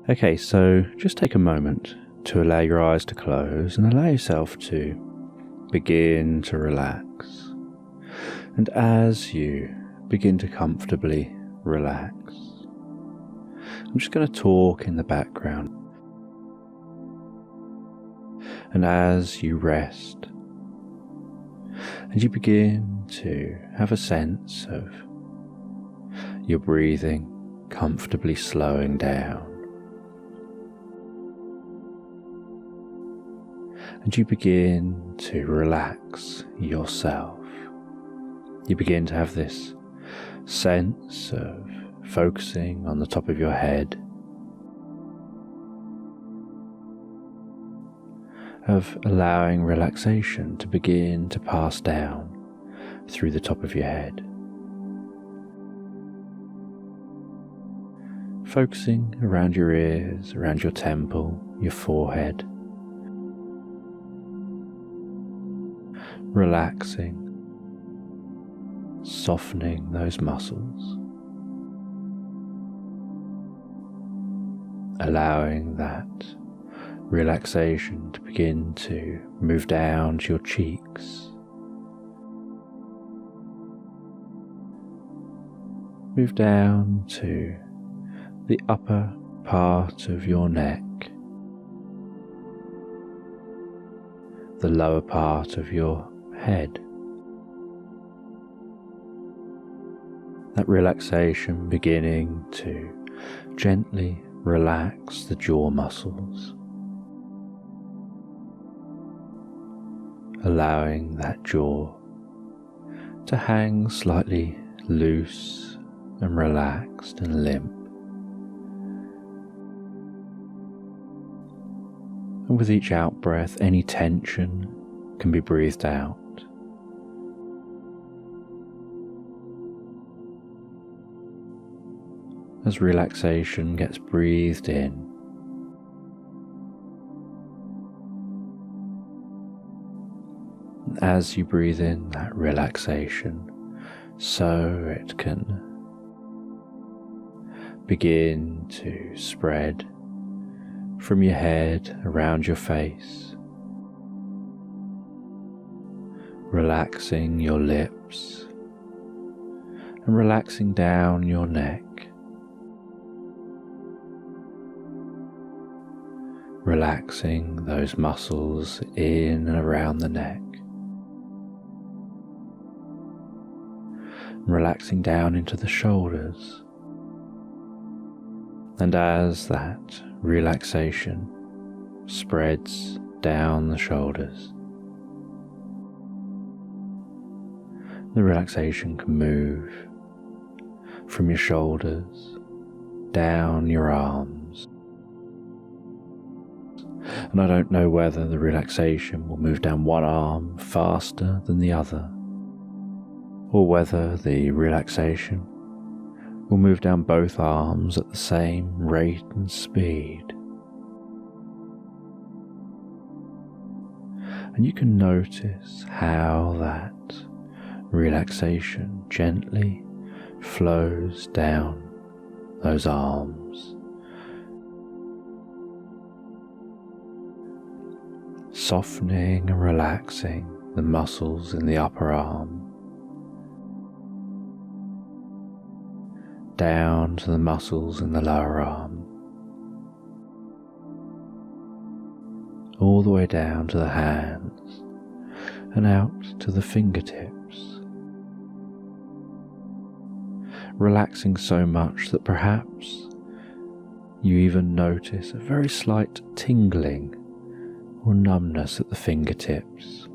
Okay, so just take a moment to allow your eyes to close and allow yourself to begin to relax. And as you begin to comfortably relax, I'm just going to talk in the background. And as you rest, and you begin to have a sense of your breathing comfortably slowing down, and you begin to relax yourself, you begin to have this sense of focusing on the top of your head, of allowing relaxation to begin to pass down through the top of your head. Focusing around your ears, around your temple, your forehead. Relaxing, softening those muscles. Allowing that relaxation to begin to move down to your cheeks, move down to the upper part of your neck, the lower part of your head. That relaxation beginning to gently relax the jaw muscles, allowing that jaw to hang slightly loose and relaxed and limp. And with each out-breath, any tension can be breathed out. As relaxation gets breathed in, as you breathe in that relaxation, so it can begin to spread from your head around your face, relaxing your lips and relaxing down your neck, relaxing those muscles in and around the neck, relaxing down into the shoulders. And as that relaxation spreads down the shoulders, the relaxation can move from your shoulders down your arms. And I don't know whether the relaxation will move down one arm faster than the other, or whether the relaxation will move down both arms at the same rate and speed. And you can notice how that relaxation gently flows down those arms, softening and relaxing the muscles in the upper arm, down to the muscles in the lower arm, all the way down to the hands and out to the fingertips, relaxing so much that perhaps you even notice a very slight tingling or numbness at the fingertips,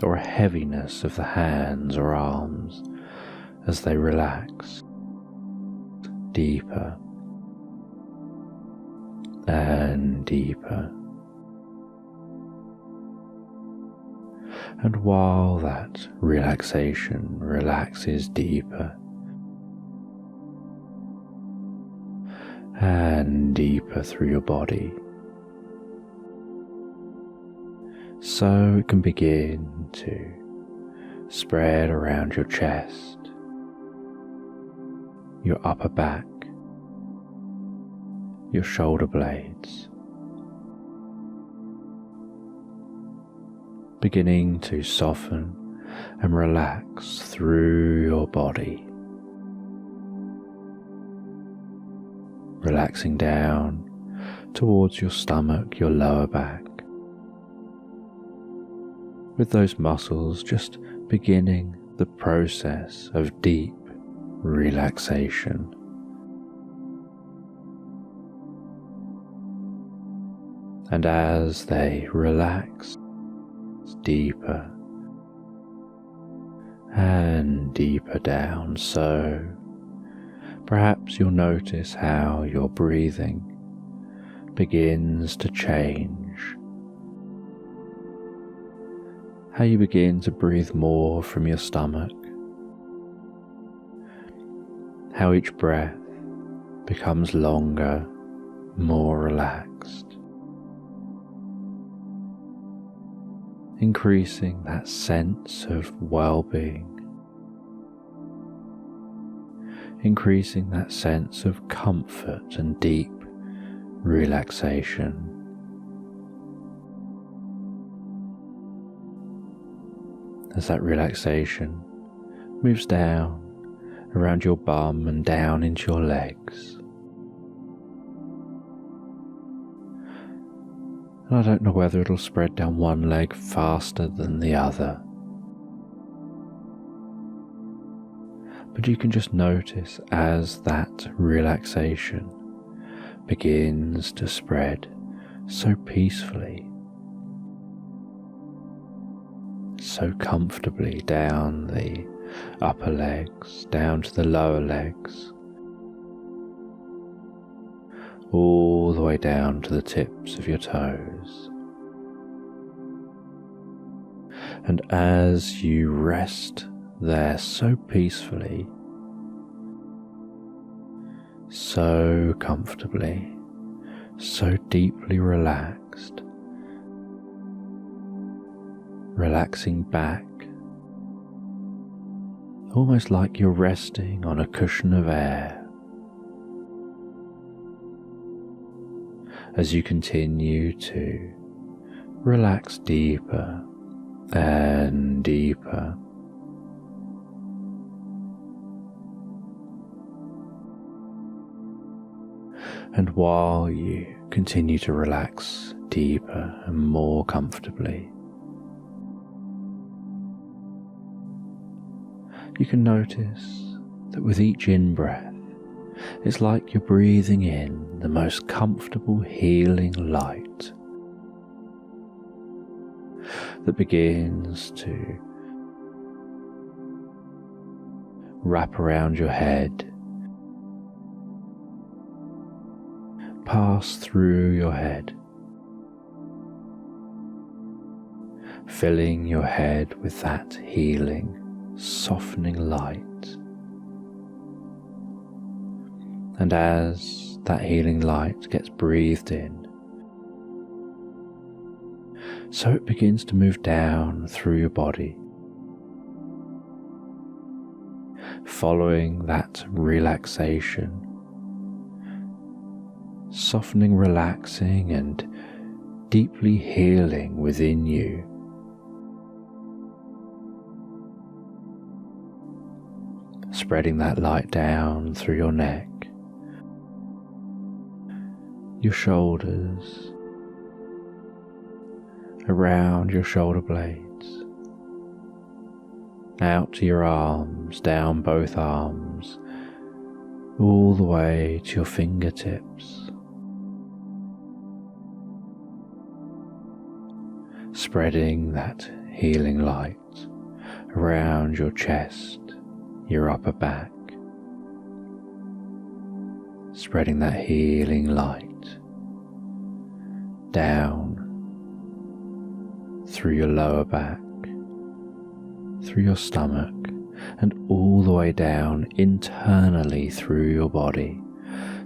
or a heaviness of the hands or arms as they relax deeper and deeper. And while that relaxation relaxes deeper and deeper through your body, so it can begin to spread around your chest, your upper back, your shoulder blades, beginning to soften and relax through your body, relaxing down towards your stomach, your lower back, with those muscles just beginning the process of deep relaxation. And as they relax deeper and deeper down, so perhaps you'll notice how your breathing begins to change, how you begin to breathe more from your stomach, how each breath becomes longer, more relaxed, increasing that sense of well-being, increasing that sense of comfort and deep relaxation. As that relaxation moves down around your bum and down into your legs. And I don't know whether it'll spread down one leg faster than the other, but you can just notice as that relaxation begins to spread so peacefully, so comfortably down the upper legs, down to the lower legs, all the way down to the tips of your toes. And as you rest there so peacefully, so comfortably, so deeply relaxed, relaxing back, almost like you're resting on a cushion of air. As you continue to relax deeper and deeper, and while you continue to relax deeper and more comfortably, you can notice that with each in-breath, it's like you're breathing in the most comfortable healing light that begins to wrap around your head, pass through your head, filling your head with that healing, softening light. And as that healing light gets breathed in, so it begins to move down through your body, following that relaxation, softening, relaxing, and deeply healing within you. Spreading that light down through your neck, your shoulders, around your shoulder blades, out to your arms, down both arms, all the way to your fingertips, spreading that healing light around your chest, your upper back, spreading that healing light down through your lower back, through your stomach, and all the way down internally through your body,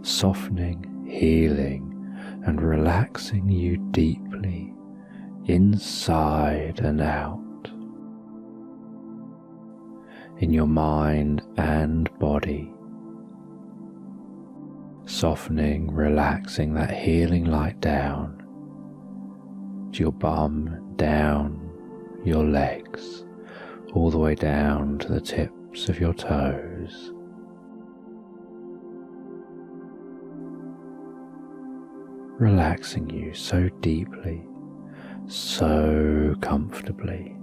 softening, healing, and relaxing you deeply inside and out, in your mind and body, softening, relaxing that healing light down to your bum, down your legs, all the way down to the tips of your toes. Relaxing you so deeply, so comfortably.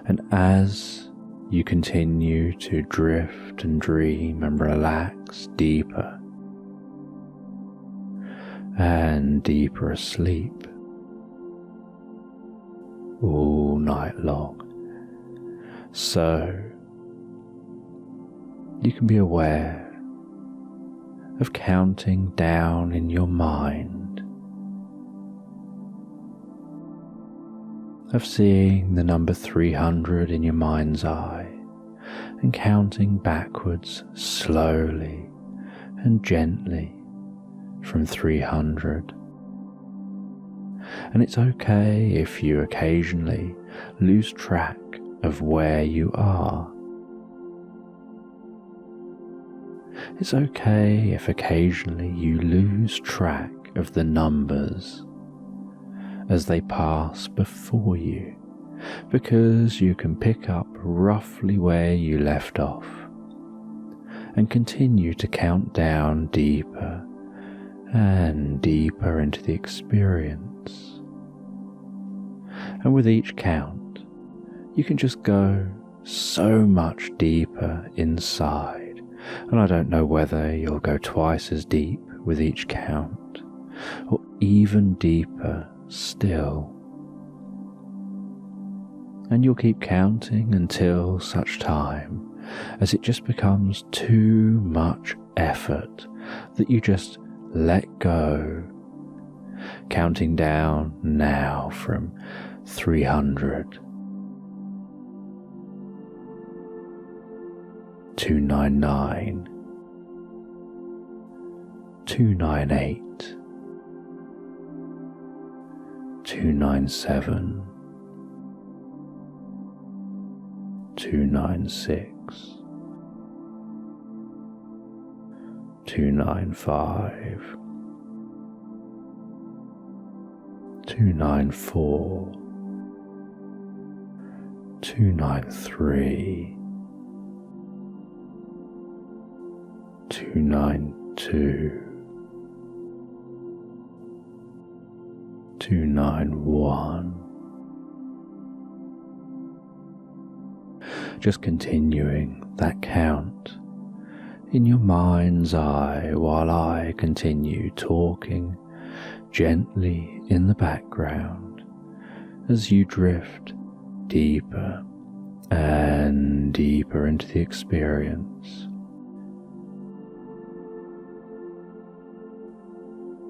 And as you continue to drift and dream and relax deeper and deeper asleep all night long, so you can be aware of counting down in your mind, of seeing the number 300 in your mind's eye and counting backwards slowly and gently from 300. And it's okay if you occasionally lose track of where you are. It's okay if occasionally you lose track of the numbers as they pass before you, because you can pick up roughly where you left off and continue to count down deeper and deeper into the experience. And with each count, you can just go so much deeper inside. And I don't know whether you'll go twice as deep with each count, or even deeper still. And you'll keep counting until such time as it just becomes too much effort that you just let go, counting down now from 300, 299, 298, 297, 296, 295, 294, 293, 292, 291. Just continuing that count in your mind's eye while I continue talking gently in the background as you drift deeper and deeper into the experience.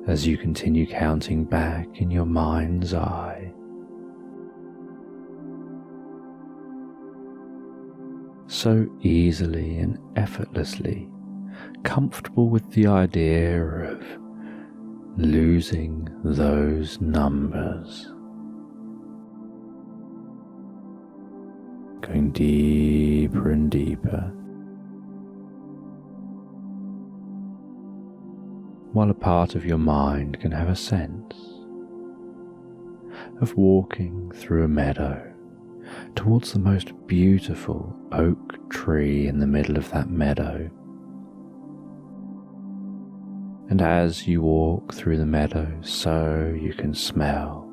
As you continue counting back in your mind's eye, so easily and effortlessly comfortable with the idea of losing those numbers, going deeper and deeper, while a part of your mind can have a sense of walking through a meadow towards the most beautiful oak tree in the middle of that meadow. And as you walk through the meadow, so you can smell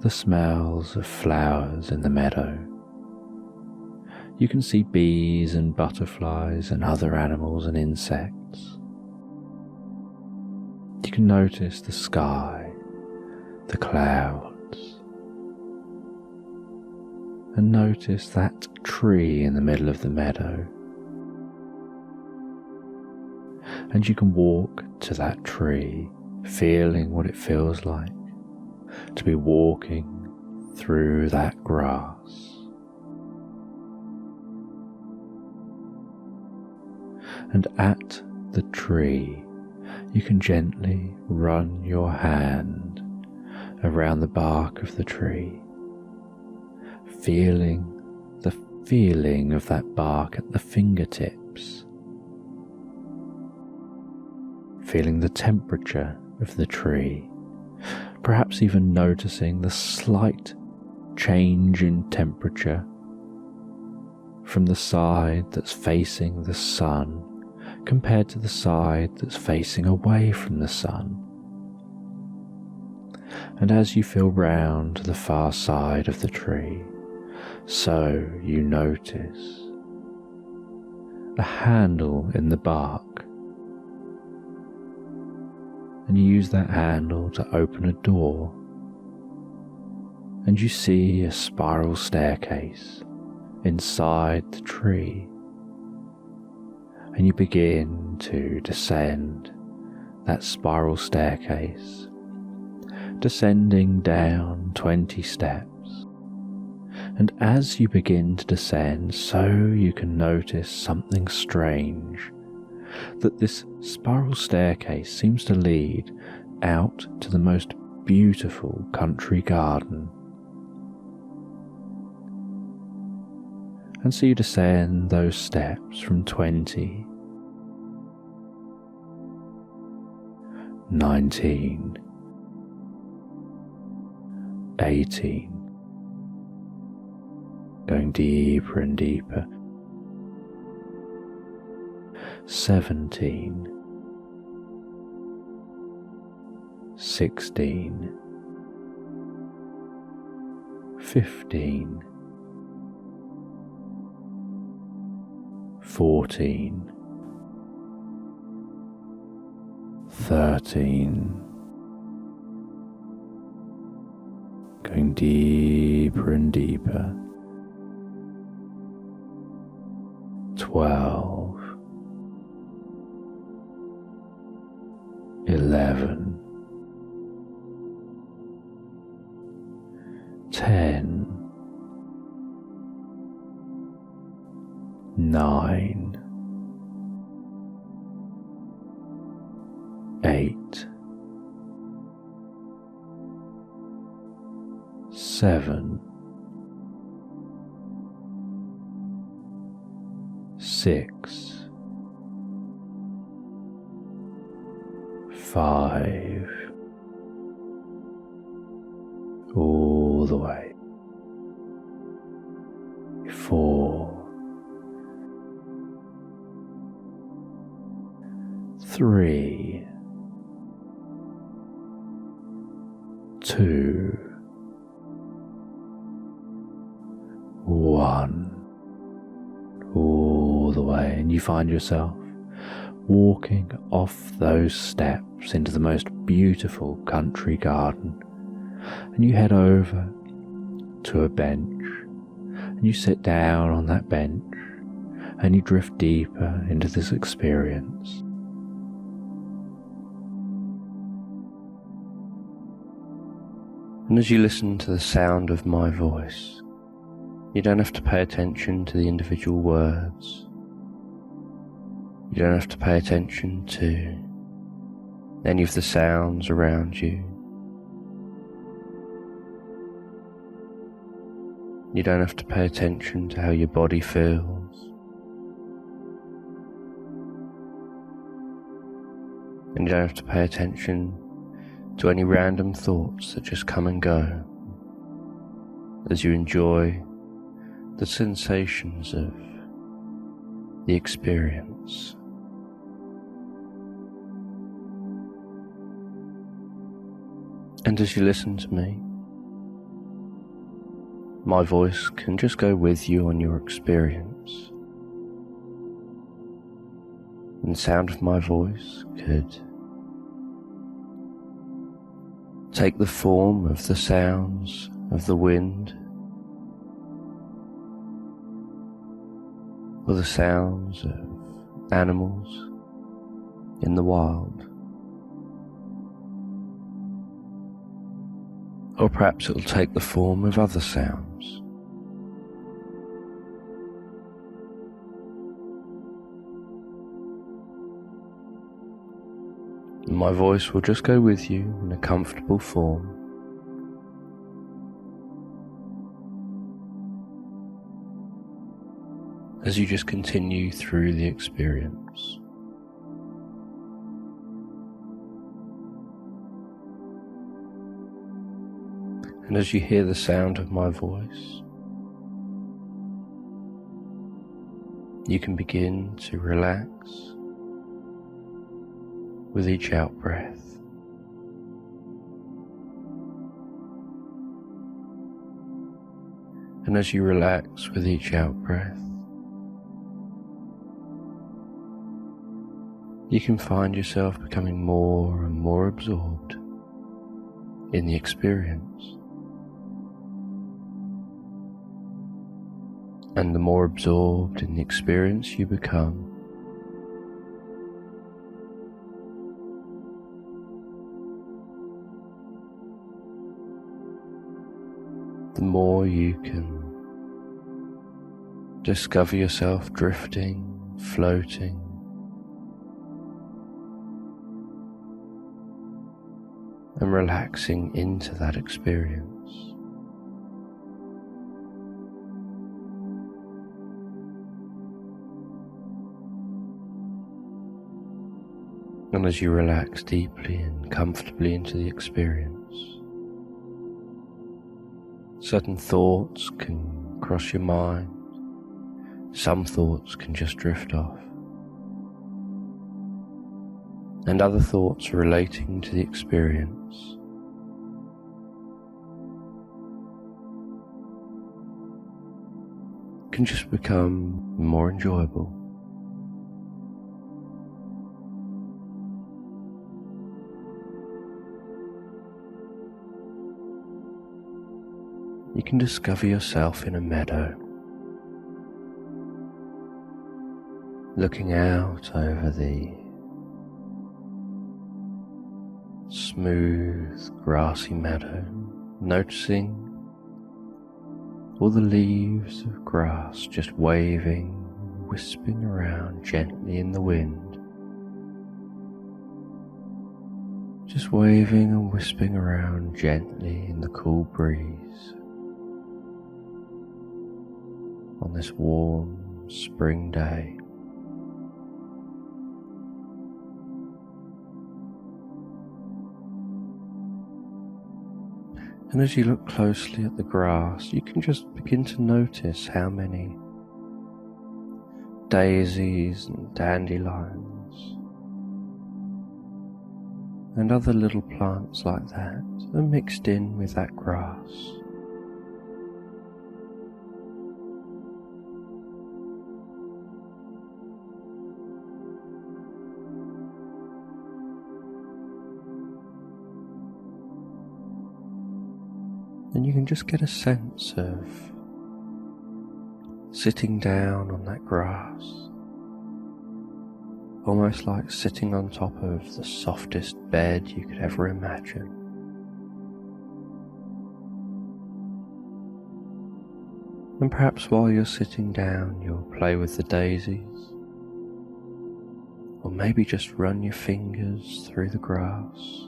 the smells of flowers in the meadow. You can see bees and butterflies and other animals and insects. You can notice the sky, the clouds, and notice that tree in the middle of the meadow. And you can walk to that tree, feeling what it feels like to be walking through that grass. And at the tree, you can gently run your hand around the bark of the tree, feeling the feeling of that bark at the fingertips, feeling the temperature of the tree, perhaps even noticing the slight change in temperature from the side that's facing the sun compared to the side that's facing away from the sun. And as you feel round to the far side of the tree, so you notice a handle in the bark, and you use that handle to open a door, and you see a spiral staircase inside the tree, and you begin to descend that spiral staircase, descending down 20 steps. And as you begin to descend, so you can notice something strange, that this spiral staircase seems to lead out to the most beautiful country garden. And so you descend those steps from 20, 19, 18, going deeper and deeper, 17, 16, 15, 14, 13, going deeper and deeper, 12, 11, 10, 9, 8, 7, 6, 5, all the way, 4, 3, 2, 1, all the way, and you find yourself walking off those steps into the most beautiful country garden, and you head over to a bench, and you sit down on that bench, and you drift deeper into this experience. And as you listen to the sound of my voice, you don't have to pay attention to the individual words. You don't have to pay attention to any of the sounds around you. You don't have to pay attention to how your body feels. And you don't have to pay attention to any random thoughts that just come and go as you enjoy the sensations of the experience. And as you listen to me, my voice can just go with you on your experience. And the sound of my voice could take the form of the sounds of the wind, or the sounds of animals in the wild. Or perhaps it will take the form of other sounds. And my voice will just go with you in a comfortable form. as you just continue through the experience. And as you hear the sound of my voice, you can begin to relax with each out-breath. And as you relax with each out-breath, you can find yourself becoming more and more absorbed in the experience. And the more absorbed in the experience you become, the more you can discover yourself drifting, floating, and relaxing into that experience. And as you relax deeply and comfortably into the experience, certain thoughts can cross your mind, some thoughts can just drift off, and other thoughts relating to the experience can just become more enjoyable. You can discover yourself in a meadow, looking out over the smooth, grassy meadow, noticing all the leaves of grass just waving, wisping around gently in the wind, just waving and wisping around gently in the cool breeze. On this warm spring day. And as you look closely at the grass, you can just begin to notice how many daisies and dandelions and other little plants like that are mixed in with that grass. And you can just get a sense of sitting down on that grass, almost like sitting on top of the softest bed you could ever imagine. And perhaps while you're sitting down, you'll play with the daisies, or maybe just run your fingers through the grass.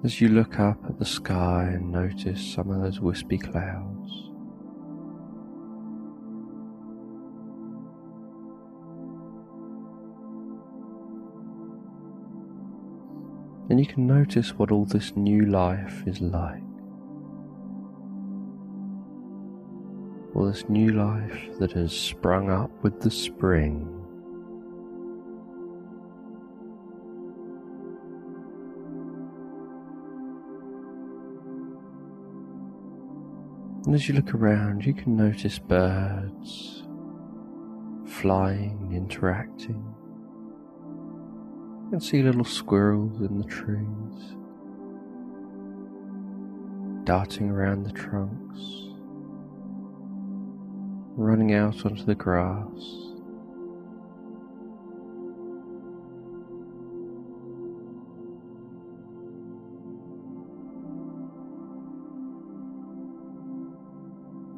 As you look up at the sky and notice some of those wispy clouds, and you can notice what all this new life is like. All this new life that has sprung up with the spring. And as you look around, you can notice birds flying, interacting. You can see little squirrels in the trees, darting around the trunks, running out onto the grass.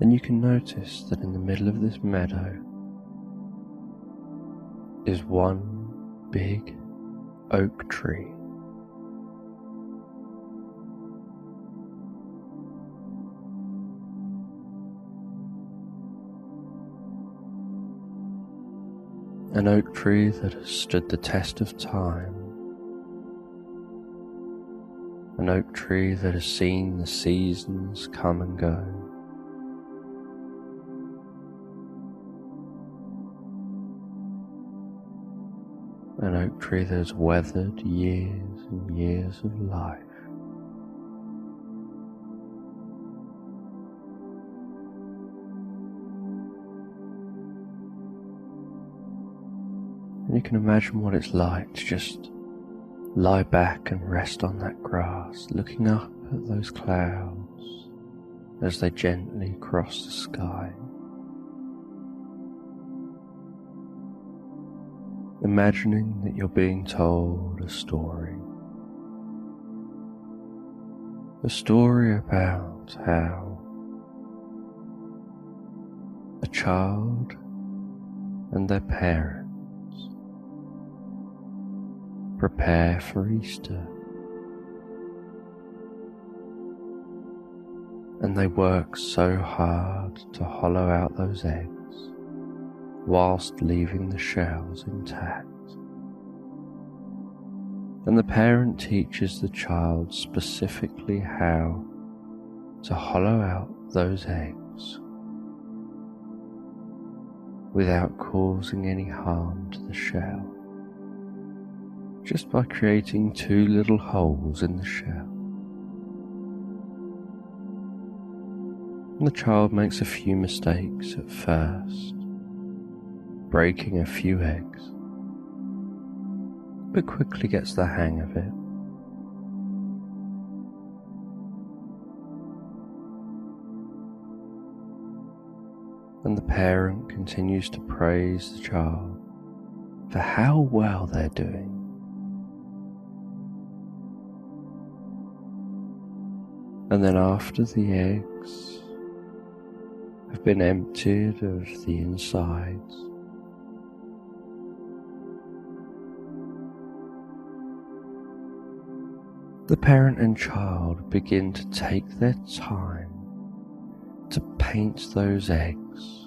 And you can notice that in the middle of this meadow is one big oak tree. An oak tree that has stood the test of time. An oak tree that has seen the seasons come and go. An oak tree that has weathered years and years of life. And you can imagine what it's like to just lie back and rest on that grass, looking up at those clouds as they gently cross the sky. Imagining that you're being told a story. A story about how a child and their parents prepare for Easter, and they work so hard to hollow out those eggs whilst leaving the shells intact. And the parent teaches the child specifically how to hollow out those eggs without causing any harm to the shell, just by creating 2 little holes in the shell. And the child makes a few mistakes at first, breaking a few eggs, but quickly gets the hang of it. And the parent continues to praise the child for how well they're doing. And then after the eggs have been emptied of the insides, the parent and child begin to take their time to paint those eggs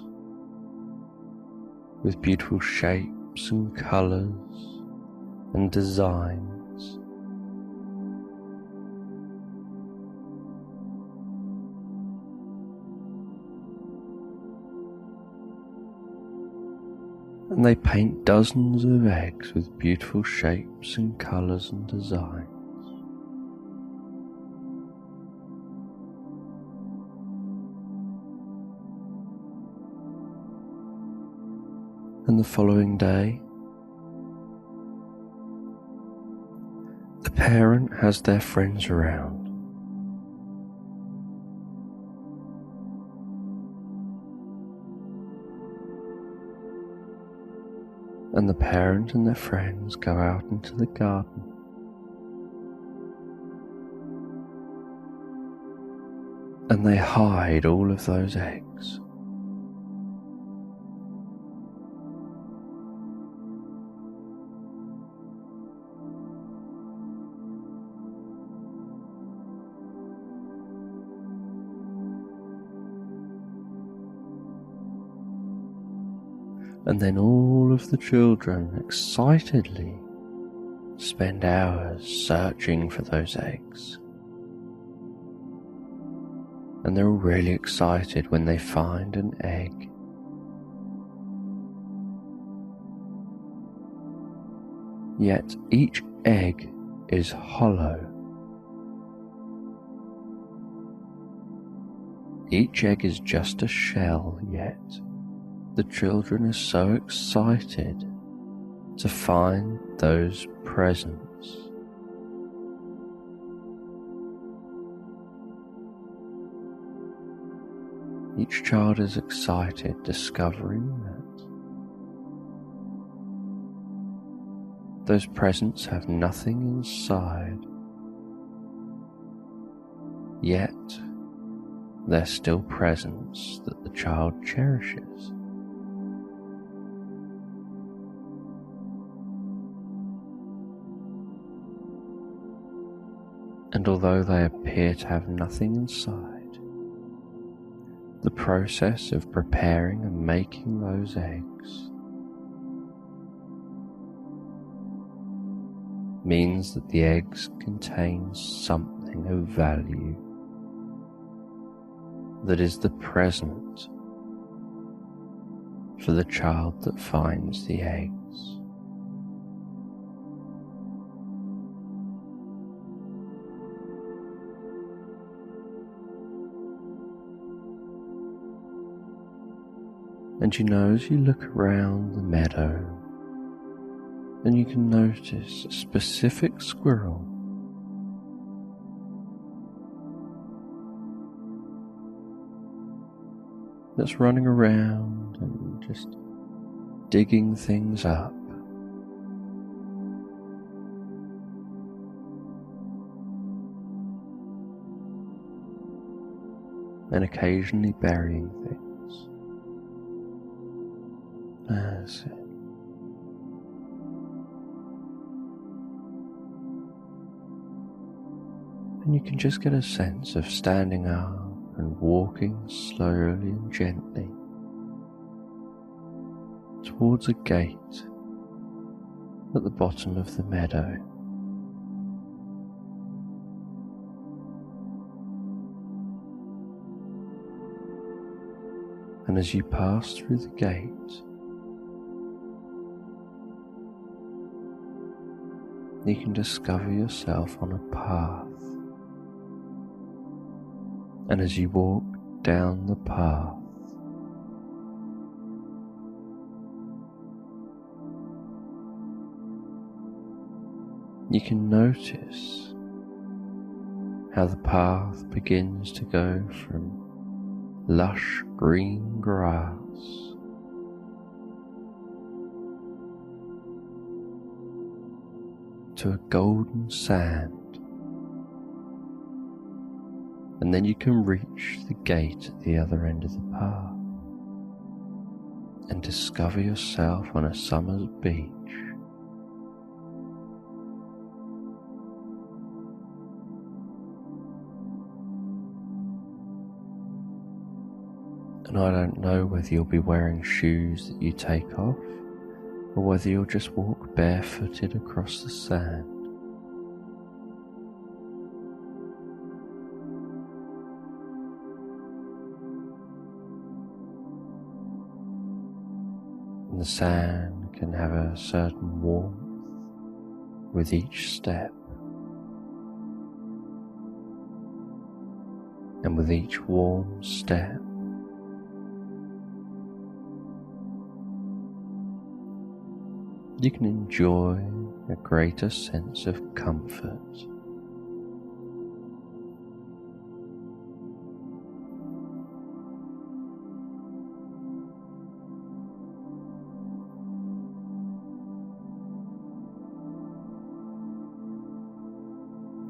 with beautiful shapes and colours and designs. And they paint dozens of eggs with beautiful shapes and colours and designs. And the following day, the parent has their friends around. And the parent and their friends go out into the garden. And they hide all of those eggs. And then all of the children excitedly spend hours searching for those eggs. And they're all really excited when they find an egg. Yet each egg is hollow. Each egg is just a shell, yet the children are so excited to find those presents. Each child is excited, discovering that those presents have nothing inside, yet they're still presents that the child cherishes. And although they appear to have nothing inside, the process of preparing and making those eggs means that the eggs contain something of value that is the present for the child that finds the eggs. And you know, as you look around the meadow, and you can notice a specific squirrel that's running around and just digging things up. And occasionally burying things. That's it. And you can just get a sense of standing up and walking slowly and gently towards a gate at the bottom of the meadow. And as you pass through the gate, you can discover yourself on a path. And as you walk down the path, you can notice how the path begins to go from lush green grass to a golden sand. And then you can reach the gate at the other end of the path and discover yourself on a summer's beach. And I don't know whether you'll be wearing shoes that you take off or whether you'll just walk barefooted across the sand. And the sand can have a certain warmth with each step. And with each warm step, you can enjoy a greater sense of comfort.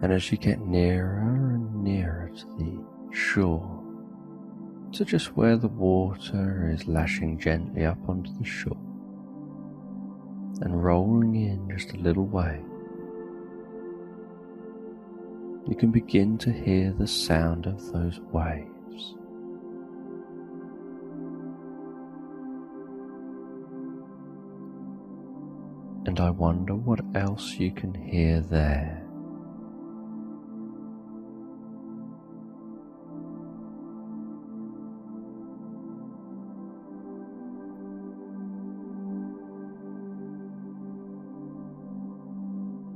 And as you get nearer and nearer to the shore, to just where the water is lashing gently up onto the shore and rolling in just a little way, you can begin to hear the sound of those waves. And I wonder what else you can hear there.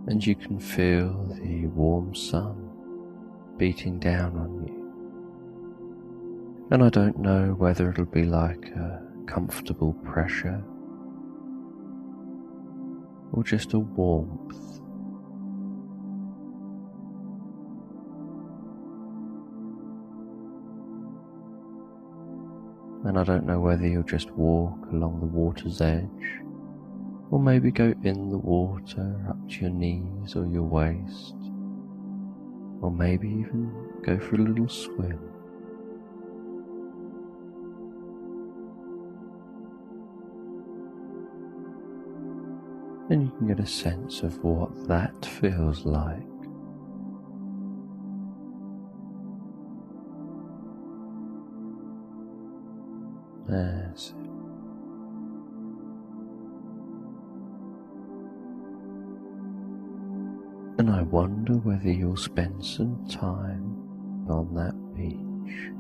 And you can feel the warm sun beating down on you. And I don't know whether it'll be like a comfortable pressure or just a warmth. And I don't know whether you'll just walk along the water's edge, or maybe go in the water up to your knees or your waist, or maybe even go for a little swim. And you can get a sense of what that feels like. That's it. wonder whether you'll spend some time on that beach.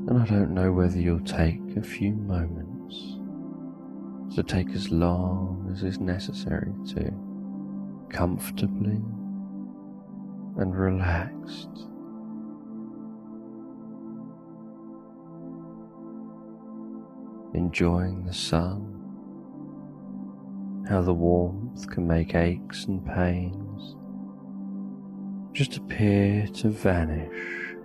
And I don't know whether you'll take a few moments, so take as long as is necessary to comfortably and relaxed enjoying the sun, how the warmth can make aches and pains just appear to vanish.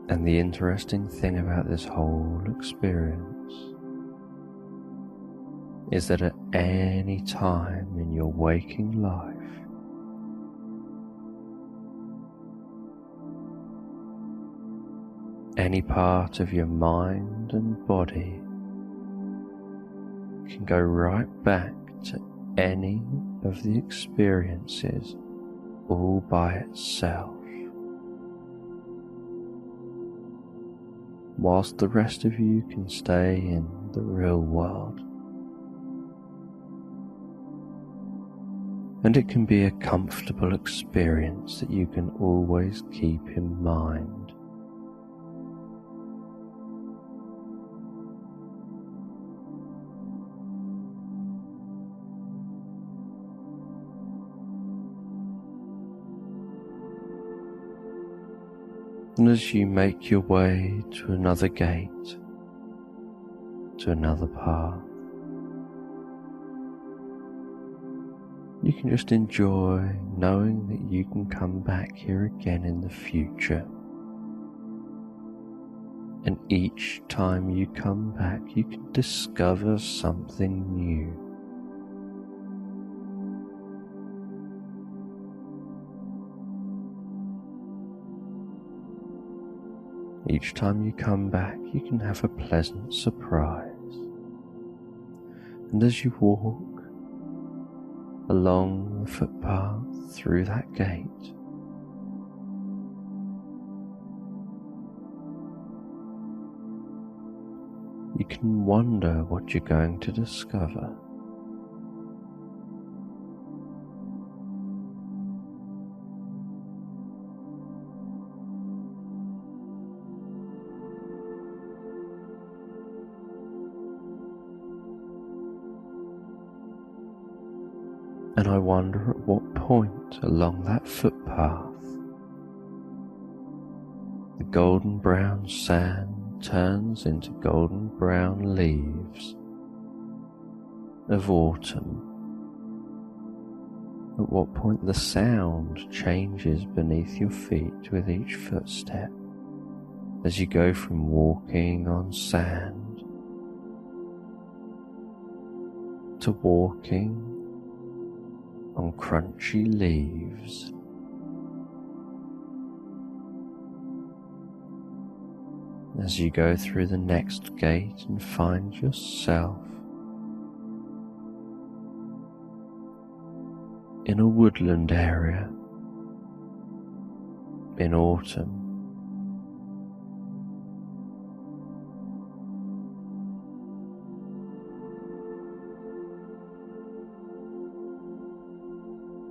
And the interesting thing about this whole experience is that at any time in your waking life, any part of your mind and body can go right back to any of the experiences all by itself, whilst the rest of you can stay in the real world. And it can be a comfortable experience that you can always keep in mind. And as you make your way to another gate, to another path, you can just enjoy knowing that you can come back here again in the future. And each time you come back, you can discover something new. Each time you come back, you can have a pleasant surprise. And as you walk along the footpath through that gate, you can wonder what you're going to discover. And I wonder at what point along that footpath the golden brown sand turns into golden brown leaves of autumn. At what point the sound changes beneath your feet with each footstep as you go from walking on sand to walking on crunchy leaves. As you go through the next gate and find yourself in a woodland area in autumn.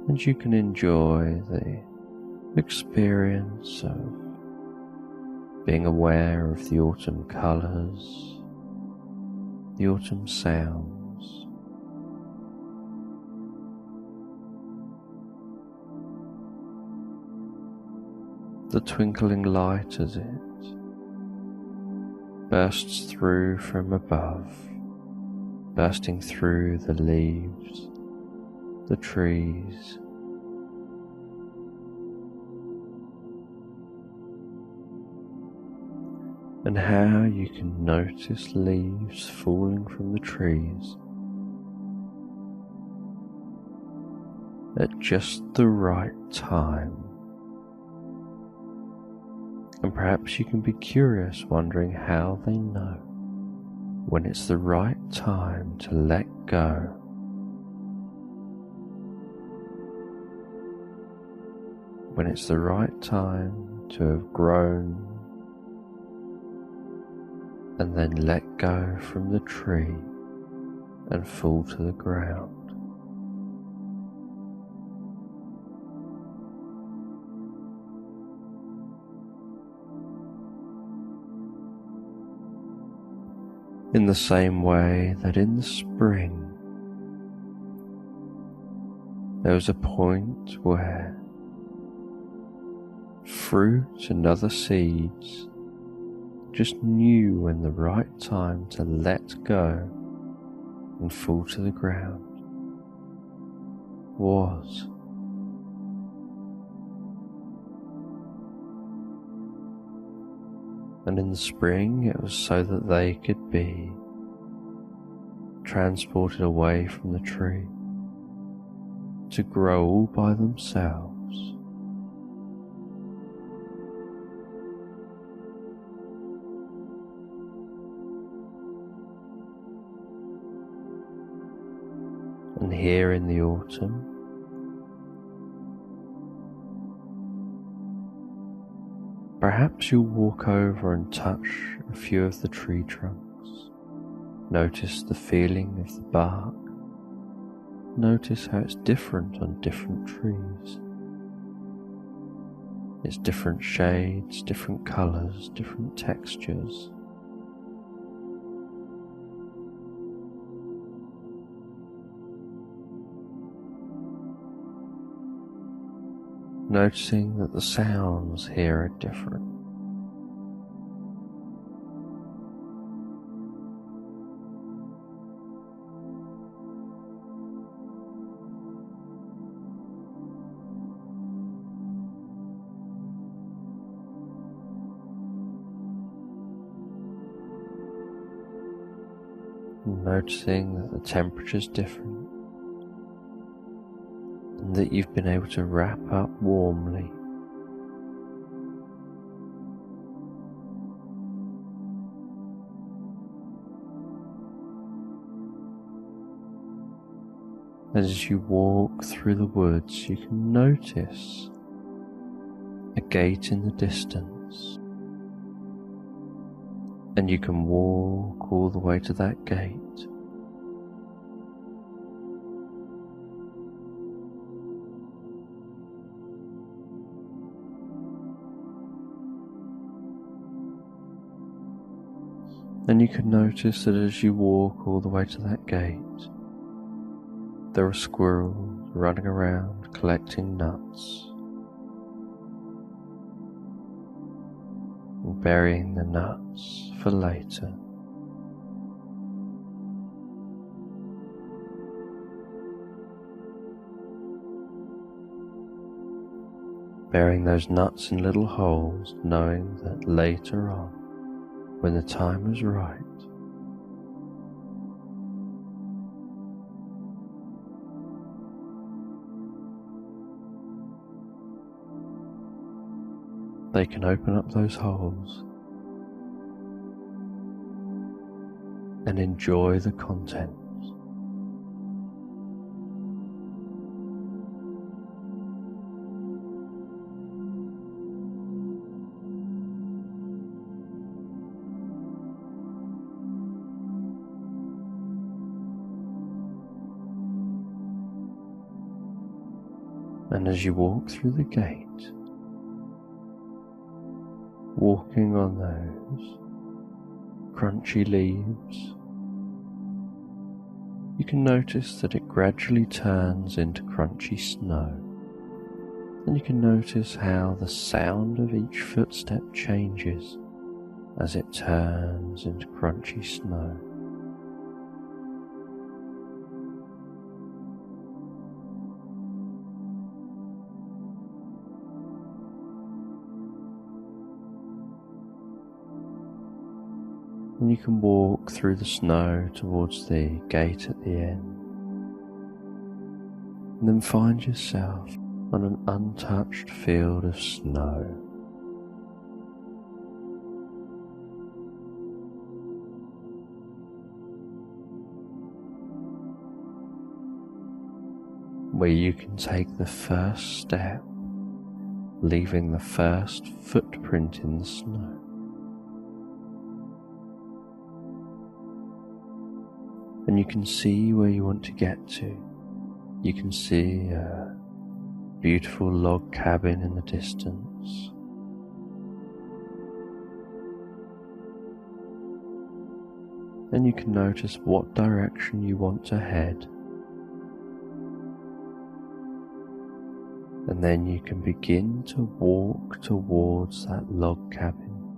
And you can enjoy the experience of being aware of the autumn colours, the autumn sounds, the twinkling light as it bursts through from above, bursting through the leaves, the trees, and how you can notice leaves falling from the trees at just the right time. And perhaps you can be curious, wondering how they know when it's the right time to let go. When it's the right time to have grown and then let go from the tree and fall to the ground. In the same way that in the spring there was a point where fruit and other seeds just knew when the right time to let go and fall to the ground was. And in the spring it was so that they could be transported away from the tree to grow all by themselves. And here in the autumn, perhaps you'll walk over and touch a few of the tree trunks. Notice the feeling of the bark. Notice how it's different on different trees. It's different shades, different colours, different textures. Noticing that the sounds here are different. Noticing that the temperature's different, and that you've been able to wrap up warmly. As you walk through the woods, you can notice a gate in the distance, and you can walk all the way to that gate. And you can notice that as you walk all the way to that gate, there are squirrels running around collecting nuts and burying the nuts for later. Burying those nuts in little holes, knowing that later on, when the time is right, they can open up those holes and enjoy the contents. And as you walk through the gate, walking on those crunchy leaves, you can notice that it gradually turns into crunchy snow, and you can notice how the sound of each footstep changes as it turns into crunchy snow. And you can walk through the snow towards the gate at the end, and then find yourself on an untouched field of snow. Where you can take the first step, leaving the first footprint in the snow. and you can see where you want to get to. You can see a beautiful log cabin in the distance. And you can notice what direction you want to head. And then you can begin to walk towards that log cabin,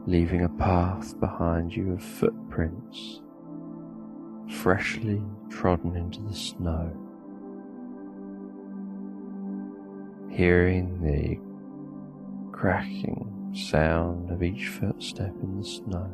leaving a path behind you of footprints, freshly trodden into the snow. Hearing the cracking sound of each footstep in the snow.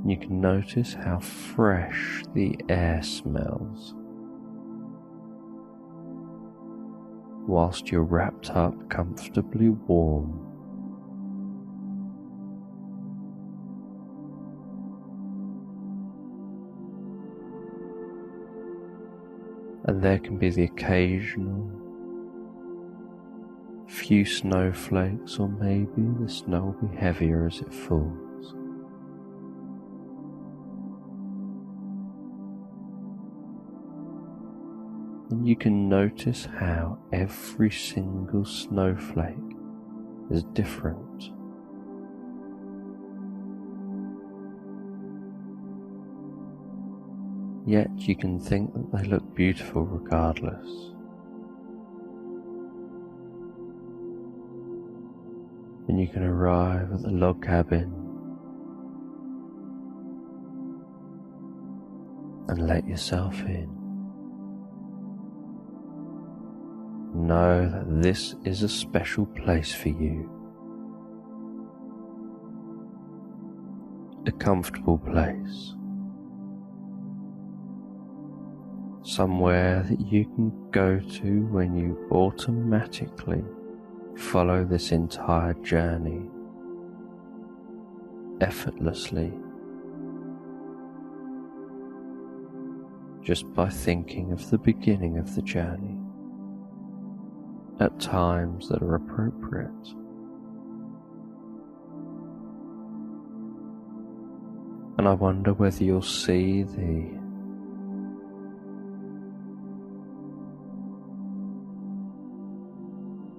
You can notice how fresh the air smells whilst you're wrapped up comfortably warm. And there can be the occasional few snowflakes, or maybe the snow will be heavier as it falls. And you can notice how every single snowflake is different. Yet you can think that they look beautiful regardless. And you can arrive at the log cabin and let yourself in. Know that this is a special place for you. A comfortable place. Somewhere that you can go to when you automatically follow this entire journey effortlessly, just by thinking of the beginning of the journey at times that are appropriate. And I wonder whether you'll see the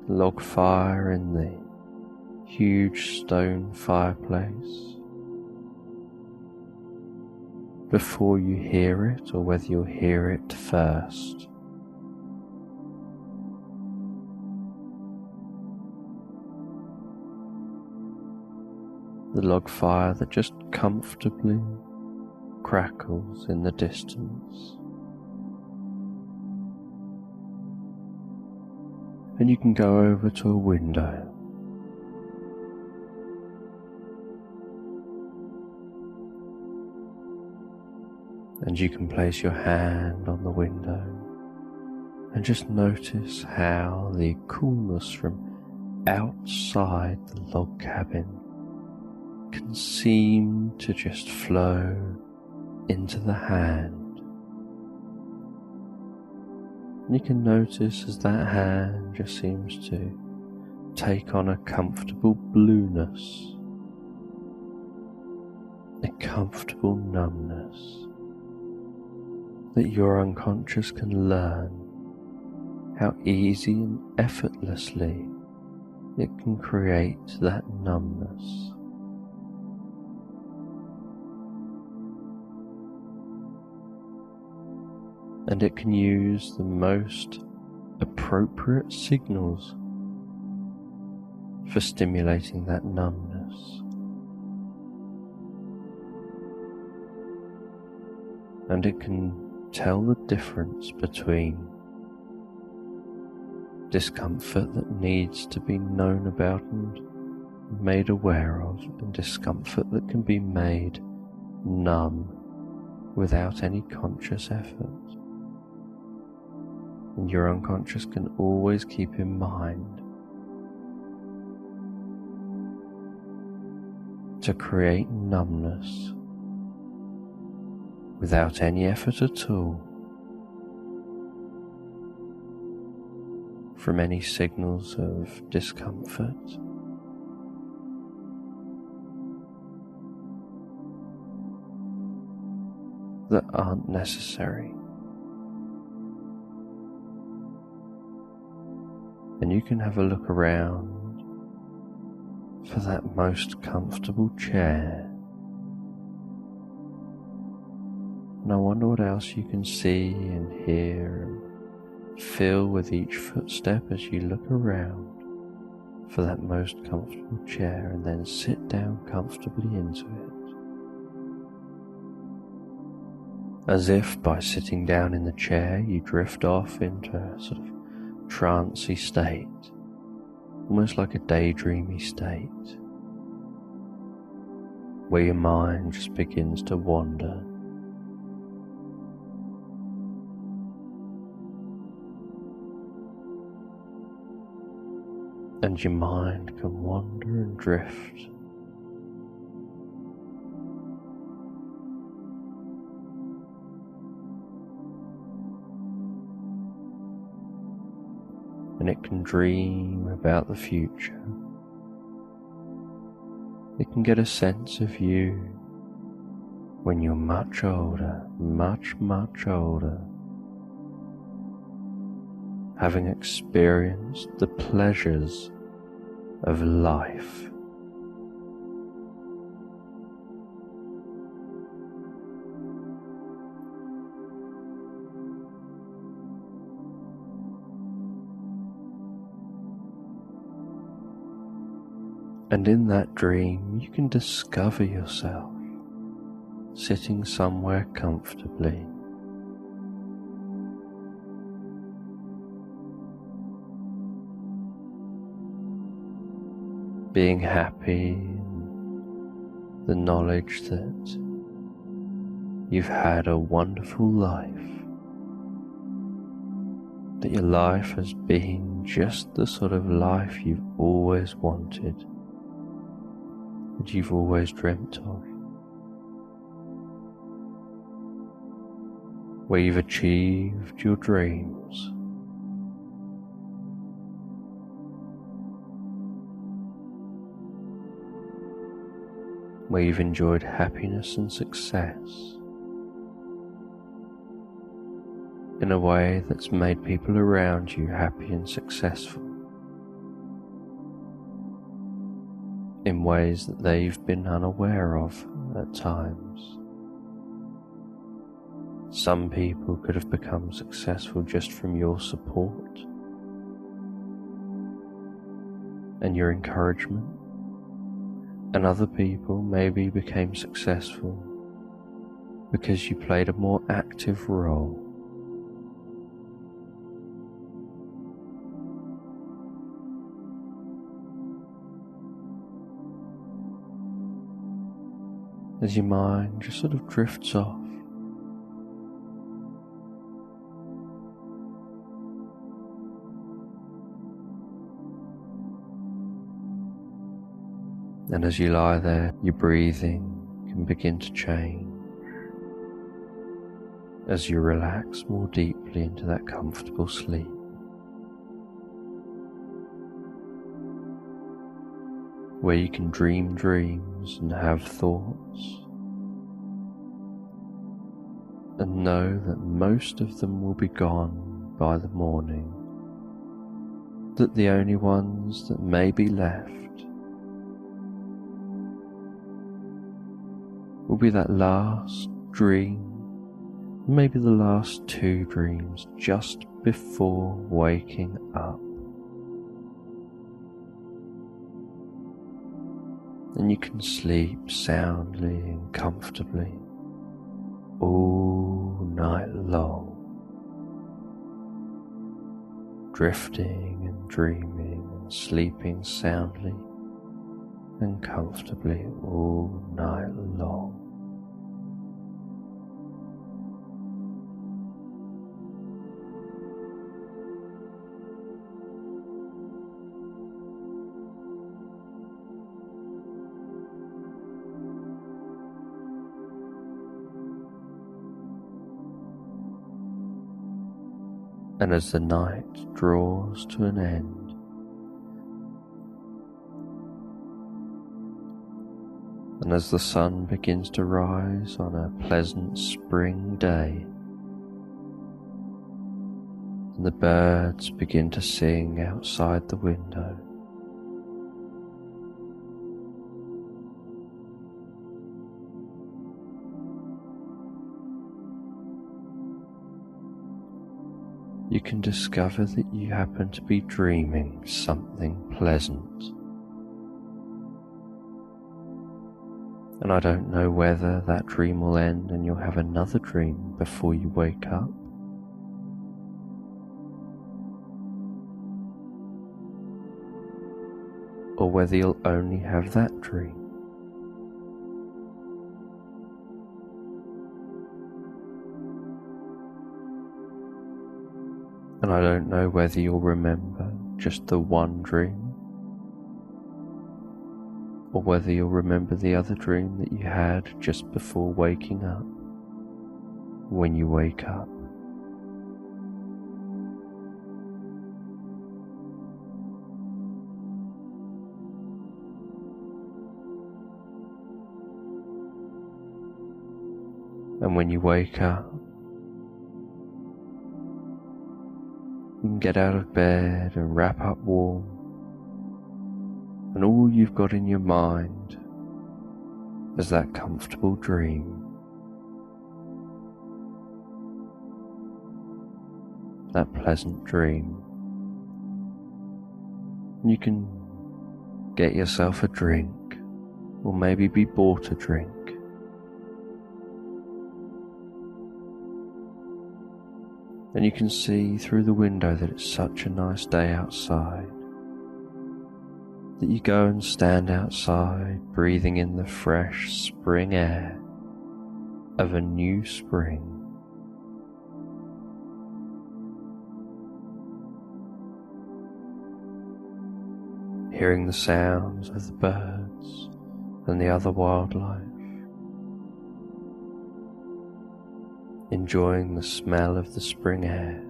log fire in the huge stone fireplace before you hear it, or whether you'll hear it first. The log fire that just comfortably crackles in the distance. And you can go over to a window and you can place your hand on the window and just notice how the coolness from outside the log cabin can seem to just flow into the hand. You can notice as that hand just seems to take on a comfortable blueness, a comfortable numbness, that your unconscious can learn how easy and effortlessly it can create that numbness. And it can use the most appropriate signals for stimulating that numbness. And it can tell the difference between discomfort that needs to be known about and made aware of, and discomfort that can be made numb without any conscious effort. And your unconscious can always keep in mind to create numbness without any effort at all from any signals of discomfort. That aren't necessary. And you can have a look around for that most comfortable chair. And I wonder what else you can see and hear and feel with each footstep as you look around for that most comfortable chair, and then sit down comfortably into it. As if by sitting down in the chair you drift off into a sort of trancey state, almost like a daydreamy state, where your mind just begins to wander. And your mind can wander and drift. And it can dream about the future. It can get a sense of you when you're much older, much older, having experienced the pleasures of life. And in that dream, you can discover yourself sitting somewhere comfortably, being happy in the knowledge that you've had a wonderful life, that your life has been just the sort of life you've always wanted, that you've always dreamt of, where you've achieved your dreams. Where you've enjoyed happiness and success in a way that's made people around you happy and successful, in ways that they've been unaware of at times. Some people could have become successful just from your support and your encouragement, and other people maybe became successful because you played a more active role. As your mind just sort of drifts off, and as you lie there, your breathing can begin to change as you relax more deeply into that comfortable sleep. Where you can dream dreams and have thoughts, and know that most of them will be gone by the morning, that the only ones that may be left will be that last dream, maybe the last two dreams just before waking up. And you can sleep soundly and comfortably all night long, drifting and dreaming and sleeping soundly and comfortably all night long. And as the night draws to an end, and as the sun begins to rise on a pleasant spring day, and the birds begin to sing outside the window, you can discover that you happen to be dreaming something pleasant. And I don't know whether that dream will end and you'll have another dream before you wake up, or whether you'll only have that dream. And I don't know whether you'll remember just the one dream, or whether you'll remember the other dream that you had just before waking up, when you wake up. And when you wake up, you can get out of bed and wrap up warm, and all you've got in your mind is that comfortable dream, that pleasant dream. And you can get yourself a drink, or maybe be bought a drink. And you can see through the window that it's such a nice day outside, that you go and stand outside, breathing in the fresh spring air of a new spring. Hearing the sounds of the birds and the other wildlife. Enjoying the smell of the spring air,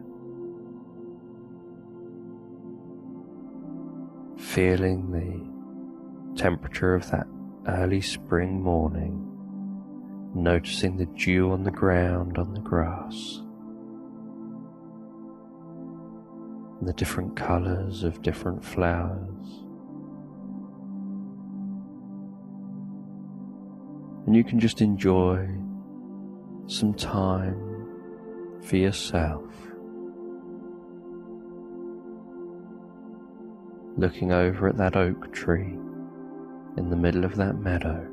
feeling the temperature of that early spring morning, noticing the dew on the ground, on the grass, and the different colours of different flowers. And you can just enjoy some time for yourself, looking over at that oak tree in the middle of that meadow,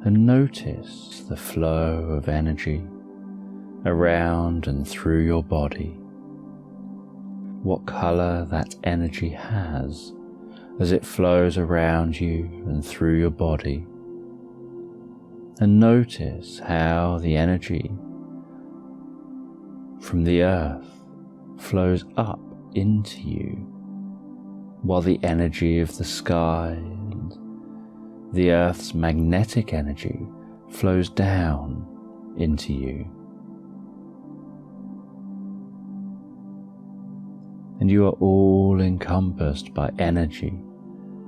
and notice the flow of energy around and through your body. What colour that energy has as it flows around you and through your body. And notice how the energy from the earth flows up into you, while the energy of the sky and the earth's magnetic energy flows down into you. And you are all encompassed by energy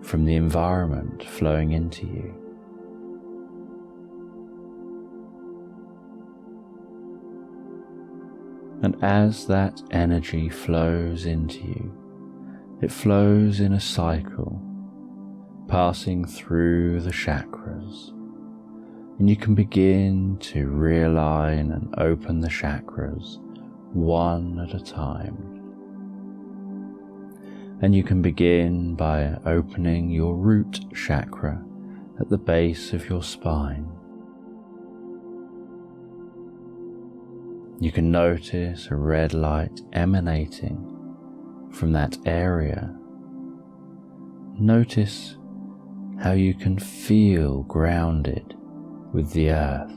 from the environment flowing into you. And as that energy flows into you, it flows in a cycle, passing through the chakras. And you can begin to realign and open the chakras one at a time. And you can begin by opening your root chakra at the base of your spine. You can notice a red light emanating from that area. Notice how you can feel grounded with the earth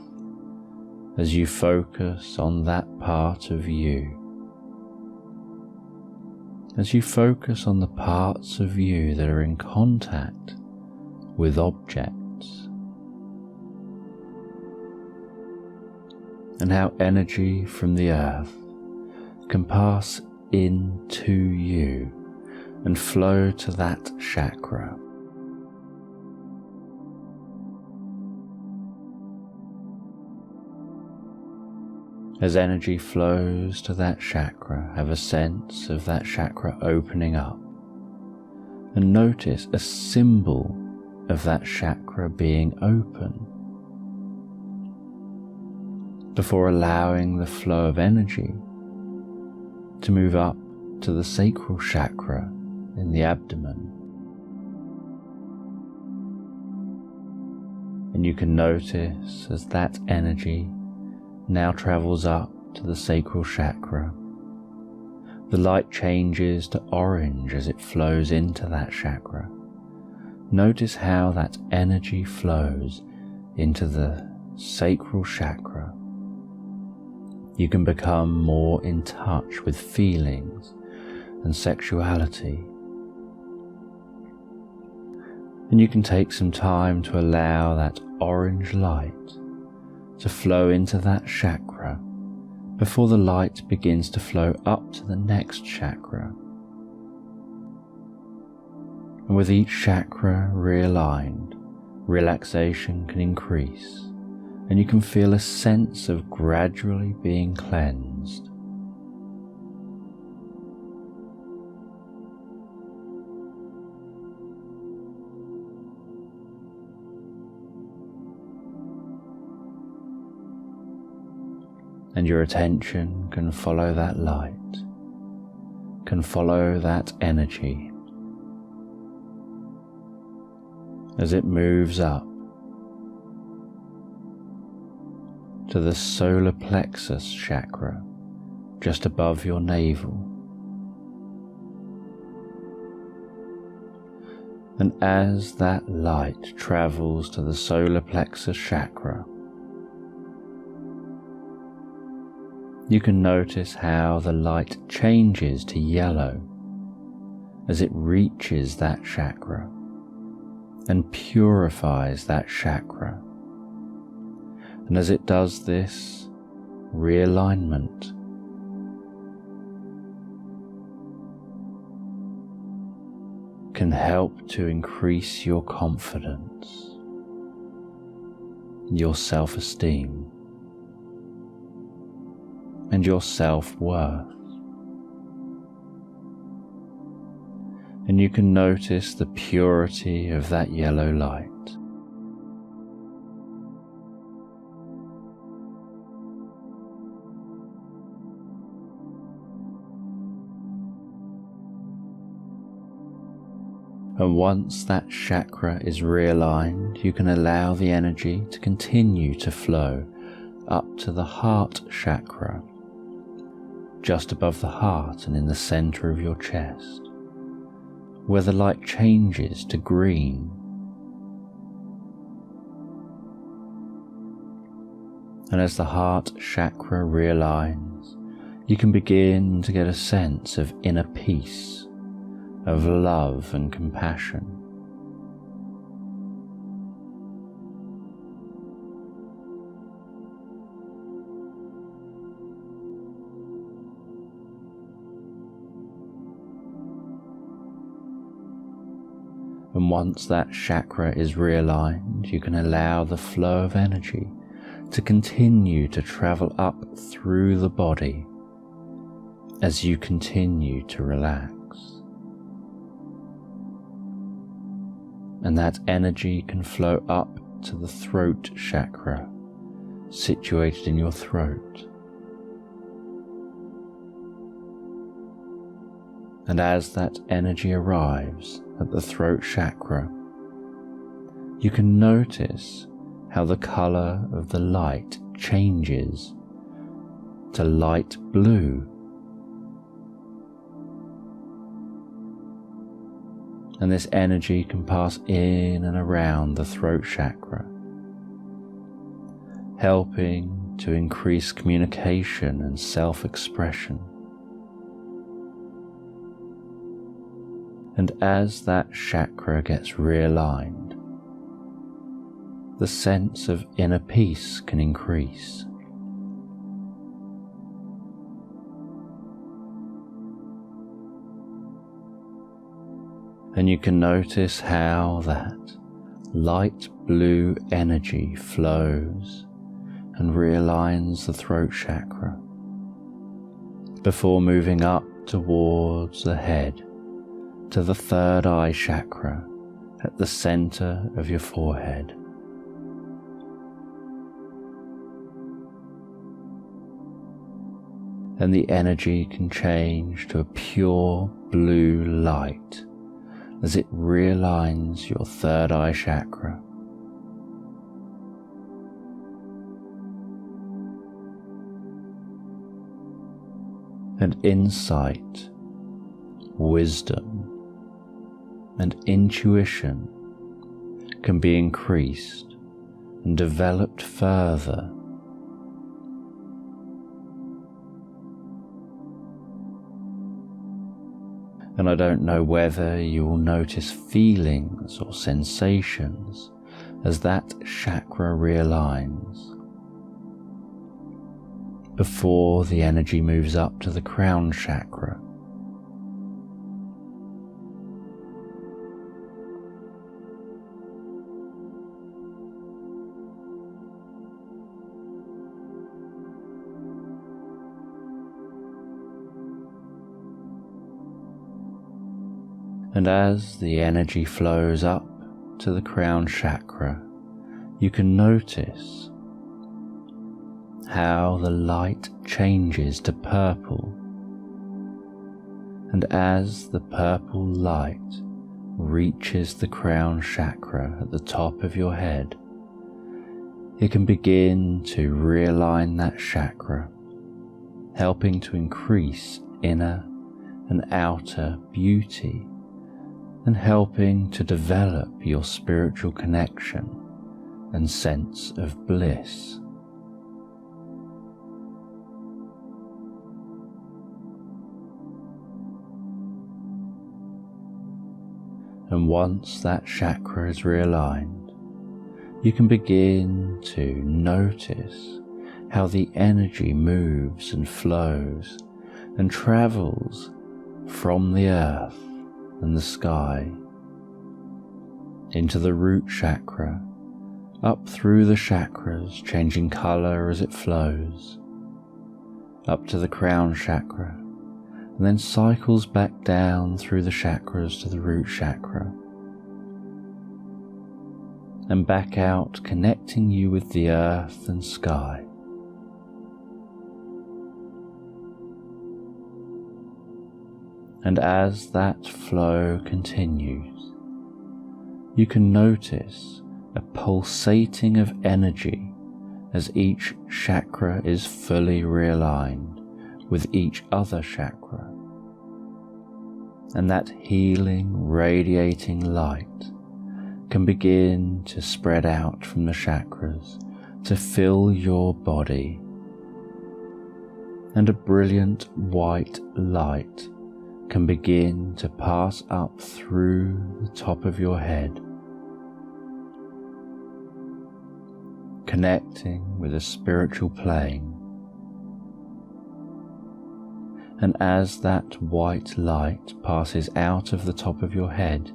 as you focus on that part of you. as you focus on the parts of you that are in contact with objects, and how energy from the earth can pass into you and flow to that chakra. As energy flows to that chakra, have a sense of that chakra opening up, and notice a symbol of that chakra being open, before allowing the flow of energy to move up to the sacral chakra in the abdomen. And you can notice as that energy now travels up to the sacral chakra, the light changes to orange as it flows into that chakra. Notice how that energy flows into the sacral chakra. You can become more in touch with feelings and sexuality. And you can take some time to allow that orange light to flow into that chakra before the light begins to flow up to the next chakra. And with each chakra realigned, relaxation can increase, and you can feel a sense of gradually being cleansed. And your attention can follow that light, can follow that energy as it moves up to the solar plexus chakra just above your navel. And as that light travels to the solar plexus chakra, you can notice how the light changes to yellow as it reaches that chakra and purifies that chakra. And as it does this, realignment can help to increase your confidence, your self-esteem, and your self-worth. And you can notice the purity of that yellow light. And once that chakra is realigned, you can allow the energy to continue to flow up to the heart chakra, just above the heart and in the center of your chest, where the light changes to green. And as the heart chakra realigns, you can begin to get a sense of inner peace, of love and compassion. And once that chakra is realigned, you can allow the flow of energy to continue to travel up through the body as you continue to relax. And that energy can flow up to the throat chakra, situated in your throat. And as that energy arrives at the throat chakra, you can notice how the color of the light changes to light blue. And this energy can pass in and around the throat chakra, helping to increase communication and self-expression. And as that chakra gets realigned, the sense of inner peace can increase. And you can notice how that light blue energy flows and realigns the throat chakra before moving up towards the head to the third eye chakra at the center of your forehead. And the energy can change to a pure blue light as it realigns your third eye chakra. And insight, wisdom, and intuition can be increased and developed further. And I don't know whether you will notice feelings or sensations as that chakra realigns before the energy moves up to the crown chakra. And as the energy flows up to the crown chakra, you can notice how the light changes to purple. And as the purple light reaches the crown chakra at the top of your head, it can begin to realign that chakra, helping to increase inner and outer beauty, and helping to develop your spiritual connection and sense of bliss. And once that chakra is realigned, you can begin to notice how the energy moves and flows and travels from the earth and the sky into the root chakra, up through the chakras, changing color as it flows, up to the crown chakra, and then cycles back down through the chakras to the root chakra, and back out, connecting you with the earth and sky. And as that flow continues, you can notice a pulsating of energy as each chakra is fully realigned with each other chakra. And that healing, radiating light can begin to spread out from the chakras to fill your body. And a brilliant white light can begin to pass up through the top of your head, connecting with a spiritual plane. And as that white light passes out of the top of your head,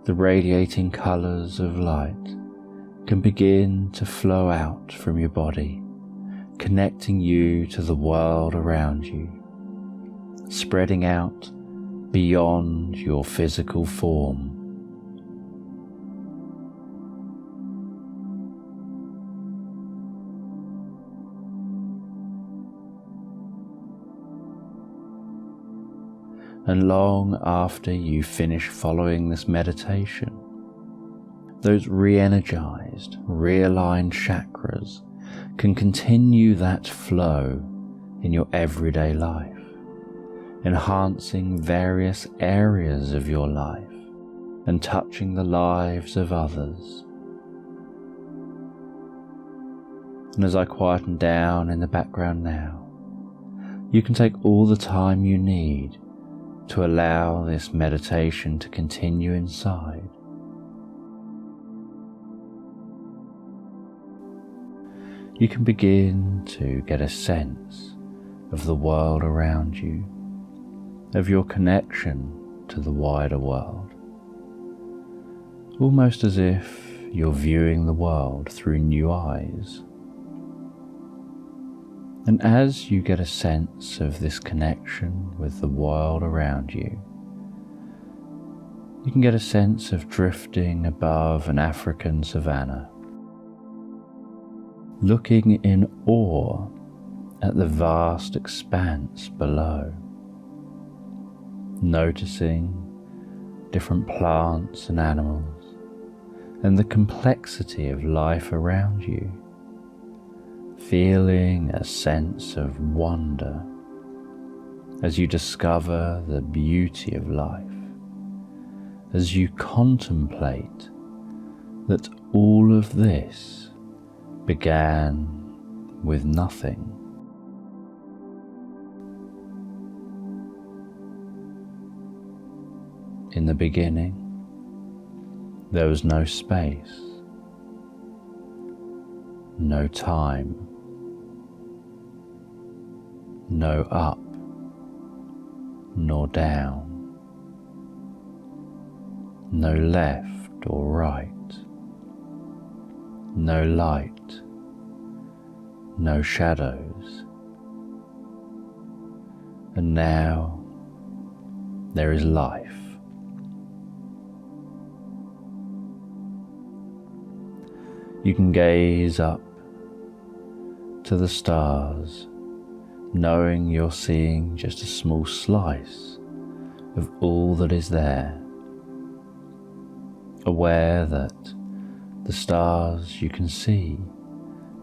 the radiating colours of light can begin to flow out from your body, connecting you to the world around you, spreading out beyond your physical form. And long after you finish following this meditation, those re-energized, realigned chakras can continue that flow in your everyday life, enhancing various areas of your life and touching the lives of others. And as I quieten down in the background now, you can take all the time you need to allow this meditation to continue inside. You can begin to get a sense of the world around you, of your connection to the wider world, almost as if you're viewing the world through new eyes. And as you get a sense of this connection with the world around you, you can get a sense of drifting above an African savanna, looking in awe at the vast expanse below, noticing different plants and animals and the complexity of life around you, feeling a sense of wonder as you discover the beauty of life, as you contemplate that all of this began with nothing. In the beginning, there was no space, no time, no up nor down, no left or right, no light, no shadows. And now there is life. You can gaze up to the stars, knowing you're seeing just a small slice of all that is there, aware that the stars you can see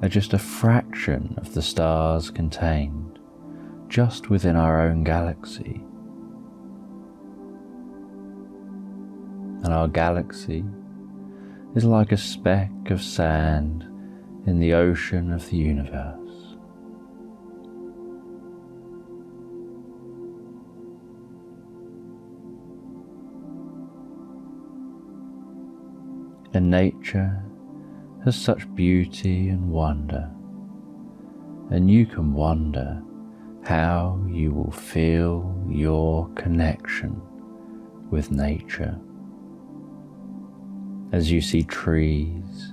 are just a fraction of the stars contained just within our own galaxy. And our galaxy is like a speck of sand in the ocean of the universe. And nature has such beauty and wonder, and you can wonder how you will feel your connection with nature as you see trees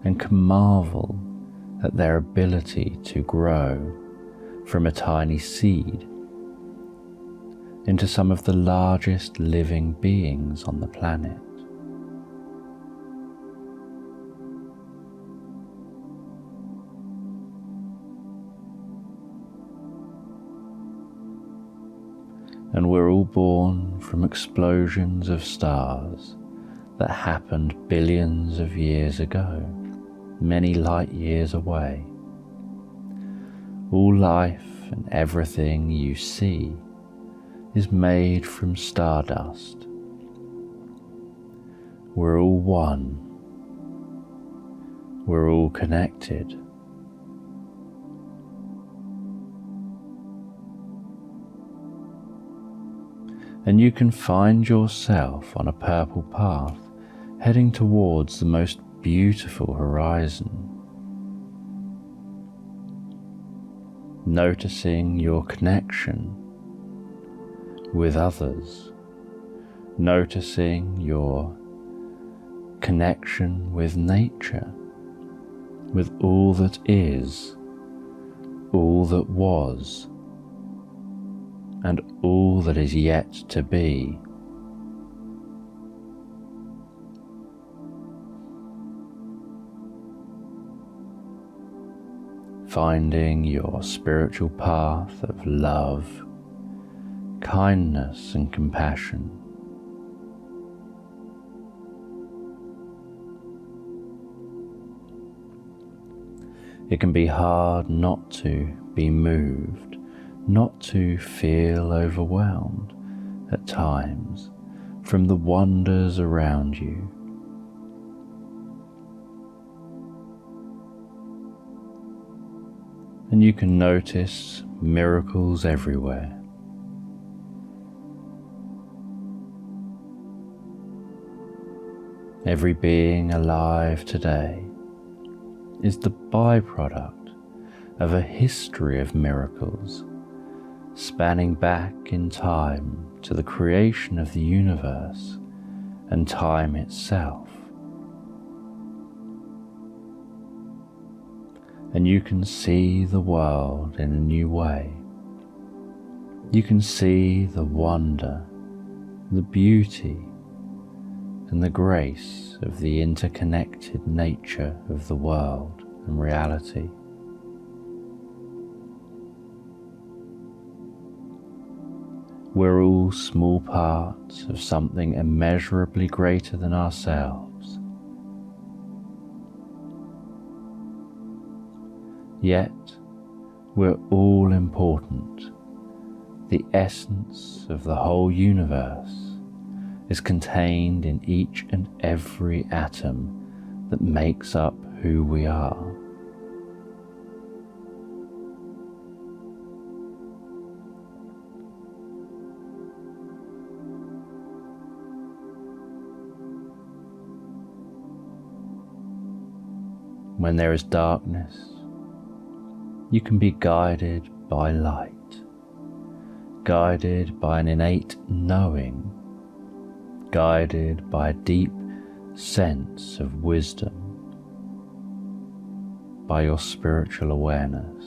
and can marvel at their ability to grow from a tiny seed into some of the largest living beings on the planet. And we're all born from explosions of stars that happened billions of years ago, many light years away. All life and everything you see is made from stardust. We're all one. We're all connected. And you can find yourself on a purple path heading towards the most beautiful horizon, noticing your connection with others, noticing your connection with nature, with all that is, all that was, and all that is yet to be. Finding your spiritual path of love, kindness and compassion. It can be hard not to be moved, not to feel overwhelmed at times from the wonders around you. And you can notice miracles everywhere. every being alive today is the byproduct of a history of miracles spanning back in time to the creation of the universe and time itself. And you can see the world in a new way. You can see the wonder, the beauty, and the grace of the interconnected nature of the world and reality. We're all small parts of something immeasurably greater than ourselves. Yet, we're all important. The essence of the whole universe is contained in each and every atom that makes up who we are. When there is darkness, you can be guided by light, guided by an innate knowing, guided by a deep sense of wisdom, by your spiritual awareness.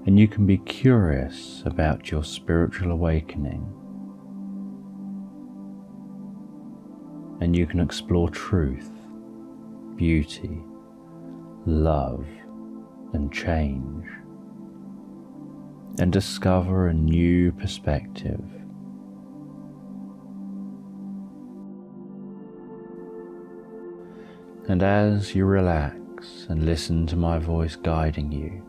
And you can be curious about your spiritual awakening. And you can explore truth, beauty, love, and change, and discover a new perspective. And as you relax and listen to my voice guiding you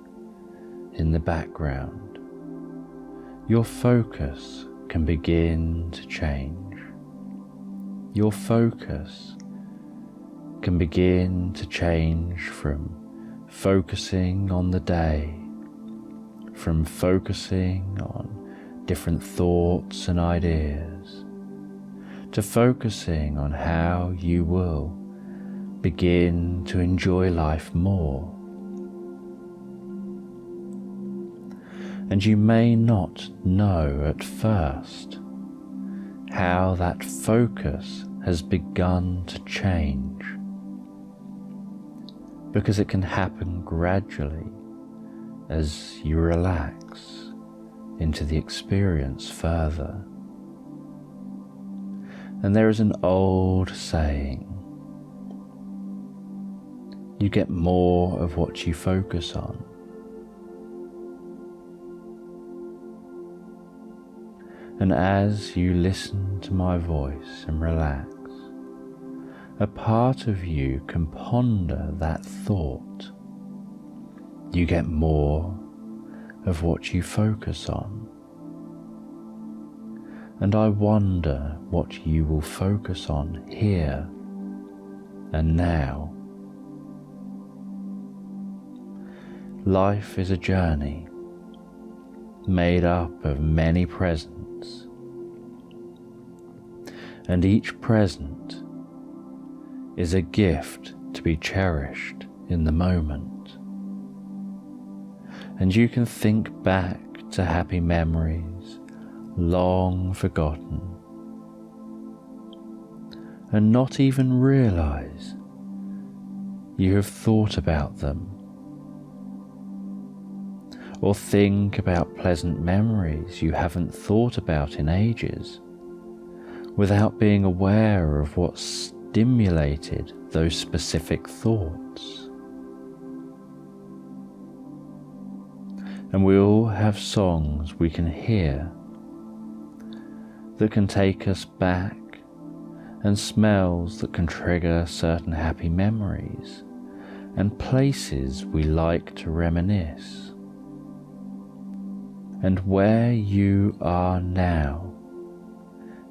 in the background, your focus can begin to change. Your focus can begin to change from focusing on the day, from focusing on different thoughts and ideas, to focusing on how you will begin to enjoy life more. And you may not know at first how that focus has begun to change, because it can happen gradually as you relax into the experience further. And there is an old saying, you get more of what you focus on. And as you listen to my voice and relax, a part of you can ponder that thought. You get more of what you focus on. And I wonder what you will focus on here and now. Life is a journey made up of many presents, and each present is a gift to be cherished in the moment. And you can think back to happy memories long forgotten and not even realize you have thought about them, or think about pleasant memories you haven't thought about in ages without being aware of what stimulated those specific thoughts. And we all have songs we can hear that can take us back, and smells that can trigger certain happy memories, and places we like to reminisce. And where you are now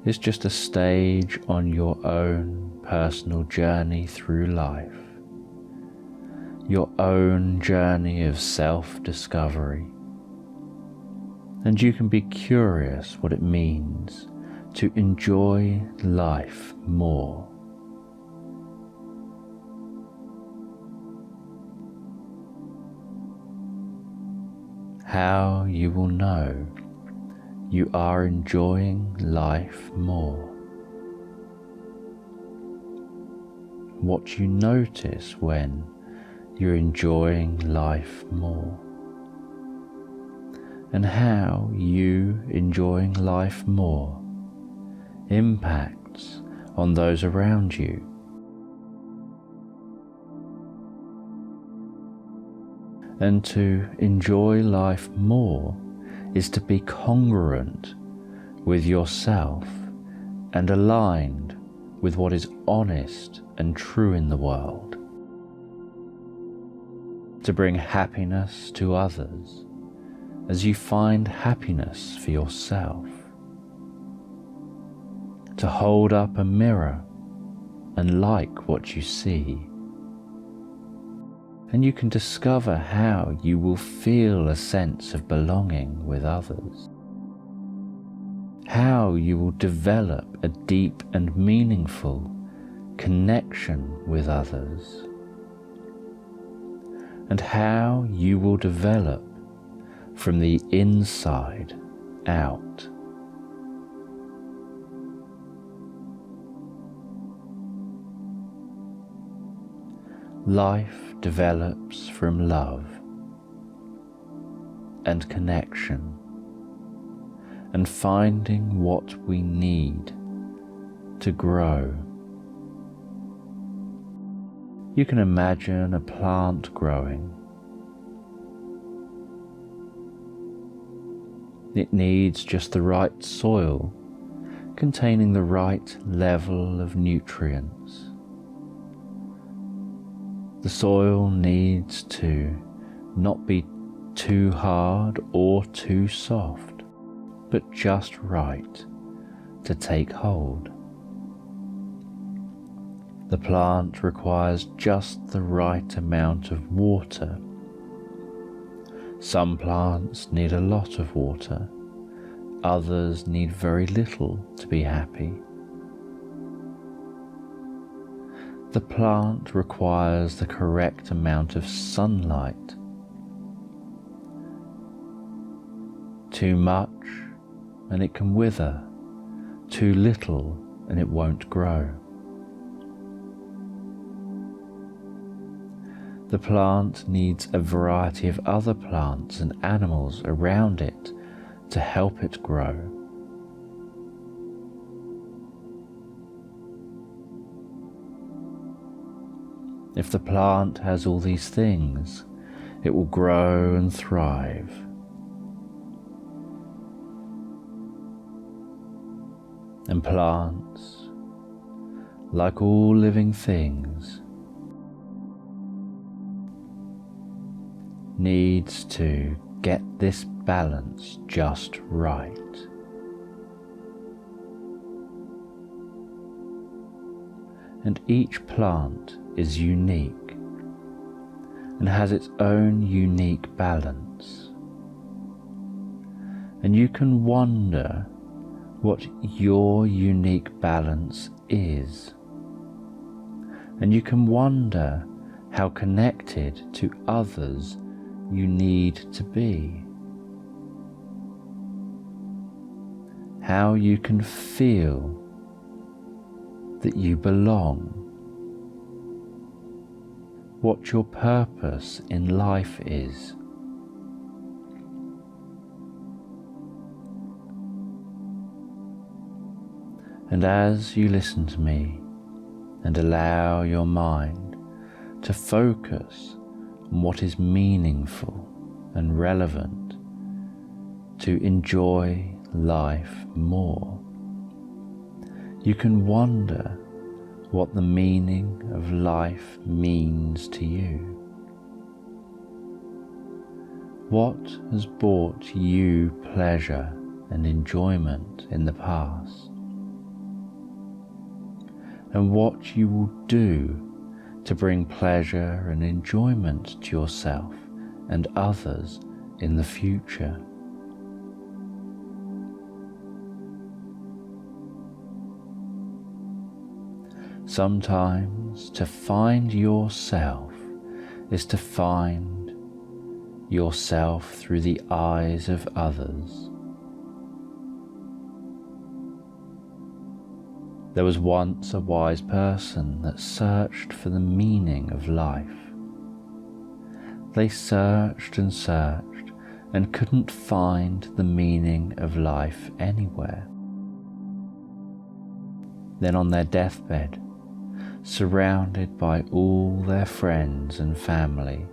is just a stage on your own personal journey through life, your own journey of self-discovery, And you can be curious what it means to enjoy life more. How you will know you are enjoying life more. What you notice when you're enjoying life more. And how you enjoying life more impacts on those around you. And to enjoy life more is to be congruent with yourself and aligned with what is honest and true in the world. To bring happiness to others as you find happiness for yourself. To hold up a mirror and like what you see. And you can discover how you will feel a sense of belonging with others. How you will develop a deep and meaningful connection with others. And how you will develop from the inside out. Life develops from love and connection and finding what we need to grow. You can imagine a plant growing. It needs just the right soil containing the right level of nutrients. The soil needs to not be too hard or too soft, but just right to take hold. The plant requires just the right amount of water. Some plants need a lot of water, others need very little to be happy. The plant requires the correct amount of sunlight. Too much and it can wither, too little and it won't grow. The plant needs a variety of other plants and animals around it to help it grow. If the plant has all these things, it will grow and thrive. And plants, like all living things, needs to get this balance just right. And each plant is unique and has its own unique balance. And you can wonder what your unique balance is. And you can wonder how connected to others you need to be. How you can feel that you belong. What your purpose in life is. And as you listen to me and allow your mind to focus on what is meaningful and relevant, to enjoy life more, you can wonder what the meaning of life means to you. What has brought you pleasure and enjoyment in the past? And what you will do to bring pleasure and enjoyment to yourself and others in the future. Sometimes to find yourself is to find yourself through the eyes of others. There was once a wise person that searched for the meaning of life. They searched and couldn't find the meaning of life anywhere. Then on their deathbed, surrounded by all their friends and family,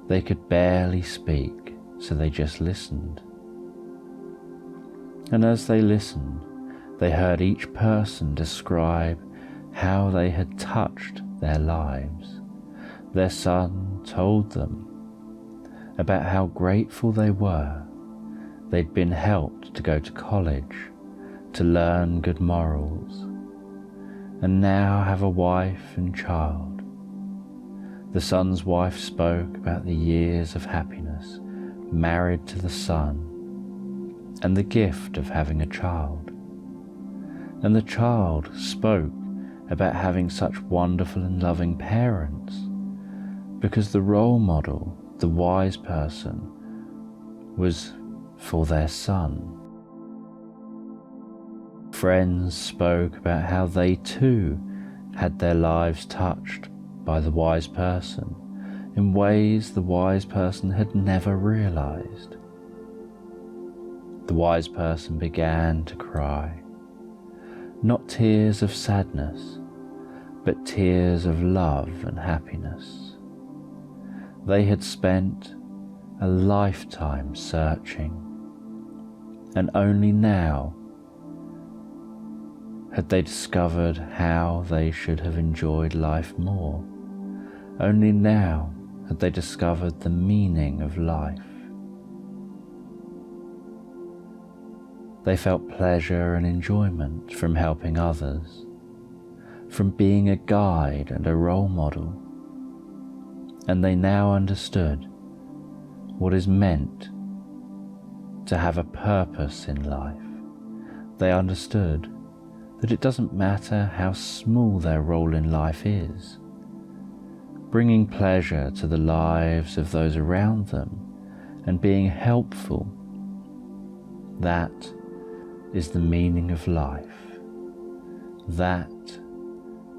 they could barely speak, so they just listened. And as they listened, they heard each person describe how they had touched their lives. Their son told them about how grateful they were they'd been helped to go to college, to learn good morals, and now have a wife and child. The son's wife spoke about the years of happiness married to the son and the gift of having a child. And the child spoke about having such wonderful and loving parents, because the role model, the wise person, was for their son. Friends spoke about how they too had their lives touched by the wise person in ways the wise person had never realized. The wise person began to cry. Not tears of sadness, but tears of love and happiness. They had spent a lifetime searching, and only now had they discovered how they should have enjoyed life more. Only now had they discovered the meaning of life. They felt pleasure and enjoyment from helping others, from being a guide and a role model, and they now understood what is meant to have a purpose in life. They understood that it doesn't matter how small their role in life is. Bringing pleasure to the lives of those around them and being helpful, that is the meaning of life. That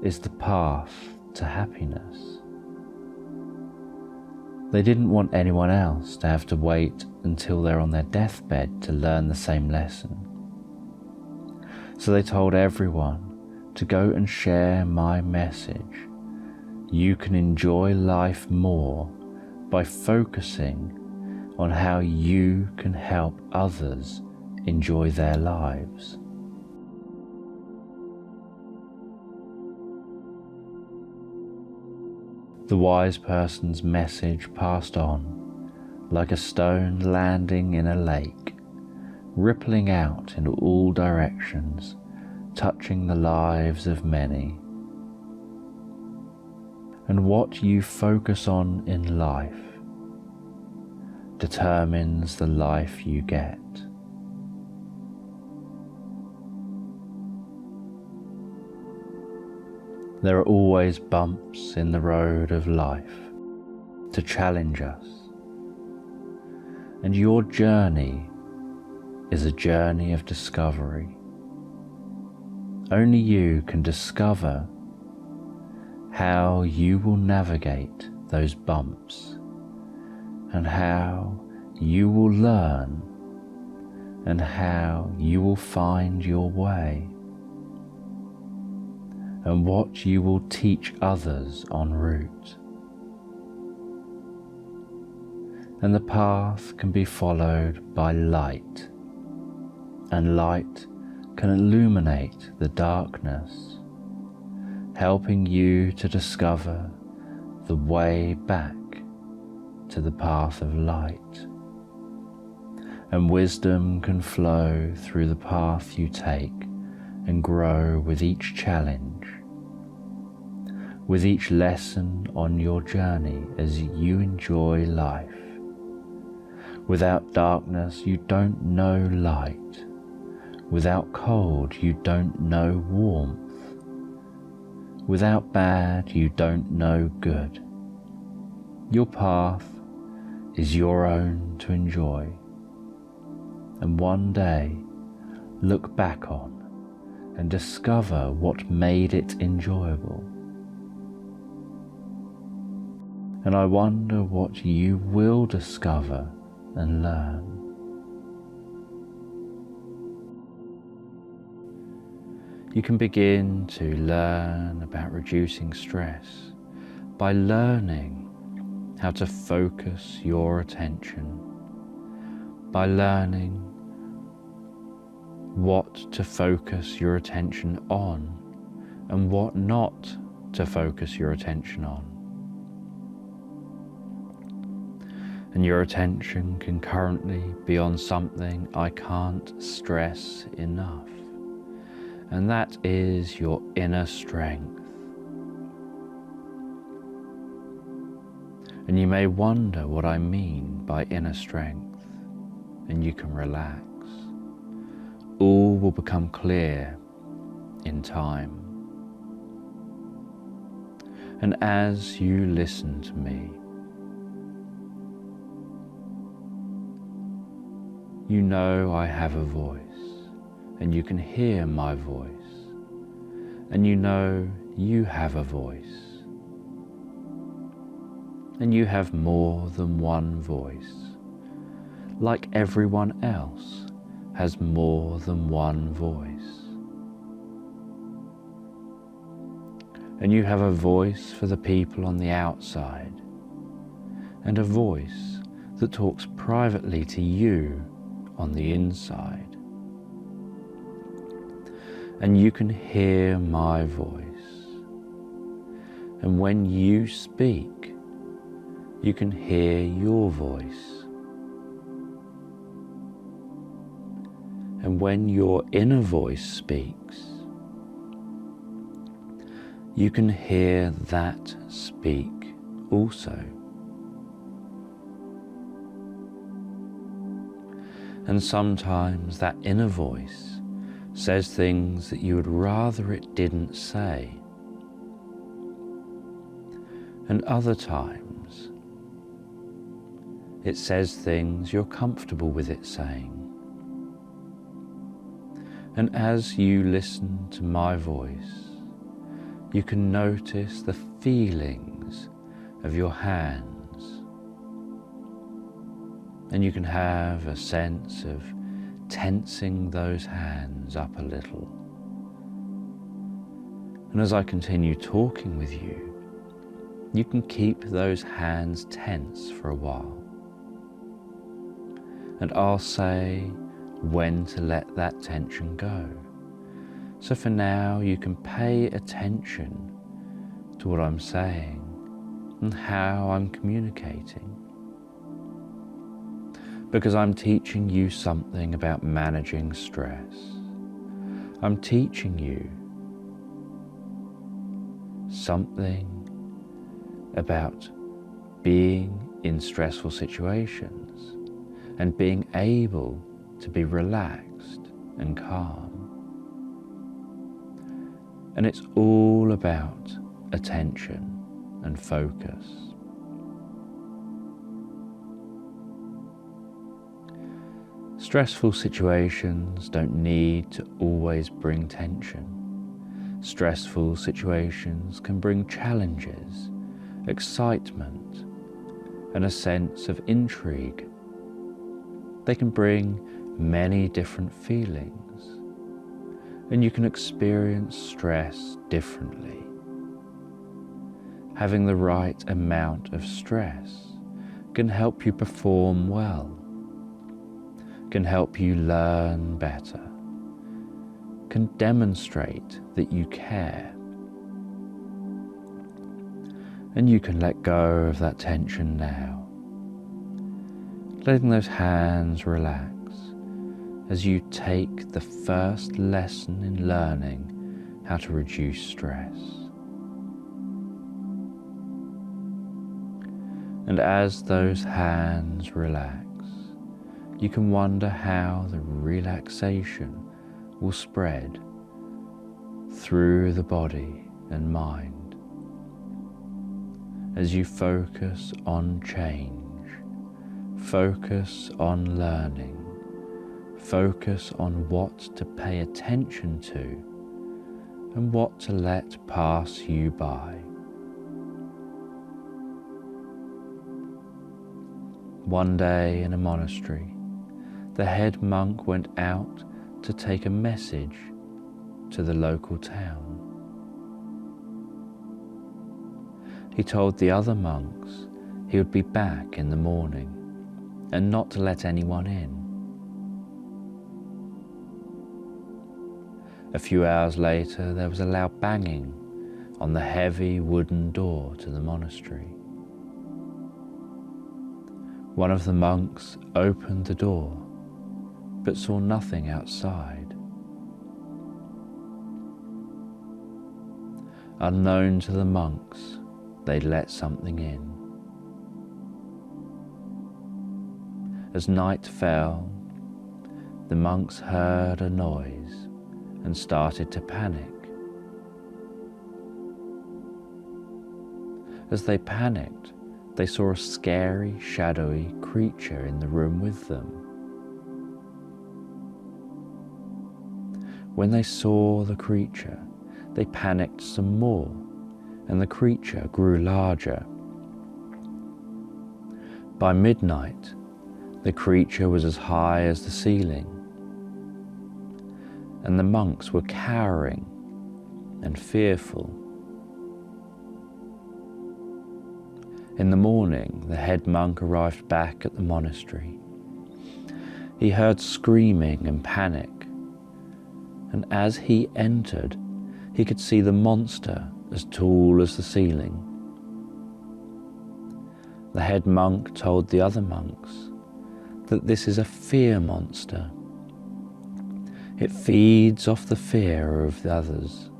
is the path to happiness. They didn't want anyone else to have to wait until they're on their deathbed to learn the same lesson. So they told everyone to go and share my message. You can enjoy life more by focusing on how you can help others enjoy their lives. The wise person's message passed on like a stone landing in a lake, rippling out in all directions, touching the lives of many. And what you focus on in life determines the life you get. There are always bumps in the road of life to challenge us, and your journey is a journey of discovery. Only you can discover how you will navigate those bumps and how you will learn and how you will find your way and what you will teach others en route. And the path can be followed by light, and light can illuminate the darkness, helping you to discover the way back to the path of light. And wisdom can flow through the path you take and grow with each challenge, with each lesson on your journey as you enjoy life. Without darkness, you don't know light. Without cold, you don't know warmth. Without bad, you don't know good. Your path is your own to enjoy, and one day look back on and discover what made it enjoyable. And I wonder what you will discover and learn. You can begin to learn about reducing stress by learning how to focus your attention, by learning what to focus your attention on and what not to focus your attention on. And your attention can currently be on something I can't stress enough, and that is your inner strength. And you may wonder what I mean by inner strength, and you can relax. All will become clear in time. And as you listen to me, you know I have a voice, and you can hear my voice, and you know you have a voice, and you have more than one voice, like everyone else has more than one voice. And you have a voice for the people on the outside, and a voice that talks privately to you on the inside. And you can hear my voice. And when you speak, you can hear your voice. And when your inner voice speaks, you can hear that speak also. And sometimes that inner voice says things that you would rather it didn't say. And other times it says things you're comfortable with it saying. And as you listen to my voice, you can notice the feelings of your hands, and you can have a sense of tensing those hands up a little. And as I continue talking with you, you can keep those hands tense for a while. And I'll say when to let that tension go. So for now, you can pay attention to what I'm saying and how I'm communicating. Because I'm teaching you something about managing stress. I'm teaching you something about being in stressful situations and being able to be relaxed and calm. And it's all about attention and focus. Stressful situations don't need to always bring tension. Stressful situations can bring challenges, excitement, and a sense of intrigue. They can bring many different feelings, and you can experience stress differently. Having the right amount of stress can help you perform well, can help you learn better, can demonstrate that you care. And you can let go of that tension now, letting those hands relax as you take the first lesson in learning how to reduce stress. And as those hands relax, you can wonder how the relaxation will spread through the body and mind. As you focus on change, focus on learning, focus on what to pay attention to and what to let pass you by. One day in a monastery, the head monk went out to take a message to the local town. He told the other monks he would be back in the morning and not to let anyone in. A few hours later, there was a loud banging on the heavy wooden door to the monastery. One of the monks opened the door, but saw nothing outside. Unknown to the monks, they'd let something in. As night fell, the monks heard a noise and started to panic. As they panicked, they saw a scary, shadowy creature in the room with them. When they saw the creature, they panicked some more, and the creature grew larger. By midnight, the creature was as high as the ceiling, and the monks were cowering and fearful. In the morning, the head monk arrived back at the monastery. He heard screaming and panic, and as he entered, he could see the monster as tall as the ceiling. The head monk told the other monks that this is a fear monster. It feeds off the fear of the others.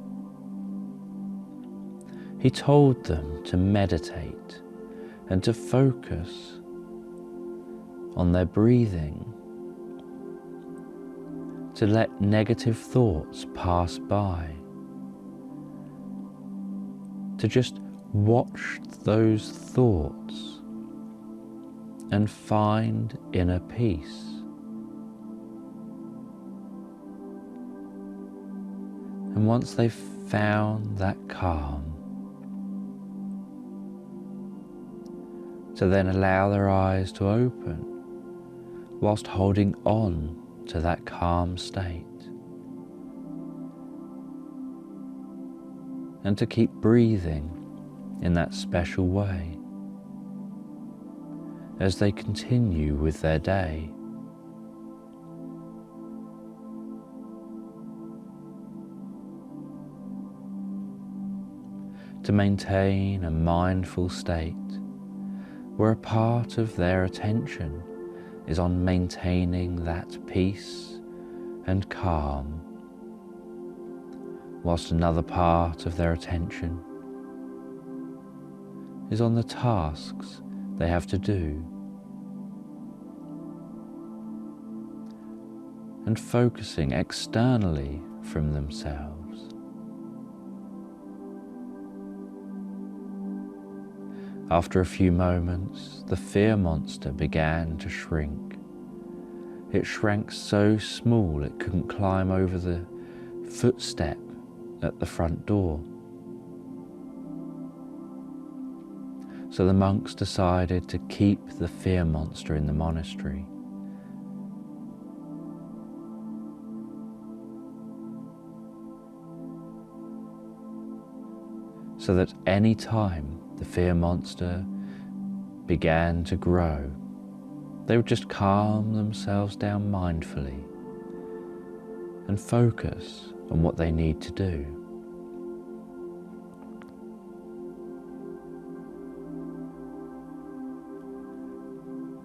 He told them to meditate and to focus on their breathing, to let negative thoughts pass by, to just watch those thoughts and find inner peace. And once they've found that calm, to then allow their eyes to open whilst holding on to that calm state, and to keep breathing in that special way as they continue with their day. To maintain a mindful state where a part of their attention is on maintaining that peace and calm, whilst another part of their attention is on the tasks they have to do, and focusing externally from themselves. After a few moments, the fear monster began to shrink. It shrank so small it couldn't climb over the footstep at the front door. So the monks decided to keep the fear monster in the monastery. So that any time the fear monster began to grow, they would just calm themselves down mindfully and focus on what they need to do.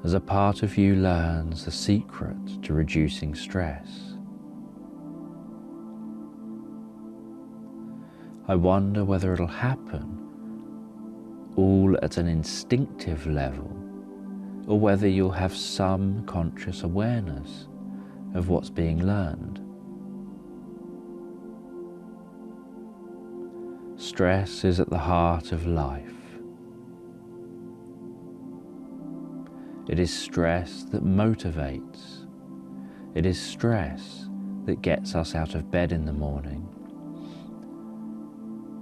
As a part of you learns the secret to reducing stress, I wonder whether it'll happen all at an instinctive level, or whether you'll have some conscious awareness of what's being learned. stress is at the heart of life. It is stress that motivates. It is stress that gets us out of bed in the morning.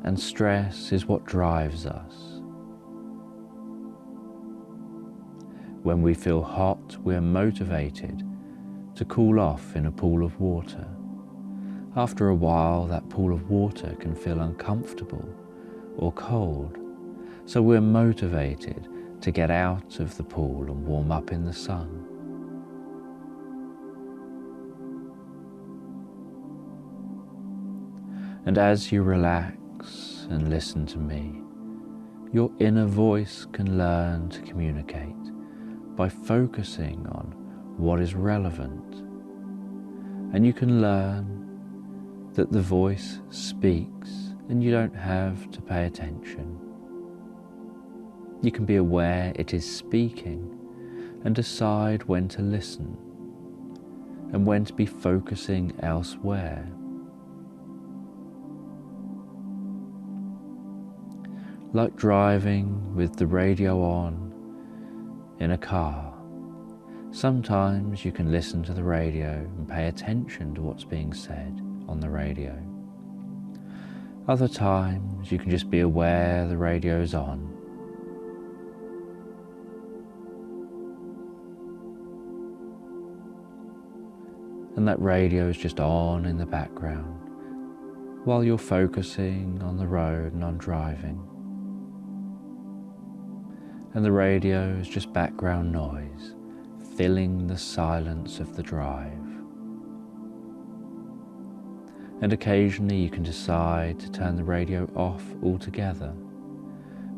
And stress is what drives us. When we feel hot, we are motivated to cool off in a pool of water. After a while, that pool of water can feel uncomfortable or cold, so we're motivated to get out of the pool and warm up in the sun. And as you relax and listen to me, your inner voice can learn to communicate by focusing on what is relevant. And you can learn that the voice speaks and you don't have to pay attention. You can be aware it is speaking and decide when to listen and when to be focusing elsewhere. Like driving with the radio on in a car, sometimes you can listen to the radio and pay attention to what's being said on the radio. Other times you can just be aware the radio's on. And that radio is just on in the background while you're focusing on the road and on driving. And the radio is just background noise, filling the silence of the drive. And occasionally you can decide to turn the radio off altogether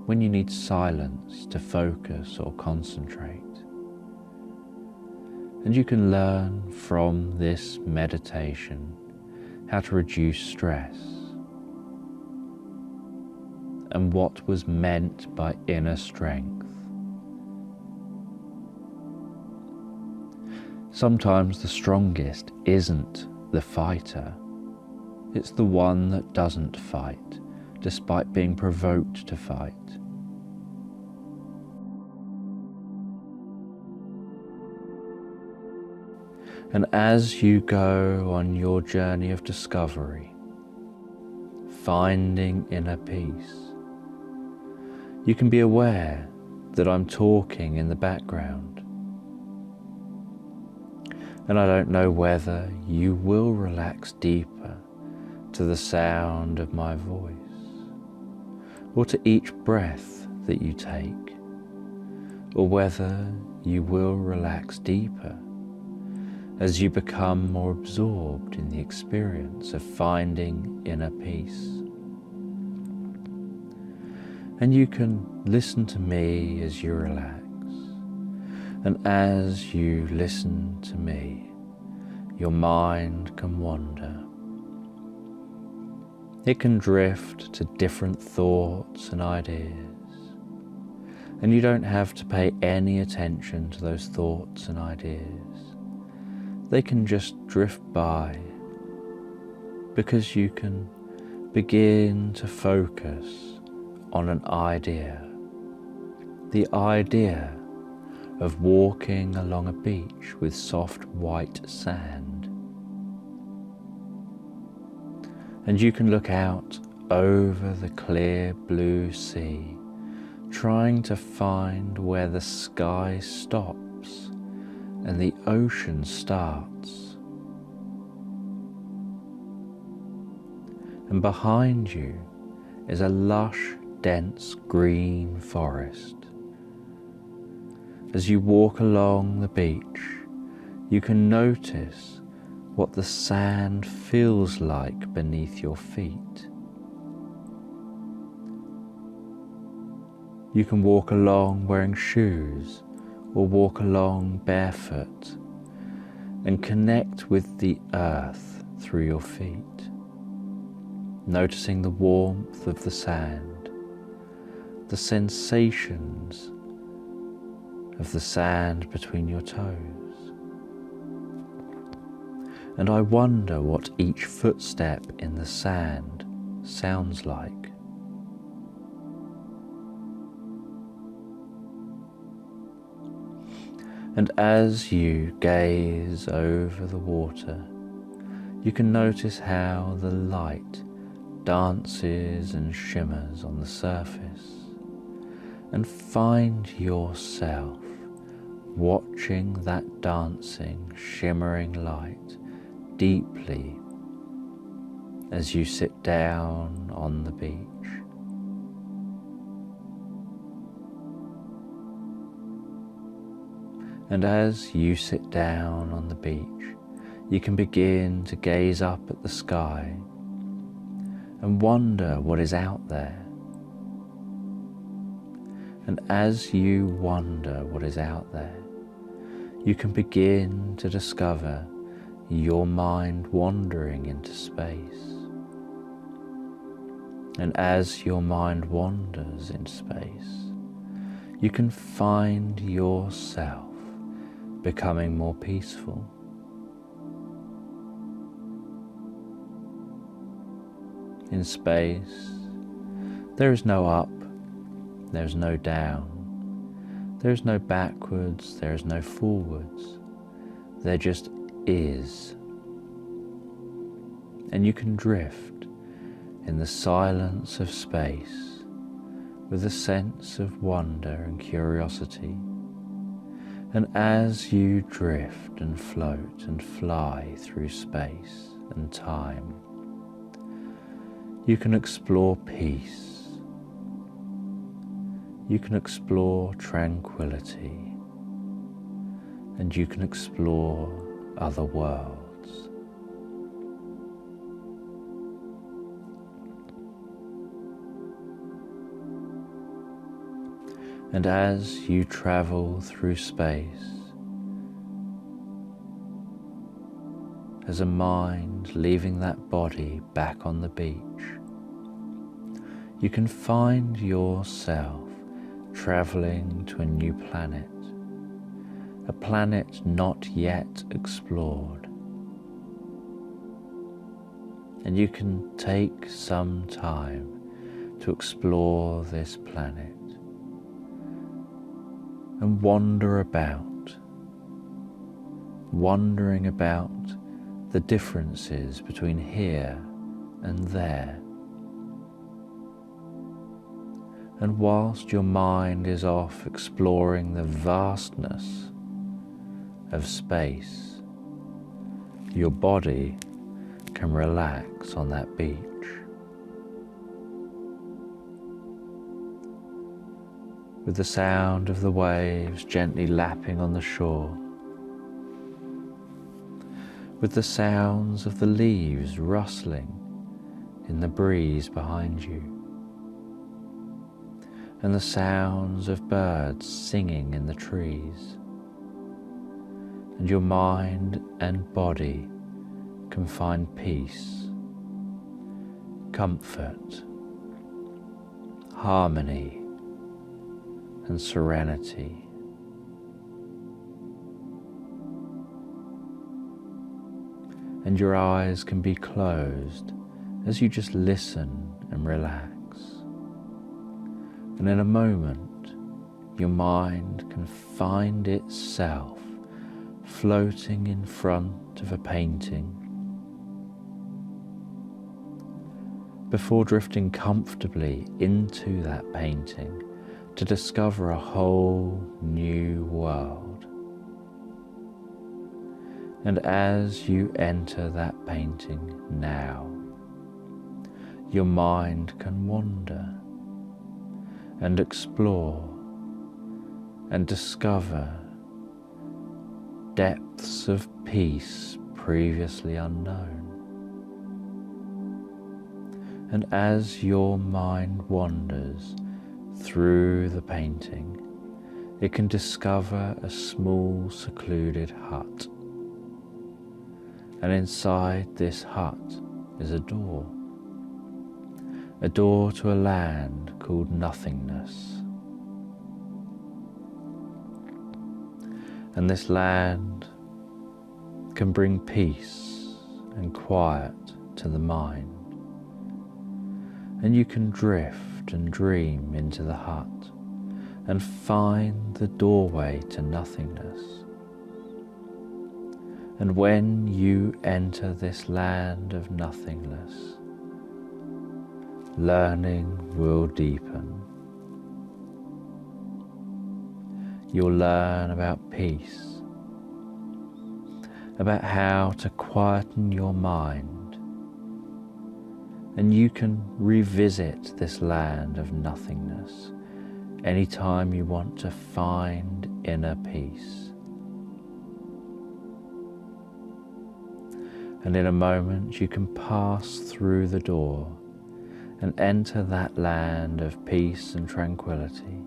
when you need silence to focus or concentrate. And you can learn from this meditation how to reduce stress and what was meant by inner strength. Sometimes the strongest isn't the fighter, it's the one that doesn't fight, despite being provoked to fight. And as you go on your journey of discovery, finding inner peace, you can be aware that I'm talking in the background. And I don't know whether you will relax deeper to the sound of my voice, or to each breath that you take, or whether you will relax deeper as you become more absorbed in the experience of finding inner peace. And you can listen to me as you relax. And as you listen to me, your mind can wander. It can drift to different thoughts and ideas. And you don't have to pay any attention to those thoughts and ideas. They can just drift by, because you can begin to focus on an idea. The idea of walking along a beach with soft white sand. And you can look out over the clear blue sea, trying to find where the sky stops and the ocean starts. And behind you is a lush, dense green forest. As you walk along the beach, you can notice what the sand feels like beneath your feet. You can walk along wearing shoes or walk along barefoot and connect with the earth through your feet, noticing the warmth of the sand, the sensations of the sand between your toes. And I wonder what each footstep in the sand sounds like. And as you gaze over the water, you can notice how the light dances and shimmers on the surface, and find yourself watching that dancing, shimmering light deeply as you sit down on the beach. And as you sit down on the beach, you can begin to gaze up at the sky and wonder what is out there. And as you wonder what is out there, you can begin to discover your mind wandering into space. And as your mind wanders in space, you can find yourself becoming more peaceful. In space, there is no up, there is no down, there is no backwards, there is no forwards, there just is. And you can drift in the silence of space with a sense of wonder and curiosity. And as you drift and float and fly through space and time, you can explore peace, you can explore tranquility, and you can explore other worlds. And as you travel through space, as a mind leaving that body back on the beach, you can find yourself traveling to a new planet, a planet not yet explored. And you can take some time to explore this planet and wander about, wondering about the differences between here and there. And whilst your mind is off exploring the vastness of space, your body can relax on that beach. With the sound of the waves gently lapping on the shore, with the sounds of the leaves rustling in the breeze behind you, and the sounds of birds singing in the trees, and your mind and body can find peace, comfort, harmony, and serenity. And your eyes can be closed as you just listen and relax. And in a moment, your mind can find itself floating in front of a painting, before drifting comfortably into that painting to discover a whole new world. And as you enter that painting now, your mind can wander and explore and discover depths of peace previously unknown. And as your mind wanders through the painting, it can discover a small secluded hut. And inside this hut is a door to a land called nothingness. And this land can bring peace and quiet to the mind. And you can drift and dream into the hut and find the doorway to nothingness. And when you enter this land of nothingness, learning will deepen. You'll learn about peace, about how to quieten your mind, and you can revisit this land of nothingness anytime you want to find inner peace. And in a moment you can pass through the door and enter that land of peace and tranquility.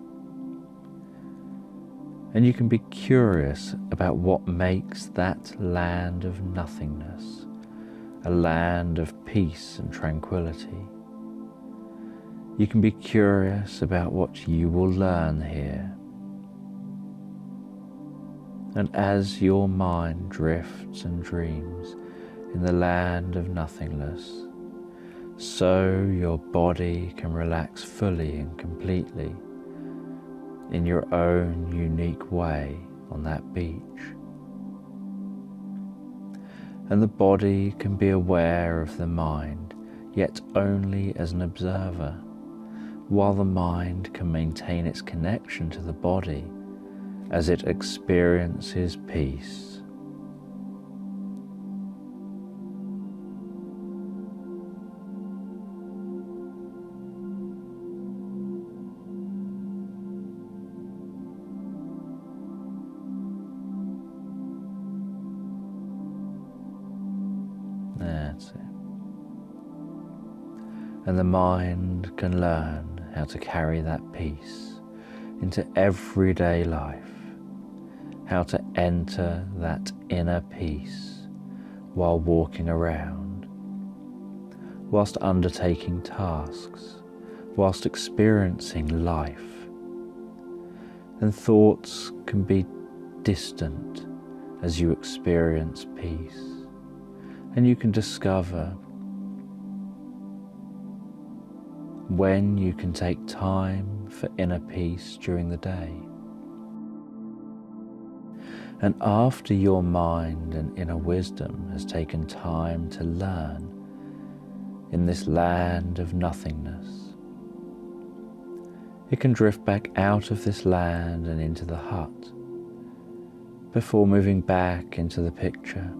And you can be curious about what makes that land of nothingness a land of peace and tranquility. You can be curious about what you will learn here. And as your mind drifts and dreams in the land of nothingness, so your body can relax fully and completely in your own unique way on that beach. And the body can be aware of the mind, yet only as an observer, while the mind can maintain its connection to the body as it experiences peace. That's it. And the mind can learn how to carry that peace into everyday life, how to enter that inner peace while walking around, whilst undertaking tasks, whilst experiencing life. And thoughts can be distant as you experience peace. And you can discover when you can take time for inner peace during the day. And after your mind and inner wisdom has taken time to learn in this land of nothingness, it can drift back out of this land and into the hut before moving back into the picture.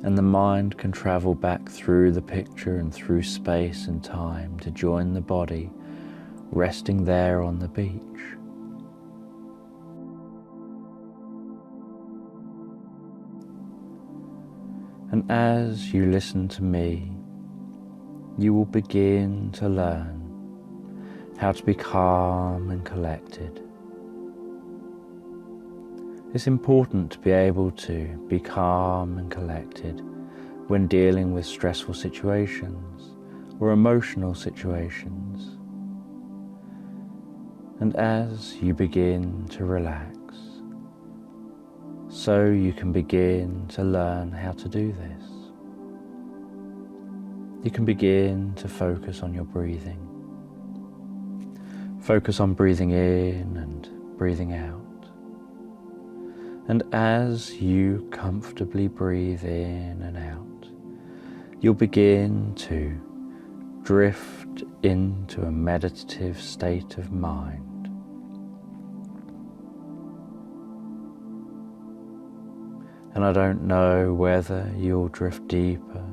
And the mind can travel back through the picture and through space and time to join the body resting there on the beach. And as you listen to me, you will begin to learn how to be calm and collected. It's important to be able to be calm and collected when dealing with stressful situations or emotional situations. And as you begin to relax, so you can begin to learn how to do this. You can begin to focus on your breathing. Focus on breathing in and breathing out. And as you comfortably breathe in and out, you'll begin to drift into a meditative state of mind. And I don't know whether you'll drift deeper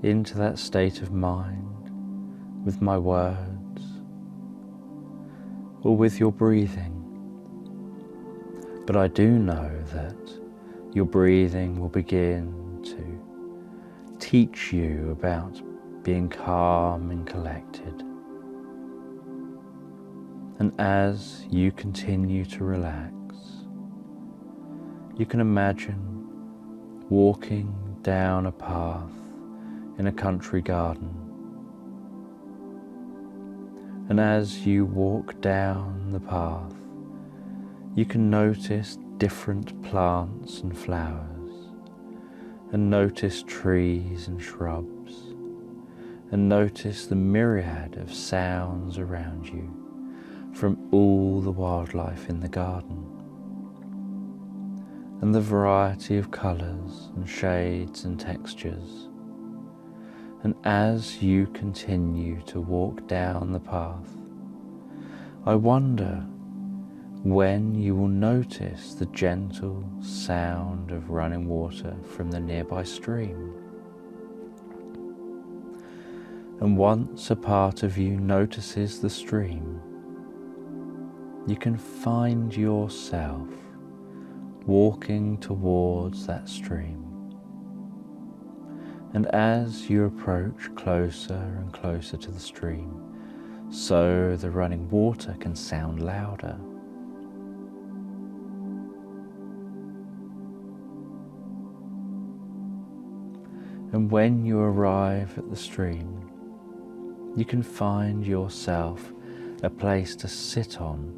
into that state of mind with my words or with your breathing. But I do know that your breathing will begin to teach you about being calm and collected. And as you continue to relax, you can imagine walking down a path in a country garden. And as you walk down the path, you can notice different plants and flowers, and notice trees and shrubs, and notice the myriad of sounds around you from all the wildlife in the garden. and the variety of colours and shades and textures. And as you continue to walk down the path, I wonder when you will notice the gentle sound of running water from the nearby stream. And once a part of you notices the stream, you can find yourself walking towards that stream. And as you approach closer and closer to the stream, so the running water can sound louder. And when you arrive at the stream, you can find yourself a place to sit on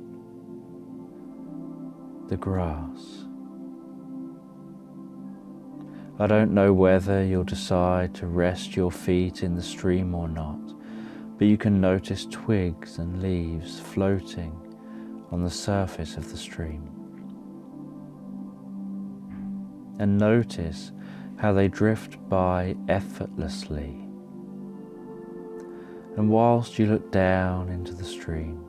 the grass. I don't know whether you'll decide to rest your feet in the stream or not, but you can notice twigs and leaves floating on the surface of the stream. And notice how they drift by effortlessly. And whilst you look down into the stream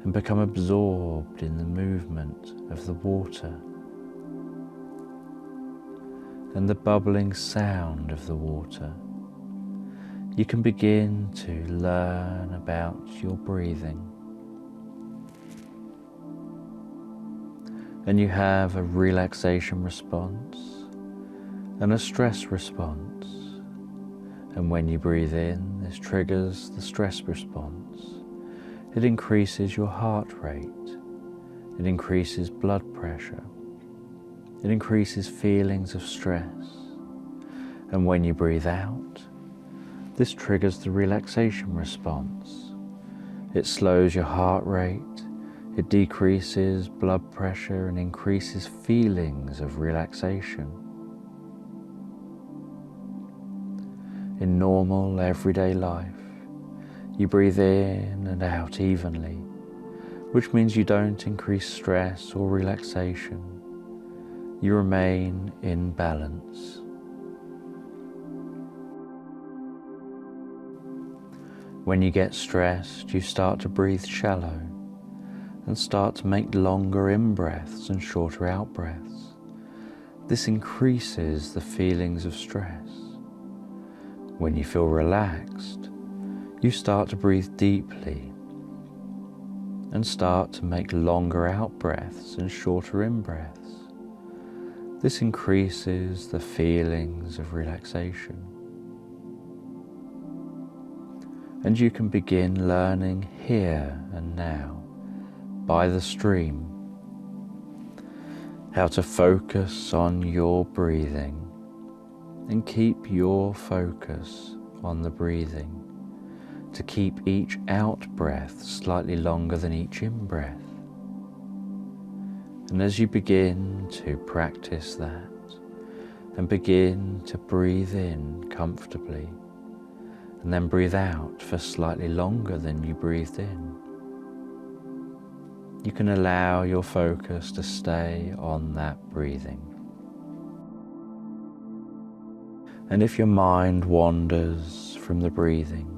and become absorbed in the movement of the water and the bubbling sound of the water, you can begin to learn about your breathing. And you have a relaxation response and a stress response. And when you breathe in, this triggers the stress response. It increases your heart rate. It increases blood pressure. It increases feelings of stress. And when you breathe out, this triggers the relaxation response. It slows your heart rate. It decreases blood pressure and increases feelings of relaxation. In normal, everyday life, you breathe in and out evenly, which means you don't increase stress or relaxation. You remain in balance. When you get stressed, you start to breathe shallow and start to make longer in-breaths and shorter out-breaths. This increases the feelings of stress. When you feel relaxed, you start to breathe deeply and start to make longer out-breaths and shorter in-breaths. This increases the feelings of relaxation. And you can begin learning here and now, by the stream, how to focus on your breathing and keep your focus on the breathing, to keep each out-breath slightly longer than each in-breath. And as you begin to practice that and begin to breathe in comfortably and then breathe out for slightly longer than you breathed in, you can allow your focus to stay on that breathing. And if your mind wanders from the breathing,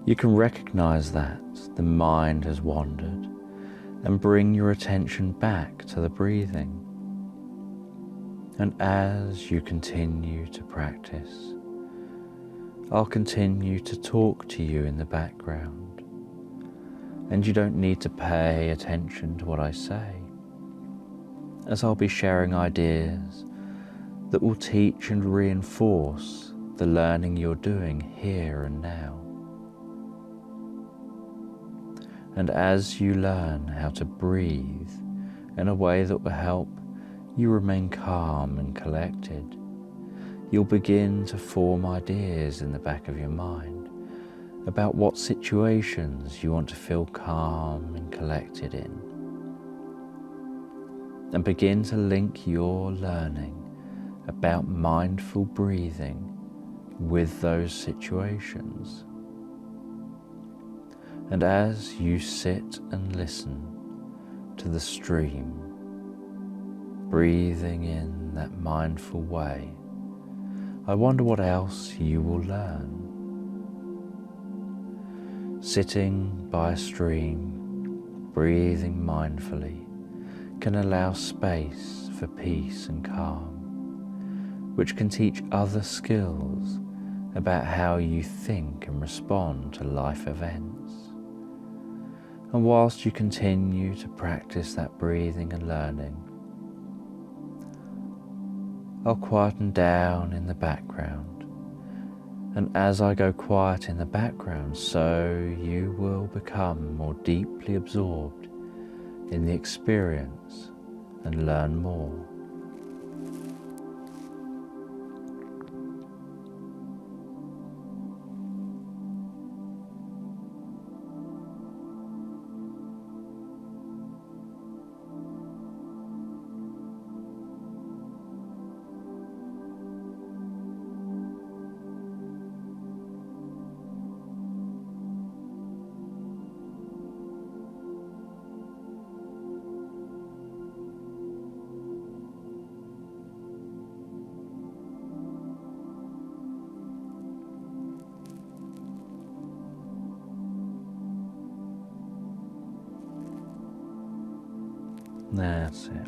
you can recognize that the mind has wandered and bring your attention back to the breathing. And as you continue to practice, I'll continue to talk to you in the background, and you don't need to pay attention to what I say, as I'll be sharing ideas that will teach and reinforce the learning you're doing here and now. And as you learn how to breathe in a way that will help you remain calm and collected, you'll begin to form ideas in the back of your mind about what situations you want to feel calm and collected in, and begin to link your learning about mindful breathing with those situations. And as you sit and listen to the stream breathing in that mindful way, I wonder what else you will learn. Sitting by a stream, breathing mindfully, can allow space for peace and calm, which can teach other skills about how you think and respond to life events. And whilst you continue to practice that breathing and learning, I'll quieten down in the background. And as I go quiet in the background, so you will become more deeply absorbed in the experience and learn more. That's it.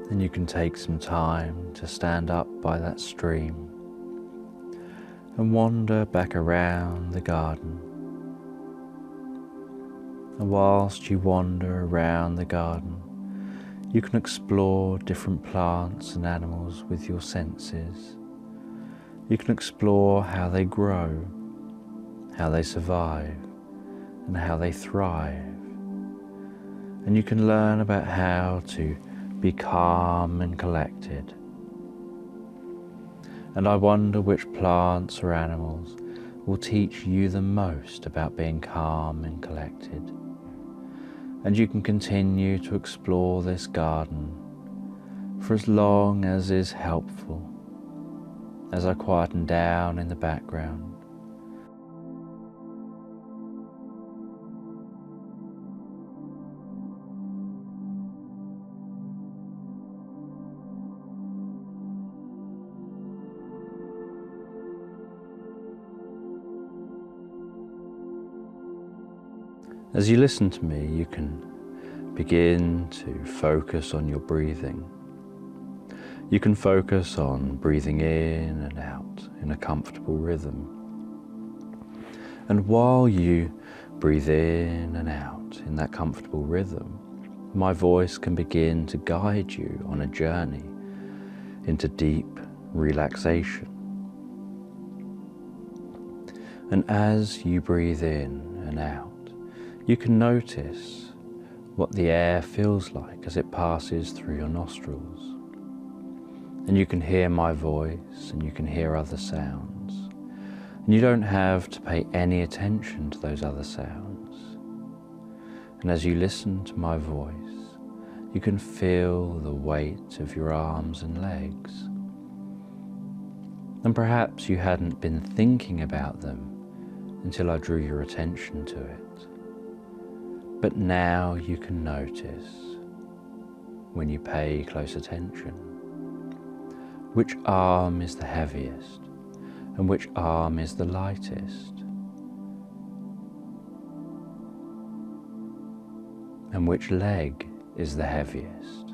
Then you can take some time to stand up by that stream and wander back around the garden. And whilst you wander around the garden, you can explore different plants and animals with your senses. You can explore how they grow, how they survive, and how they thrive. And you can learn about how to be calm and collected. And I wonder which plants or animals will teach you the most about being calm and collected. And you can continue to explore this garden for as long as is helpful, as I quieten down in the background. As you listen to me, you can begin to focus on your breathing. You can focus on breathing in and out in a comfortable rhythm. And while you breathe in and out in that comfortable rhythm, my voice can begin to guide you on a journey into deep relaxation. And as you breathe in and out, you can notice what the air feels like as it passes through your nostrils. And you can hear my voice and you can hear other sounds. And you don't have to pay any attention to those other sounds. And as you listen to my voice, you can feel the weight of your arms and legs. And perhaps you hadn't been thinking about them until I drew your attention to it. But now you can notice, when you pay close attention, which arm is the heaviest and which arm is the lightest, and which leg is the heaviest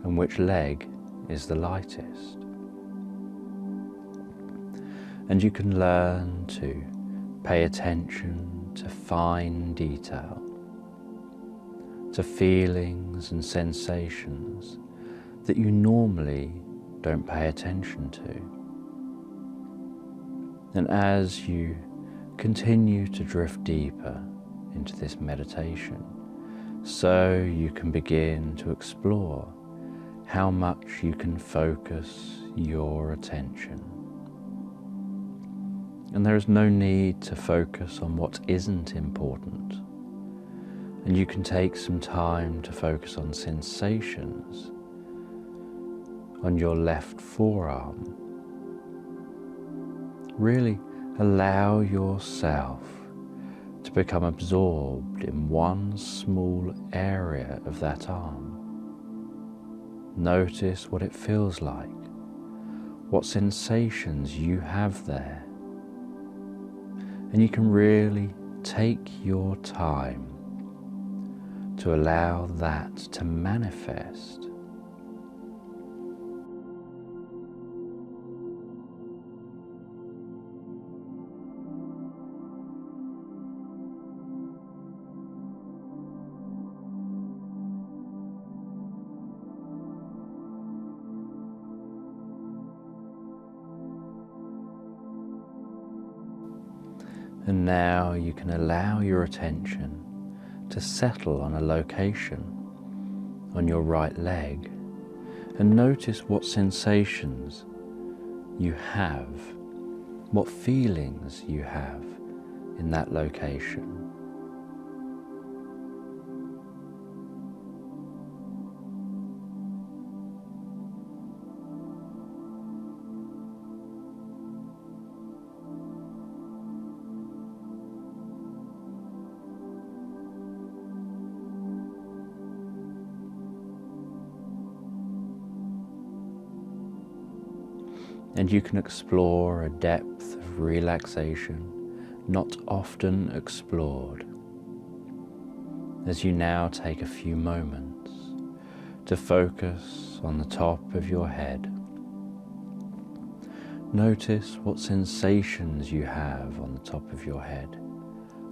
and which leg is the lightest. And you can learn to pay attention to fine detail, to feelings and sensations that you normally don't pay attention to. And as you continue to drift deeper into this meditation, so you can begin to explore how much you can focus your attention. And there is no need to focus on what isn't important. And you can take some time to focus on sensations on your left forearm. Really allow yourself to become absorbed in one small area of that arm. Notice what it feels like, what sensations you have there. And you can really take your time to allow that to manifest. And now you can allow your attention to settle on a location on your right leg and notice what sensations you have, what feelings you have in that location. And you can explore a depth of relaxation not often explored, as you now take a few moments to focus on the top of your head. Notice what sensations you have on the top of your head,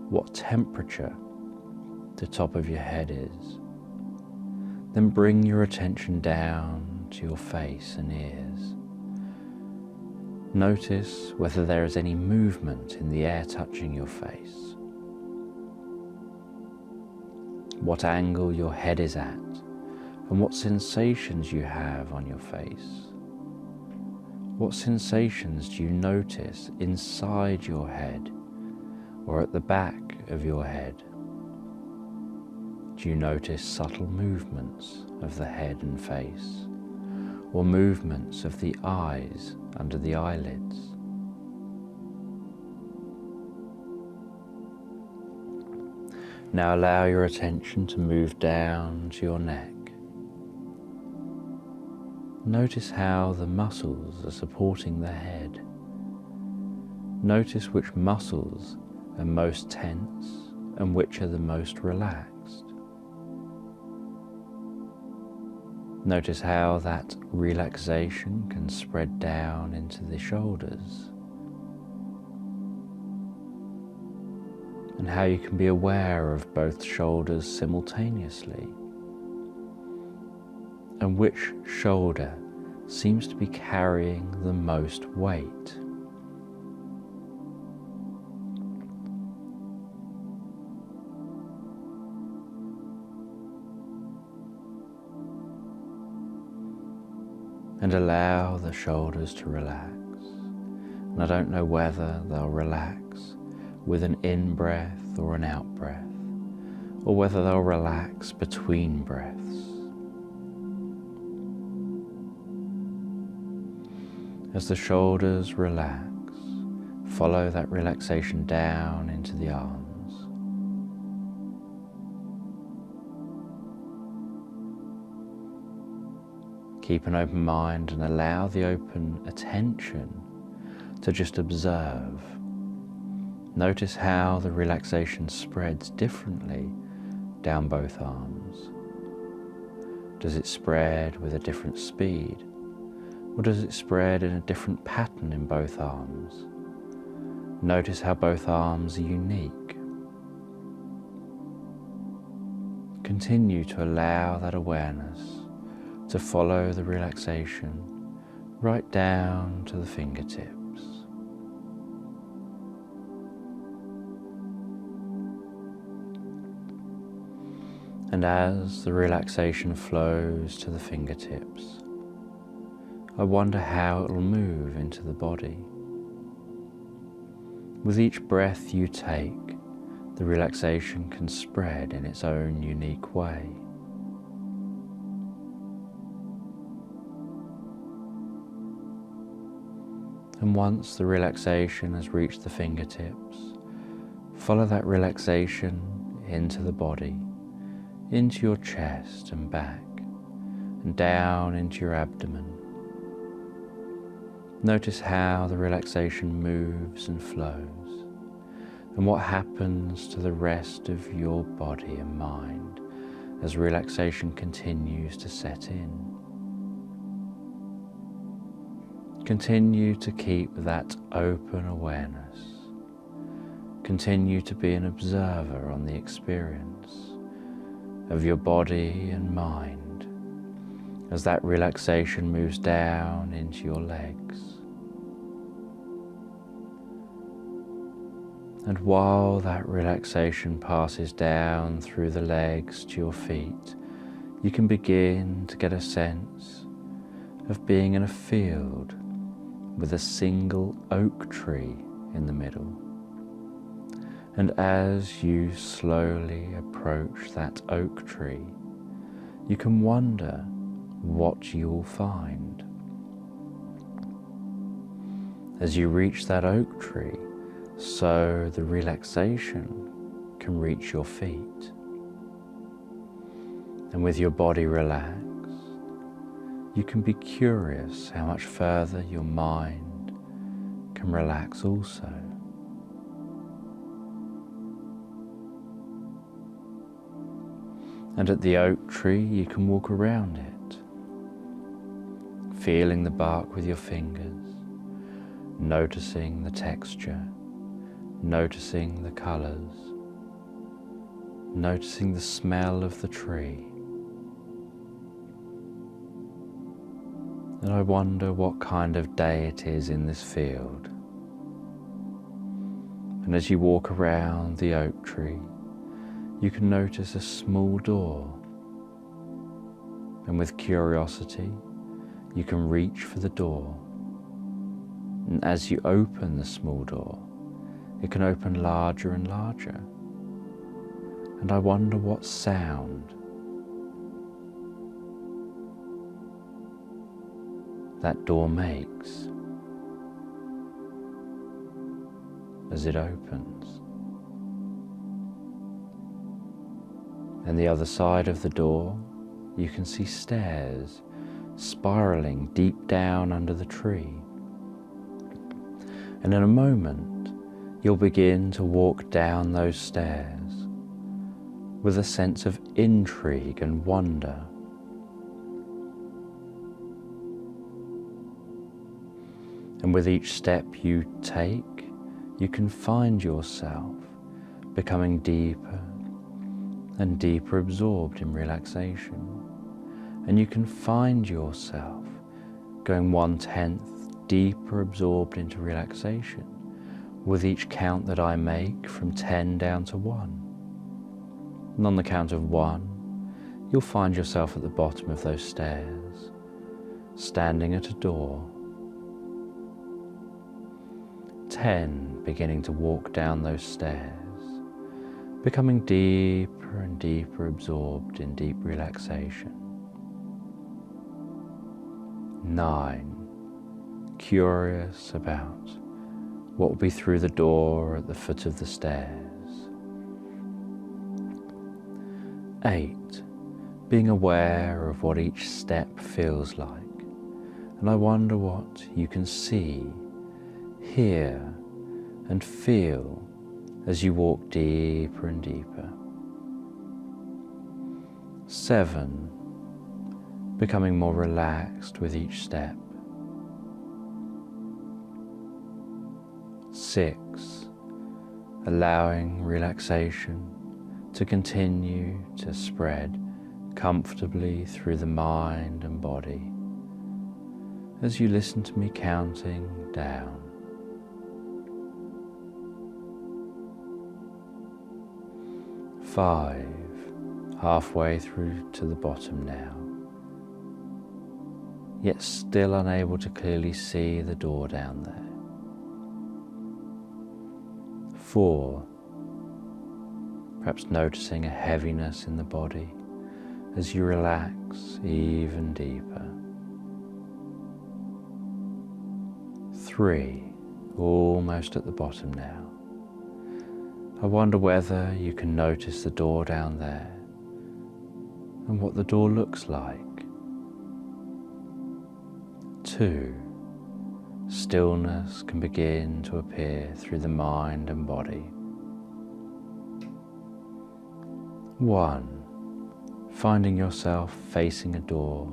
what temperature the top of your head is. Then bring your attention down to your face and ears. Notice whether there is any movement in the air touching your face, what angle your head is at, and what sensations you have on your face. What sensations do you notice inside your head or at the back of your head? Do you notice subtle movements of the head and face, or movements of the eyes under the eyelids? Now allow your attention to move down to your neck. Notice how the muscles are supporting the head. Notice which muscles are most tense and which are the most relaxed. Notice how that relaxation can spread down into the shoulders, and how you can be aware of both shoulders simultaneously, and which shoulder seems to be carrying the most weight. And allow the shoulders to relax. And I don't know whether they'll relax with an in-breath or an out-breath, or whether they'll relax between breaths. As the shoulders relax, follow that relaxation down into the arms. Keep an open mind and allow the open attention to just observe. Notice how the relaxation spreads differently down both arms. Does it spread with a different speed? Or does it spread in a different pattern in both arms? Notice how both arms are unique. Continue to allow that awareness to follow the relaxation right down to the fingertips. And as the relaxation flows to the fingertips, I wonder how it will move into the body. With each breath you take, the relaxation can spread in its own unique way. And once the relaxation has reached the fingertips, follow that relaxation into the body, into your chest and back, and down into your abdomen. Notice how the relaxation moves and flows, and what happens to the rest of your body and mind as relaxation continues to set in. Continue to keep that open awareness. Continue to be an observer on the experience of your body and mind as that relaxation moves down into your legs. And while that relaxation passes down through the legs to your feet, you can begin to get a sense of being in a field with a single oak tree in the middle. And as you slowly approach that oak tree, you can wonder what you'll find. As you reach that oak tree, so the relaxation can reach your feet. And with your body relaxed, you can be curious how much further your mind can relax also. And at the oak tree, you can walk around it, feeling the bark with your fingers, noticing the texture, noticing the colors, noticing the smell of the tree. And I wonder what kind of day it is in this field. And as you walk around the oak tree, you can notice a small door. And with curiosity, you can reach for the door. And as you open the small door, it can open larger and larger. And I wonder what sound that door makes as it opens. And the other side of the door, you can see stairs spiraling deep down under the tree. And in a moment, you'll begin to walk down those stairs with a sense of intrigue and wonder. And with each step you take, you can find yourself becoming deeper and deeper absorbed in relaxation. And you can find yourself going 1/10 deeper absorbed into relaxation with each count that I make from 10 down to 1. And on the count of 1, you'll find yourself at the bottom of those stairs, standing at a door. 10, beginning to walk down those stairs, becoming deeper and deeper absorbed in deep relaxation. 9, curious about what will be through the door at the foot of the stairs. 8, being aware of what each step feels like, and I wonder what you can see, hear and feel as you walk deeper and deeper. 7, becoming more relaxed with each step. 6, allowing relaxation to continue to spread comfortably through the mind and body as you listen to me counting down. 5, halfway through to the bottom now, yet still unable to clearly see the door down there. 4, perhaps noticing a heaviness in the body as you relax even deeper. 3, almost at the bottom now. I wonder whether you can notice the door down there and what the door looks like. 2, stillness can begin to appear through the mind and body. 1, finding yourself facing a door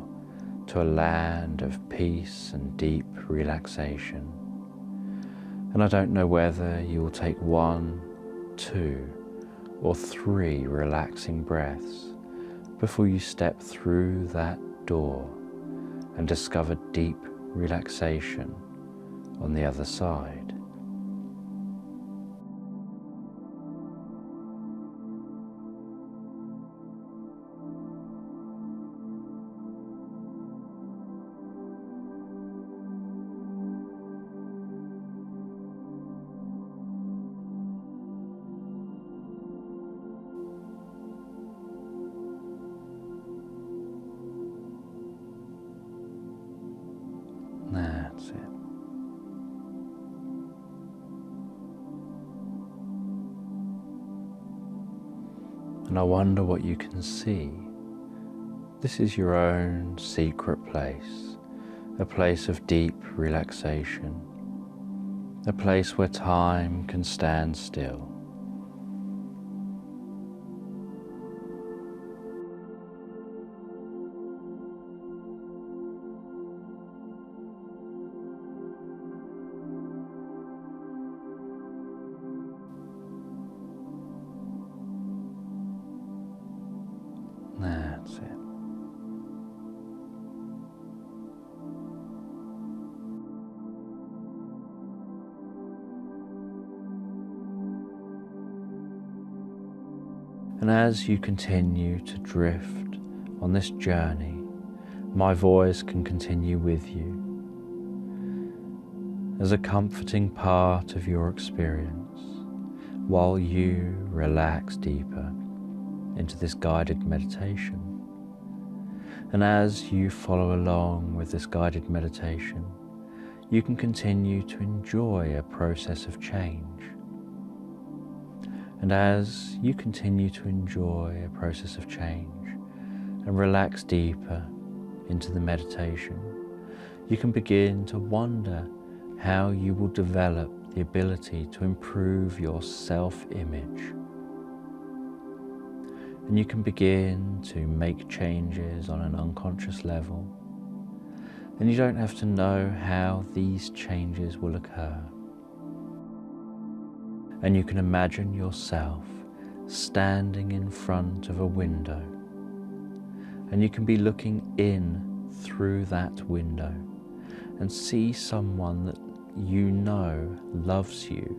to a land of peace and deep relaxation. And I don't know whether you will take 1, 2, or 3 relaxing breaths before you step through that door and discover deep relaxation on the other side. That's it. And I wonder what you can see. This is your own secret place, a place of deep relaxation, a place where time can stand still. That's it. And as you continue to drift on this journey, my voice can continue with you as a comforting part of your experience while you relax deeper into this guided meditation. And as you follow along with this guided meditation, you can continue to enjoy a process of change. And as you continue to enjoy a process of change and relax deeper into the meditation, you can begin to wonder how you will develop the ability to improve your self-image. And you can begin to make changes on an unconscious level. And you don't have to know how these changes will occur. And you can imagine yourself standing in front of a window. And you can be looking in through that window and see someone that you know loves you.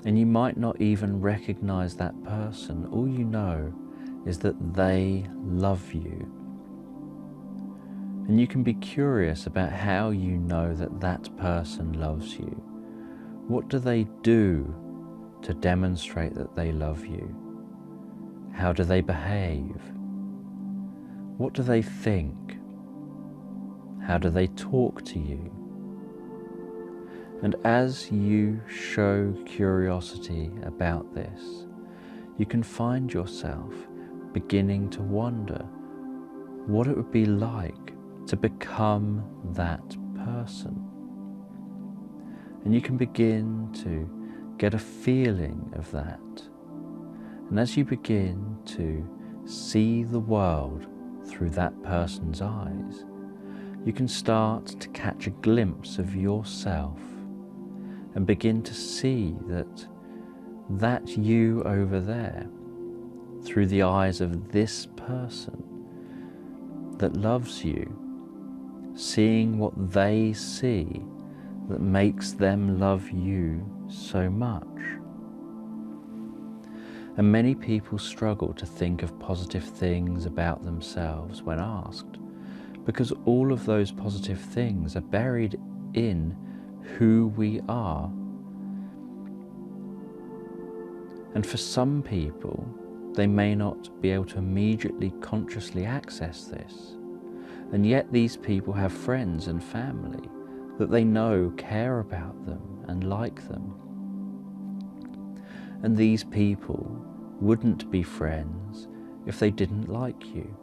And you might not even recognize that person. All you know is that they love you. And you can be curious about how you know that that person loves you. What do they do to demonstrate that they love you? How do they behave? What do they think? How do they talk to you? And as you show curiosity about this, you can find yourself beginning to wonder what it would be like to become that person. And you can begin to get a feeling of that. And as you begin to see the world through that person's eyes, you can start to catch a glimpse of yourself and begin to see that you over there, through the eyes of this person that loves you, seeing what they see that makes them love you so much. And many people struggle to think of positive things about themselves when asked, because all of those positive things are buried in who we are. And for some people, they may not be able to immediately consciously access this. And yet these people have friends and family that they know care about them and like them. And these people wouldn't be friends if they didn't like you.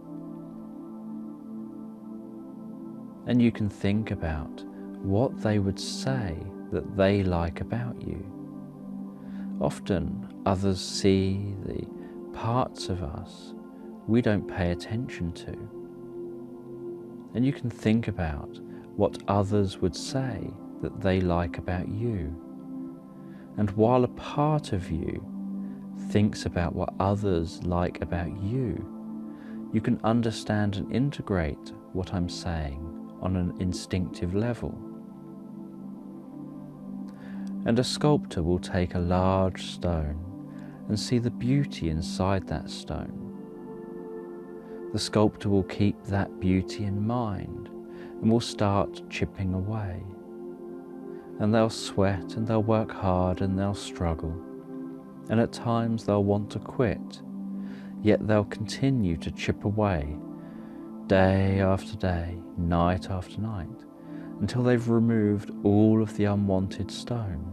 And you can think about what they would say that they like about you. Often others see the parts of us we don't pay attention to. And you can think about what others would say that they like about you. And while a part of you thinks about what others like about you, you can understand and integrate what I'm saying on an instinctive level. And a sculptor will take a large stone and see the beauty inside that stone. The sculptor will keep that beauty in mind and will start chipping away. And they'll sweat and they'll work hard and they'll struggle. And at times they'll want to quit, yet they'll continue to chip away day after day, night after night, until they've removed all of the unwanted stone.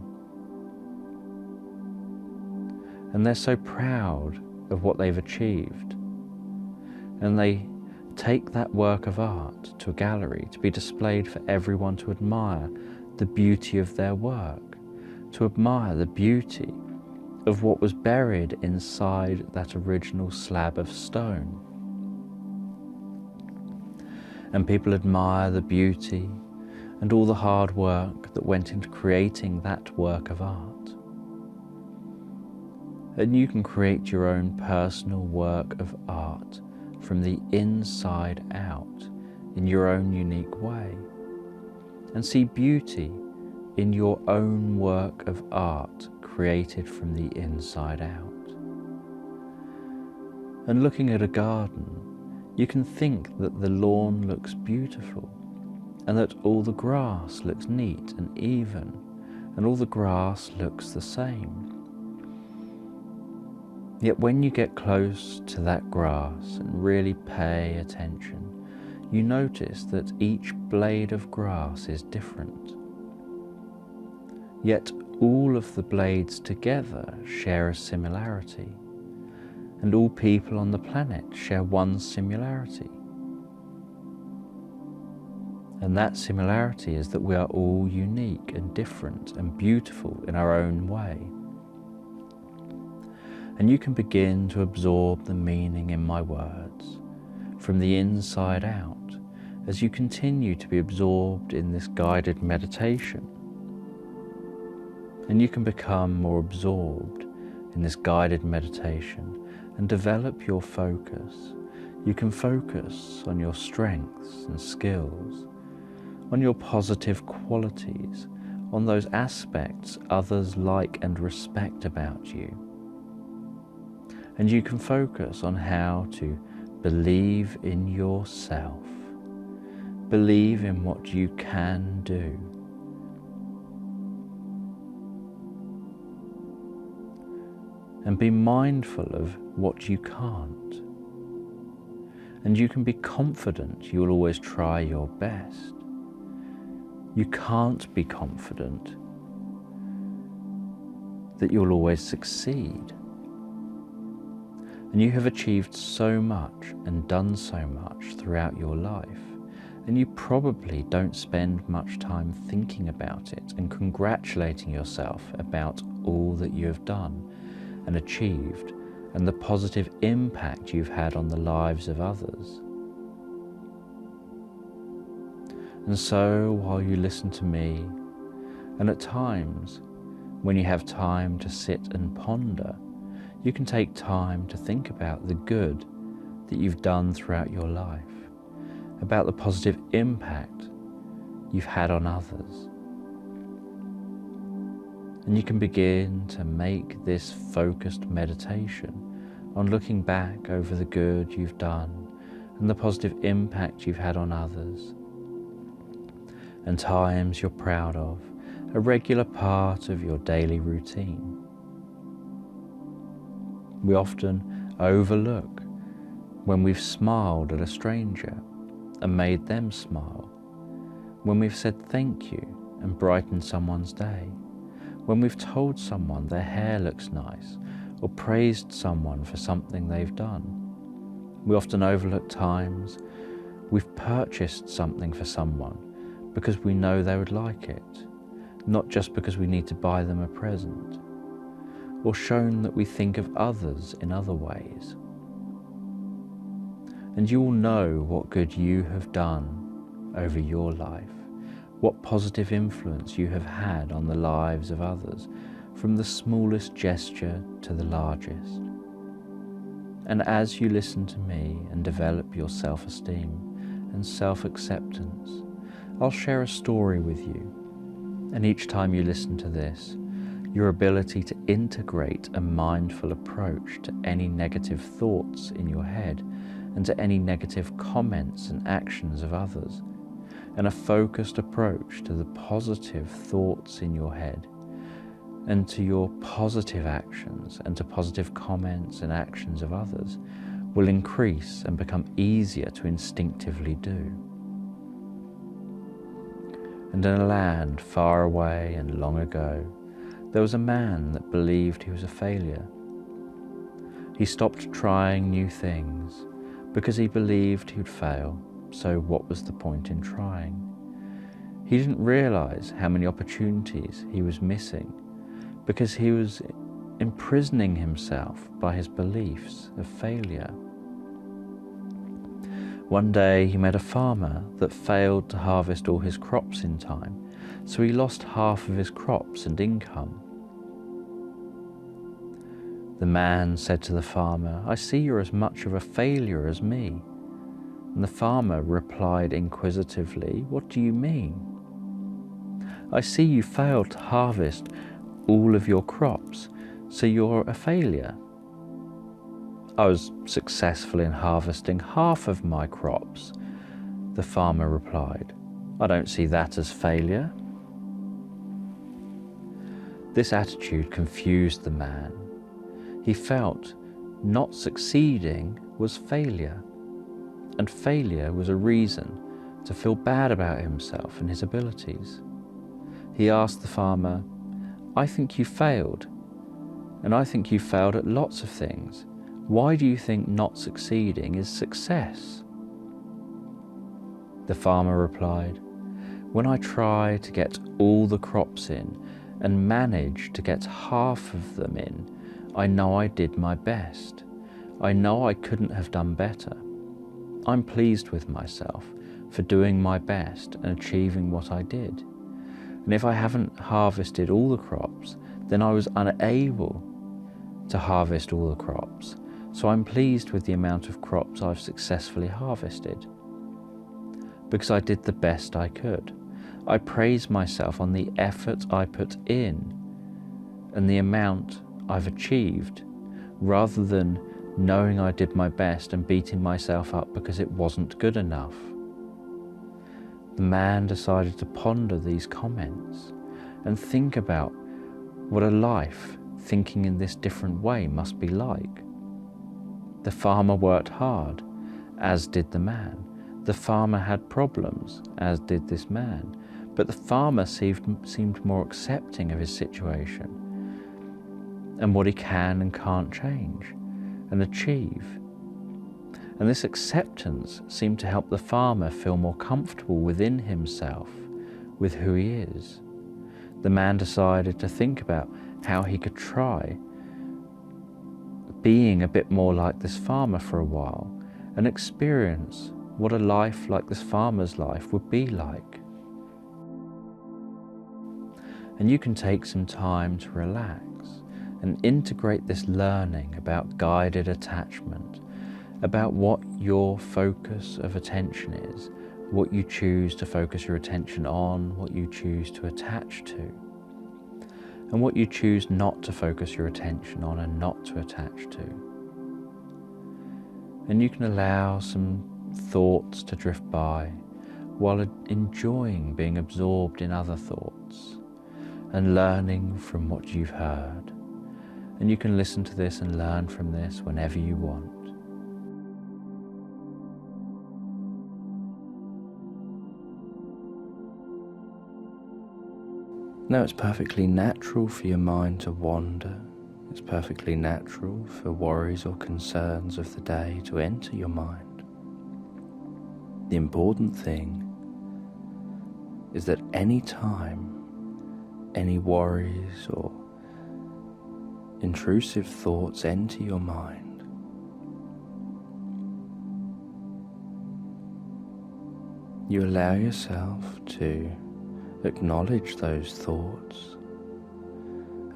And they're so proud of what they've achieved. And they take that work of art to a gallery to be displayed for everyone to admire the beauty of their work, to admire the beauty of what was buried inside that original slab of stone. And people admire the beauty and all the hard work that went into creating that work of art. And you can create your own personal work of art from the inside out in your own unique way, and see beauty in your own work of art created from the inside out. And looking at a garden, you can think that the lawn looks beautiful, and that all the grass looks neat and even, and all the grass looks the same. Yet when you get close to that grass and really pay attention, you notice that each blade of grass is different. Yet all of the blades together share a similarity, and all people on the planet share one similarity. And that similarity is that we are all unique and different and beautiful in our own way. And you can begin to absorb the meaning in my words from the inside out as you continue to be absorbed in this guided meditation. And you can become more absorbed in this guided meditation and develop your focus. You can focus on your strengths and skills, on your positive qualities, on those aspects others like and respect about you. And you can focus on how to believe in yourself, believe in what you can do. And be mindful of what you can't. And you can be confident you'll always try your best. You can't be confident that you'll always succeed. And you have achieved so much and done so much throughout your life, and you probably don't spend much time thinking about it and congratulating yourself about all that you have done and achieved and the positive impact you've had on the lives of others. And so while you listen to me, and at times when you have time to sit and ponder, you can take time to think about the good that you've done throughout your life, about the positive impact you've had on others. And you can begin to make this focused meditation on looking back over the good you've done and the positive impact you've had on others, and times you're proud of, a regular part of your daily routine. We often overlook when we've smiled at a stranger and made them smile, when we've said thank you and brightened someone's day, when we've told someone their hair looks nice or praised someone for something they've done. We often overlook times we've purchased something for someone because we know they would like it, not just because we need to buy them a present, or shown that we think of others in other ways. And you will know what good you have done over your life, what positive influence you have had on the lives of others, from the smallest gesture to the largest. And as you listen to me and develop your self-esteem and self-acceptance, I'll share a story with you. And each time you listen to this, your ability to integrate a mindful approach to any negative thoughts in your head and to any negative comments and actions of others, and a focused approach to the positive thoughts in your head and to your positive actions and to positive comments and actions of others will increase and become easier to instinctively do. And in a land far away and long ago, there was a man that believed he was a failure. He stopped trying new things because he believed he would fail, so what was the point in trying? He didn't realize how many opportunities he was missing because he was imprisoning himself by his beliefs of failure. One day he met a farmer that failed to harvest all his crops in time, so he lost half of his crops and income. The man said to the farmer, "I see you're as much of a failure as me." And the farmer replied inquisitively, "What do you mean?" "I see you failed to harvest all of your crops, so you're a failure." "I was successful in harvesting half of my crops," the farmer replied. "I don't see that as failure." This attitude confused the man. He felt not succeeding was failure, and failure was a reason to feel bad about himself and his abilities. He asked the farmer, "I think you failed, and I think you failed at lots of things. Why do you think not succeeding is success?" The farmer replied, "When I try to get all the crops in and manage to get half of them in, I know I did my best. I know I couldn't have done better. I'm pleased with myself for doing my best and achieving what I did. And if I haven't harvested all the crops, then I was unable to harvest all the crops. So I'm pleased with the amount of crops I've successfully harvested, because I did the best I could. I praise myself on the effort I put in and the amount I've achieved, rather than knowing I did my best and beating myself up because it wasn't good enough." The man decided to ponder these comments and think about what a life thinking in this different way must be like. The farmer worked hard, as did the man. The farmer had problems, as did this man. But the farmer seemed more accepting of his situation and what he can and can't change and achieve. And this acceptance seemed to help the farmer feel more comfortable within himself, with who he is. The man decided to think about how he could try being a bit more like this farmer for a while and experience what a life like this farmer's life would be like. And you can take some time to relax and integrate this learning about guided attachment, about what your focus of attention is, what you choose to focus your attention on, what you choose to attach to, and what you choose not to focus your attention on and not to attach to. And you can allow some thoughts to drift by while enjoying being absorbed in other thoughts and learning from what you've heard. And you can listen to this and learn from this whenever you want. Now, it's perfectly natural for your mind to wander. It's perfectly natural for worries or concerns of the day to enter your mind. The important thing is that any time any worries or intrusive thoughts enter your mind, you allow yourself to acknowledge those thoughts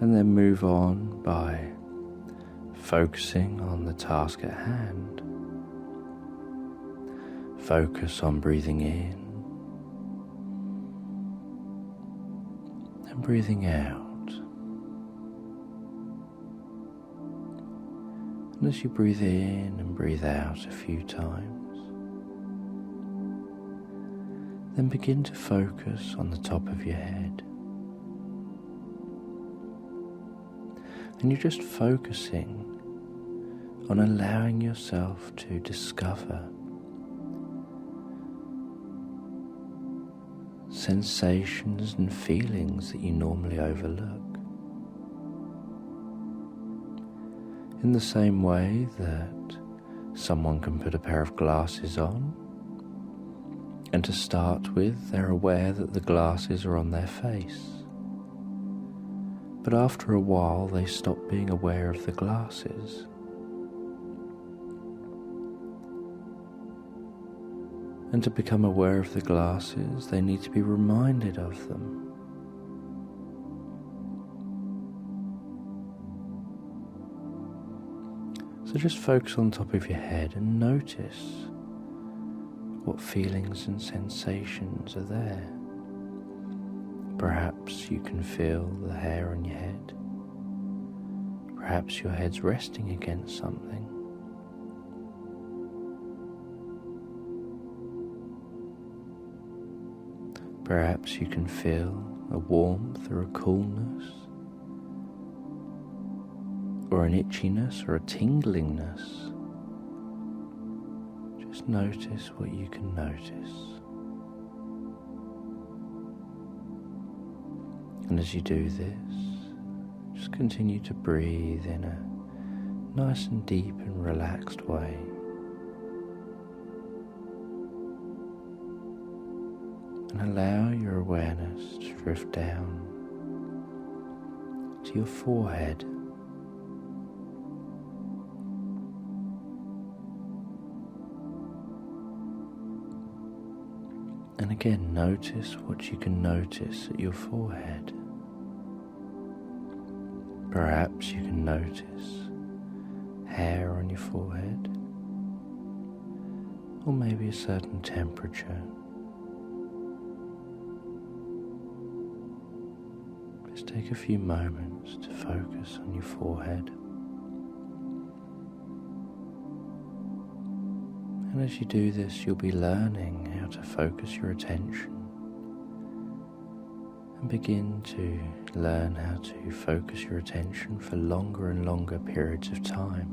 and then move on by focusing on the task at hand. Focus on breathing in and breathing out. And as you breathe in and breathe out a few times, then begin to focus on the top of your head. And you're just focusing on allowing yourself to discover sensations and feelings that you normally overlook. In the same way that someone can put a pair of glasses on, and to start with, they're aware that the glasses are on their face. But after a while, they stop being aware of the glasses. And to become aware of the glasses, they need to be reminded of them. So just focus on the top of your head and notice what feelings and sensations are there. Perhaps you can feel the hair on your head. Perhaps your head's resting against something. Perhaps you can feel a warmth or a coolness, or an itchiness or a tinglingness. Just notice what you can notice. And as you do this, just continue to breathe in a nice and deep and relaxed way. And allow your awareness to drift down to your forehead. And again, notice what you can notice at your forehead. Perhaps you can notice hair on your forehead, or maybe a certain temperature. Just take a few moments to focus on your forehead. And as you do this, you'll be learning how to focus your attention and begin to learn how to focus your attention for longer and longer periods of time,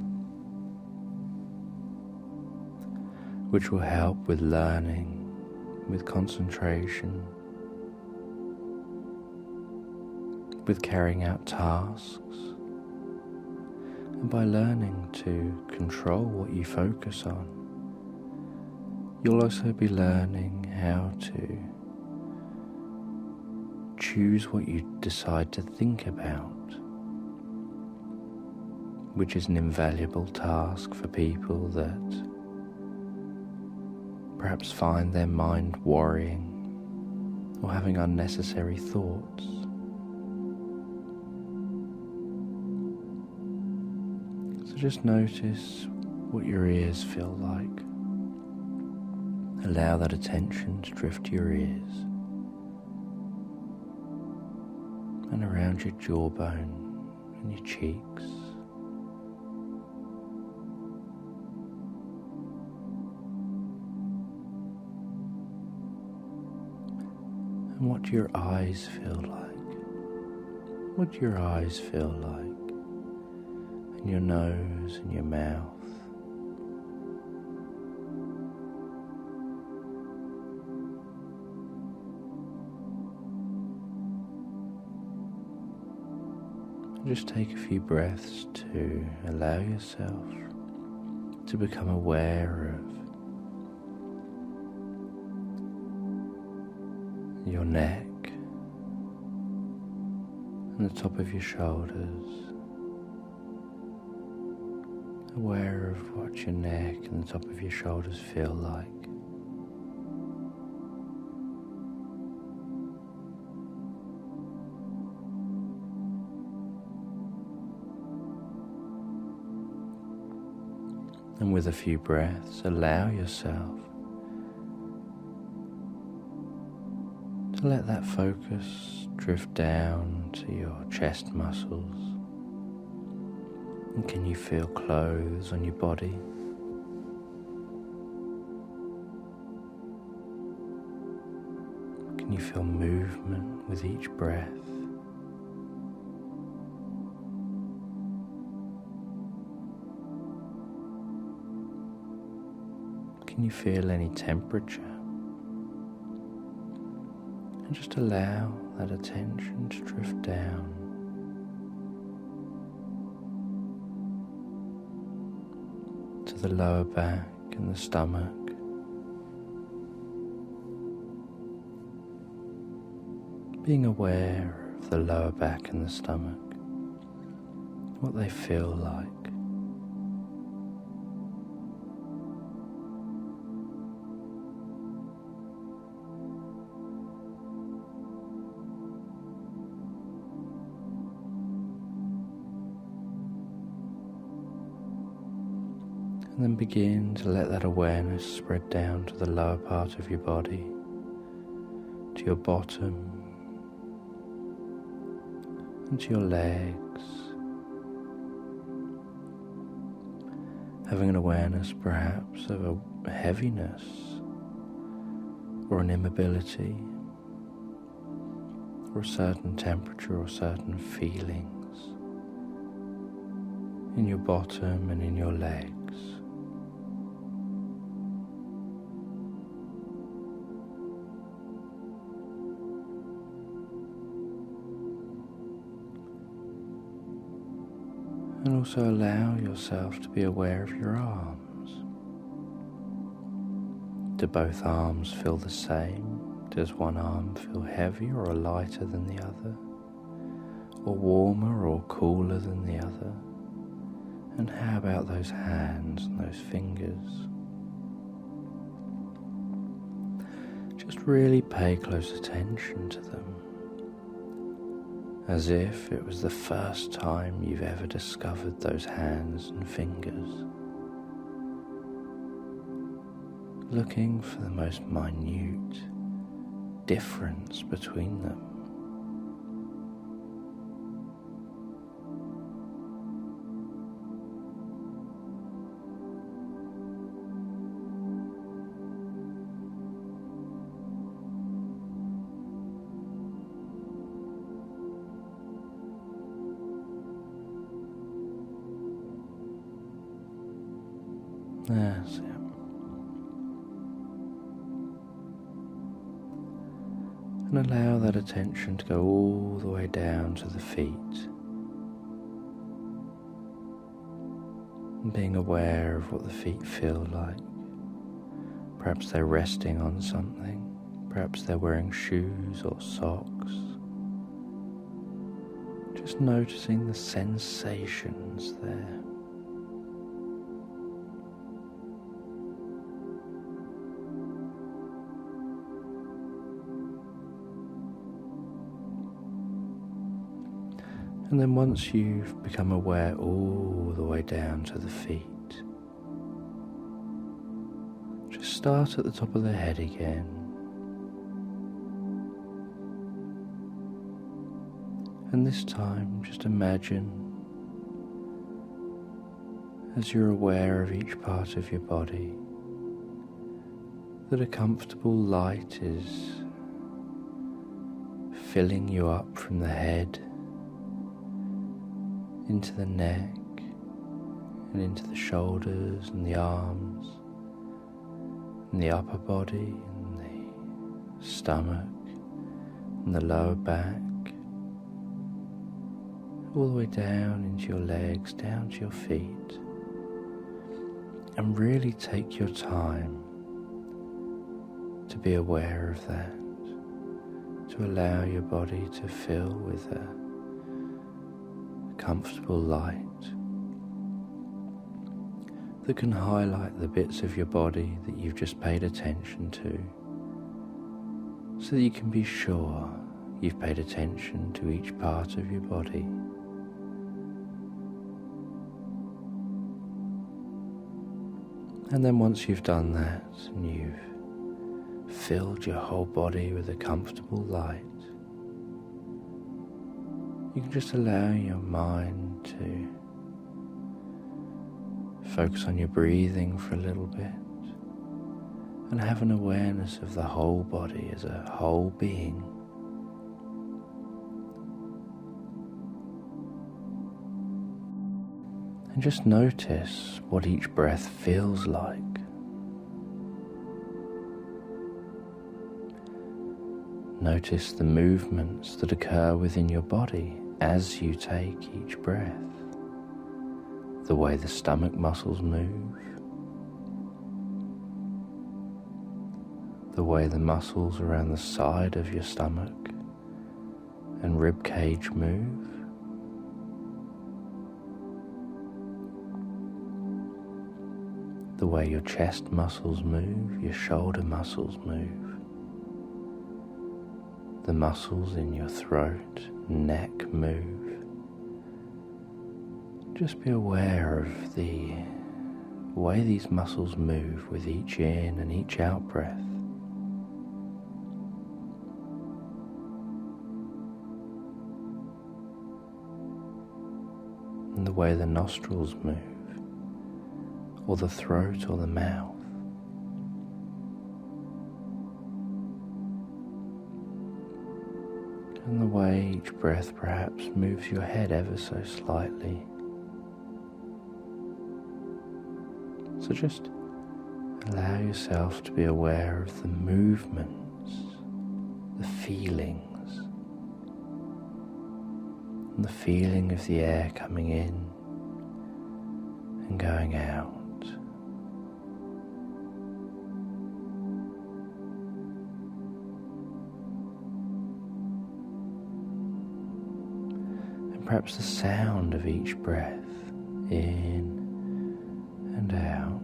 which will help with learning, with concentration, with carrying out tasks, and by learning to control what you focus on. You'll also be learning how to choose what you decide to think about, which is an invaluable task for people that perhaps find their mind worrying or having unnecessary thoughts. So just notice what your ears feel like. Allow that attention to drift to your ears and around your jawbone and your cheeks. And what do your eyes feel like? What do your eyes feel like? And your nose and your mouth. Just take a few breaths to allow yourself to become aware of your neck and the top of your shoulders. Aware of what your neck and the top of your shoulders feel like. And with a few breaths, allow yourself to let that focus drift down to your chest muscles. And can you feel clothes on your body? Can you feel movement with each breath? Can you feel any temperature? And just allow that attention to drift down to the lower back and the stomach. Being aware of the lower back and the stomach, what they feel like. And then begin to let that awareness spread down to the lower part of your body, to your bottom, and to your legs. Having an awareness perhaps of a heaviness or an immobility or a certain temperature or certain feelings in your bottom and in your legs. And also allow yourself to be aware of your arms. Do both arms feel the same? Does one arm feel heavier or lighter than the other? Or warmer or cooler than the other? And how about those hands and those fingers? Just really pay close attention to them, as if it was the first time you've ever discovered those hands and fingers, looking for the most minute difference between them. That's it. And allow that attention to go all the way down to the feet. And being aware of what the feet feel like. Perhaps they're resting on something. Perhaps they're wearing shoes or socks. Just noticing the sensations there. And then once you've become aware all the way down to the feet, just start at the top of the head again. And this time just imagine, as you're aware of each part of your body, that a comfortable light is filling you up from the head into the neck and into the shoulders and the arms and the upper body and the stomach and the lower back all the way down into your legs, down to your feet, and really take your time to be aware of that, to allow your body to fill with a comfortable light that can highlight the bits of your body that you've just paid attention to, so that you can be sure you've paid attention to each part of your body. And then once you've done that and you've filled your whole body with a comfortable light, you can just allow your mind to focus on your breathing for a little bit and have an awareness of the whole body as a whole being. And just notice what each breath feels like. Notice the movements that occur within your body as you take each breath. The way the stomach muscles move, the way the muscles around the side of your stomach and rib cage move, the way your chest muscles move, your shoulder muscles move, the muscles in your throat, neck move. Just be aware of the way these muscles move with each in and each out breath. And the way the nostrils move, or the throat or the mouth. And the way each breath perhaps moves your head ever so slightly. So just allow yourself to be aware of the movements, the feelings, and the feeling of the air coming in and going out. And perhaps the sound of each breath in and out.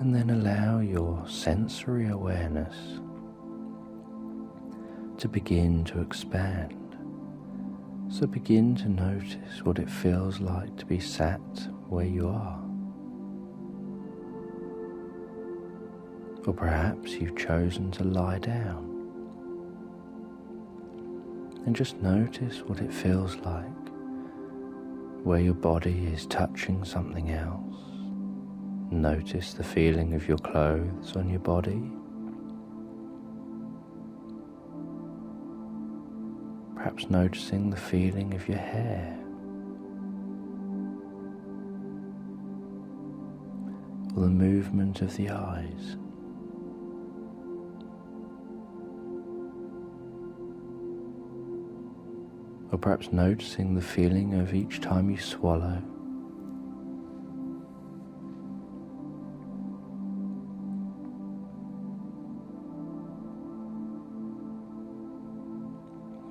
And then allow your sensory awareness to begin to expand. So begin to notice what it feels like to be sat where you are. Or perhaps you've chosen to lie down. And just notice what it feels like, where your body is touching something else. Notice the feeling of your clothes on your body. Perhaps noticing the feeling of your hair. Or the movement of the eyes. Or perhaps noticing the feeling of each time you swallow.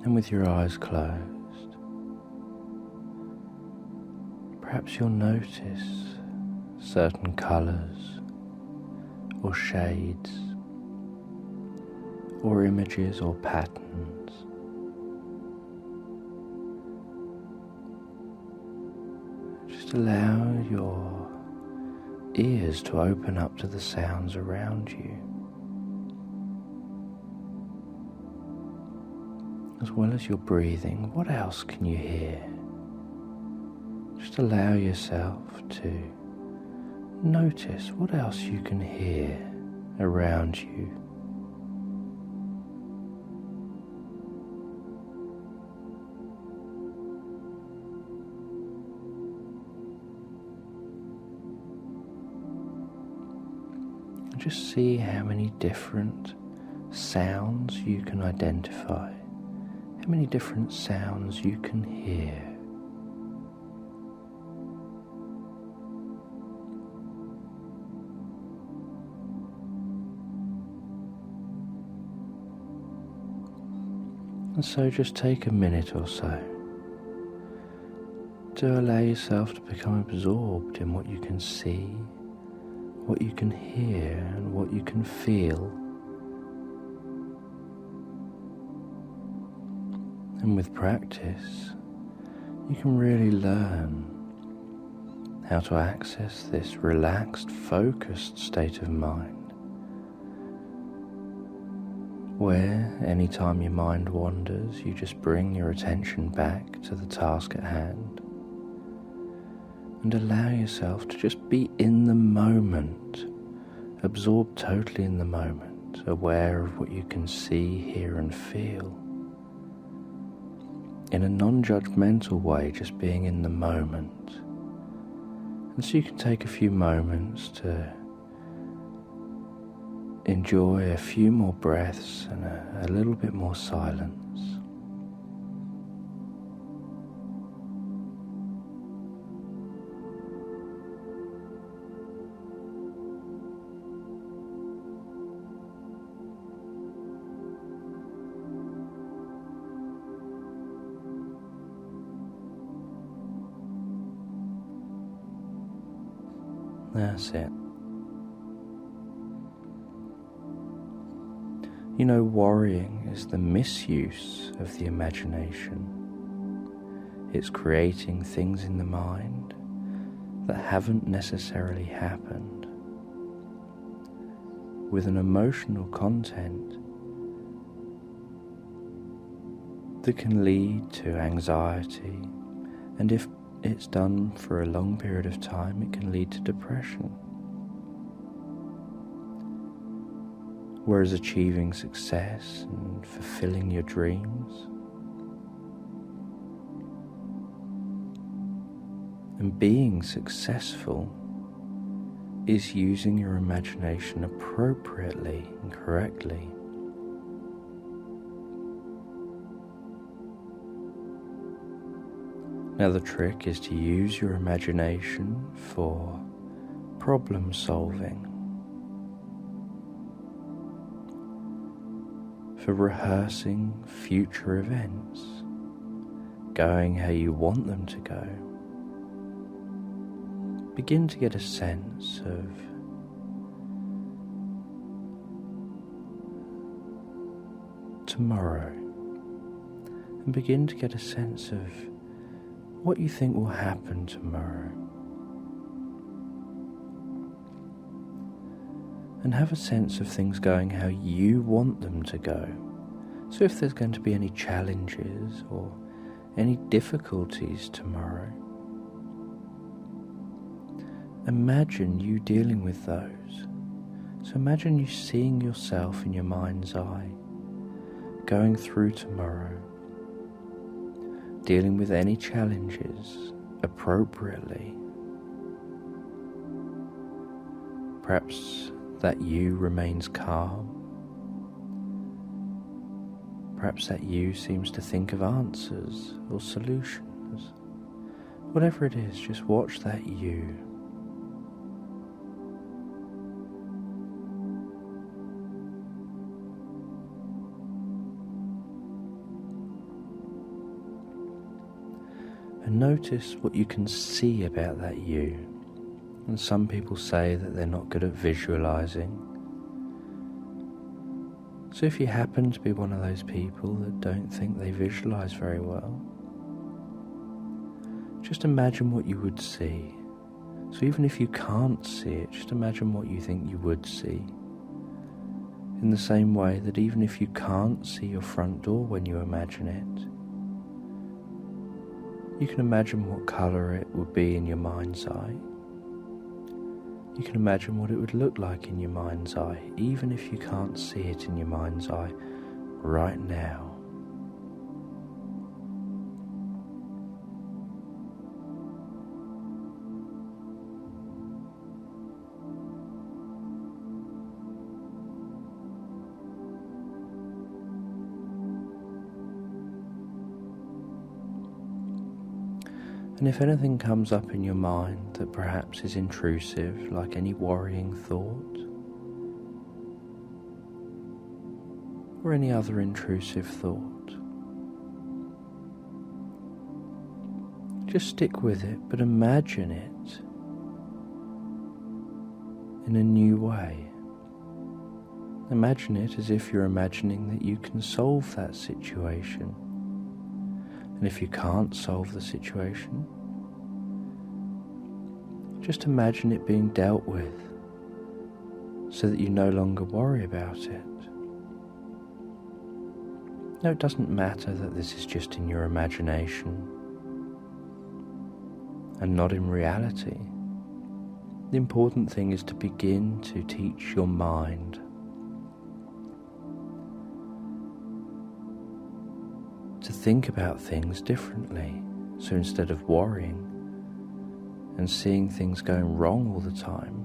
And with your eyes closed, perhaps you'll notice certain colours or shades or images or patterns. Just allow your ears to open up to the sounds around you, as well as your breathing. What else can you hear? Just allow yourself to notice what else you can hear around you. And just see how many different sounds you can identify, how many different sounds you can hear. And so just take a minute or so to allow yourself to become absorbed in what you can see, what you can hear, and what you can feel. And with practice, you can really learn how to access this relaxed, focused state of mind, where anytime your mind wanders, you just bring your attention back to the task at hand and allow yourself to just be in the moment, absorbed totally in the moment, aware of what you can see, hear and feel. In a non-judgmental way, just being in the moment. And so you can take a few moments to enjoy a few more breaths and a little bit more silence. That's it. You know, worrying is the misuse of the imagination. It's creating things in the mind that haven't necessarily happened, with an emotional content that can lead to anxiety, and if it's done for a long period of time, it can lead to depression. Whereas achieving success and fulfilling your dreams and being successful is using your imagination appropriately and correctly. Now the trick is to use your imagination for problem solving, for rehearsing future events, going how you want them to go. Begin to get a sense of tomorrow, and begin to get a sense of what you think will happen tomorrow. And have a sense of things going how you want them to go. So if there's going to be any challenges or any difficulties tomorrow, imagine you dealing with those. So imagine you seeing yourself in your mind's eye, going through tomorrow, dealing with any challenges appropriately. Perhaps that you remains calm. Perhaps that you seems to think of answers or solutions. Whatever it is, just watch that you. And notice what you can see about that you. And some people say that they're not good at visualizing. So if you happen to be one of those people that don't think they visualize very well, just imagine what you would see. So even if you can't see it, just imagine what you think you would see. In the same way that even if you can't see your front door when you imagine it, you can imagine what colour it would be in your mind's eye. You can imagine what it would look like in your mind's eye, even if you can't see it in your mind's eye right now. And if anything comes up in your mind that perhaps is intrusive, like any worrying thought, or any other intrusive thought, just stick with it, but imagine it in a new way. Imagine it as if you're imagining that you can solve that situation. And if you can't solve the situation, just imagine it being dealt with so that you no longer worry about it. No, it doesn't matter that this is just in your imagination and not in reality. The important thing is to begin to teach your mind to think about things differently. So instead of worrying and seeing things going wrong all the time,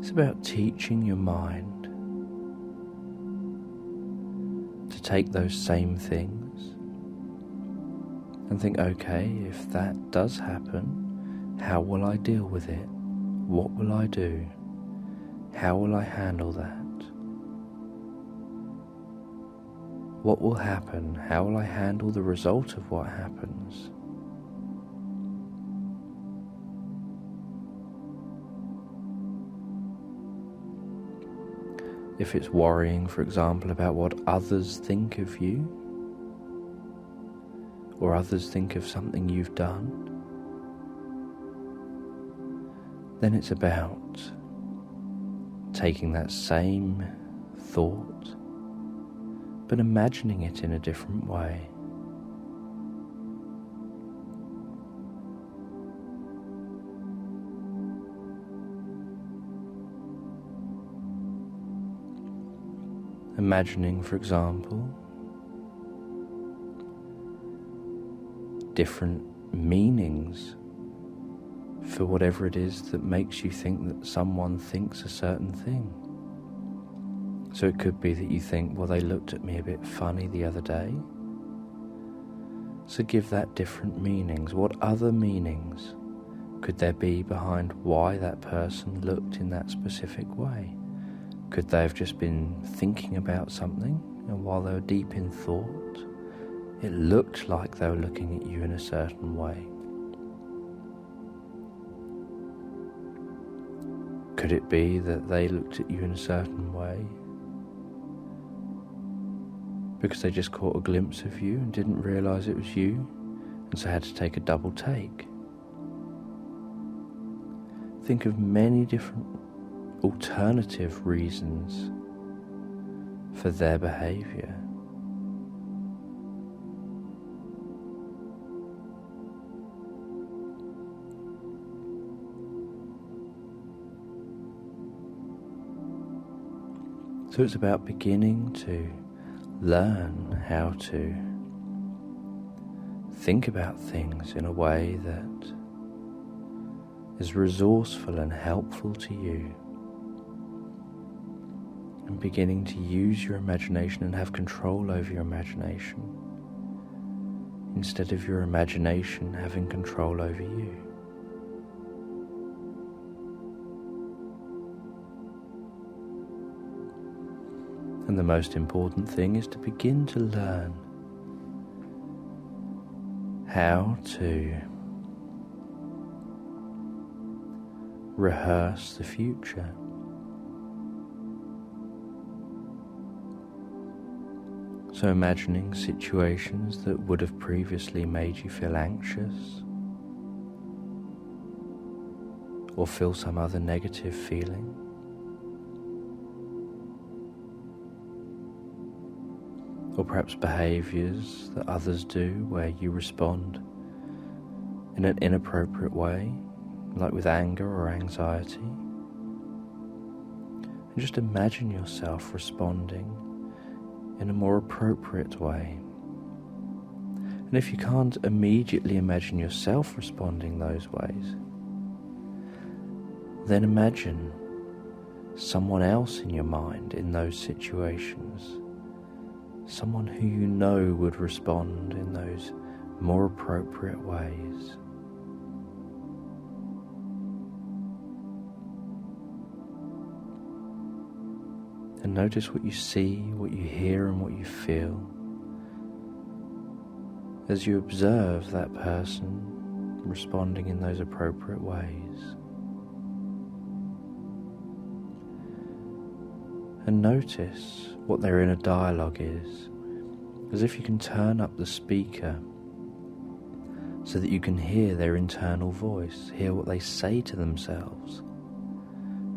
it's about teaching your mind to take those same things and think, okay, if that does happen, how will I deal with it? What will I do? How will I handle that? What will happen? How will I handle the result of what happens? If it's worrying, for example, about what others think of you, or others think of something you've done, then it's about taking that same thought but imagining it in a different way. Imagining, for example, different meanings for whatever it is that makes you think that someone thinks a certain thing. So it could be that you think, well, they looked at me a bit funny the other day. So give that different meanings. What other meanings could there be behind why that person looked in that specific way? Could they have just been thinking about something, and while they were deep in thought, it looked like they were looking at you in a certain way? Could it be that they looked at you in a certain way because they just caught a glimpse of you and didn't realise it was you, and so had to take a double take? Think of many different alternative reasons for their behaviour. So it's about beginning to learn how to think about things in a way that is resourceful and helpful to you, and beginning to use your imagination and have control over your imagination instead of your imagination having control over you. And the most important thing is to begin to learn how to rehearse the future. So imagining situations that would have previously made you feel anxious or feel some other negative feeling. Or perhaps behaviours that others do where you respond in an inappropriate way, like with anger or anxiety. And just imagine yourself responding in a more appropriate way. And if you can't immediately imagine yourself responding those ways, then imagine someone else in your mind in those situations. Someone who you know would respond in those more appropriate ways. And notice what you see, what you hear, and what you feel as you observe that person responding in those appropriate ways. And notice what their inner dialogue is, as if you can turn up the speaker so that you can hear their internal voice, hear what they say to themselves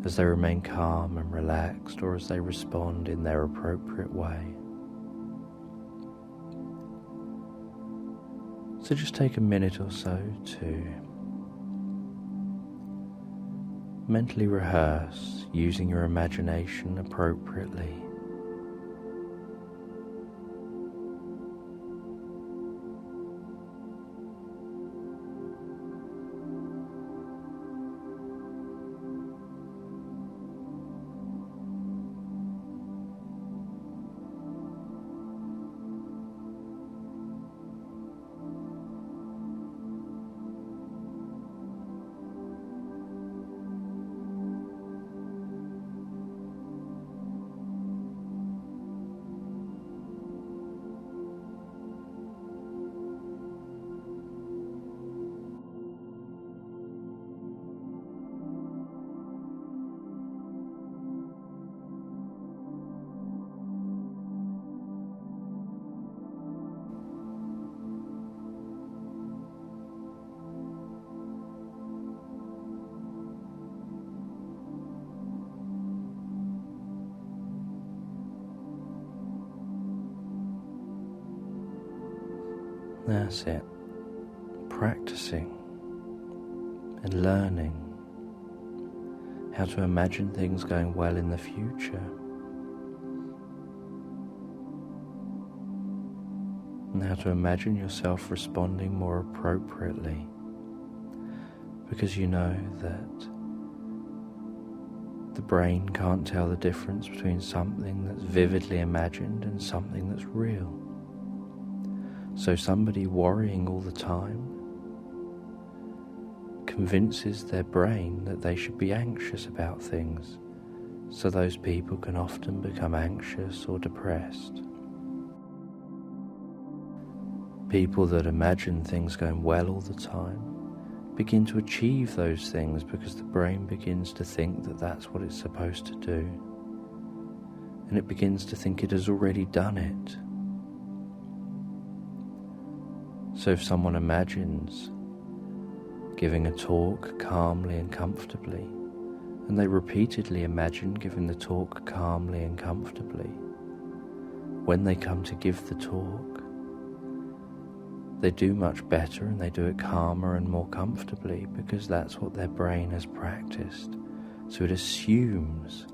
as they remain calm and relaxed, or as they respond in their appropriate way. So just take a minute or so to mentally rehearse using your imagination appropriately. That's it. Practicing and learning how to imagine things going well in the future, and how to imagine yourself responding more appropriately, because you know that the brain can't tell the difference between something that's vividly imagined and something that's real. So somebody worrying all the time convinces their brain that they should be anxious about things, so those people can often become anxious or depressed. People that imagine things going well all the time begin to achieve those things because the brain begins to think that that's what it's supposed to do, and it begins to think it has already done it. So if someone imagines giving a talk calmly and comfortably, and they repeatedly imagine giving the talk calmly and comfortably, when they come to give the talk, they do much better and they do it calmer and more comfortably, because that's what their brain has practiced. So it assumes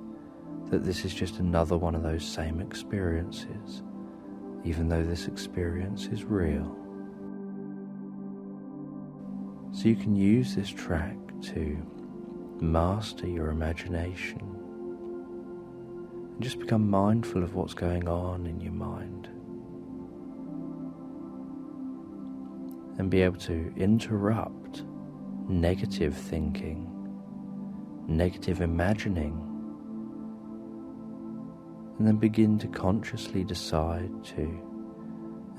that this is just another one of those same experiences, even though this experience is real. So you can use this track to master your imagination and just become mindful of what's going on in your mind, and be able to interrupt negative thinking, negative imagining, and then begin to consciously decide to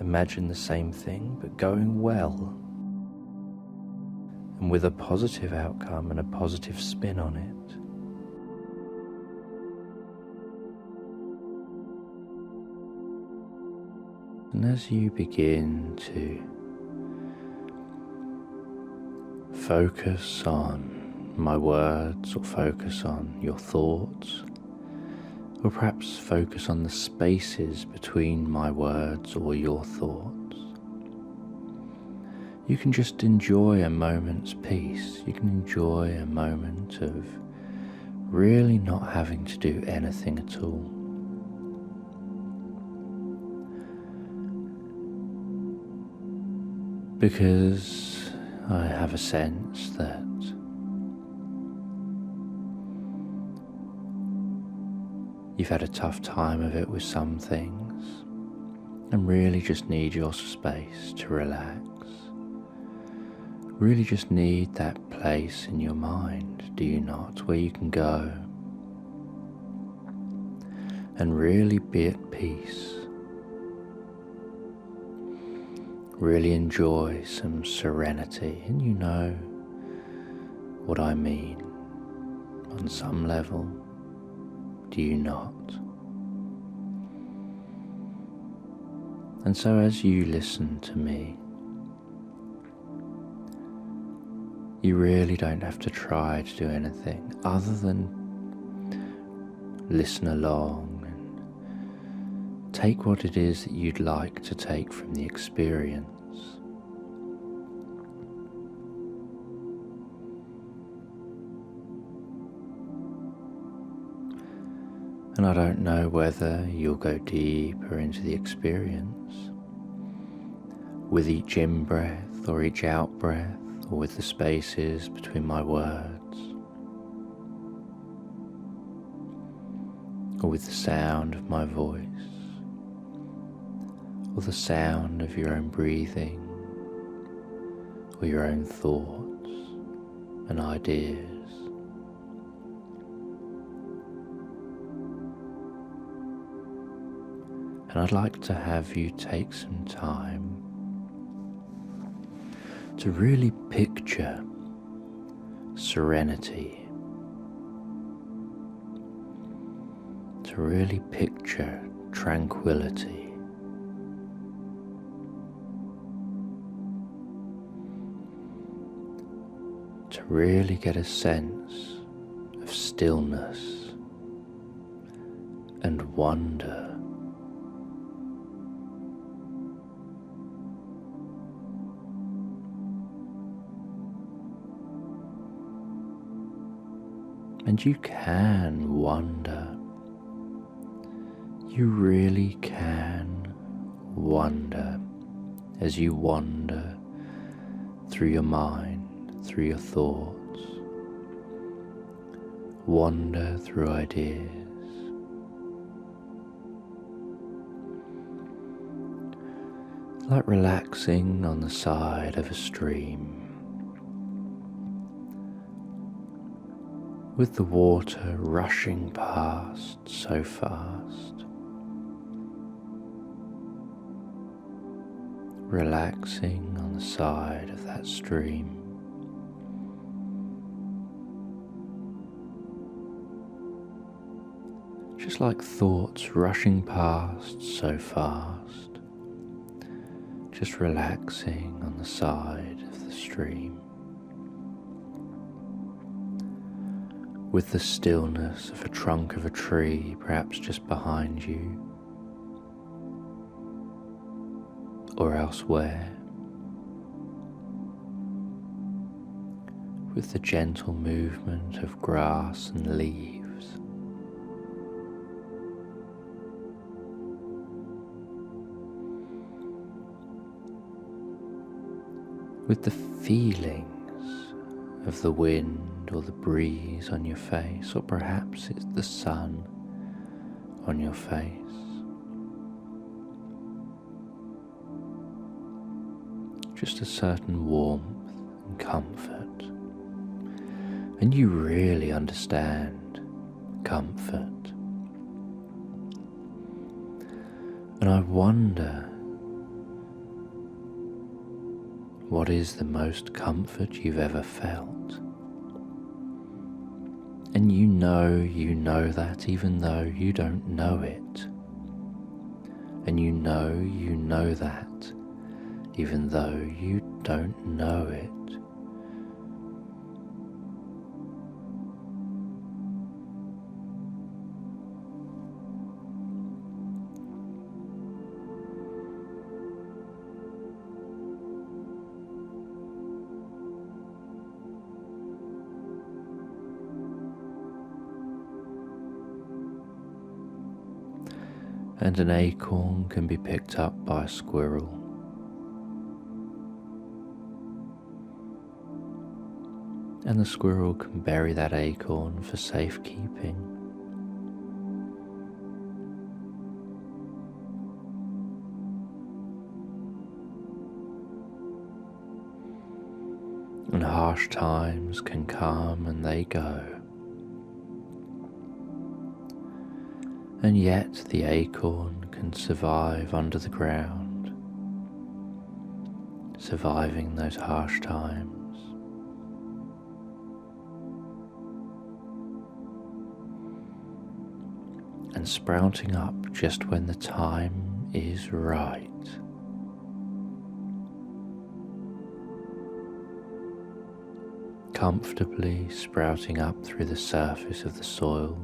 imagine the same thing but going well, and with a positive outcome and a positive spin on it. And as you begin to focus on my words, or focus on your thoughts, or perhaps focus on the spaces between my words or your thoughts, you can just enjoy a moment's peace. You can enjoy a moment of really not having to do anything at all. Because I have a sense that you've had a tough time of it with some things, and really just need your space to relax. Really just need that place in your mind, do you not, where you can go and really be at peace. Really enjoy some serenity, and you know what I mean on some level, do you not? And so as you listen to me, you really don't have to try to do anything other than listen along and take what it is that you'd like to take from the experience. And I don't know whether you'll go deeper into the experience with each in-breath or each out-breath, or with the spaces between my words, or with the sound of my voice, or the sound of your own breathing, or your own thoughts and ideas. And I'd like to have you take some time to really picture serenity, to really picture tranquility, to really get a sense of stillness and wonder. And you can wonder, you really can wonder as you wander through your mind, through your thoughts, wander through ideas. Like relaxing on the side of a stream, with the water rushing past so fast, relaxing on the side of that stream. Just like thoughts rushing past so fast, just relaxing on the side of the stream. With the stillness of a trunk of a tree perhaps just behind you or elsewhere, with the gentle movement of grass and leaves, with the feelings of the wind or the breeze on your face, or perhaps it's the sun on your face. Just a certain warmth and comfort, and you really understand comfort. And I wonder, what is the most comfort you've ever felt? And you know that even though you don't know it. And you know that even though you don't know it. And an acorn can be picked up by a squirrel. And the squirrel can bury that acorn for safekeeping. harsh times can come and they go. And yet the acorn can survive under the ground, surviving those harsh times. And sprouting up just when the time is right. Comfortably sprouting up through the surface of the soil,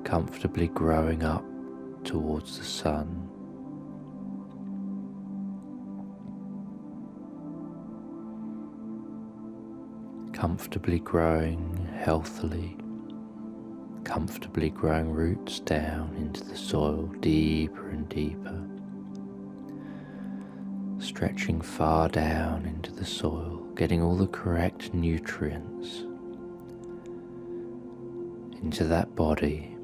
comfortably growing up towards the sun. Comfortably growing healthily, comfortably growing roots down into the soil deeper and deeper, stretching far down into the soil, getting all the correct nutrients into that body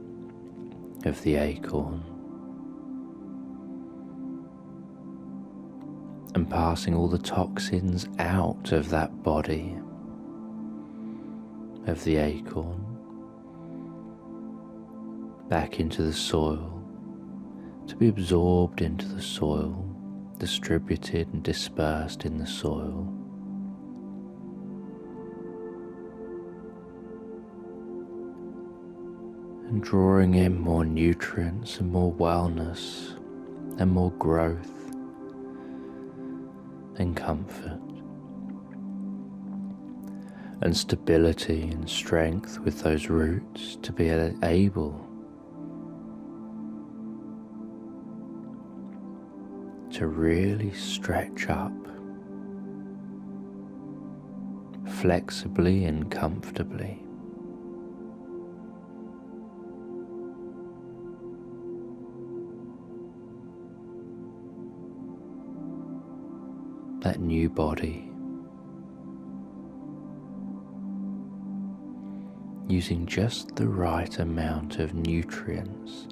of the acorn, and passing all the toxins out of that body of the acorn back into the soil to be absorbed into the soil, distributed and dispersed in the soil. And drawing in more nutrients and more wellness and more growth and comfort and stability and strength with those roots to be able to really stretch up flexibly and comfortably. That new body, using just the right amount of nutrients,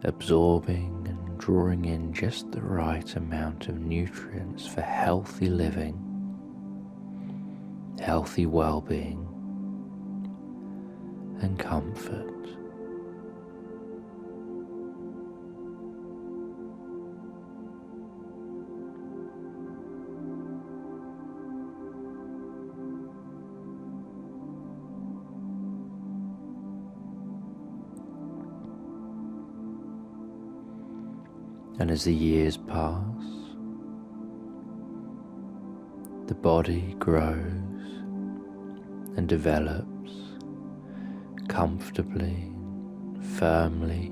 absorbing and drawing in just the right amount of nutrients for healthy living, healthy well-being, and comfort. And as the years pass, the body grows and develops comfortably, firmly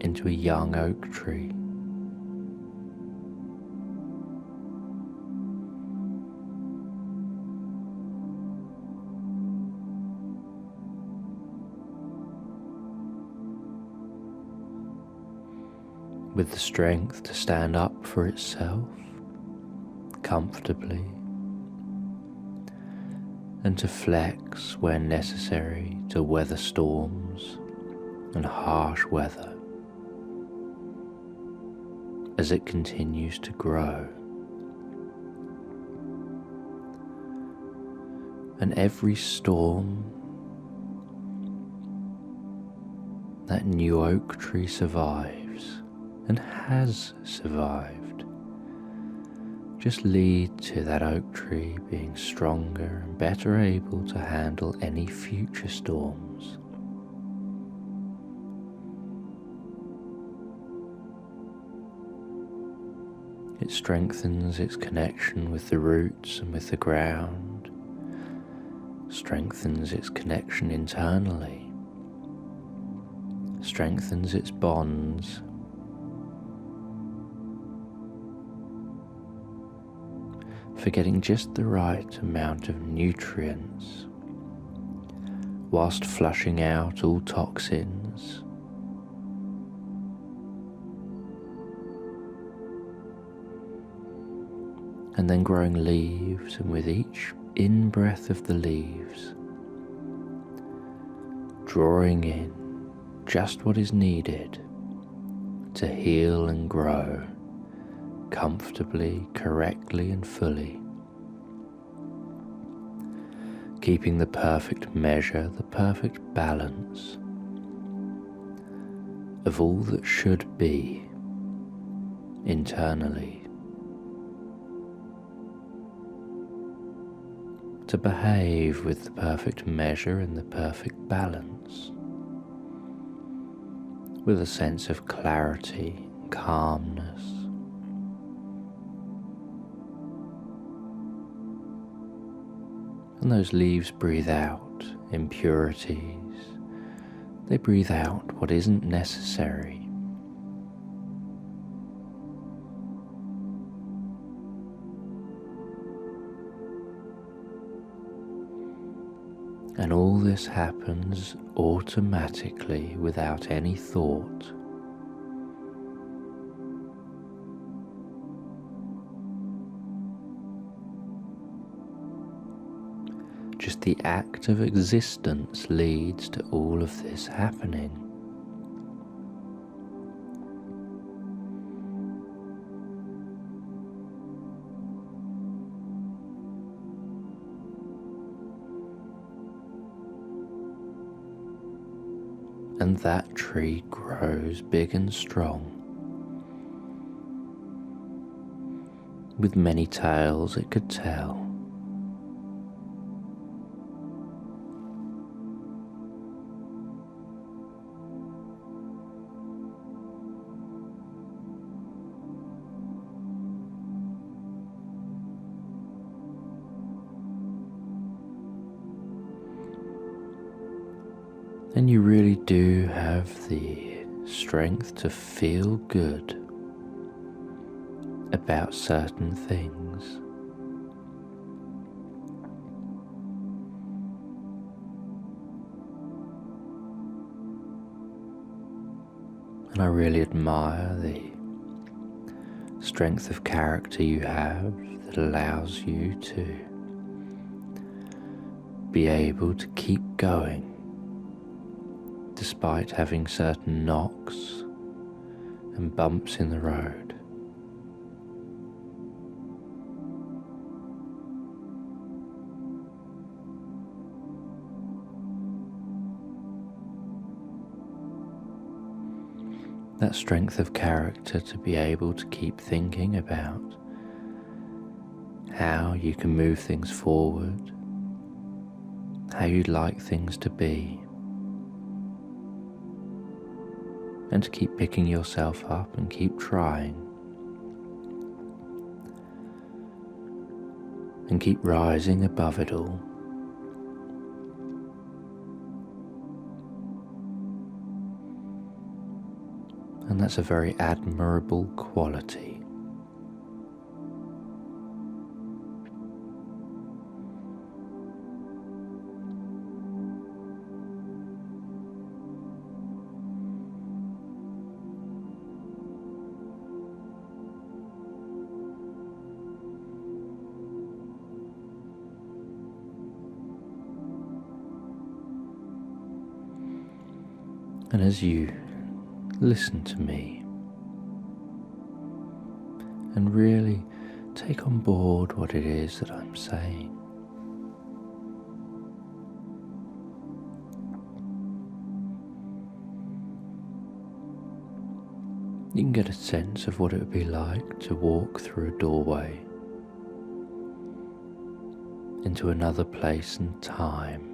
into a young oak tree. With the strength to stand up for itself comfortably and to flex when necessary to weather storms and harsh weather as it continues to grow. And every storm, that new oak tree survives and has survived, just lead to that oak tree being stronger and better able to handle any future storms. It strengthens its connection with the roots and with the ground, strengthens its connection internally, strengthens its bonds, for getting just the right amount of nutrients whilst flushing out all toxins. And then growing leaves, and with each in-breath of the leaves, drawing in just what is needed to heal and grow comfortably, correctly and fully, keeping the perfect measure, the perfect balance of all that should be internally, to behave with the perfect measure and the perfect balance, with a sense of clarity, calmness. And those leaves breathe out impurities. They breathe out what isn't necessary. And all this happens automatically without any thought. Just the act of existence leads to all of this happening. And that tree grows big and strong. With many tales it could tell. And you really do have the strength to feel good about certain things. And I really admire the strength of character you have that allows you to be able to keep going despite having certain knocks and bumps in the road. That strength of character to be able to keep thinking about how you can move things forward, how you'd like things to be, and to keep picking yourself up and keep trying, and keep rising above it all. And that's a very admirable quality. And as you listen to me and really take on board what it is that I'm saying, you can get a sense of what it would be like to walk through a doorway into another place and time.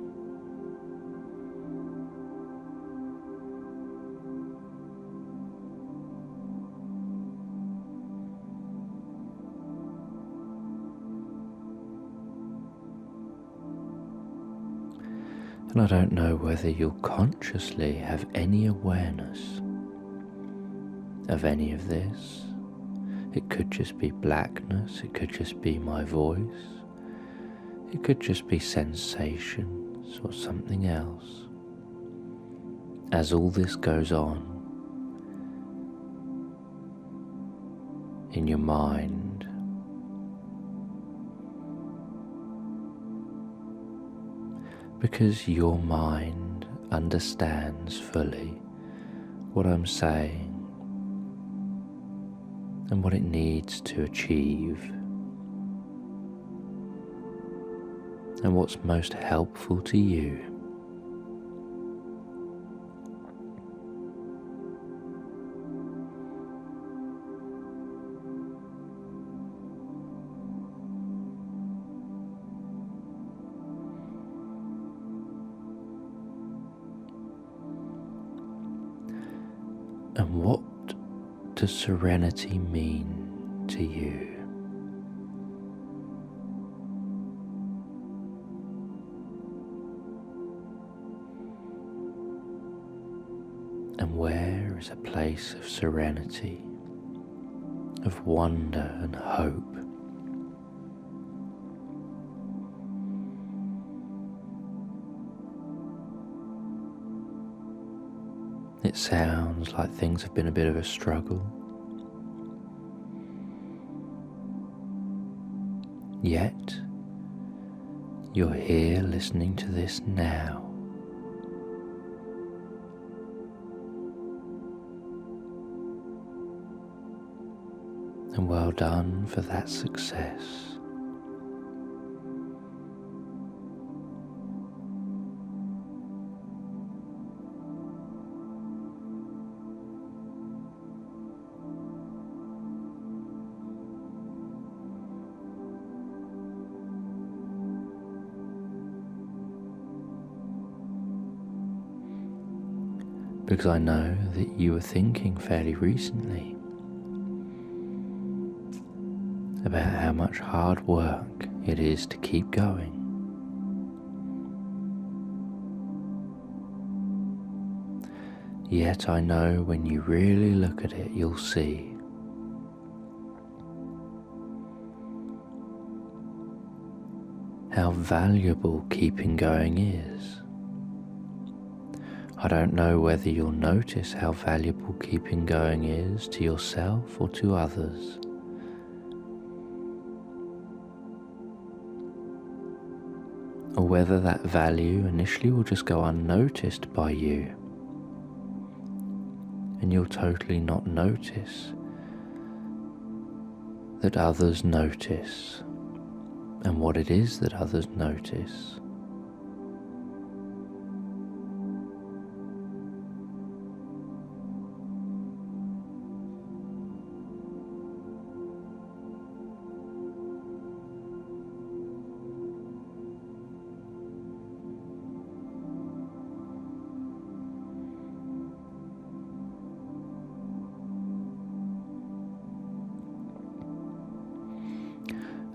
And I don't know whether you'll consciously have any awareness of any of this. It could just be blackness, it could just be my voice, it could just be sensations or something else. As all this goes on in your mind, because your mind understands fully what I'm saying and what it needs to achieve, and what's most helpful to you. And what does serenity mean to you? And where is a place of serenity, of wonder and hope? It sounds like things have been a bit of a struggle. Yet, you're here listening to this now. And well done for that success. Because I know that you were thinking fairly recently about how much hard work it is to keep going. Yet I know when you really look at it, you'll see how valuable keeping going is. I don't know whether you'll notice how valuable keeping going is to yourself or to others. Or whether that value initially will just go unnoticed by you, and you'll totally not notice that others notice, and what it is that others notice.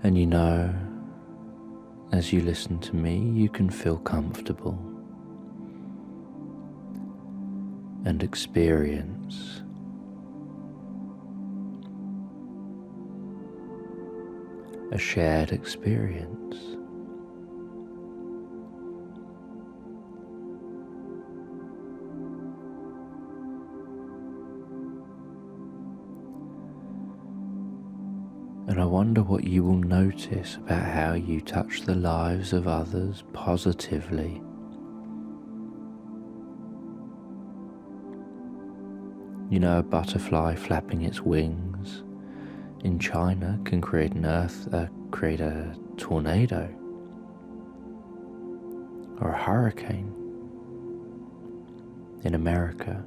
And you know, as you listen to me, you can feel comfortable and experience a shared experience. And I wonder what you will notice about how you touch the lives of others positively. You know, a butterfly flapping its wings in China can create create a tornado or a hurricane in America.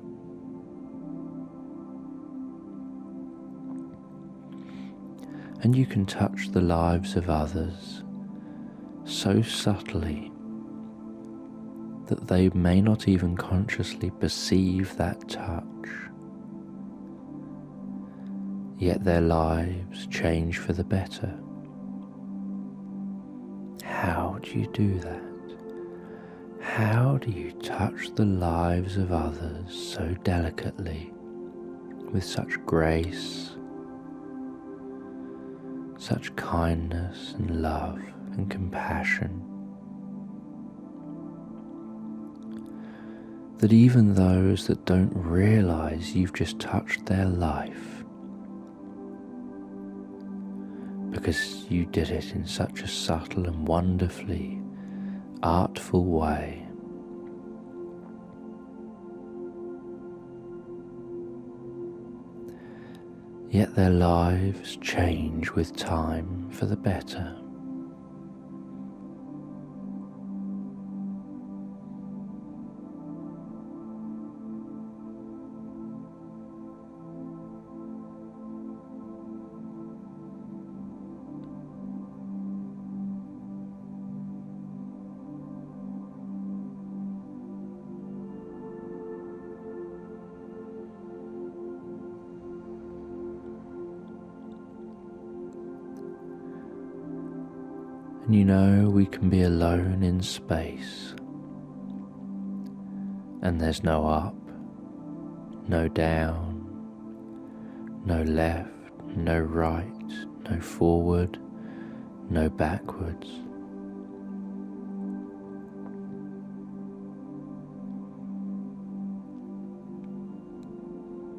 And you can touch the lives of others so subtly that they may not even consciously perceive that touch. Yet their lives change for the better. How do you do that? How do you touch the lives of others so delicately, with such grace, such kindness and love and compassion, that even those that don't realize you've just touched their life, because you did it in such a subtle and wonderfully artful way, yet their lives change with time for the better. And you know, we can be alone in space, and there's no up, no down, no left, no right, no forward, no backwards.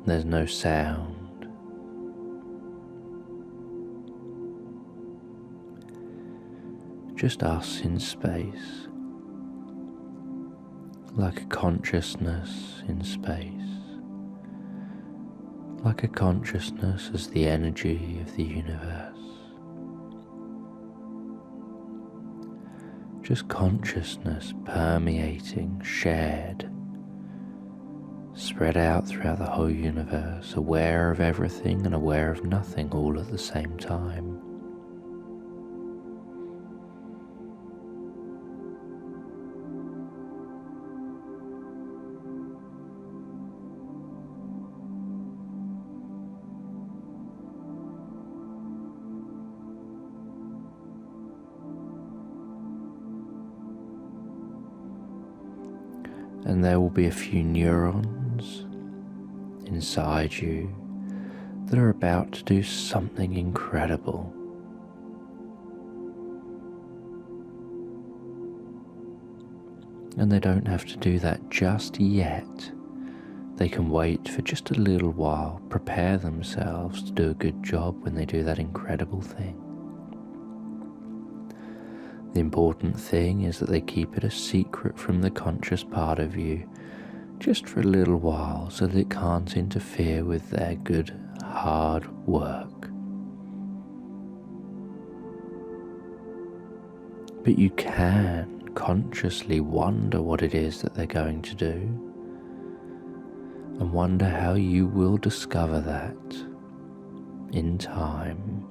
There's no sound. Just us in space, like a consciousness in space, like a consciousness as the energy of the universe. Just consciousness permeating, shared, spread out throughout the whole universe, aware of everything and aware of nothing all at the same time. And there will be a few neurons inside you that are about to do something incredible. And they don't have to do that just yet. They can wait for just a little while, prepare themselves to do a good job when they do that incredible thing. The important thing is that they keep it a secret from the conscious part of you, just for a little while, so that it can't interfere with their good, hard work. But you can consciously wonder what it is that they're going to do, and wonder how you will discover that in time.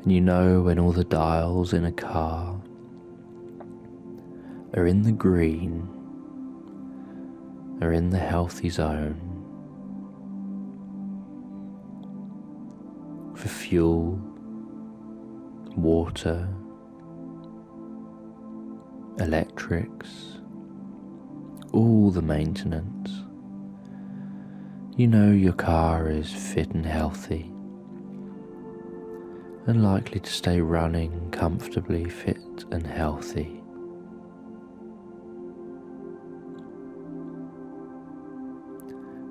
And you know, when all the dials in a car are in the green, are in the healthy zone for fuel, water, electrics, all the maintenance, you know your car is fit and healthy, and likely to stay running comfortably fit and healthy.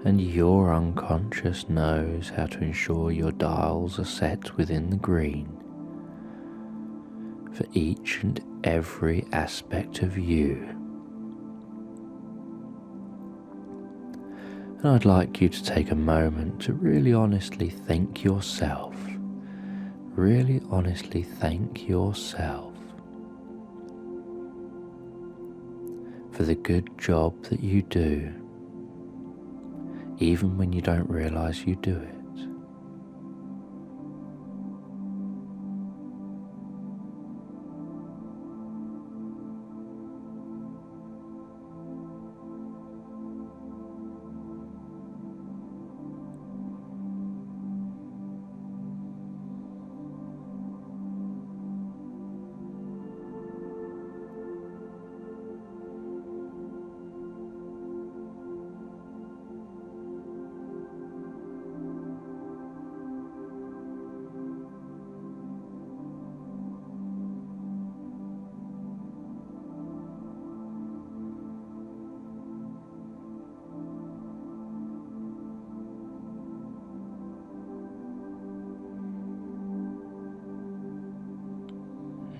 And your unconscious knows how to ensure your dials are set within the green for each and every aspect of you. And I'd like you to take a moment to really honestly thank yourself. Really honestly thank yourself for the good job that you do, even when you don't realize you do it.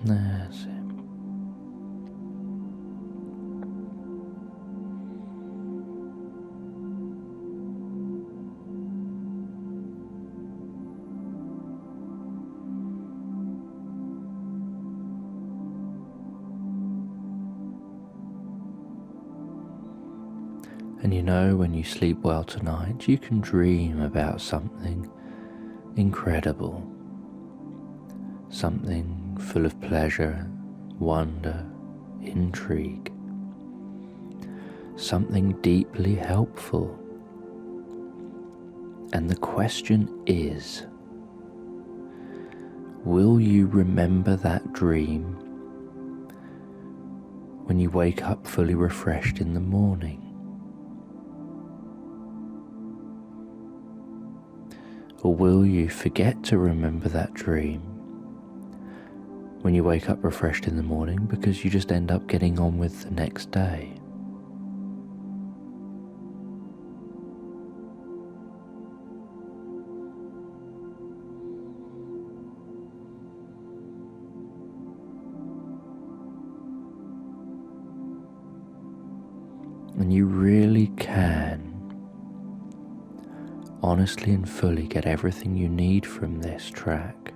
That's it. And you know, when you sleep well tonight, you can dream about something incredible, something full of pleasure, wonder, intrigue, something deeply helpful. And the question is, will you remember that dream when you wake up fully refreshed in the morning? Or will you forget to remember that dream when you wake up refreshed in the morning because you just end up getting on with the next day? And you really can honestly and fully get everything you need from this track.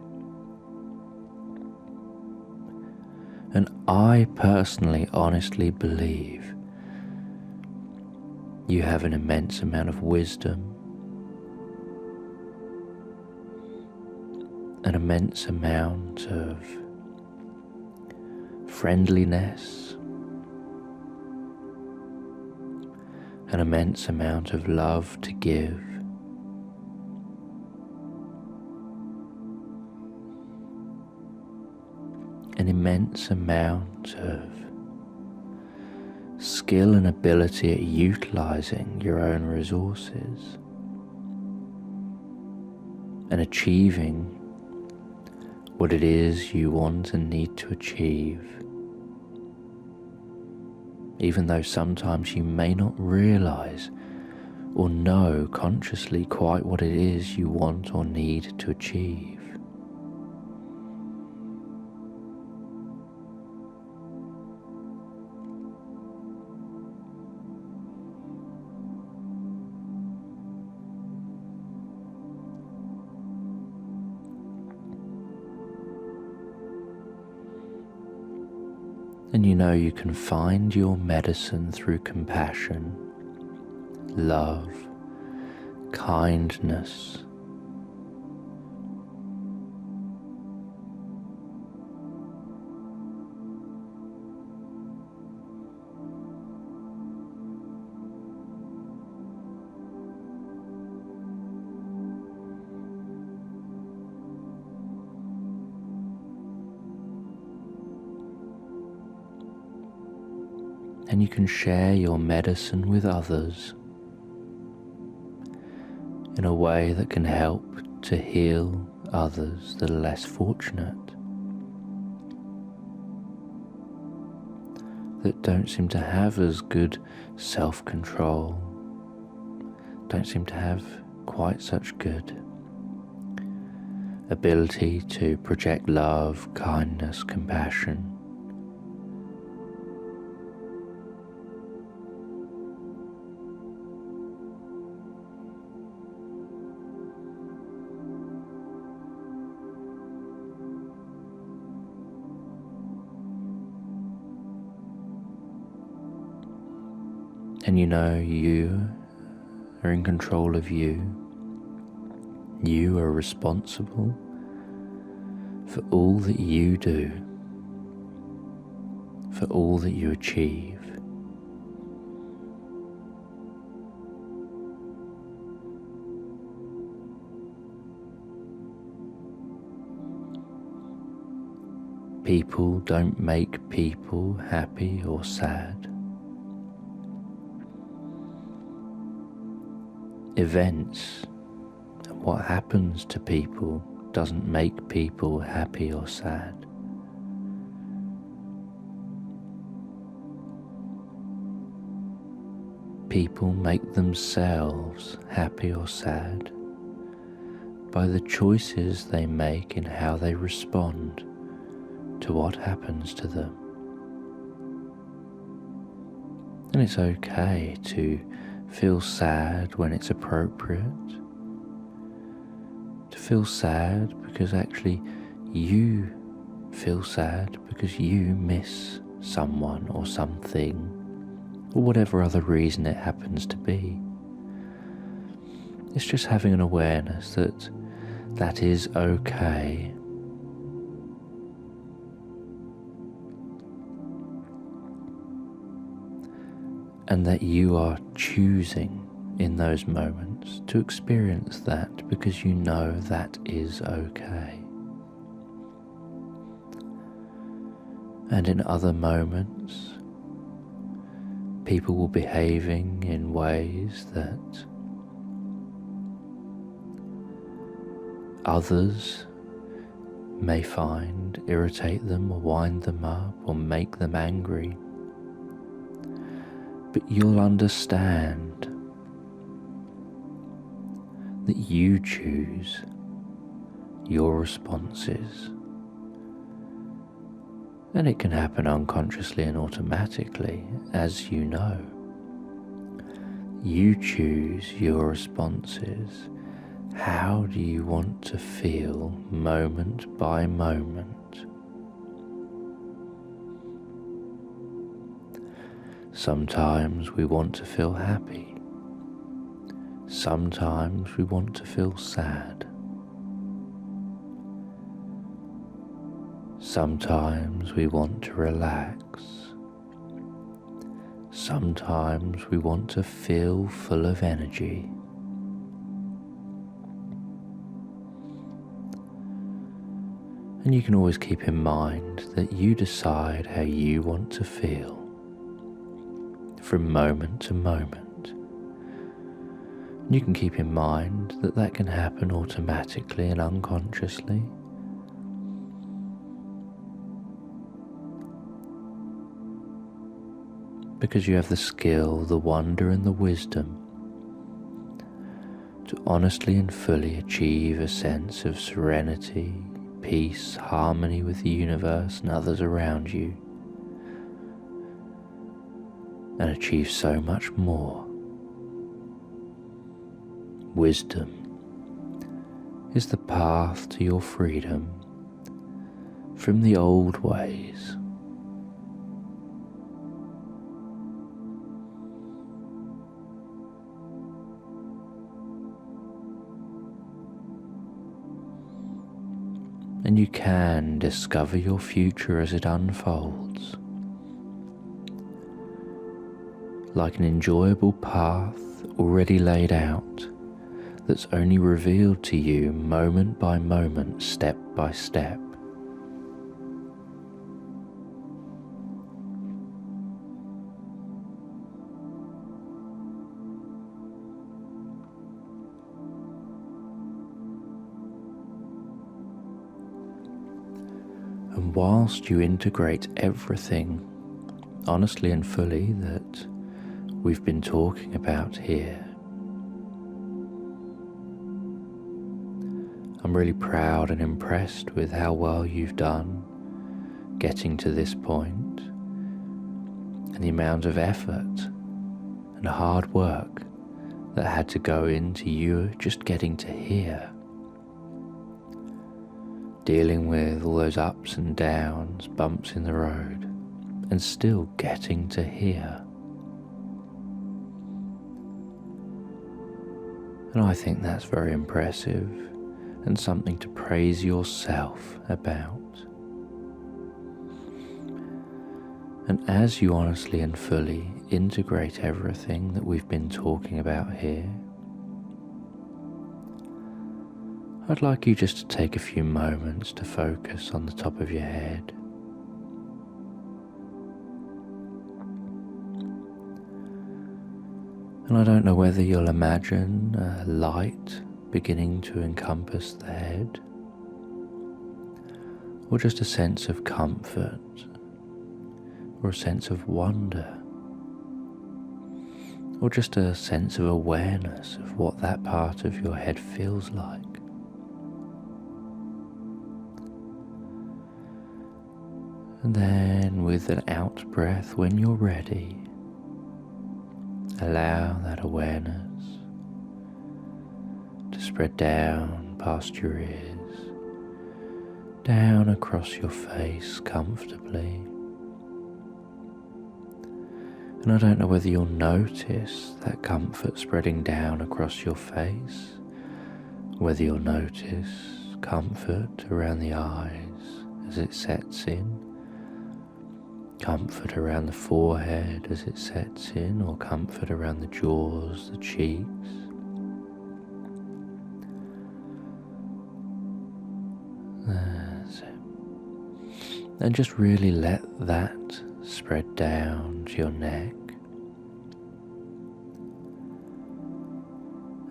And I personally honestly believe you have an immense amount of wisdom, an immense amount of friendliness, an immense amount of love to give. An immense amount of skill and ability at utilizing your own resources and achieving what it is you want and need to achieve, even though sometimes you may not realize or know consciously quite what it is you want or need to achieve. And you know you can find your medicine through compassion, love, kindness, and you can share your medicine with others in a way that can help to heal others that are less fortunate, that don't seem to have as good self-control, don't seem to have quite such good ability to project love, kindness, compassion. And you know you are in control of you. You are responsible for all that you do, for all that you achieve. People don't make people happy or sad. Events and what happens to people doesn't make people happy or sad. People make themselves happy or sad by the choices they make in how they respond to what happens to them. And it's okay to feel sad when it's appropriate, to feel sad because actually you feel sad because you miss someone or something, or whatever other reason it happens to be. It's just having an awareness that that is okay. And that you are choosing in those moments to experience that because you know that is okay. And in other moments, people will be behaving in ways that others may find irritate them or wind them up or make them angry. But you'll understand that you choose your responses. And it can happen unconsciously and automatically, as you know. You choose your responses. How do you want to feel moment by moment? Sometimes we want to feel happy. Sometimes we want to feel sad. Sometimes we want to relax. Sometimes we want to feel full of energy. And you can always keep in mind that you decide how you want to feel from moment to moment. You can keep in mind that that can happen automatically and unconsciously. Because you have the skill, the wonder and the wisdom to honestly and fully achieve a sense of serenity, peace, harmony with the universe and others around you, and achieve so much more. Wisdom is the path to your freedom from the old ways. And you can discover your future as it unfolds, like an enjoyable path already laid out that's only revealed to you moment by moment, step by step. And whilst you integrate everything honestly and fully that we've been talking about here, I'm really proud and impressed with how well you've done getting to this point, and the amount of effort and hard work that had to go into you just getting to here, dealing with all those ups and downs, bumps in the road, and still getting to here. And I think that's very impressive and something to praise yourself about. And as you honestly and fully integrate everything that we've been talking about here, I'd like you just to take a few moments to focus on the top of your head. And I don't know whether you'll imagine a light beginning to encompass the head, or just a sense of comfort, or a sense of wonder, or just a sense of awareness of what that part of your head feels like. And then with an out breath when you're ready, allow that awareness to spread down past your ears, down across your face comfortably. And I don't know whether you'll notice that comfort spreading down across your face, whether you'll notice comfort around the eyes as it sets in, comfort around the forehead as it sets in, or comfort around the jaws, the cheeks. That's it. And just really let that spread down to your neck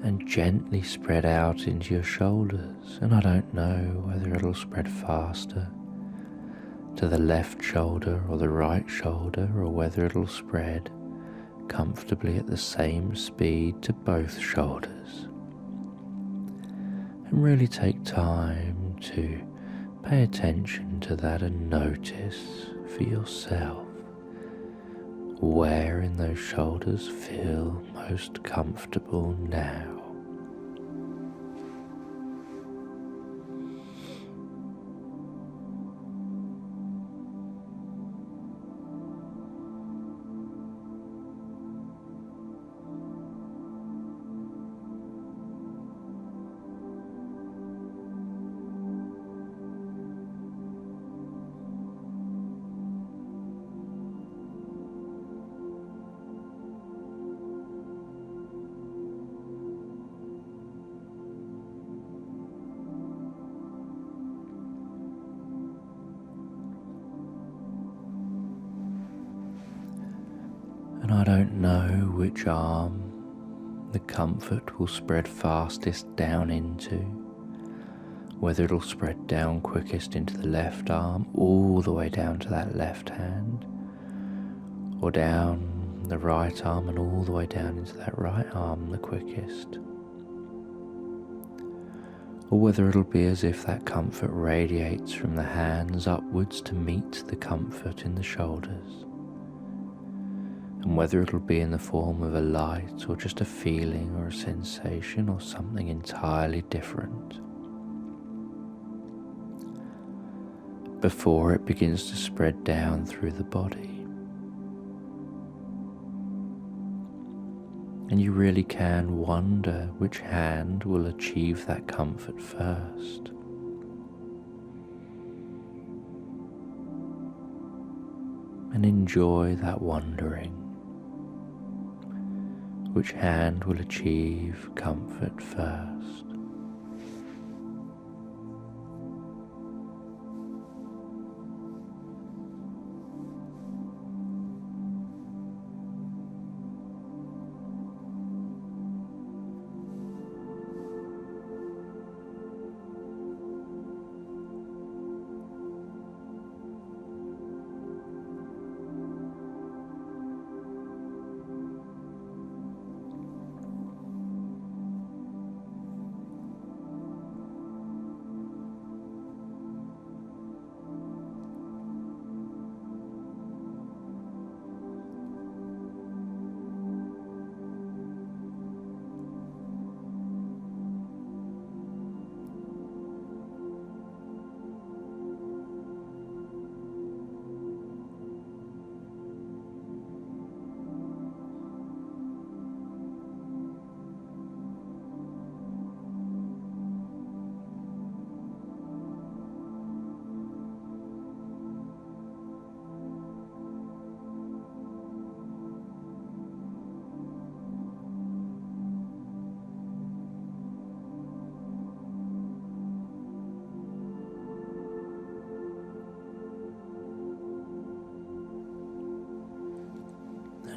and gently spread out into your shoulders. And I don't know whether it'll spread faster to the left shoulder or the right shoulder, or whether it'll spread comfortably at the same speed to both shoulders. And really take time to pay attention to that and notice for yourself where in those shoulders feel most comfortable now. And I don't know which arm the comfort will spread fastest down into, whether it'll spread down quickest into the left arm, all the way down to that left hand, or down the right arm and all the way down into that right arm the quickest, or whether it'll be as if that comfort radiates from the hands upwards to meet the comfort in the shoulders, and whether it'll be in the form of a light or just a feeling or a sensation or something entirely different, before it begins to spread down through the body. And you really can wonder which hand will achieve that comfort first. And enjoy that wondering. Which hand will achieve comfort first?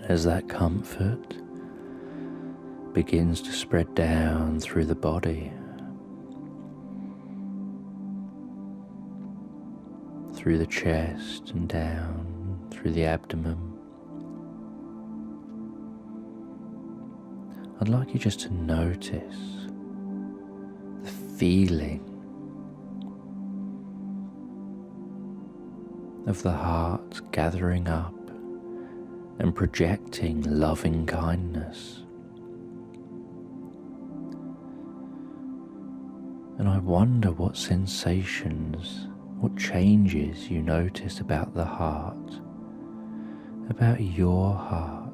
As that comfort begins to spread down through the body, through the chest and down through the abdomen, I'd like you just to notice the feeling of the heart gathering up and projecting loving kindness. And I wonder what sensations, what changes you notice about the heart, about your heart,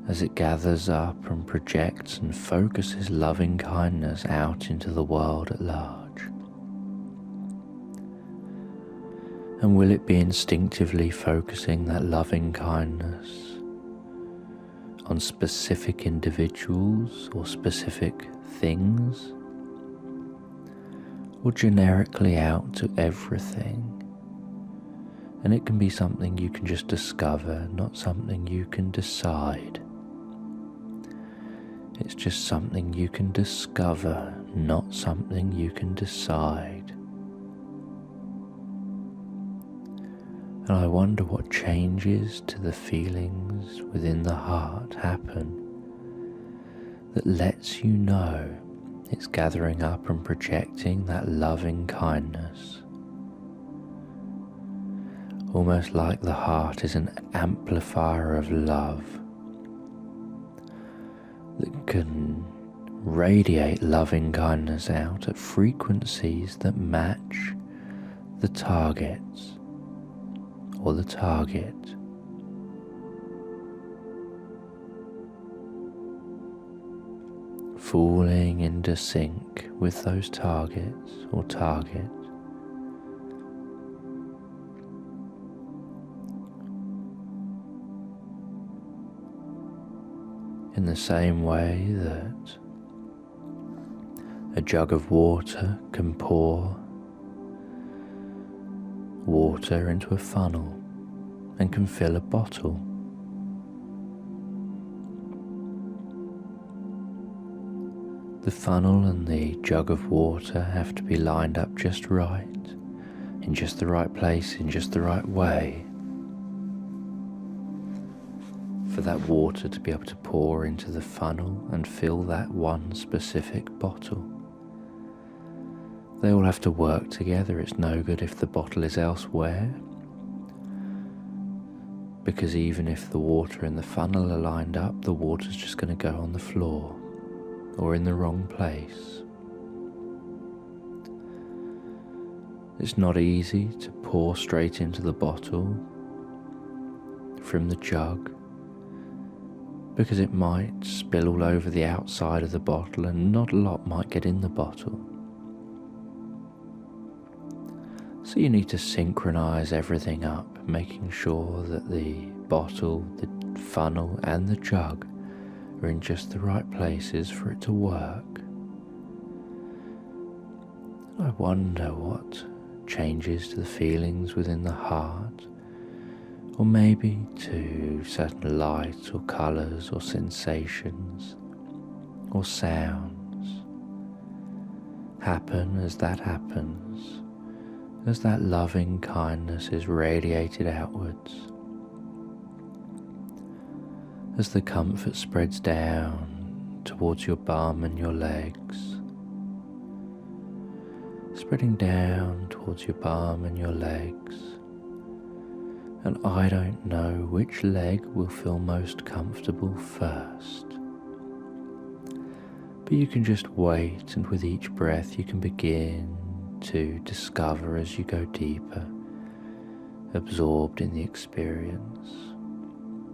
as it gathers up and projects and focuses loving kindness out into the world at large. And will it be instinctively focusing that loving kindness on specific individuals or specific things, or generically out to everything? And it can be something you can just discover, not something you can decide. It's just something you can discover, not something you can decide. And I wonder what changes to the feelings within the heart happen that lets you know it's gathering up and projecting that loving kindness. Almost like the heart is an amplifier of love that can radiate loving kindness out at frequencies that match the targets or the target. Falling into sync with those targets or target. In the same way that a jug of water can pour water into a funnel and can fill a bottle. The funnel and the jug of water have to be lined up just right, in just the right place, in just the right way, for that water to be able to pour into the funnel and fill that one specific bottle. They all have to work together. It's no good if the bottle is elsewhere, because even if the water and the funnel are lined up, the water's just going to go on the floor or in the wrong place. It's not easy to pour straight into the bottle from the jug, because it might spill all over the outside of the bottle and not a lot might get in the bottle. So you need to synchronize everything up, making sure that the bottle, the funnel and the jug are in just the right places for it to work. I wonder what changes to the feelings within the heart, or maybe to certain lights or colours or sensations or sounds happen as that happens, as that loving kindness is radiated outwards, as the comfort spreads down towards your bum and your legs, spreading down towards your bum and your legs. And I don't know which leg will feel most comfortable first, but you can just wait, and with each breath you can begin to discover as you go deeper, absorbed in the experience.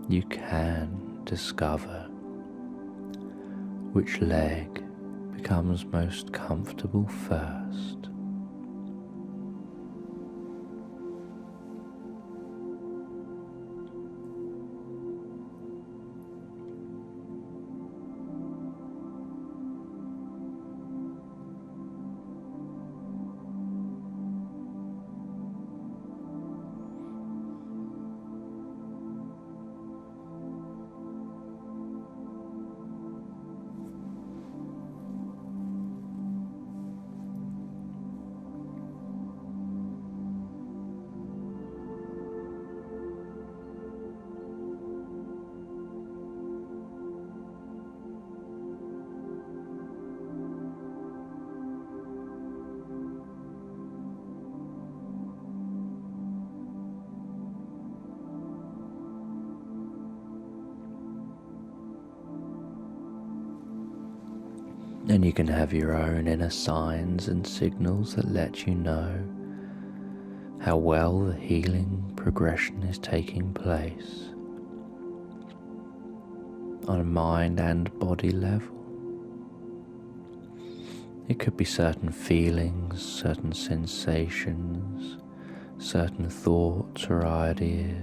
You can discover which leg becomes most comfortable first. And you can have your own inner signs and signals that let you know how well the healing progression is taking place on a mind and body level. It could be certain feelings, certain sensations, certain thoughts or ideas,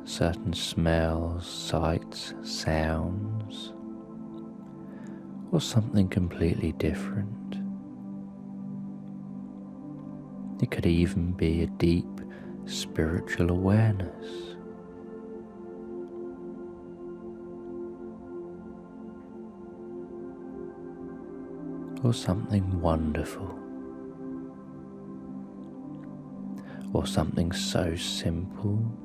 certain smells, sights, sounds, or something completely different. It could even be a deep spiritual awareness. Or something wonderful. Or something so simple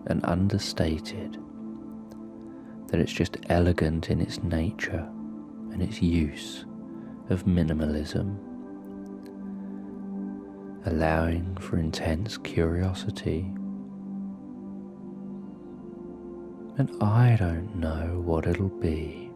and understated that it's just elegant in its nature and its use of minimalism, allowing for intense curiosity. And I don't know what it'll be.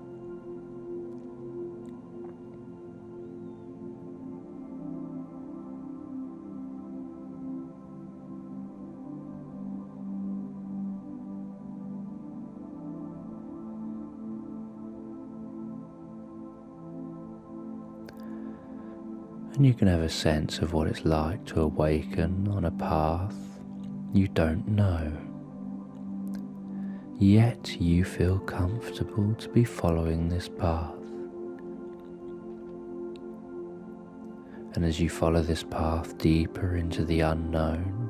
And you can have a sense of what it's like to awaken on a path you don't know, yet you feel comfortable to be following this path. And as you follow this path deeper into the unknown,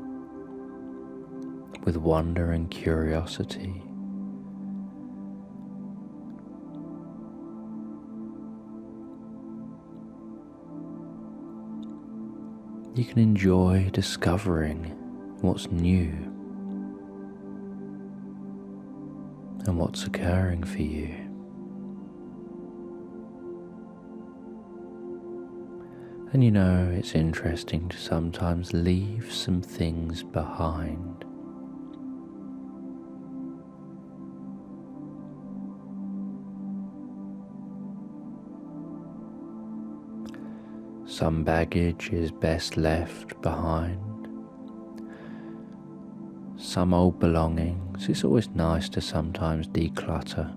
with wonder and curiosity, you can enjoy discovering what's new and what's occurring for you. And you know, it's interesting to sometimes leave some things behind. Some baggage is best left behind. Some old belongings, it's always nice to sometimes declutter.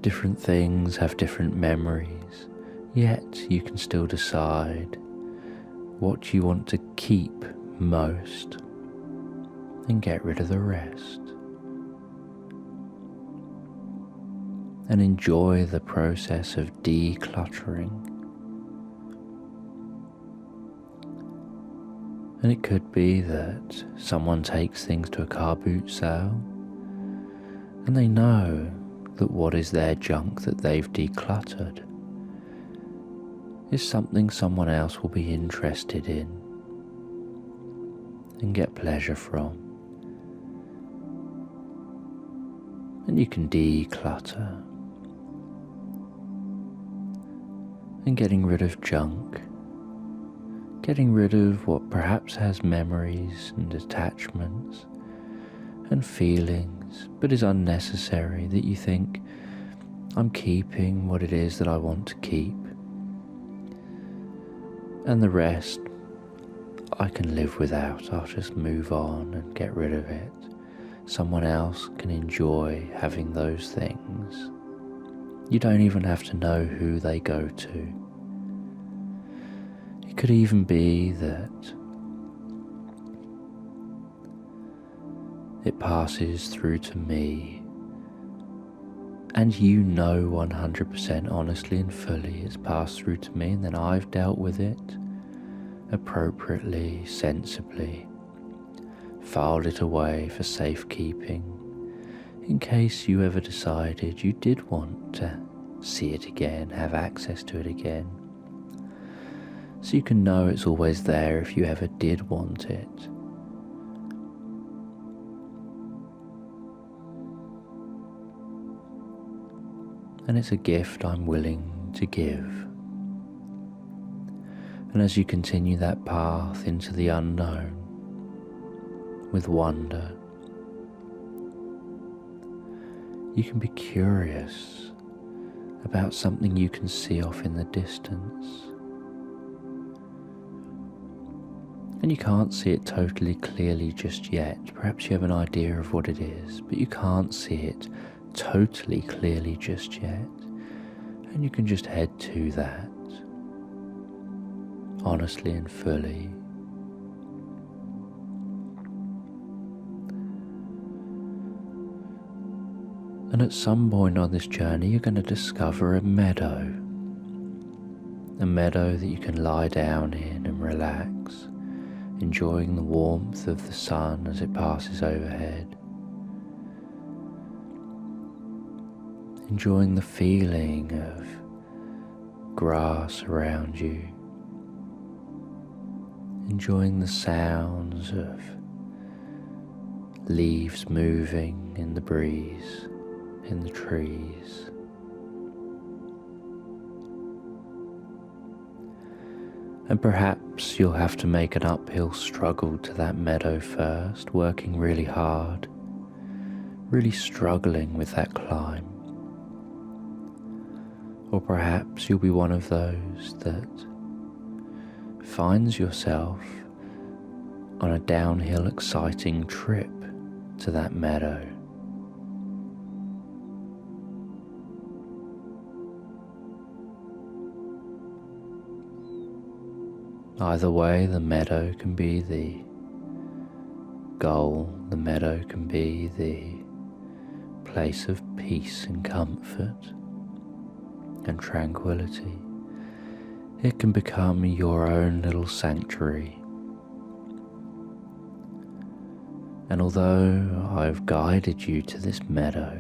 Different things have different memories, yet you can still decide what you want to keep most and get rid of the rest. And enjoy the process of decluttering. And it could be that someone takes things to a car boot sale and they know that what is their junk that they've decluttered is something someone else will be interested in and get pleasure from. And you can declutter. And getting rid of junk, getting rid of what perhaps has memories and attachments and feelings, but is unnecessary, that you think, I'm keeping what it is that I want to keep, and the rest I can live without. I'll just move on and get rid of it. Someone else can enjoy having those things. You don't even have to know who they go to. It could even be that it passes through to me, and you know 100% honestly and fully it's passed through to me, and then I've dealt with it appropriately, sensibly, filed it away for safekeeping, in case you ever decided you did want to see it again, have access to it again. So you can know it's always there if you ever did want it. And it's a gift I'm willing to give. And as you continue that path into the unknown, with wonder, You can be curious about something you can see off in the distance. And you can't see it totally clearly just yet. Perhaps you have an idea of what it is, but you can't see it totally clearly just yet. And you can just head to that, honestly and fully. And at some point on this journey, you're going to discover a meadow that you can lie down in and relax, enjoying the warmth of the sun as it passes overhead, enjoying the feeling of grass around you, enjoying the sounds of leaves moving in the breeze, in the trees. And perhaps you'll have to make an uphill struggle to that meadow first, working really hard, really struggling with that climb. Or perhaps you'll be one of those that finds yourself on a downhill exciting trip to that meadow. Either way, the meadow can be the goal, the meadow can be the place of peace and comfort and tranquility. It can become your own little sanctuary. And although I've guided you to this meadow,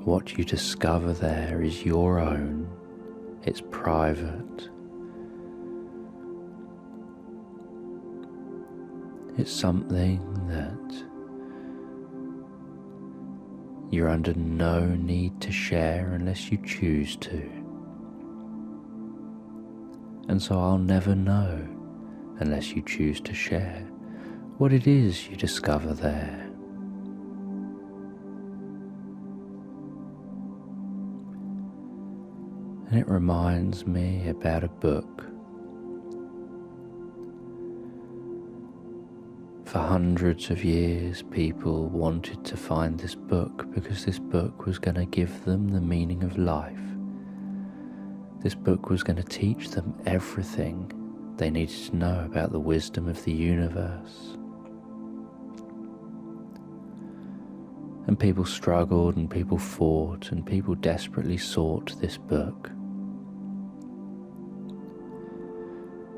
what you discover there is your own, it's private. It's something that you're under no need to share unless you choose to. And so I'll never know, unless you choose to share, what it is you discover there. And it reminds me about a book. For hundreds of years, people wanted to find this book because this book was going to give them the meaning of life. This book was going to teach them everything they needed to know about the wisdom of the universe. And people struggled and people fought and people desperately sought this book.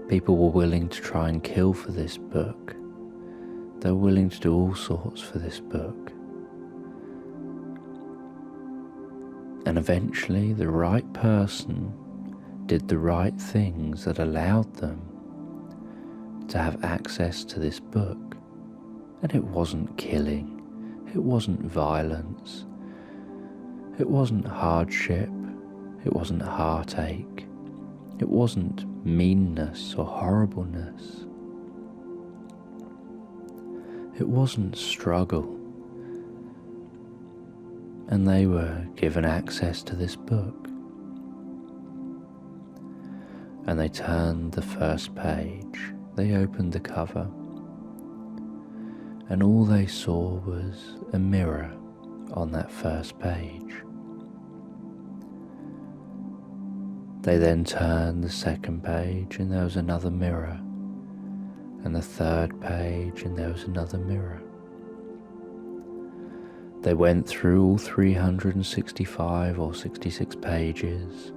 People were willing to try and kill for this book. They were willing to do all sorts for this book. And eventually the right person did the right things that allowed them to have access to this book. And it wasn't killing, it wasn't violence, it wasn't hardship, it wasn't heartache, it wasn't meanness or horribleness. It wasn't struggle. And they were given access to this book. And they turned the first page, they opened the cover, and all they saw was a mirror on that first page. They then turned the second page and there was another mirror, and the third page and there was another mirror. They went through all 365 or 66 pages,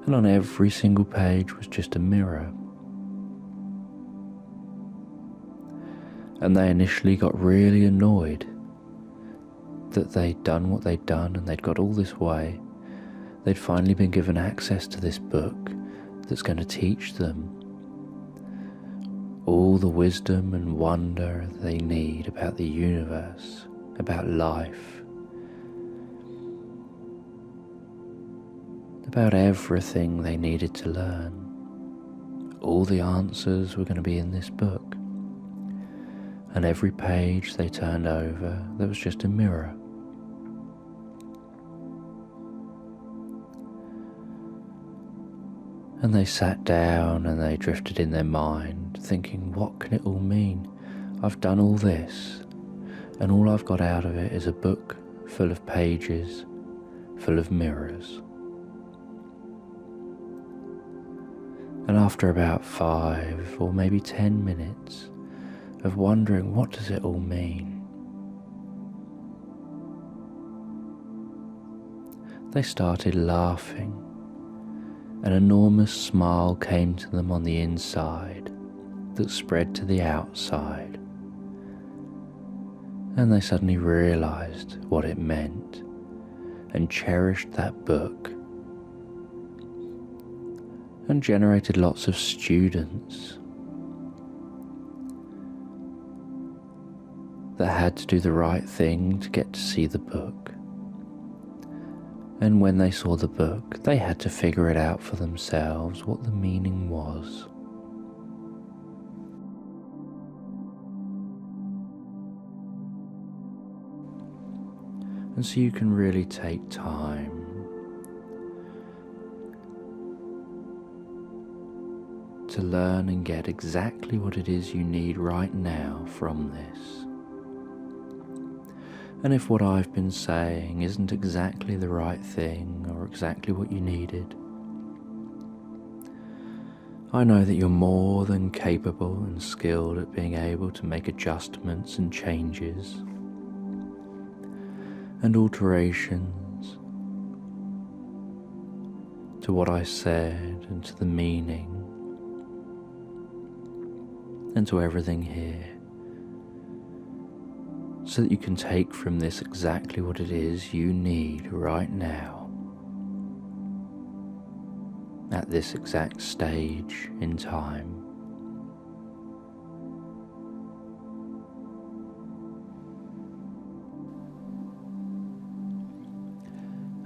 and on every single page was just a mirror. And they initially got really annoyed that they'd done what they'd done and they'd got all this way. They'd finally been given access to this book that's going to teach them all the wisdom and wonder they need about the universe, about life, about everything they needed to learn. All the answers were going to be in this book. and every page they turned over, there was just a mirror. And they sat down and they drifted in their mind, thinking, what can it all mean? I've done all this, and all I've got out of it is a book full of pages, full of mirrors. And after about 5 or maybe 10 minutes of wondering, what does it all mean? They started laughing. An enormous smile came to them on the inside that spread to the outside. And they suddenly realized what it meant and cherished that book and generated lots of students that had to do the right thing to get to see the book. And when they saw the book, they had to figure it out for themselves what the meaning was. And so you can really take time to learn and get exactly what it is you need right now from this. And if what I've been saying isn't exactly the right thing or exactly what you needed, I know that you're more than capable and skilled at being able to make adjustments and changes and alterations to what I said and to the meaning and to everything here, so that you can take from this exactly what it is you need right now, at this exact stage in time.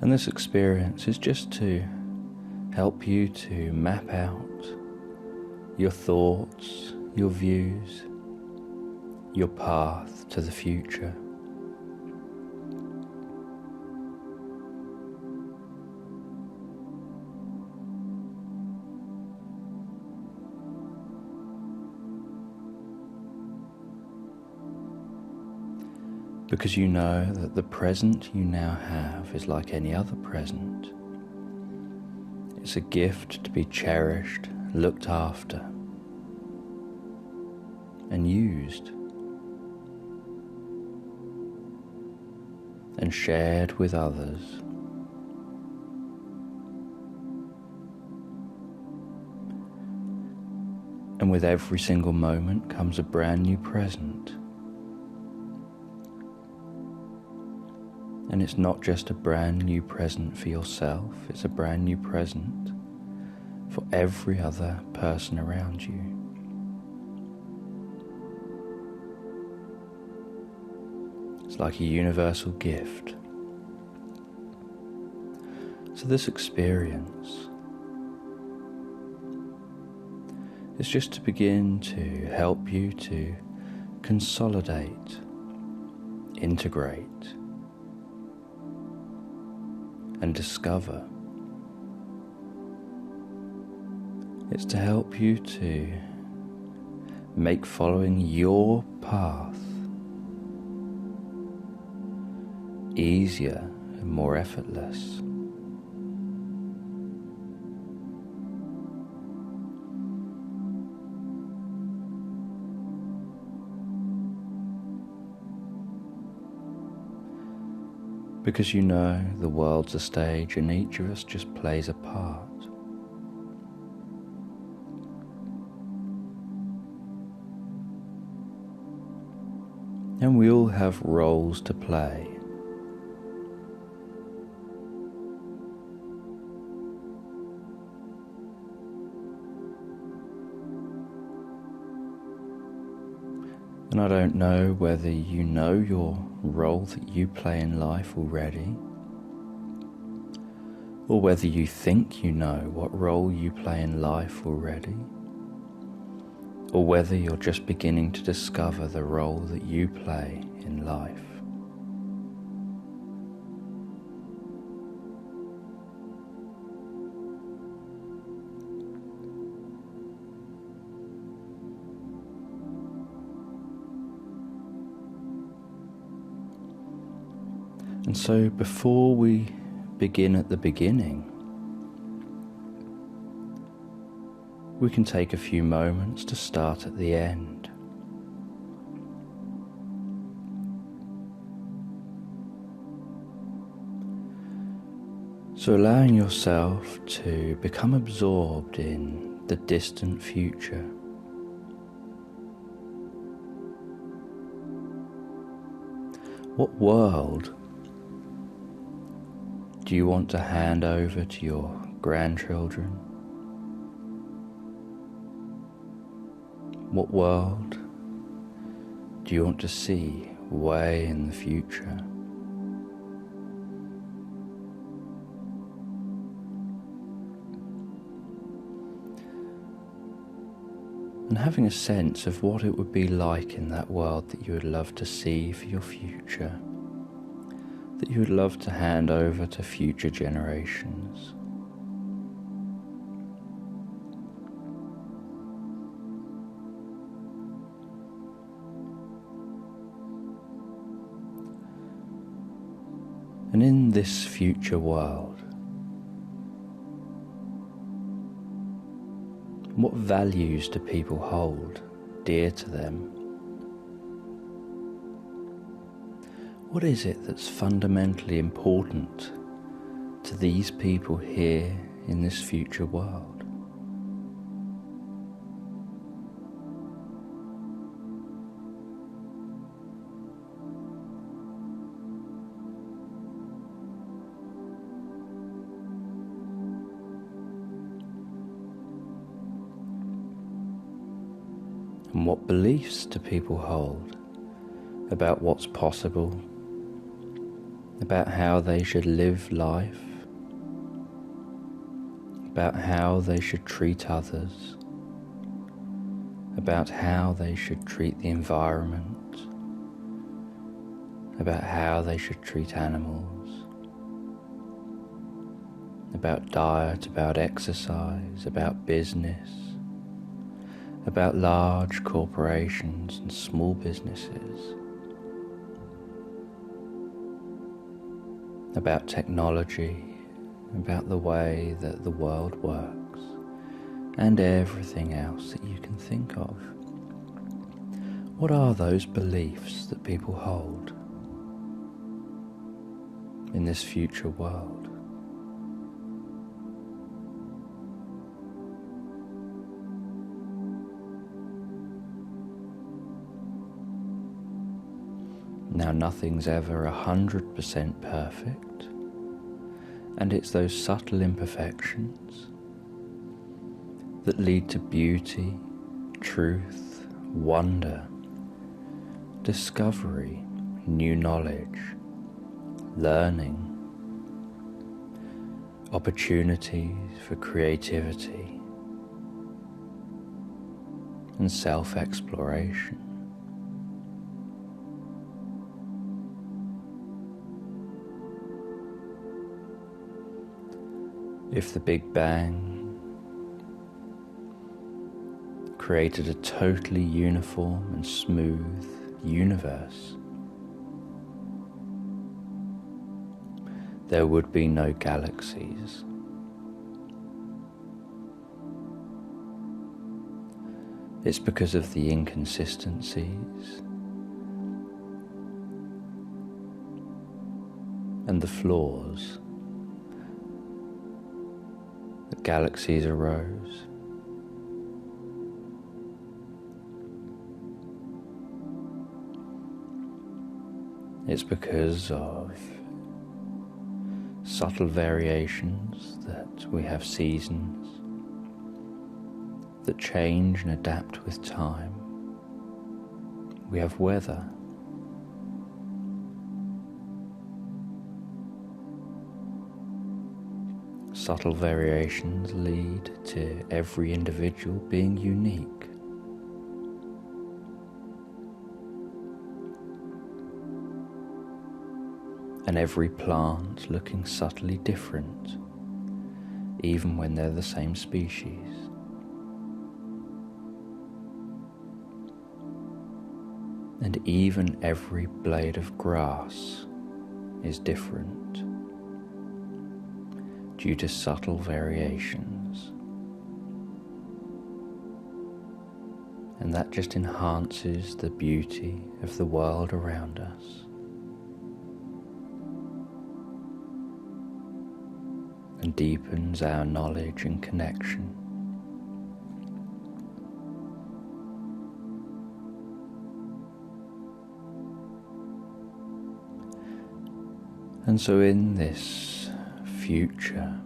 And this experience is just to help you to map out your thoughts, your views, your path to the future. Because you know that the present you now have is like any other present. It's a gift to be cherished, looked after, and used, and shared with others. And with every single moment comes a brand new present. And it's not just a brand new present for yourself, it's a brand new present for every other person around you. It's like a universal gift. So this experience is just to begin to help you to consolidate, integrate, and discover. It's to help you to make following your path easier and more effortless. Because you know the world's a stage and each of us just plays a part. And we all have roles to play. And I don't know whether you know your role that you play in life already, or whether you think you know what role you play in life already, or whether you're just beginning to discover the role that you play in life. And so before we begin at the beginning, we can take a few moments to start at the end. So allowing yourself to become absorbed in the distant future. What world do you want to hand over to your grandchildren? What world do you want to see way in the future? And having a sense of what it would be like in that world that you would love to see for your future, that you would love to hand over to future generations. And in this future world, what values do people hold dear to them? What is it that's fundamentally important to these people here in this future world? And what beliefs do people hold about what's possible, about how they should live life, about how they should treat others, about how they should treat the environment, about how they should treat animals, about diet, about exercise, about business, about large corporations and small businesses, about technology, about the way that the world works, and everything else that you can think of. What are those beliefs that people hold in this future world? Now, nothing's ever 100% perfect, and it's those subtle imperfections that lead to beauty, truth, wonder, discovery, new knowledge, learning, opportunities for creativity, and self-exploration. If the Big Bang created a totally uniform and smooth universe, there would be no galaxies. It's because of the inconsistencies and the flaws that galaxies arose. It's because of subtle variations that we have seasons that change and adapt with time. We have weather. Subtle variations lead to every individual being unique. and every plant looking subtly different, even when they're the same species. And even every blade of grass is different due to subtle variations. And that just enhances the beauty of the world around us. And deepens our knowledge and connection. And so in this future,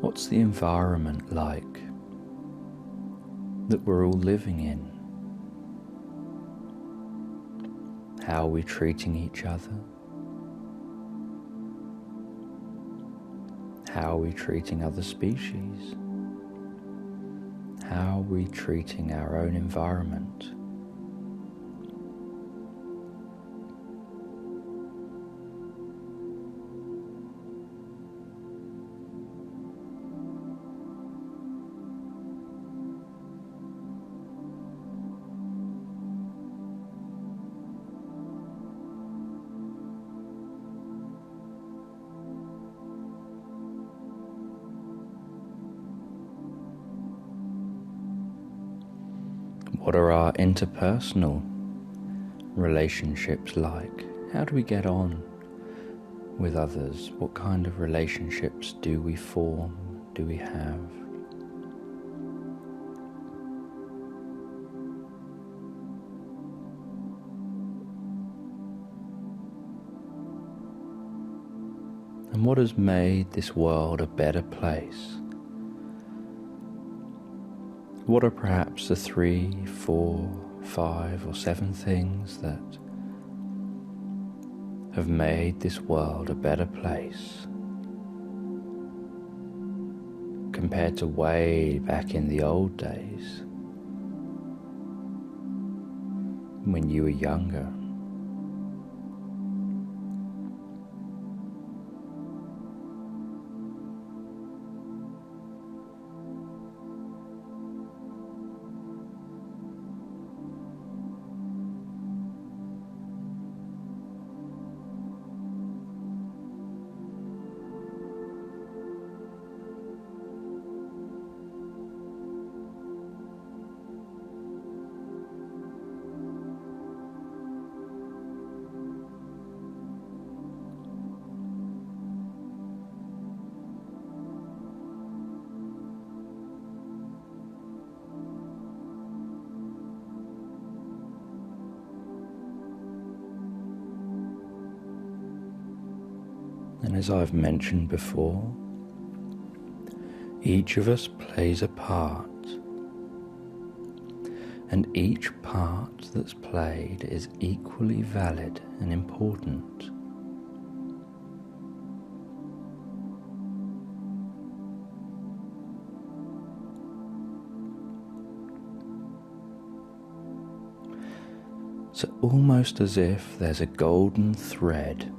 what's the environment like that we're all living in? How are we treating each other? How are we treating other species? How are we treating our own environment? What are our interpersonal relationships like? How do we get on with others? What kind of relationships do we form? Do we have? And what has made this world a better place? What are perhaps the 3, 4, 5 or 7 things that have made this world a better place compared to way back in the old days when you were younger? And as I've mentioned before, each of us plays a part, and each part that's played is equally valid and important. So almost as if there's a golden thread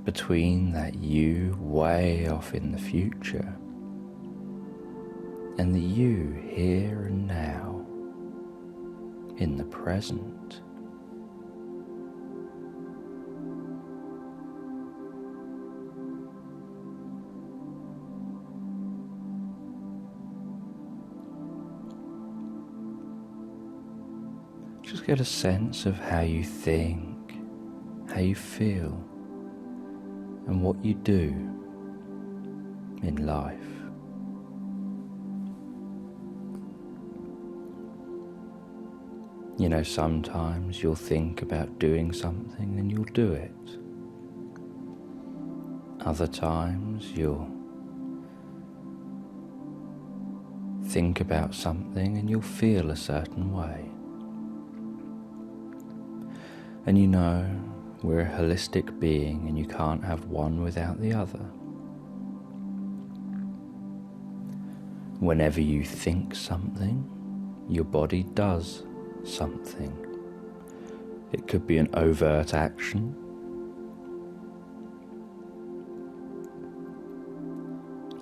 between that you way off in the future and the you here and now in the present. Just get a sense of how you think, how you feel, and what you do in life. You know, sometimes you'll think about doing something and you'll do it. Other times you'll think about something and you'll feel a certain way. And you know, we're a holistic being and you can't have one without the other. Whenever you think something, your body does something. It could be an overt action,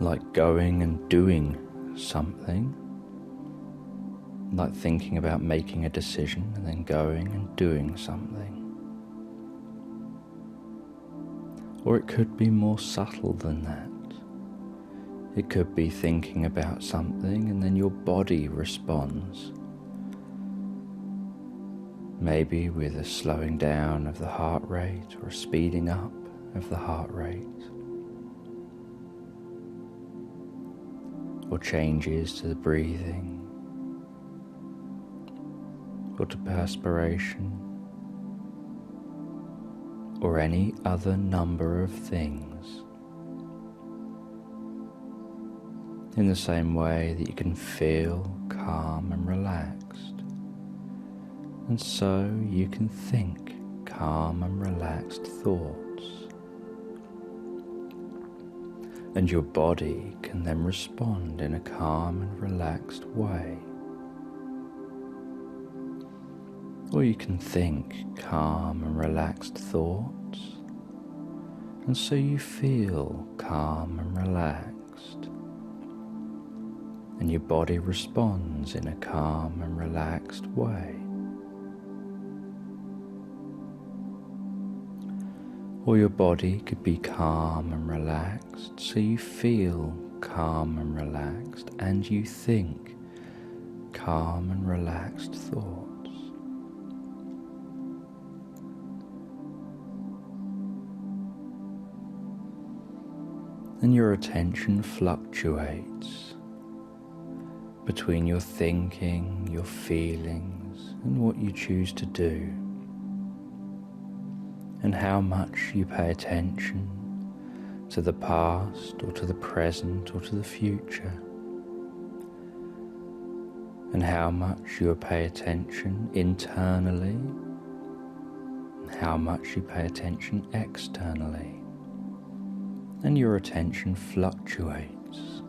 like going and doing something, like thinking about making a decision and then going and doing something. Or it could be more subtle than that. It could be thinking about something and then your body responds. Maybe with a slowing down of the heart rate or a speeding up of the heart rate. Or changes to the breathing. Or to perspiration. Or any other number of things. In the same way that you can feel calm and relaxed. And so you can think calm and relaxed thoughts. And your body can then respond in a calm and relaxed way. Or you can think calm and relaxed thoughts, and so you feel calm and relaxed. And your body responds in a calm and relaxed way. Or your body could be calm and relaxed, so you feel calm and relaxed, and you think calm and relaxed thoughts. And your attention fluctuates between your thinking, your feelings, and what you choose to do, and how much you pay attention to the past or to the present or to the future, and how much you pay attention internally, and how much you pay attention externally. And your attention fluctuates,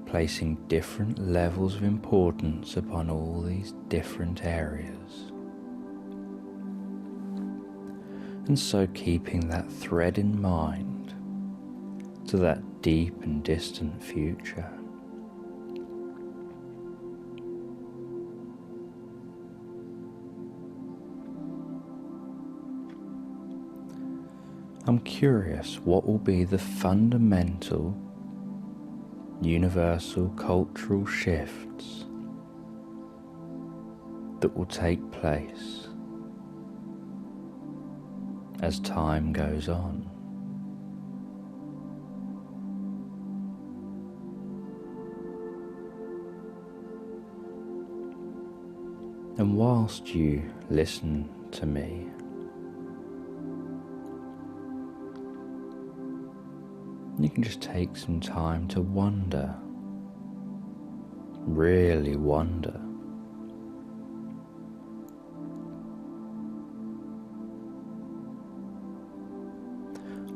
placing different levels of importance upon all these different areas. And so keeping that thread in mind to that deep and distant future. I'm curious what will be the fundamental, universal cultural shifts that will take place as time goes on. And whilst you listen to me, you can just take some time to wonder, really wonder.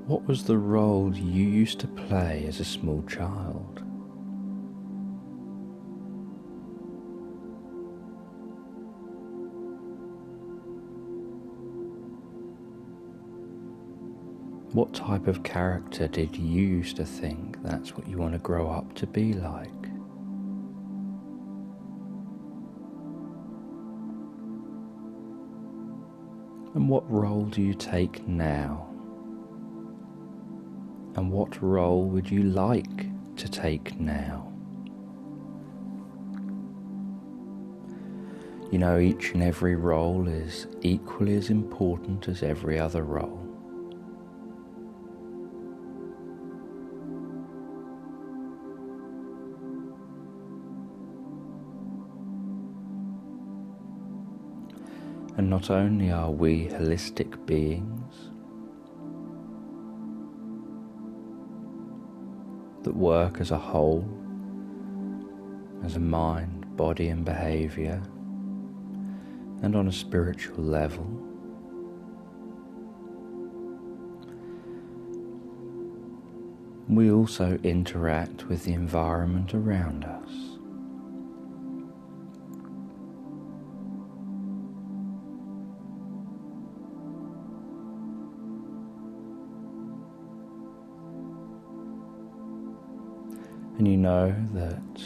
What was the role you used to play as a small child? What type of character did you used to think that's what you want to grow up to be like? And what role do you take now? And what role would you like to take now? You know, each and every role is equally as important as every other role. And not only are we holistic beings that work as a whole, as a mind, body and behaviour, and on a spiritual level, we also interact with the environment around us. And you know that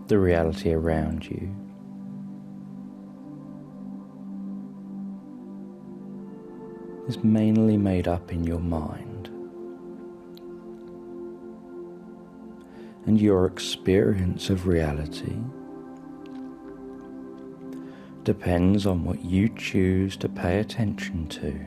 the reality around you is mainly made up in your mind, and your experience of reality depends on what you choose to pay attention to.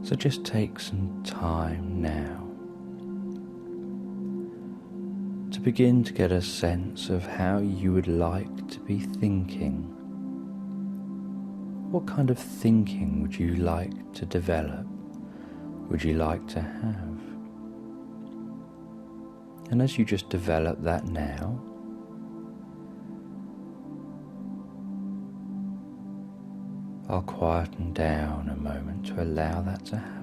So just take some time now to begin to get a sense of how you would like to be thinking. What kind of thinking would you like to develop? Would you like to have? And as you just develop that now, I'll quieten down a moment to allow that to happen.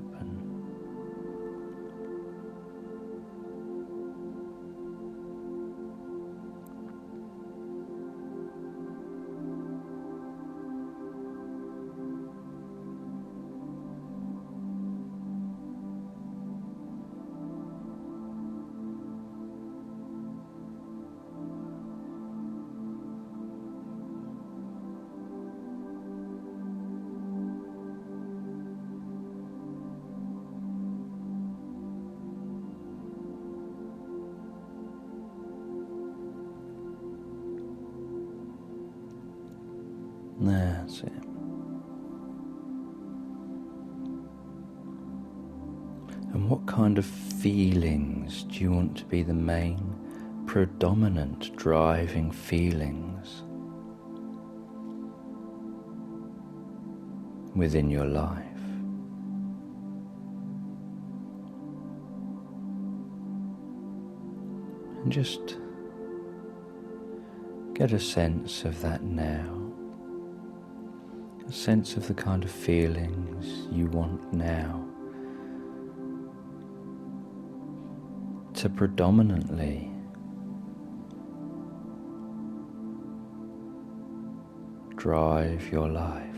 That's it. And what kind of feelings do you want to be the main, predominant driving feelings within your life? And just get a sense of that now. A sense of the kind of feelings you want now to predominantly drive your life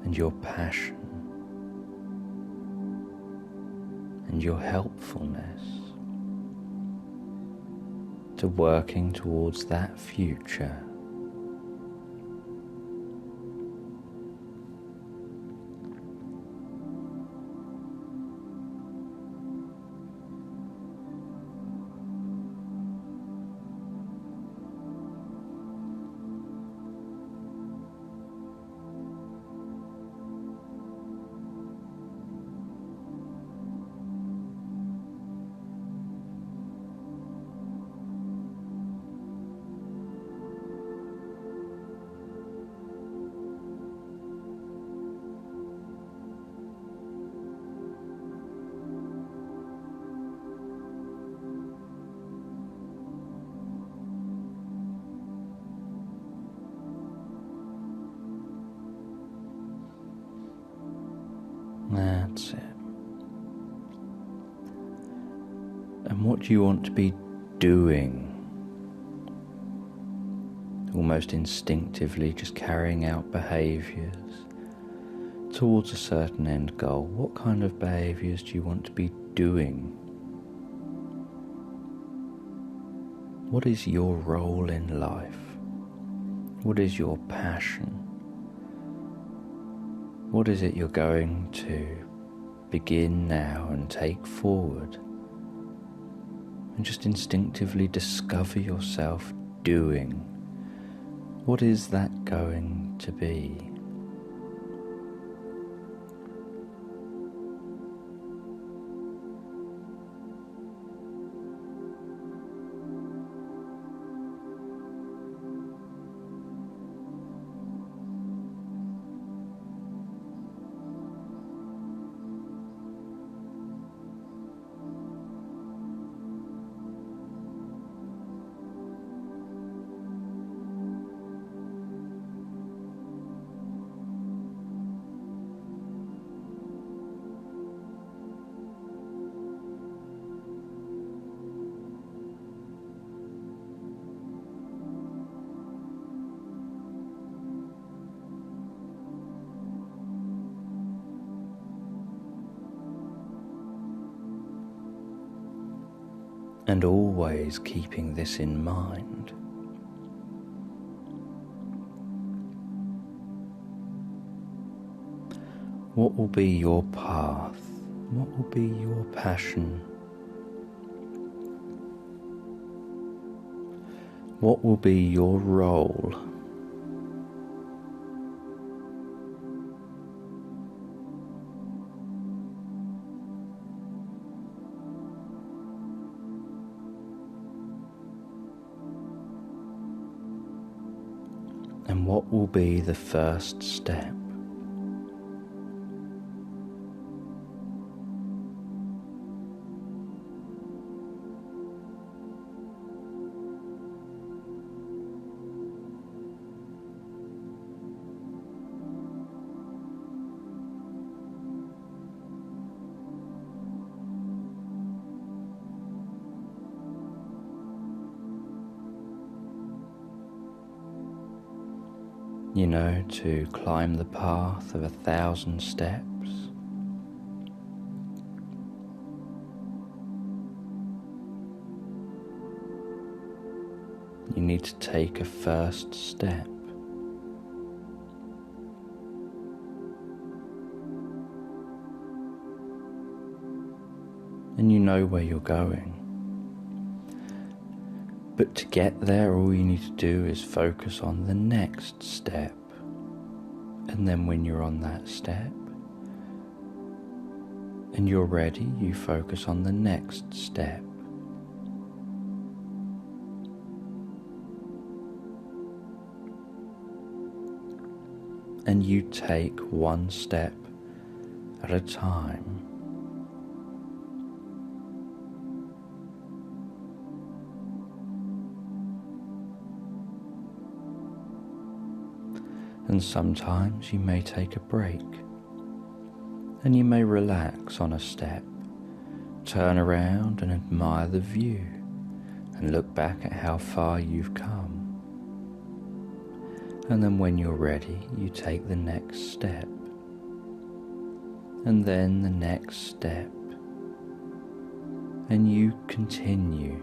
and your passion and your helpfulness to working towards that future. That's it. And what do you want to be doing? Almost instinctively, just carrying out behaviours towards a certain end goal. What kind of behaviours do you want to be doing? What is your role in life? What is your passion? What is it you're going to begin now and take forward? And just instinctively discover yourself doing. What is that going to be? And always keeping this in mind, what will be your path? What will be your passion? What will be your role? And what will be the first step? You know, to climb the path of 1,000 steps, you need to take a first step. And you know where you're going. But to get there, all you need to do is focus on the next step. And then when you're on that step and you're ready, you focus on the next step. And you take one step at a time. And sometimes you may take a break, and you may relax on a step, turn around and admire the view, and look back at how far you've come. And then when you're ready, you take the next step, and then the next step, and you continue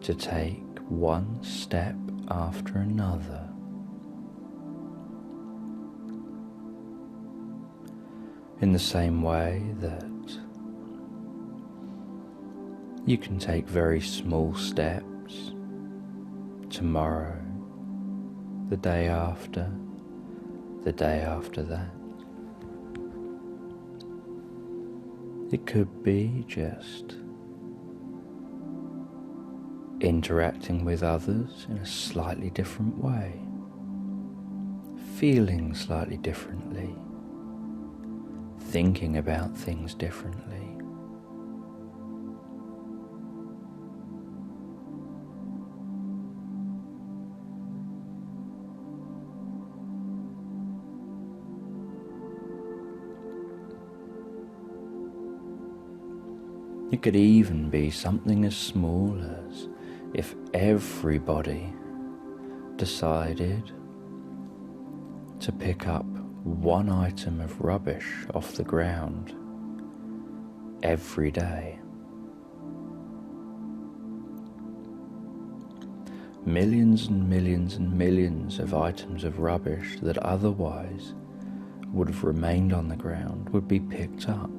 to take one step after another. In the same way that you can take very small steps tomorrow, the day after that. It could be just interacting with others in a slightly different way, feeling slightly differently, thinking about things differently. It could even be something as small as if everybody decided to pick up one item of rubbish off the ground every day. Millions and millions and millions of items of rubbish that otherwise would have remained on the ground would be picked up.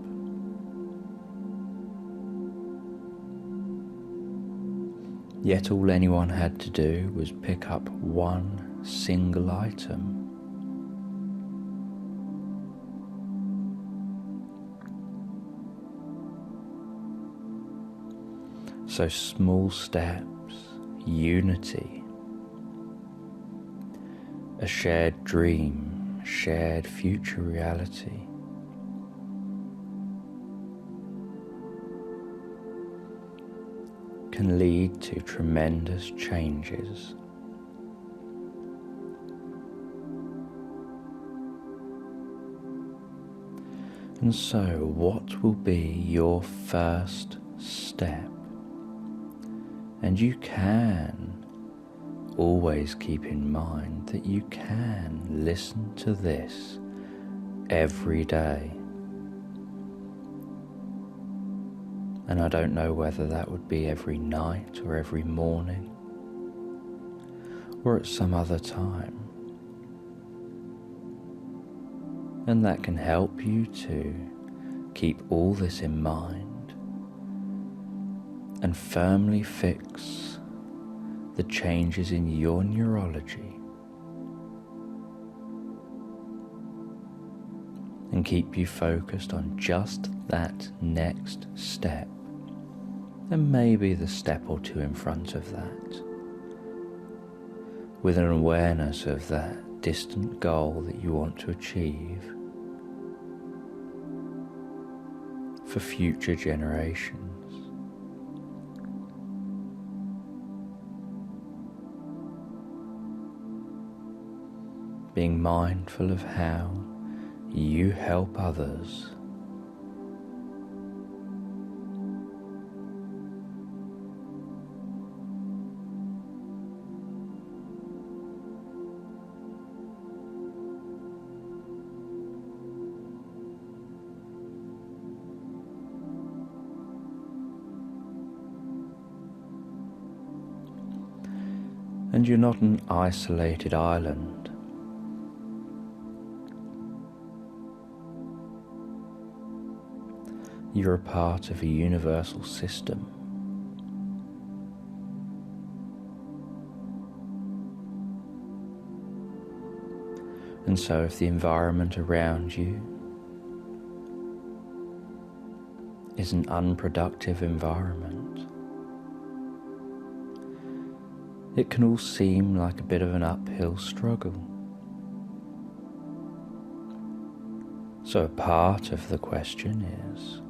Yet all anyone had to do was pick up one single item. So small steps, unity, a shared dream, shared future reality. Can lead to tremendous changes. And so, what will be your first step? And you can always keep in mind that you can listen to this every day. And I don't know whether that would be every night or every morning or at some other time. And that can help you to keep all this in mind and firmly fix the changes in your neurology and keep you focused on just that next step, and maybe the step or two in front of that, with an awareness of that distant goal that you want to achieve for future generations. Being mindful of how you help others. And you're not an isolated island. You're a part of a universal system. And so if the environment around you is an unproductive environment, it can all seem like a bit of an uphill struggle. So a part of the question is,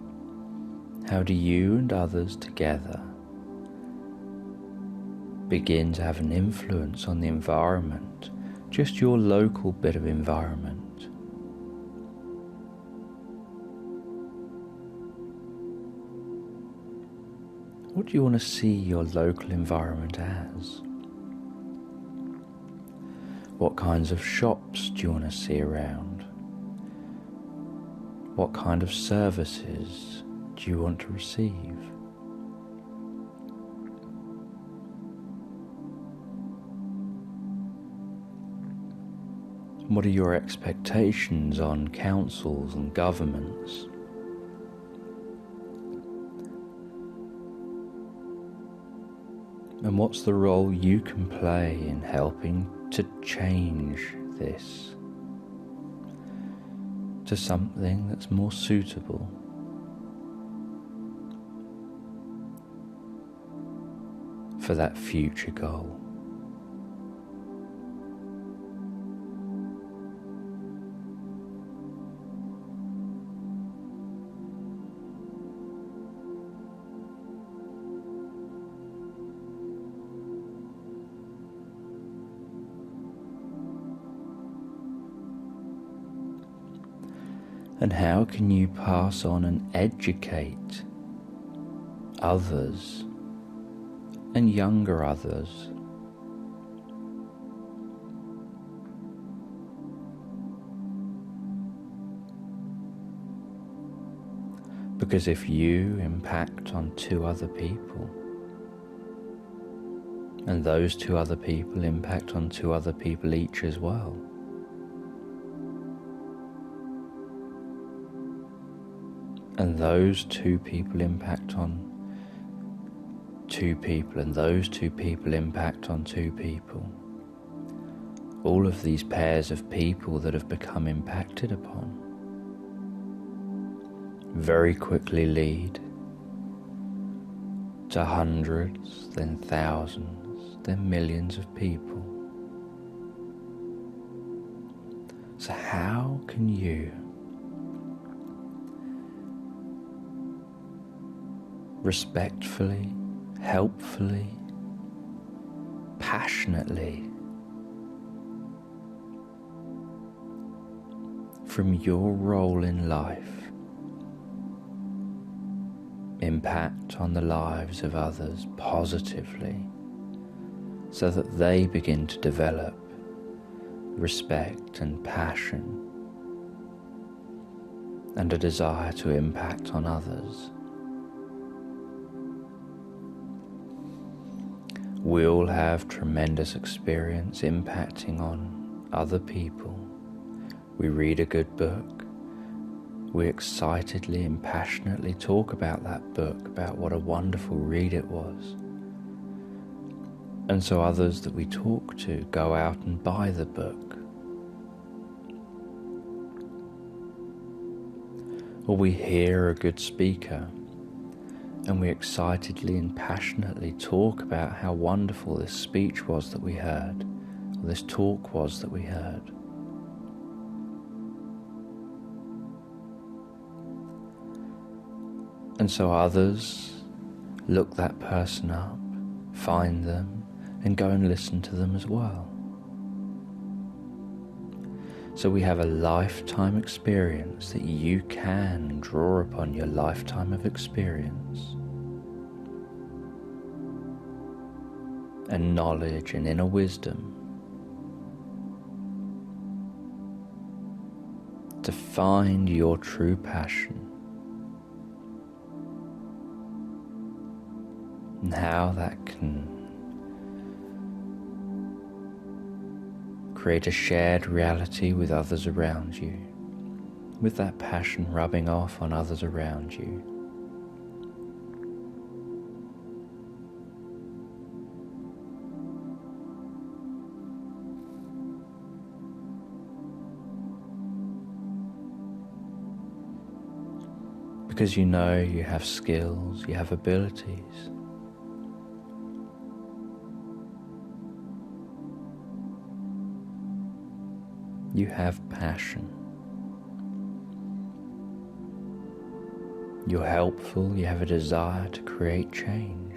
how do you and others together begin to have an influence on the environment, just your local bit of environment? What do you want to see your local environment as? What kinds of shops do you want to see around? What kind of services do you want to receive? What are your expectations on councils and governments? And what's the role you can play in helping to change this to something that's more suitable? For that future goal. And how can you pass on and educate others and younger others because if you impact on 2 other people and those 2 other people impact on 2 other people each as well, and those 2 people impact on 2 people, and those 2 people impact on 2 people. All of these pairs of people that have become impacted upon very quickly lead to hundreds, then thousands, then millions of people. So how can you respectfully, helpfully, passionately, from your role in life, impact on the lives of others positively so that they begin to develop respect and passion and a desire to impact on others? We all have tremendous experience impacting on other people. We read a good book. We excitedly and passionately talk about that book, about what a wonderful read it was. And so others that we talk to go out and buy the book. Or we hear a good speaker and we excitedly and passionately talk about how wonderful this speech was that we heard, or this talk was that we heard. And so others look that person up, find them, and go and listen to them as well. So we have a lifetime experience that you can draw upon, your lifetime of experience and knowledge and inner wisdom to find your true passion and how that can create a shared reality with others around you, with that passion rubbing off on others around you. Because you know you have skills, you have abilities. You have passion. You're helpful, you have a desire to create change.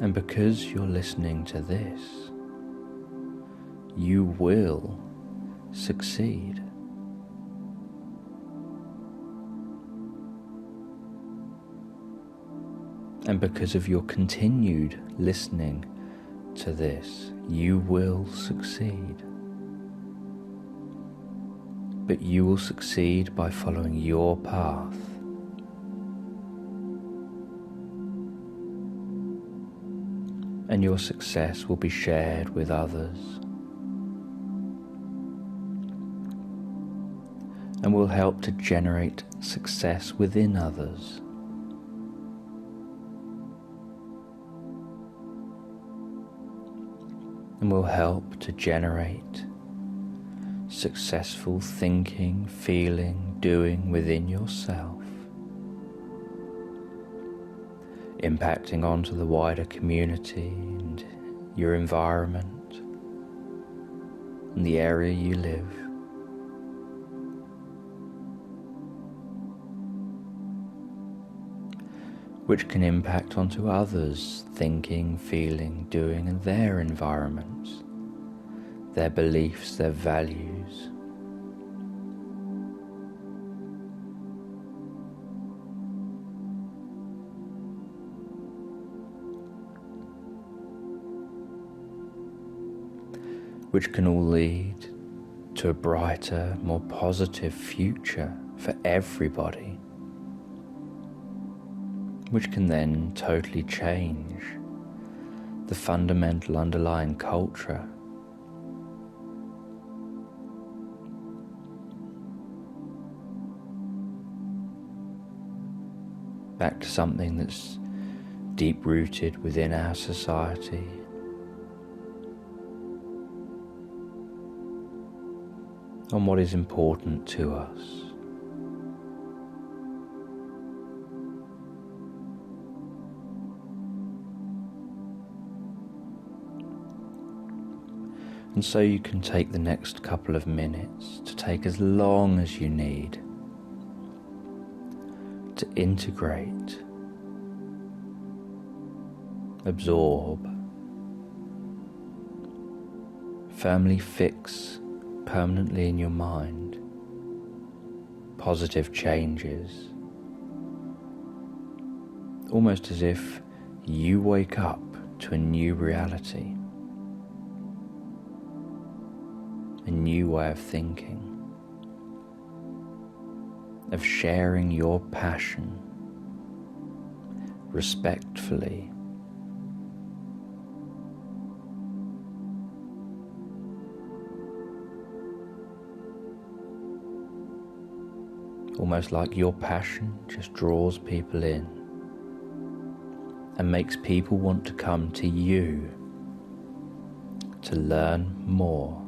And because you're listening to this, you will succeed. And because of your continued listening to this, you will succeed. But you will succeed by following your path. And your success will be shared with others. And will help to generate success within others. And will help to generate successful thinking, feeling, doing within yourself, impacting onto the wider community and your environment and the area you live. Which can impact onto others' thinking, feeling, doing, and their environments, their beliefs, their values. Which can all lead to a brighter, more positive future for everybody. Which can then totally change the fundamental underlying culture back to something that's deep-rooted within our society. On what is important to us. And so you can take the next couple of minutes to take as long as you need to integrate, absorb, firmly fix permanently in your mind positive changes, almost as if you wake up to a new reality. A new way of thinking, of sharing your passion respectfully. Almost like your passion just draws people in and makes people want to come to you to learn more.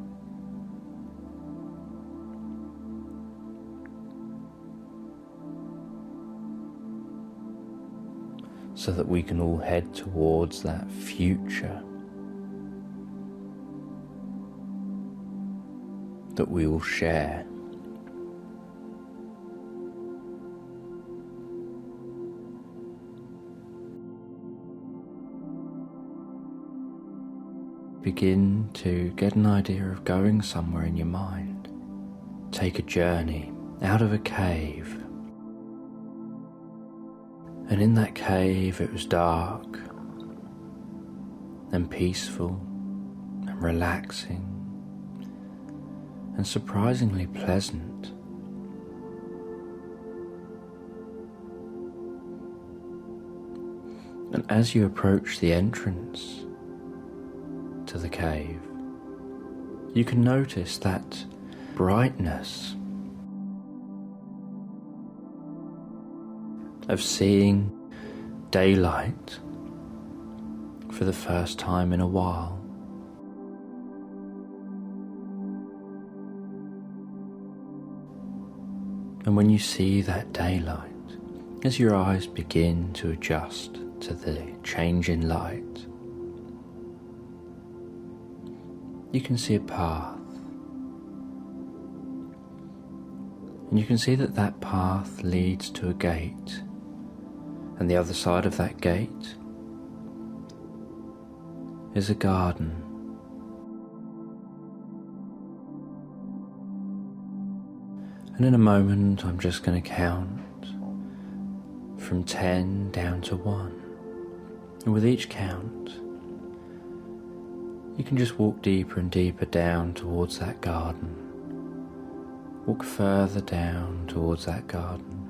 So that we can all head towards that future that we will share. Begin to get an idea of going somewhere in your mind. Take a journey out of a cave. And in that cave it was dark and peaceful and relaxing and surprisingly pleasant. And as you approach the entrance to the cave, you can notice that brightness of seeing daylight for the first time in a while. And when you see that daylight, as your eyes begin to adjust to the change in light, you can see a path. And you can see that that path leads to a gate. And the other side of that gate is a garden. And in a moment I'm just going to count from 10 down to 1. And with each count, you can just walk deeper and deeper down towards that garden. Walk further down towards that garden.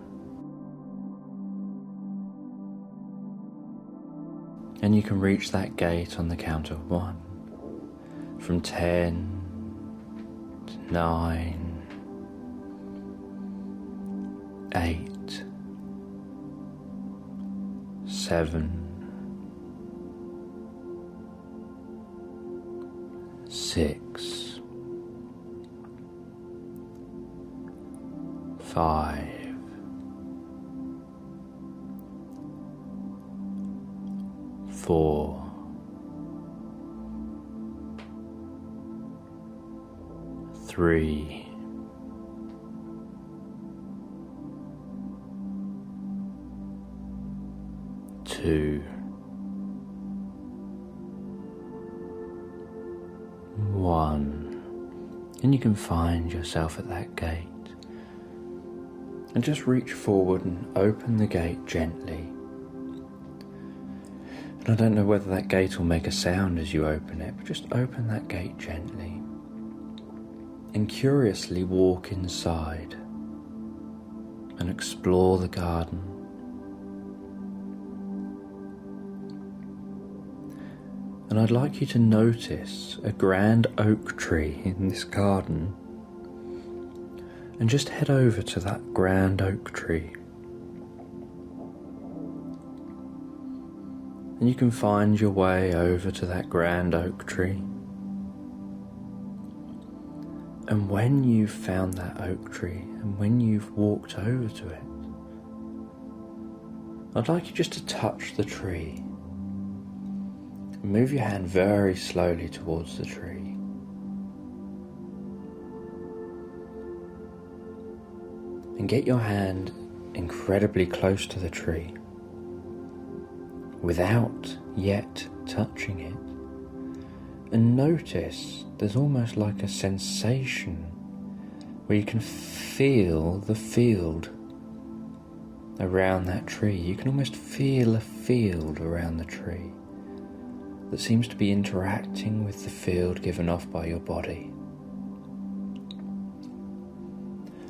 And you can reach that gate on the count of 1. From 10 to 9, 8, 7, 6, 5, 4, 3, 2, 1, and you can find yourself at that gate. And just reach forward and open the gate gently. And I don't know whether that gate will make a sound as you open it, but just open that gate gently. And curiously walk inside and explore the garden. And I'd like you to notice a grand oak tree in this garden. And just head over to that grand oak tree. And you can find your way over to that grand oak tree. And when you've found that oak tree, and when you've walked over to it, I'd like you just to touch the tree. Move your hand very slowly towards the tree. And get your hand incredibly close to the tree without yet touching it. And notice there's almost like a sensation where you can feel the field around that tree. You can almost feel a field around the tree that seems to be interacting with the field given off by your body.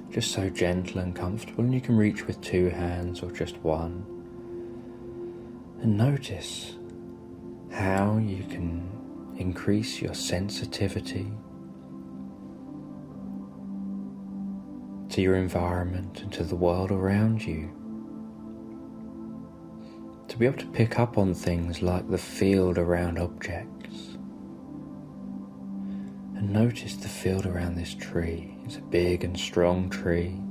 Just so gentle and comfortable, and you can reach with 2 hands or just 1. And notice how you can increase your sensitivity to your environment and to the world around you, to be able to pick up on things like the field around objects. And notice the field around this tree. It's a big and strong tree,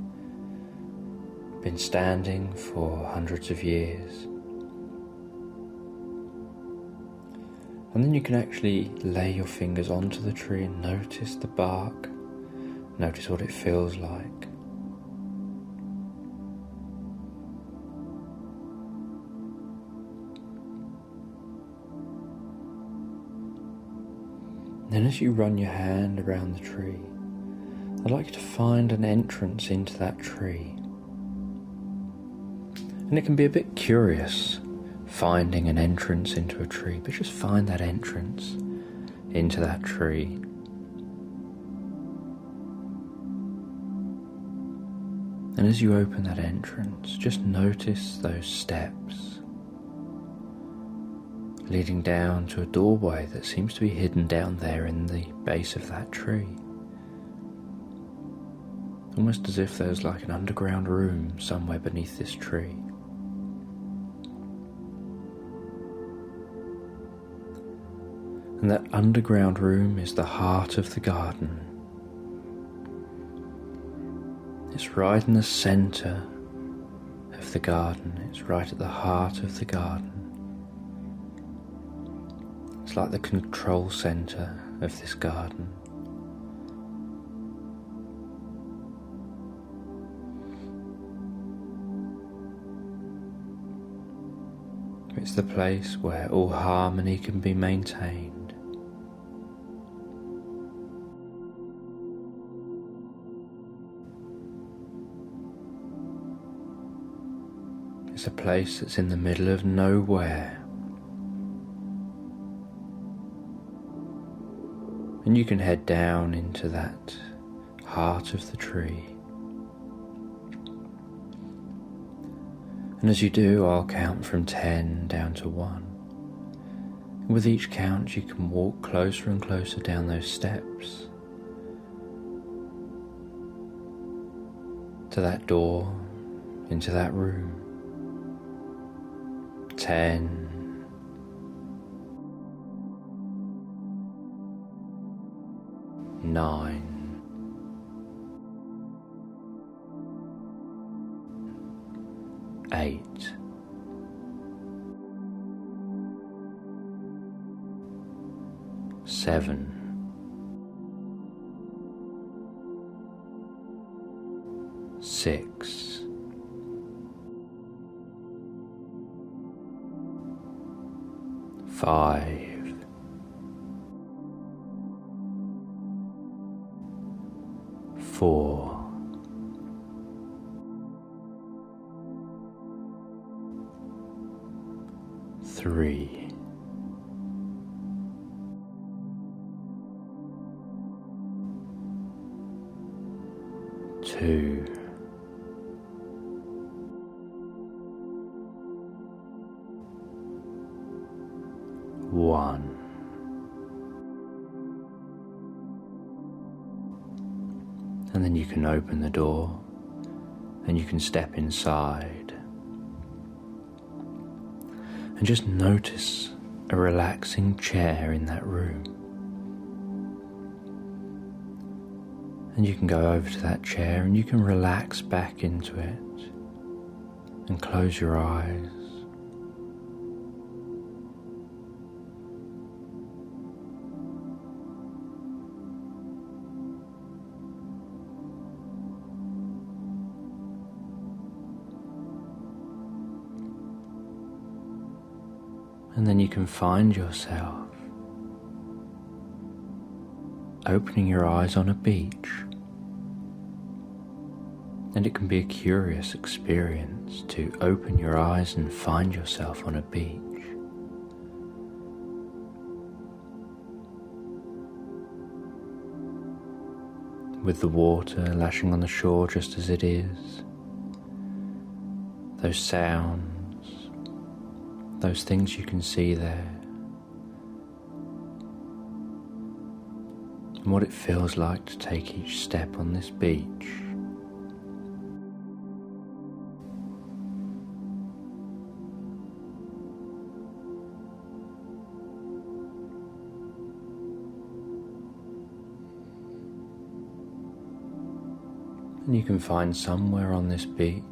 been standing for hundreds of years. And then you can actually lay your fingers onto the tree and notice the bark, notice what it feels like. Then as you run your hand around the tree, I'd like you to find an entrance into that tree. And it can be a bit curious, finding an entrance into a tree, but just find that entrance into that tree. And as you open that entrance, just notice those steps leading down to a doorway that seems to be hidden down there in the base of that tree. Almost as if there's like an underground room somewhere beneath this tree. And that underground room is the heart of the garden. It's right in the center of the garden. It's right at the heart of the garden. It's like the control center of this garden. It's the place where all harmony can be maintained. It's a place that's in the middle of nowhere. And you can head down into that heart of the tree. And as you do, I'll count from 10 down to 1. And with each count, you can walk closer and closer down those steps to that door, into that room. 10. 9. 8. 7. 6. 5. 4. 3. 2. 1. And then you can open the door and you can step inside and just notice a relaxing chair in that room. And you can go over to that chair and you can relax back into it and close your eyes. And then you can find yourself opening your eyes on a beach. And it can be a curious experience to open your eyes and find yourself on a beach. With the water lashing on the shore just as it is, those sounds, those things you can see there, and what it feels like to take each step on this beach. And you can find somewhere on this beach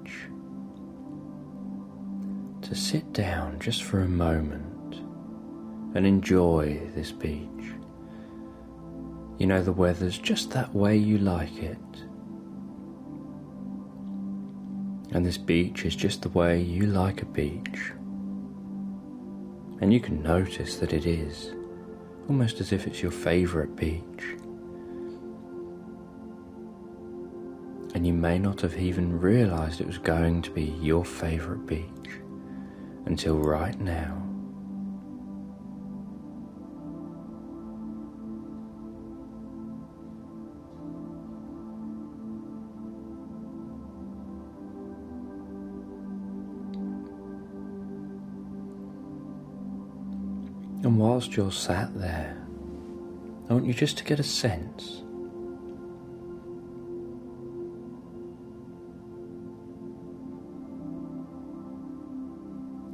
to sit down just for a moment and enjoy this beach. You know, the weather's just that way you like it. And this beach is just the way you like a beach. And you can notice that it is, almost as if it's your favourite beach. And you may not have even realised it was going to be your favourite beach until right now. And whilst you're sat there, I want you just to get a sense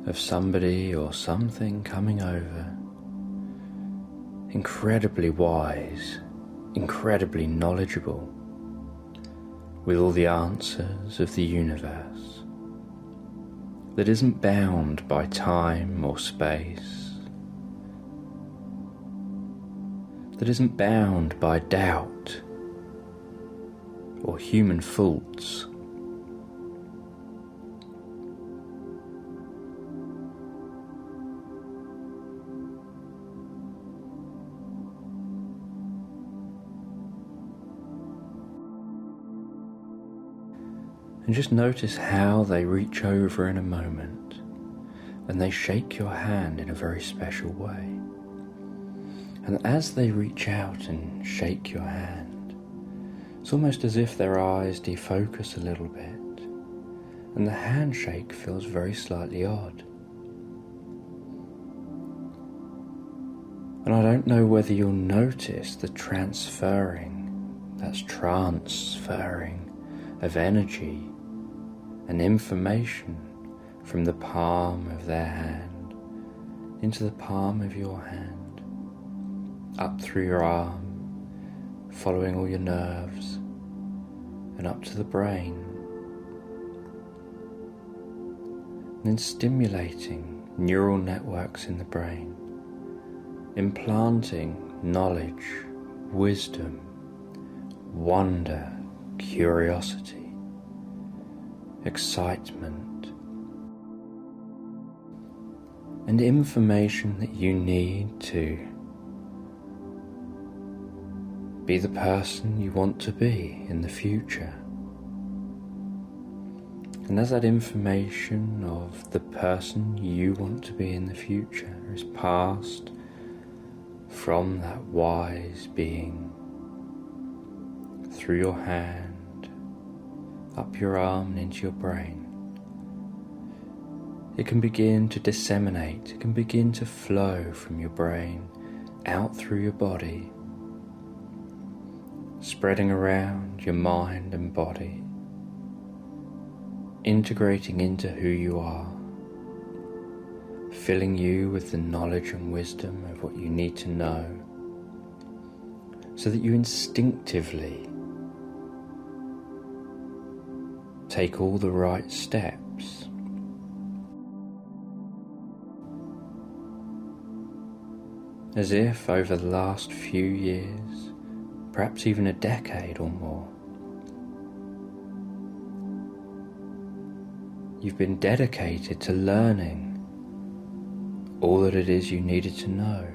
of somebody or something coming over, incredibly wise, incredibly knowledgeable, with all the answers of the universe, that isn't bound by time or space, that isn't bound by doubt or human faults. And just notice how they reach over in a moment and they shake your hand in a very special way. And as they reach out and shake your hand, it's almost as if their eyes defocus a little bit and the handshake feels very slightly odd. And I don't know whether you'll notice the transferring, that's transferring of energy and information from the palm of their hand into the palm of your hand, up through your arm, following all your nerves, and up to the brain, and then stimulating neural networks in the brain, implanting knowledge, wisdom, wonder, curiosity, excitement, and information that you need to be the person you want to be in the future. And as that information of the person you want to be in the future is passed from that wise being through your hand, up your arm and into your brain, it can begin to disseminate, it can begin to flow from your brain out through your body, spreading around your mind and body, integrating into who you are, filling you with the knowledge and wisdom of what you need to know, so that you instinctively take all the right steps. As if over the last few years, perhaps even a decade or more, you've been dedicated to learning all that it is you needed to know.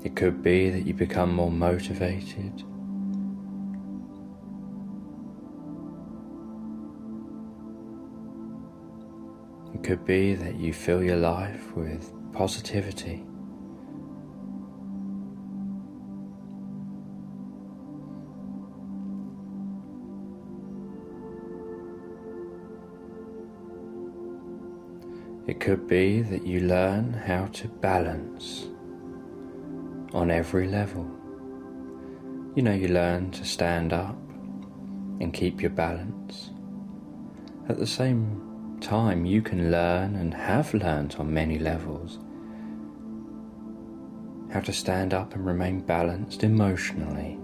It could be that you become more motivated. It could be that you fill your life with positivity. It could be that you learn how to balance on every level. You learn to stand up and keep your balance. At the same time, you can learn and have learnt on many levels how to stand up and remain balanced emotionally.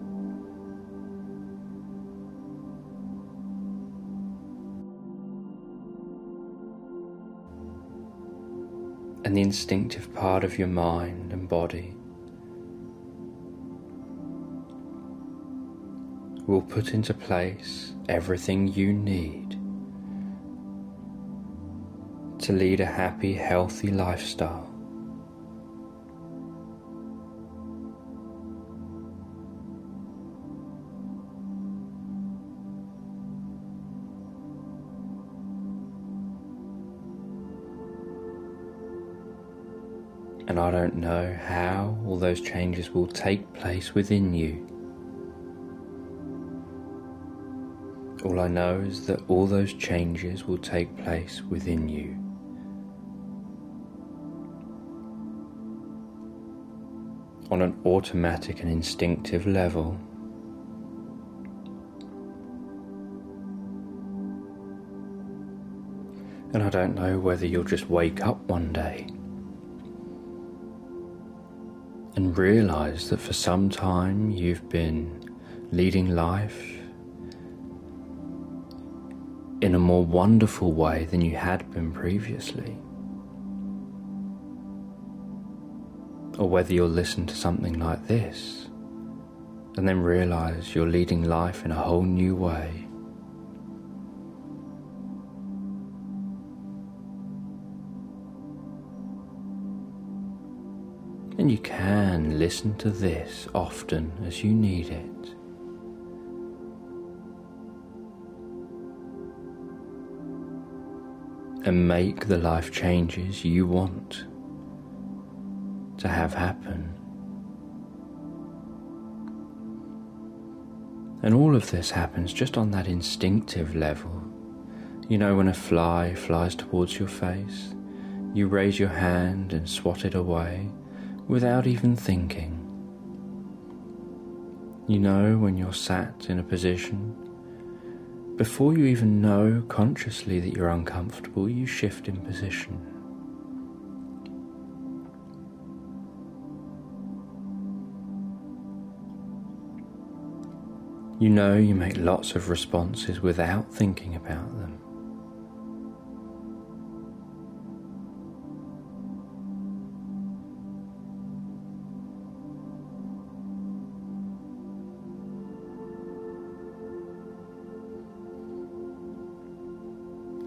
And the instinctive part of your mind and body will put into place everything you need to lead a happy, healthy lifestyle. And I don't know how all those changes will take place within you. All I know is that all those changes will take place within you. On an automatic and instinctive level. And I don't know whether you'll just wake up one day and realize that for some time you've been leading life in a more wonderful way than you had been previously. Or whether you'll listen to something like this and then realize you're leading life in a whole new way. And you can listen to this often as you need it. And make the life changes you want to have happen. And all of this happens just on that instinctive level. When a fly flies towards your face, you raise your hand and swat it away without even thinking. When you're sat in a position, before you even know consciously that you're uncomfortable, you shift in position. You make lots of responses without thinking about them.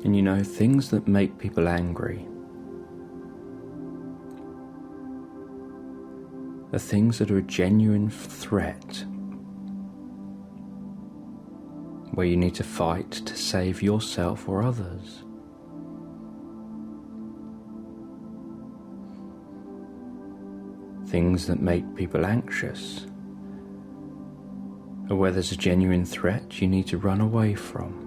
And things that make people angry are things that are a genuine threat, where you need to fight to save yourself or others. Things that make people anxious are where there's a genuine threat you need to run away from.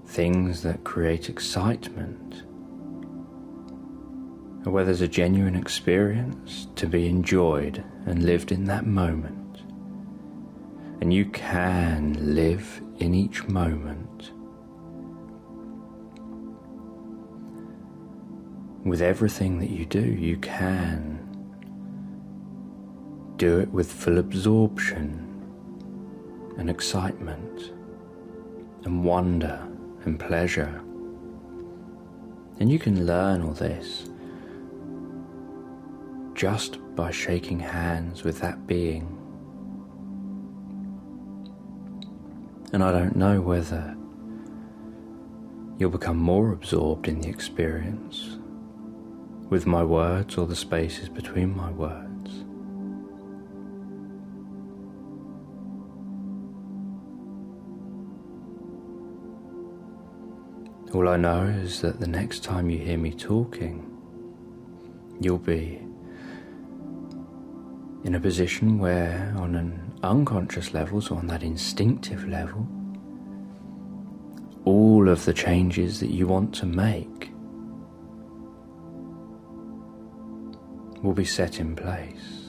Things that create excitement are where there's a genuine experience to be enjoyed and lived in that moment. And you can live in each moment with everything that you do. You can do it with full absorption and excitement and wonder and pleasure. And you can learn all this just by shaking hands with that being. And I don't know whether you'll become more absorbed in the experience with my words or the spaces between my words. All I know is that the next time you hear me talking, you'll be in a position where, on an unconscious level, so on that instinctive level, all of the changes that you want to make will be set in place.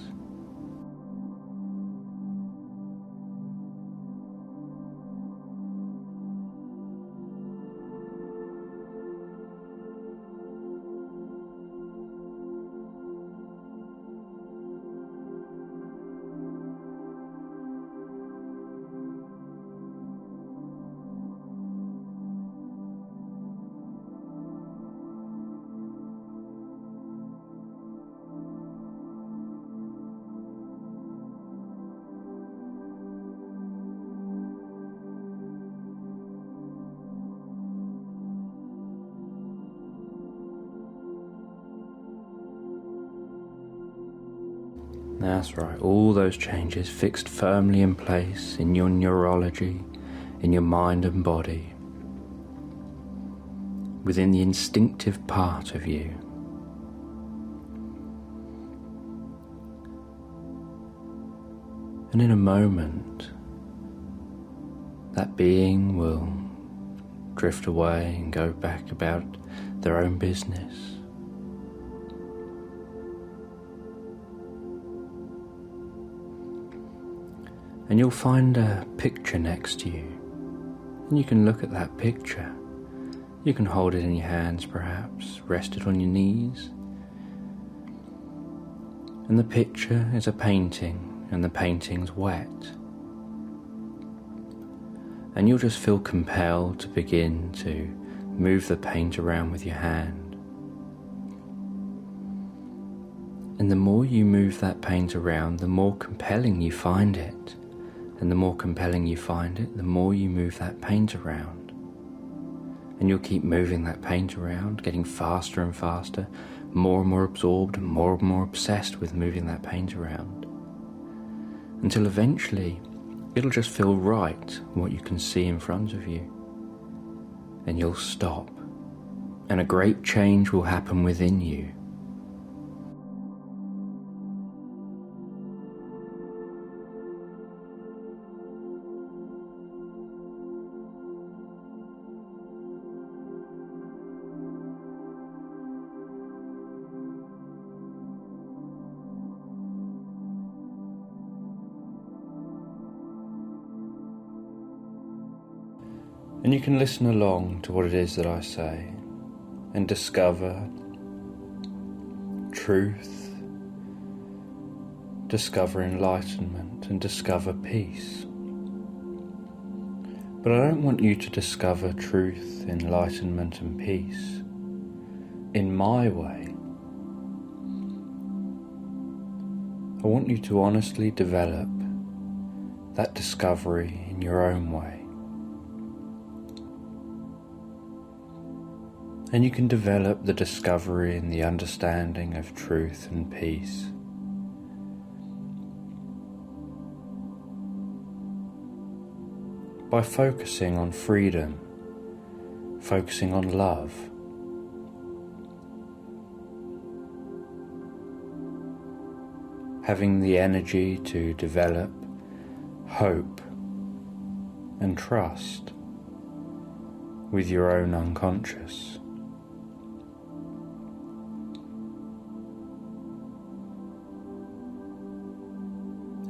That's right, all those changes fixed firmly in place in your neurology, in your mind and body, within the instinctive part of you. And in a moment, that being will drift away and go back about their own business. And you'll find a picture next to you, and you can look at that picture. You can hold it in your hands perhaps, rest it on your knees. And the picture is a painting, and the painting's wet. And you'll just feel compelled to begin to move the paint around with your hand. And the more you move that paint around, the more compelling you find it. And the more compelling you find it, the more you move that paint around. And you'll keep moving that paint around, getting faster and faster, more and more absorbed, and more obsessed with moving that paint around. Until eventually, it'll just feel right, what you can see in front of you. And you'll stop, and a great change will happen within you. And you can listen along to what it is that I say and discover truth, discover enlightenment, and discover peace. But I don't want you to discover truth, enlightenment, and peace in my way. I want you to honestly develop that discovery in your own way. And you can develop the discovery and the understanding of truth and peace by focusing on freedom, focusing on love, having the energy to develop hope and trust with your own unconscious.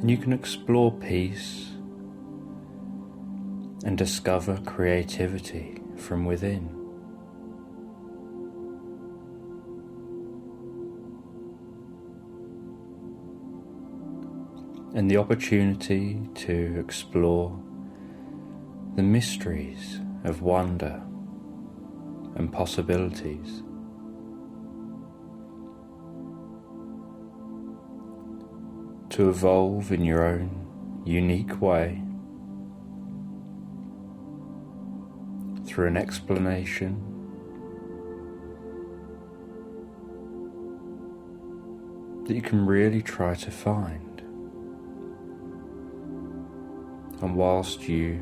And you can explore peace and discover creativity from within. And the opportunity to explore the mysteries of wonder and possibilities. To evolve in your own unique way through an explanation that you can really try to find. And whilst you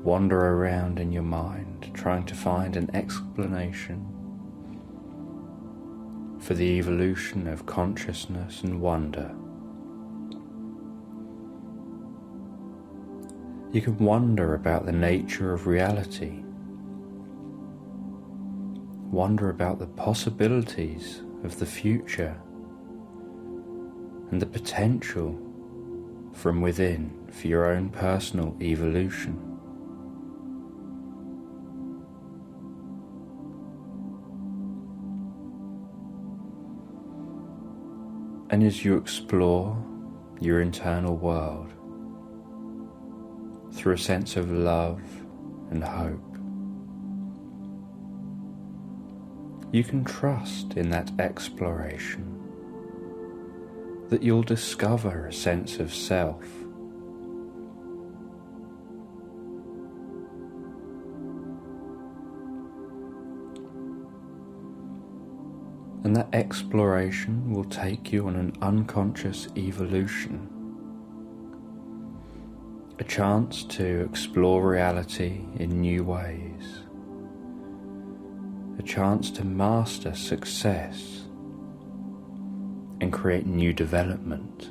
wander around in your mind trying to find an explanation for the evolution of consciousness and wonder, you can wonder about the nature of reality wonder about the possibilities of the future and the potential from within for your own personal evolution. And as you explore your internal world through a sense of love and hope, you can trust in that exploration that you'll discover a sense of self, and that exploration will take you on an unconscious evolution, a chance to explore reality in new ways, a chance to master success and create new development.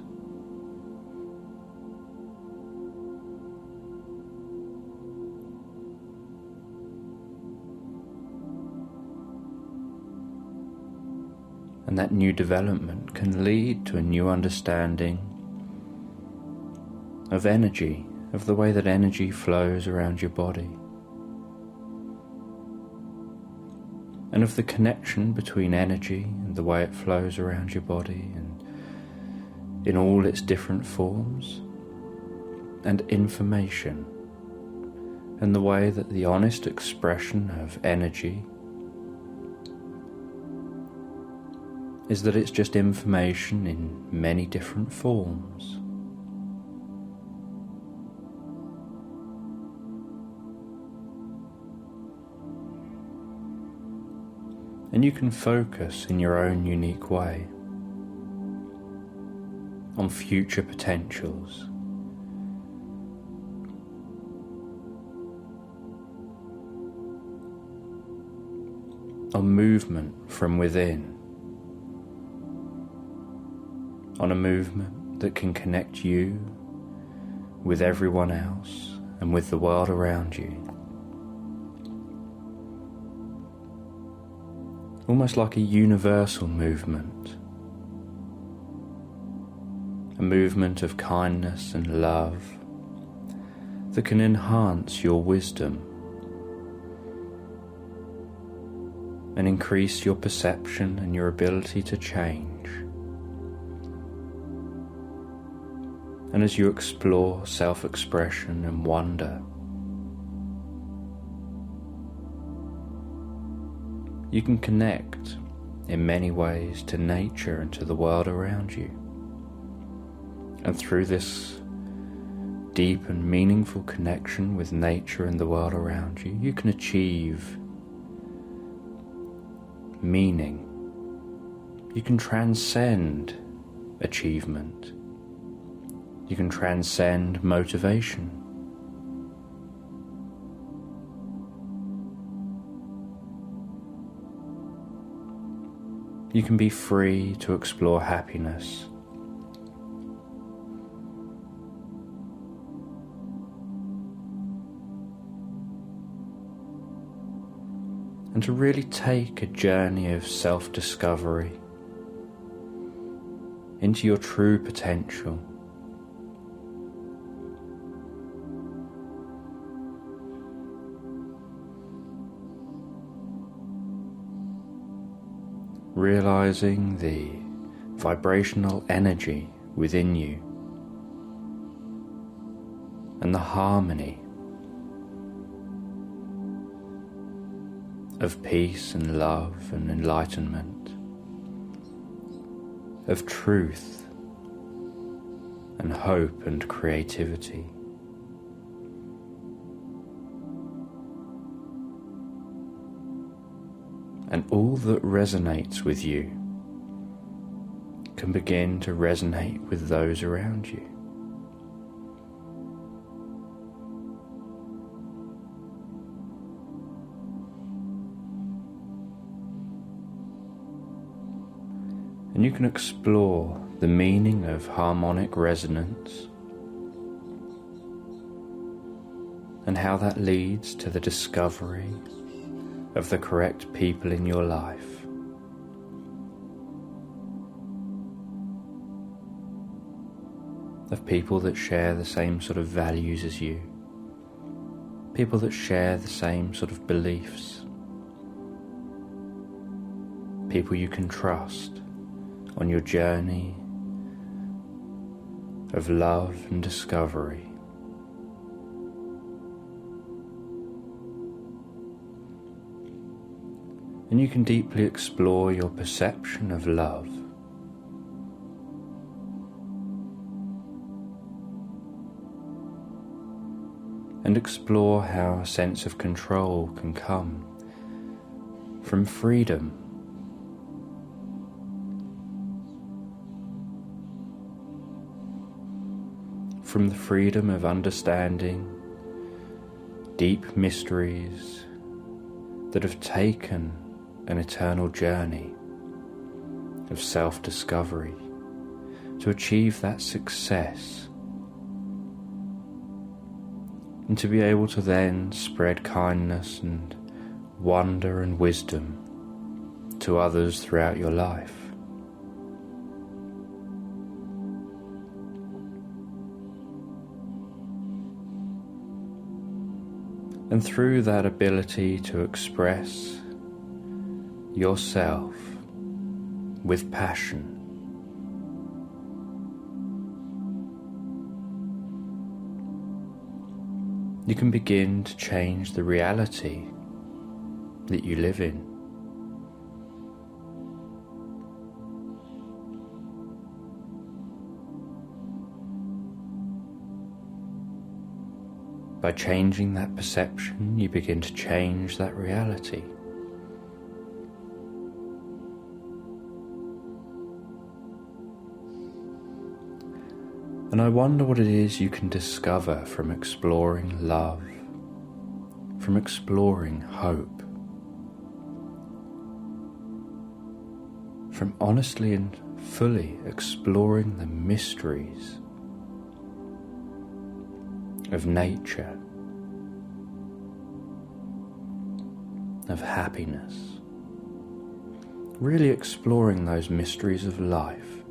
And that new development can lead to a new understanding of energy, of the way that energy flows around your body, and of the connection between energy and the way it flows around your body and in all its different forms, and information, and the way that the honest expression of energy is that it's just information in many different forms. And you can focus in your own unique way on future potentials, on movement from within, on a movement that can connect you with everyone else and with the world around you. Almost like a universal movement, a movement of kindness and love that can enhance your wisdom and increase your perception and your ability to change. And as you explore self-expression and wonder, you can connect in many ways to nature and to the world around you. And through this deep and meaningful connection with nature and the world around you, you can achieve meaning. You can transcend achievement. You can transcend motivation. You can be free to explore happiness. And to really take a journey of self-discovery into your true potential. Realizing the vibrational energy within you and the harmony of peace and love and enlightenment, of truth and hope and creativity. And all that resonates with you can begin to resonate with those around you. And you can explore the meaning of harmonic resonance and how that leads to the discovery of the correct people in your life. Of people that share the same sort of values as you, people that share the same sort of beliefs, people you can trust on your journey of love and discovery. And you can deeply explore your perception of love. And explore how a sense of control can come from freedom. From the freedom of understanding deep mysteries that have taken an eternal journey of self-discovery to achieve that success, and to be able to then spread kindness and wonder and wisdom to others throughout your life. And through that ability to express yourself with passion, you can begin to change the reality that you live in. By changing that perception, you begin to change that reality. And I wonder what it is you can discover from exploring love, from exploring hope, from honestly and fully exploring the mysteries of nature, of happiness, really exploring those mysteries of life.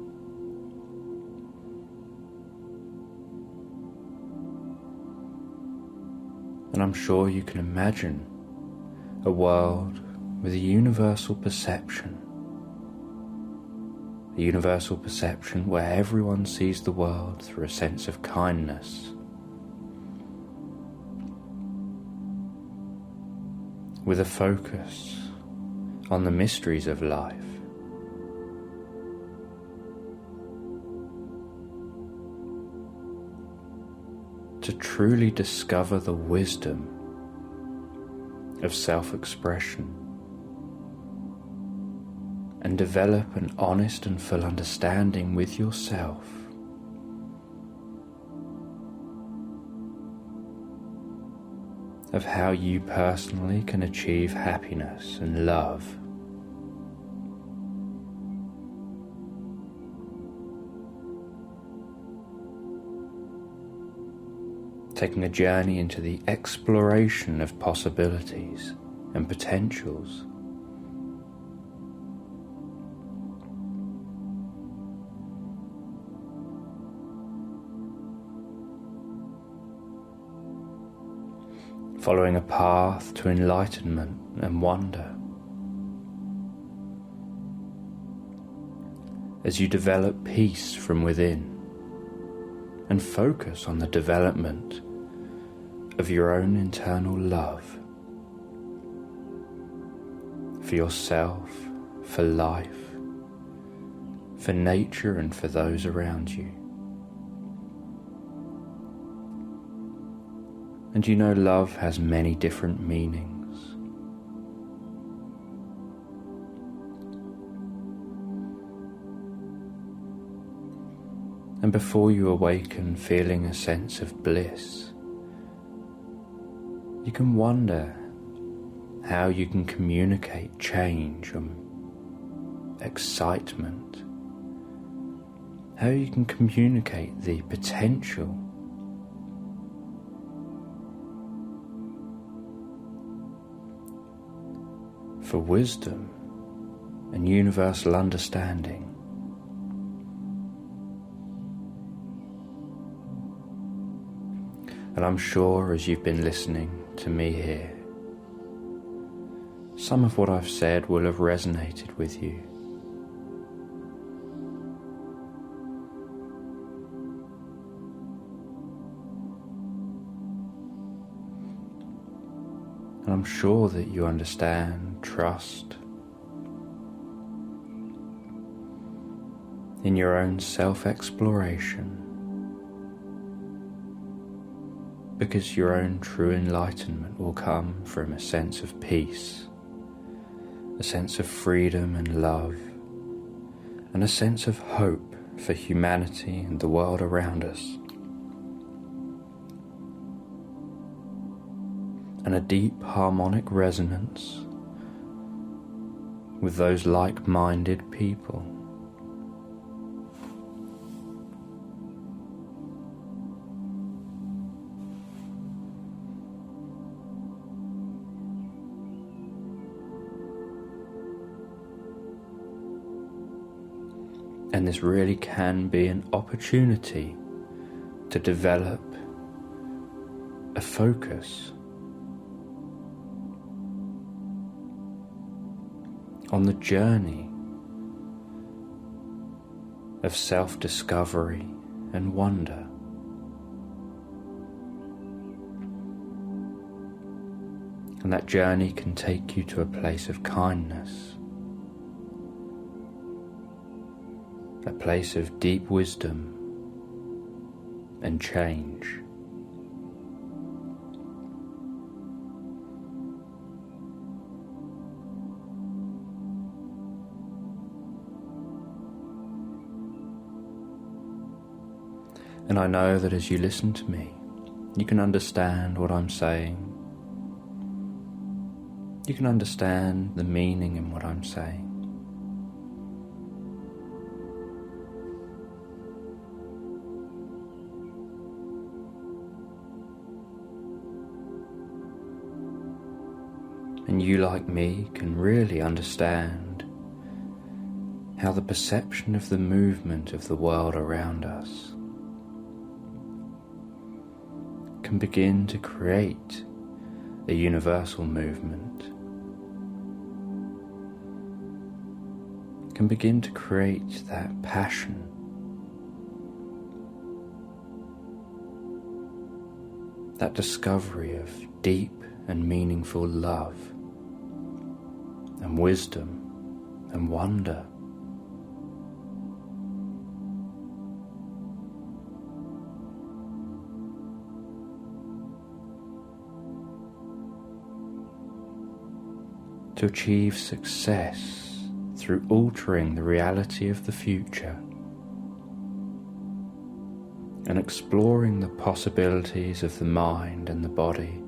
And I'm sure you can imagine a world with a universal perception where everyone sees the world through a sense of kindness, with a focus on the mysteries of life. To truly discover the wisdom of self-expression and develop an honest and full understanding with yourself of how you personally can achieve happiness and love. Taking a journey into the exploration of possibilities and potentials. Following a path to enlightenment and wonder. As you develop peace from within and focus on the development of your own internal love for yourself, for life, for nature and for those around you. And you know, love has many different meanings. And before you awaken feeling a sense of bliss, you can wonder how you can communicate change and excitement, how you can communicate the potential for wisdom and universal understanding. And I'm sure as you've been listening to me here, some of what I've said will have resonated with you. And I'm sure that you understand, trust in your own self-exploration, because your own true enlightenment will come from a sense of peace, a sense of freedom and love, and a sense of hope for humanity and the world around us, and a deep harmonic resonance with those like-minded people. And this really can be an opportunity to develop a focus on the journey of self-discovery and wonder. And that journey can take you to a place of kindness, a place of deep wisdom and change. And I know that as you listen to me, you can understand what I'm saying. You can understand the meaning in what I'm saying. And you, like me, can really understand how the perception of the movement of the world around us can begin to create a universal movement, can begin to create that passion, that discovery of deep and meaningful love and wisdom and wonder. To achieve success through altering the reality of the future and exploring the possibilities of the mind and the body.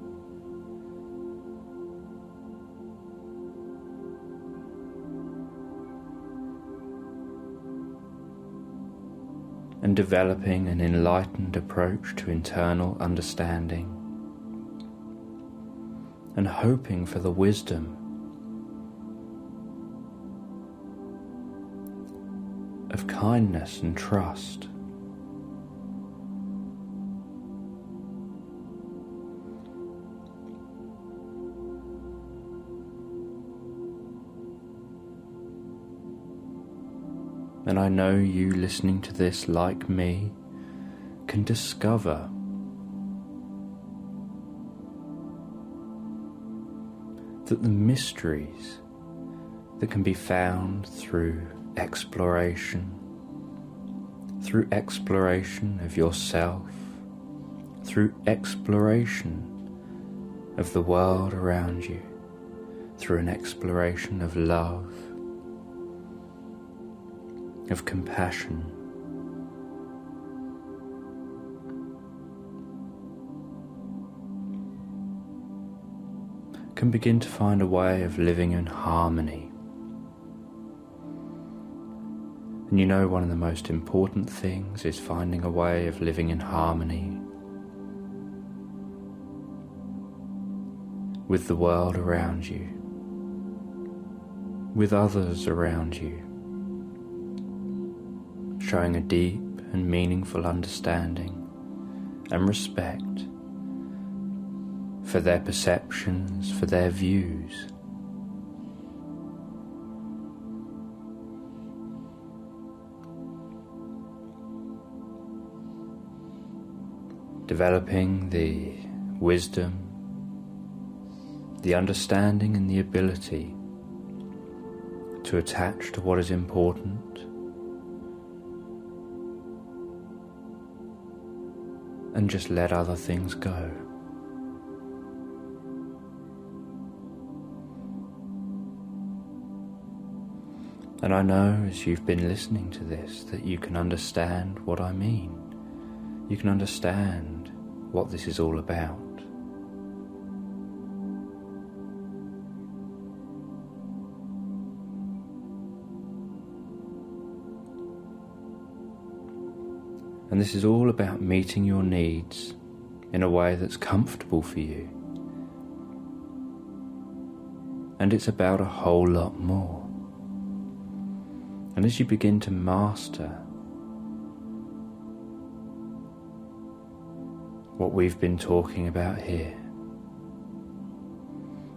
And developing an enlightened approach to internal understanding, and hoping for the wisdom of kindness and trust. And I know you listening to this, like me, can discover that the mysteries that can be found through exploration of yourself, through exploration of the world around you, through an exploration of love, of compassion, can begin to find a way of living in harmony. And you know, one of the most important things is finding a way of living in harmony with the world around you. with others around you, showing a deep and meaningful understanding and respect for their perceptions, for their views. Developing the wisdom, the understanding and the ability to attach to what is important and just let other things go. And I know as you've been listening to this that you can understand what I mean. You can understand what this is all about. And this is all about meeting your needs in a way that's comfortable for you. And it's about a whole lot more. And as you begin to master what we've been talking about here,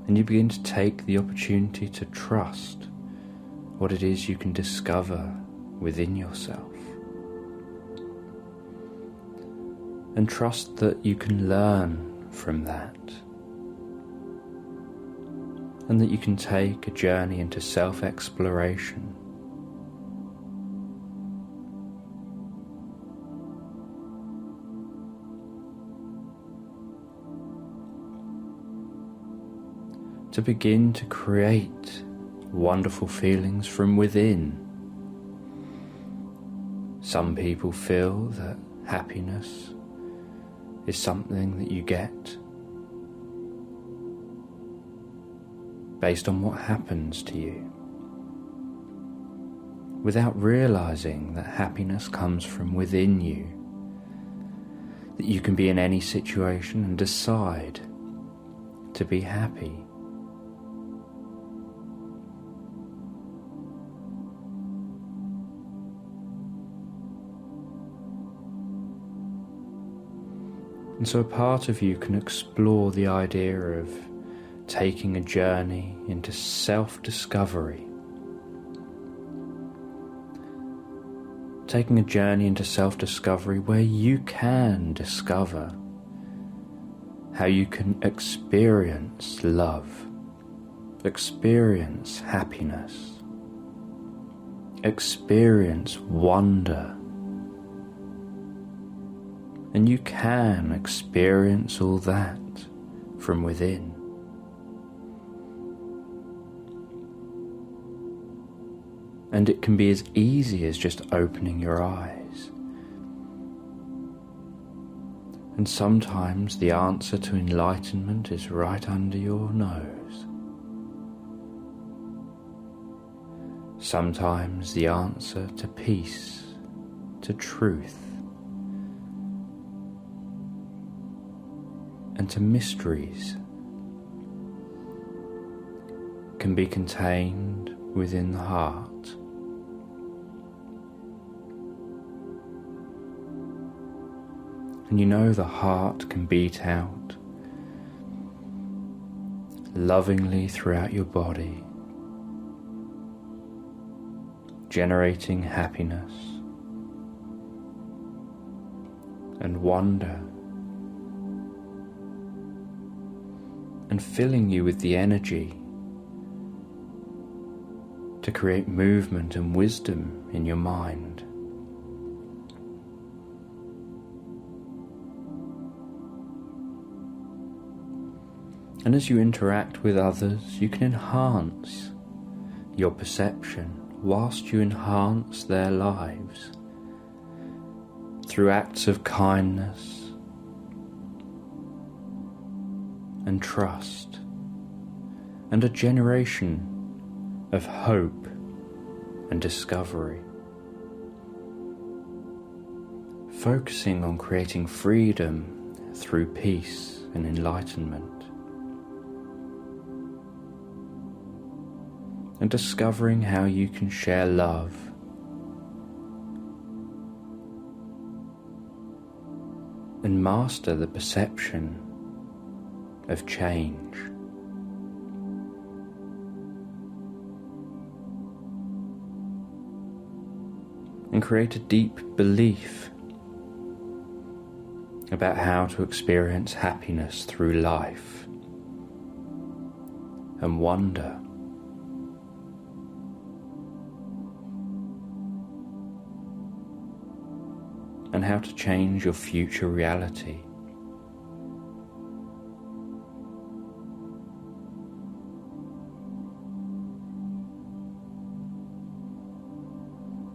and you begin to take the opportunity to trust what it is you can discover within yourself, and trust that you can learn from that, and that you can take a journey into self-exploration, to begin to create wonderful feelings from within. Some people feel that happiness is something that you get based on what happens to you, without realizing that happiness comes from within you, that you can be in any situation and decide to be happy. And so a part of you can explore the idea of taking a journey into self-discovery. Taking a journey into self-discovery where you can discover how you can experience love, experience happiness, experience wonder. And you can experience all that from within. And it can be as easy as just opening your eyes. And sometimes the answer to enlightenment is right under your nose. Sometimes the answer to peace, to truth, and to mysteries can be contained within the heart. And you know the heart can beat out lovingly throughout your body, generating happiness and wonder, and filling you with the energy to create movement and wisdom in your mind. And as you interact with others, you can enhance your perception whilst you enhance their lives through acts of kindness and trust, and a generation of hope and discovery, focusing on creating freedom through peace and enlightenment. and discovering how you can share love and master the perception of change. And create a deep belief about how to experience happiness through life, and wonder and how to change your future reality.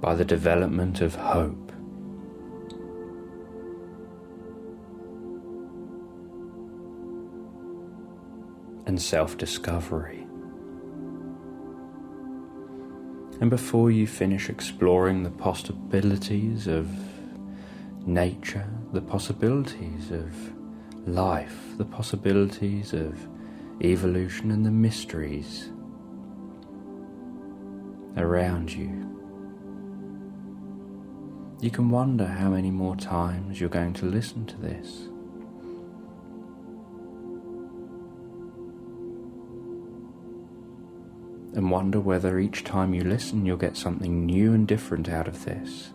By the development of hope and self-discovery. And before you finish exploring the possibilities of nature, the possibilities of life, the possibilities of evolution and the mysteries around you, you can wonder how many more times you're going to listen to this. And wonder whether each time you listen you'll get something new and different out of this,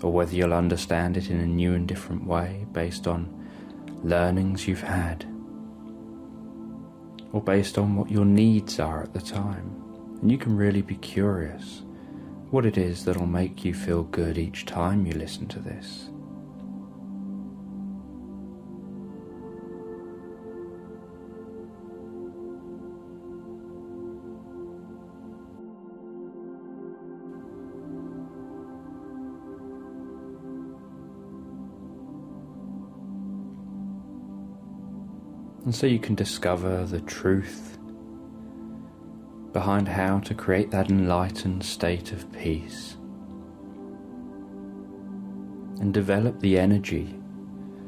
or whether you'll understand it in a new and different way based on learnings you've had, or based on what your needs are at the time. And you can really be curious what it is that'll make you feel good each time you listen to this. And so you can discover the truth behind how to create that enlightened state of peace, and develop the energy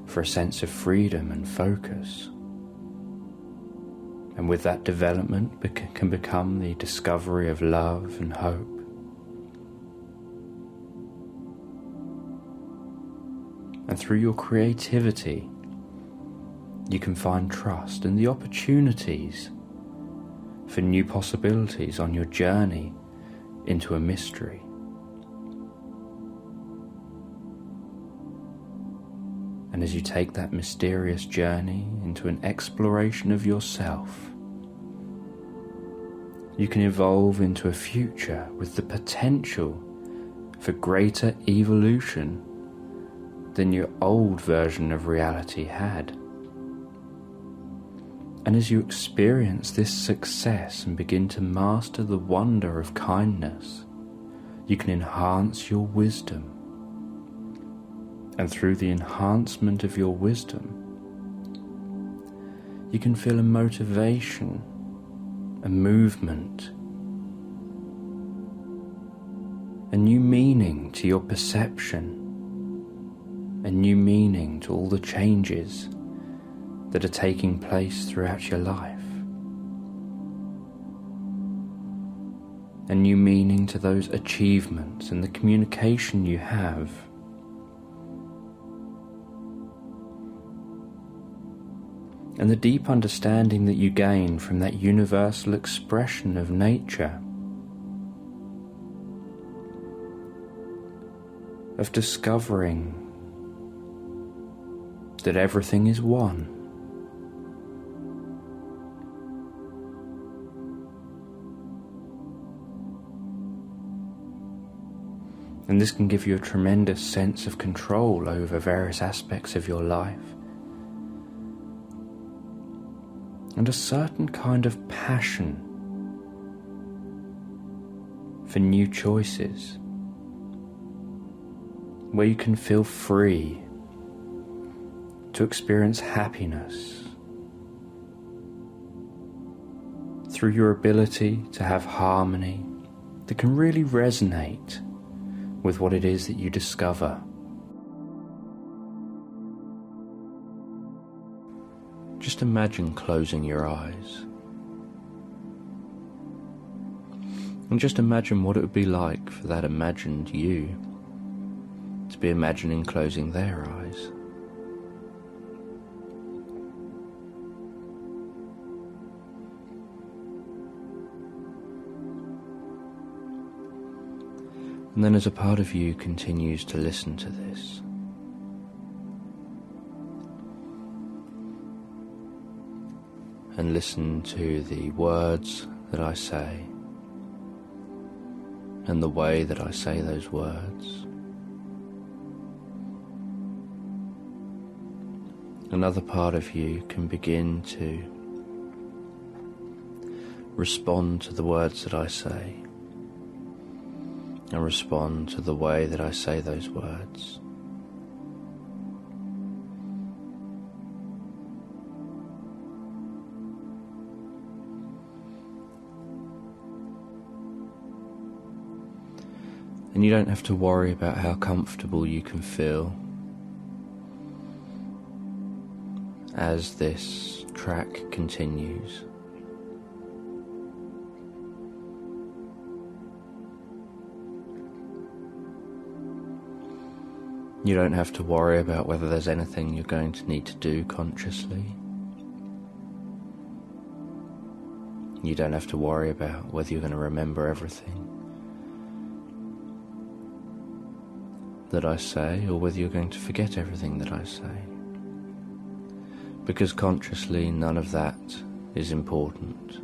for a sense of freedom and focus. And with that development can become the discovery of love and hope. And through your creativity, you can find trust and the opportunities for new possibilities on your journey into a mystery. And as you take that mysterious journey into an exploration of yourself, you can evolve into a future with the potential for greater evolution than your old version of reality had. And as you experience this success and begin to master the wonder of kindness, you can enhance your wisdom. And through the enhancement of your wisdom, you can feel a motivation, a movement, a new meaning to your perception, a new meaning to all the changes that are taking place throughout your life, a new meaning to those achievements and the communication you have, and the deep understanding that you gain from that universal expression of nature, of discovering that everything is one. And this can give you a tremendous sense of control over various aspects of your life, and a certain kind of passion for new choices, where you can feel free to experience happiness through your ability to have harmony that can really resonate with what it is that you discover. Just imagine closing your eyes And just imagine what it would be like for that imagined you to be imagining closing their eyes. And then as a part of you continues to listen to this, and listen to the words that I say, and the way that I say those words, another part of you can begin to respond to the words that I say, and respond to the way that I say those words. And you don't have to worry about how comfortable you can feel as this track continues. You don't have to worry about whether there's anything you're going to need to do consciously. You don't have to worry about whether you're going to remember everything that I say, or whether you're going to forget everything that I say. Because consciously, none of that is important.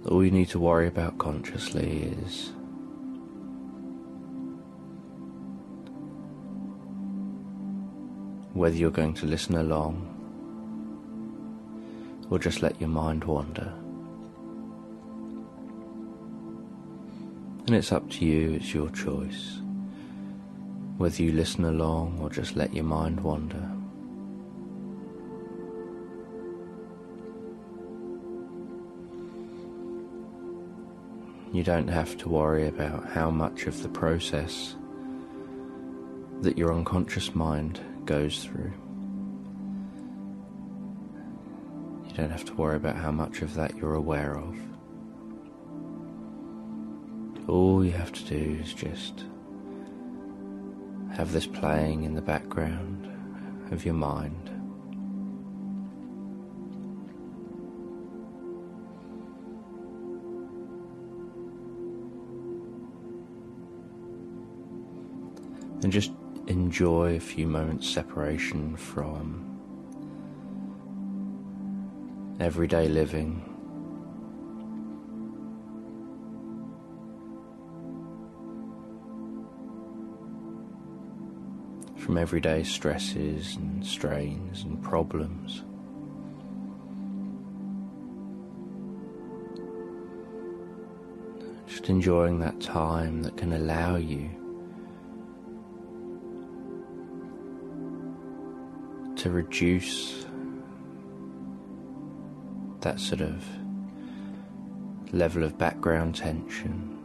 All you need to worry about consciously is whether you're going to listen along or just let your mind wander. And it's up to you, it's your choice, whether you listen along or just let your mind wander. You don't have to worry about how much of the process that your unconscious mind goes through. You don't have to worry about how much of that you're aware of. All you have to do is just have this playing in the background of your mind. And just enjoy a few moments separation from everyday living. From everyday stresses and strains and problems. Just enjoying that time that can allow you to reduce that sort of level of background tension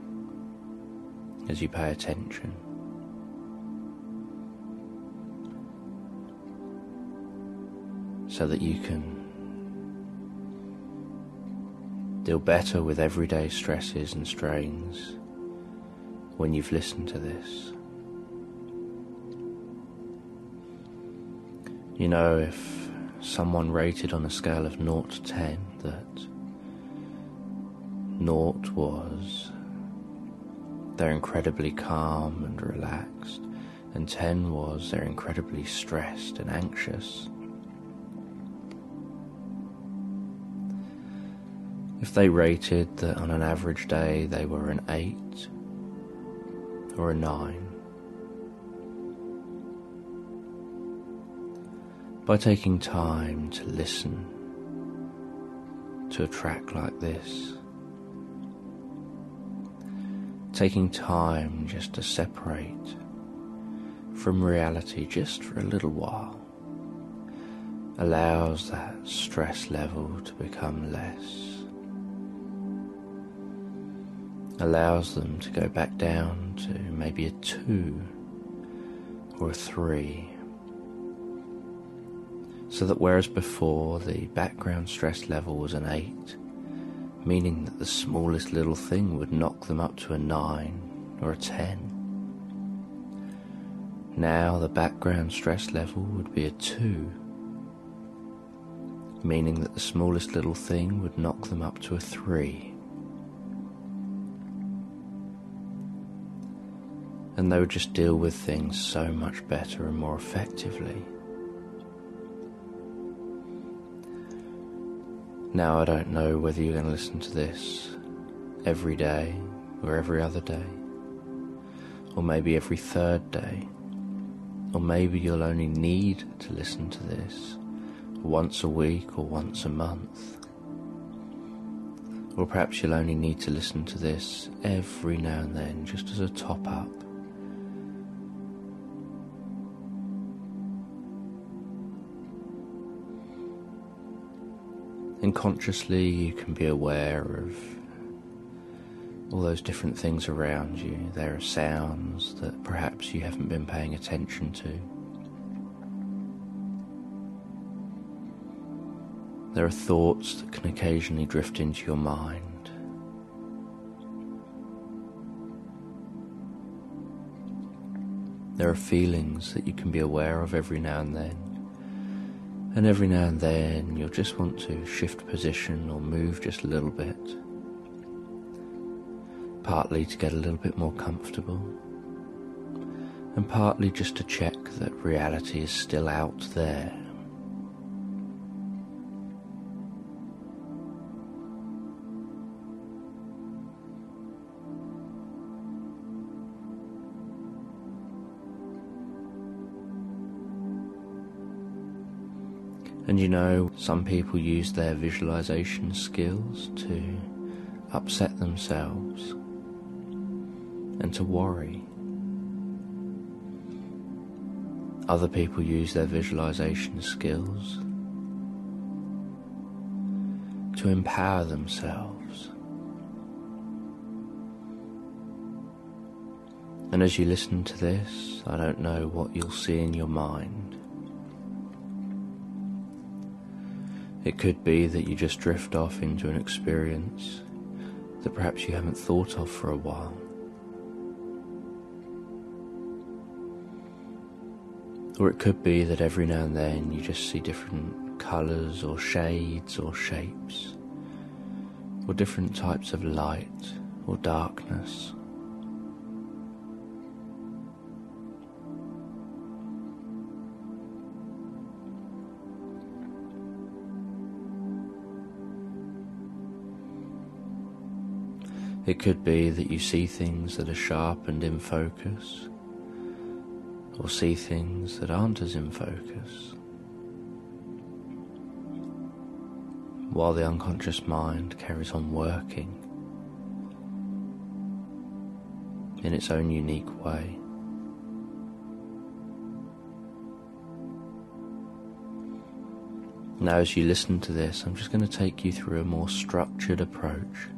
as you pay attention. So that you can deal better with everyday stresses and strains when you've listened to this. You know, if someone rated on a scale of 0 to 10 that 0 was they're incredibly calm and relaxed, and 10 was they're incredibly stressed and anxious, if they rated that on an average day they were an 8 or a 9, by taking time to listen to a track like this, taking time just to separate from reality just for a little while, allows that stress level to become less. Allows them to go back down to maybe a 2 or a 3, So that whereas before the background stress level was an 8, meaning that the smallest little thing would knock them up to a 9 or a 10, now the background stress level would be a 2, meaning that the smallest little thing would knock them up to a 3. And they would just deal with things so much better and more effectively. Now I don't know whether you're going to listen to this every day or every other day, or maybe every third day, or maybe you'll only need to listen to this once a week or once a month, or perhaps you'll only need to listen to this every now and then just as a top up. And consciously you can be aware of all those different things around you. There are sounds that perhaps you haven't been paying attention to. There are thoughts that can occasionally drift into your mind. There are feelings that you can be aware of every now and then. And every now and then you'll just want to shift position or move just a little bit, partly to get a little bit more comfortable, and partly just to check that reality is still out there. And you know, some people use their visualization skills to upset themselves and to worry. Other people use their visualization skills to empower themselves. And as you listen to this, I don't know what you'll see in your mind. It could be that you just drift off into an experience that perhaps you haven't thought of for a while. Or it could be that every now and then you just see different colours or shades or shapes, or different types of light or darkness. It could be that you see things that are sharp and in focus, or see things that aren't as in focus, while the unconscious mind carries on working in its own unique way. Now, as you listen to this, I'm just going to take you through a more structured approach.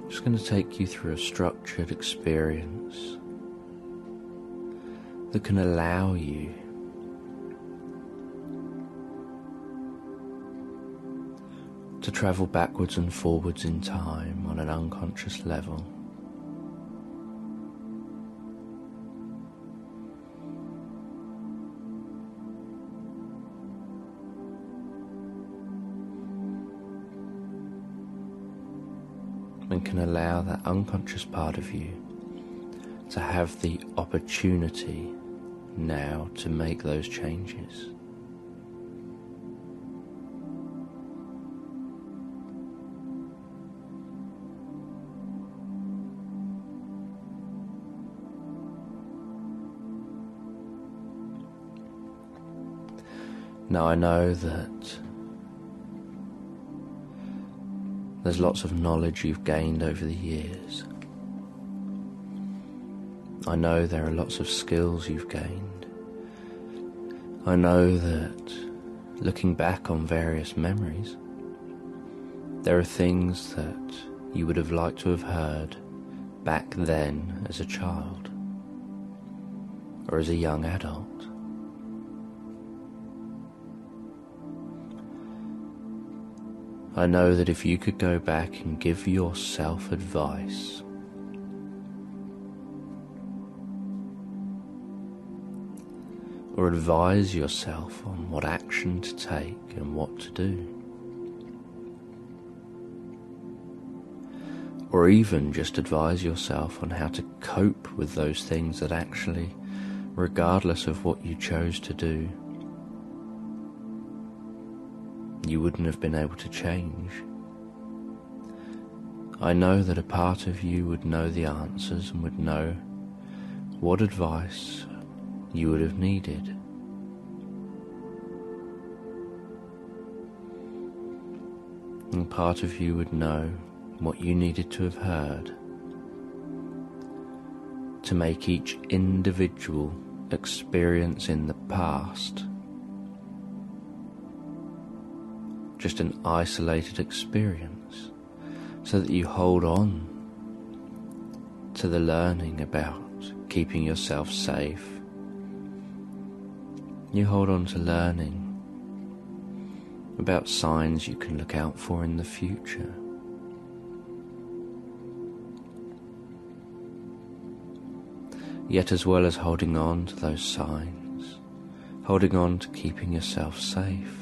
Just going to take you through a structured experience that can allow you to travel backwards and forwards in time on an unconscious level. And can allow that unconscious part of you to have the opportunity now to make those changes. Now I know that there's lots of knowledge you've gained over the years. I know there are lots of skills you've gained. I know that looking back on various memories, there are things that you would have liked to have heard back then as a child, or as a young adult. I know that if you could go back and give yourself advice, or advise yourself on what action to take and what to do, or even just advise yourself on how to cope with those things that actually, regardless of what you chose to do, you wouldn't have been able to change. I know that a part of you would know the answers and would know what advice you would have needed. And part of you would know what you needed to have heard to make each individual experience in the past just an isolated experience, so that you hold on to the learning about keeping yourself safe. You hold on to learning about signs you can look out for in the future. Yet as well as holding on to those signs, holding on to keeping yourself safe,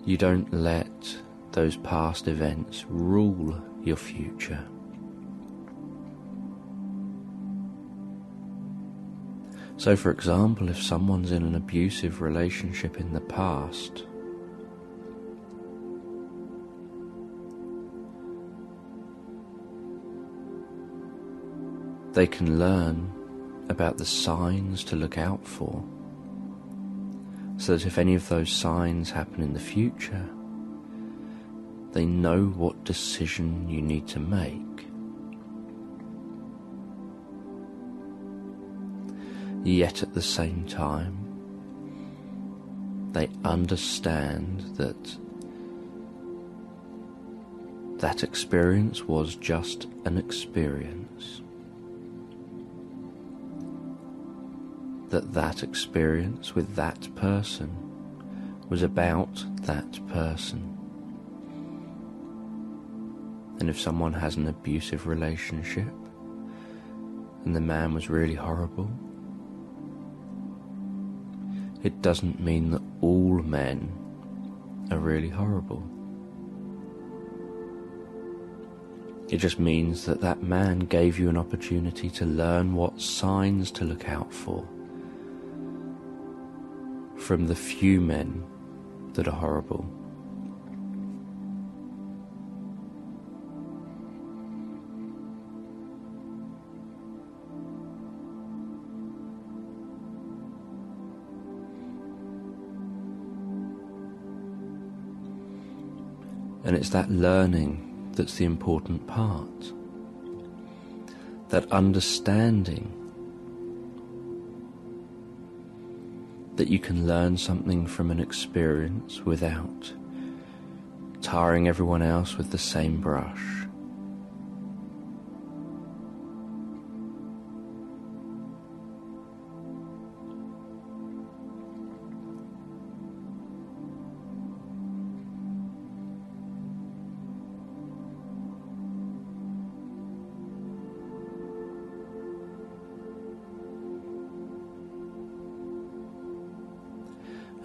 you don't let those past events rule your future. So for example, if someone's in an abusive relationship in the past, they can learn about the signs to look out for, so that if any of those signs happen in the future, they know what decision you need to make. Yet at the same time, they understand that that experience was just an experience. That experience with that person was about that person. And if someone has an abusive relationship and the man was really horrible, it doesn't mean that all men are really horrible. It just means that that man gave you an opportunity to learn what signs to look out for from the few men that are horrible. And it's that learning that's the important part. That understanding that you can learn something from an experience without tarring everyone else with the same brush.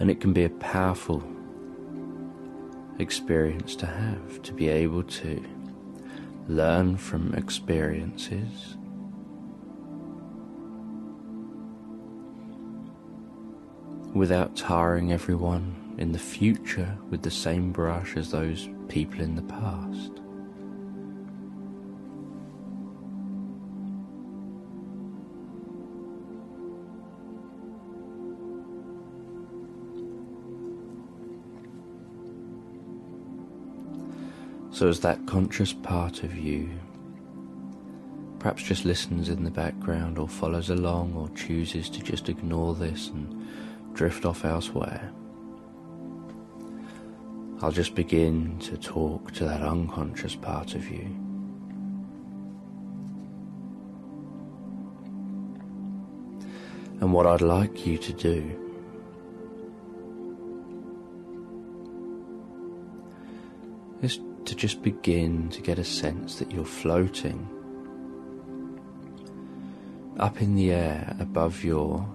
And it can be a powerful experience to have, to be able to learn from experiences without tarring everyone in the future with the same brush as those people in the past. So as that conscious part of you perhaps just listens in the background or follows along or chooses to just ignore this and drift off elsewhere, I'll just begin to talk to that unconscious part of you. And what I'd like you to do is to just begin to get a sense that you're floating up in the air above your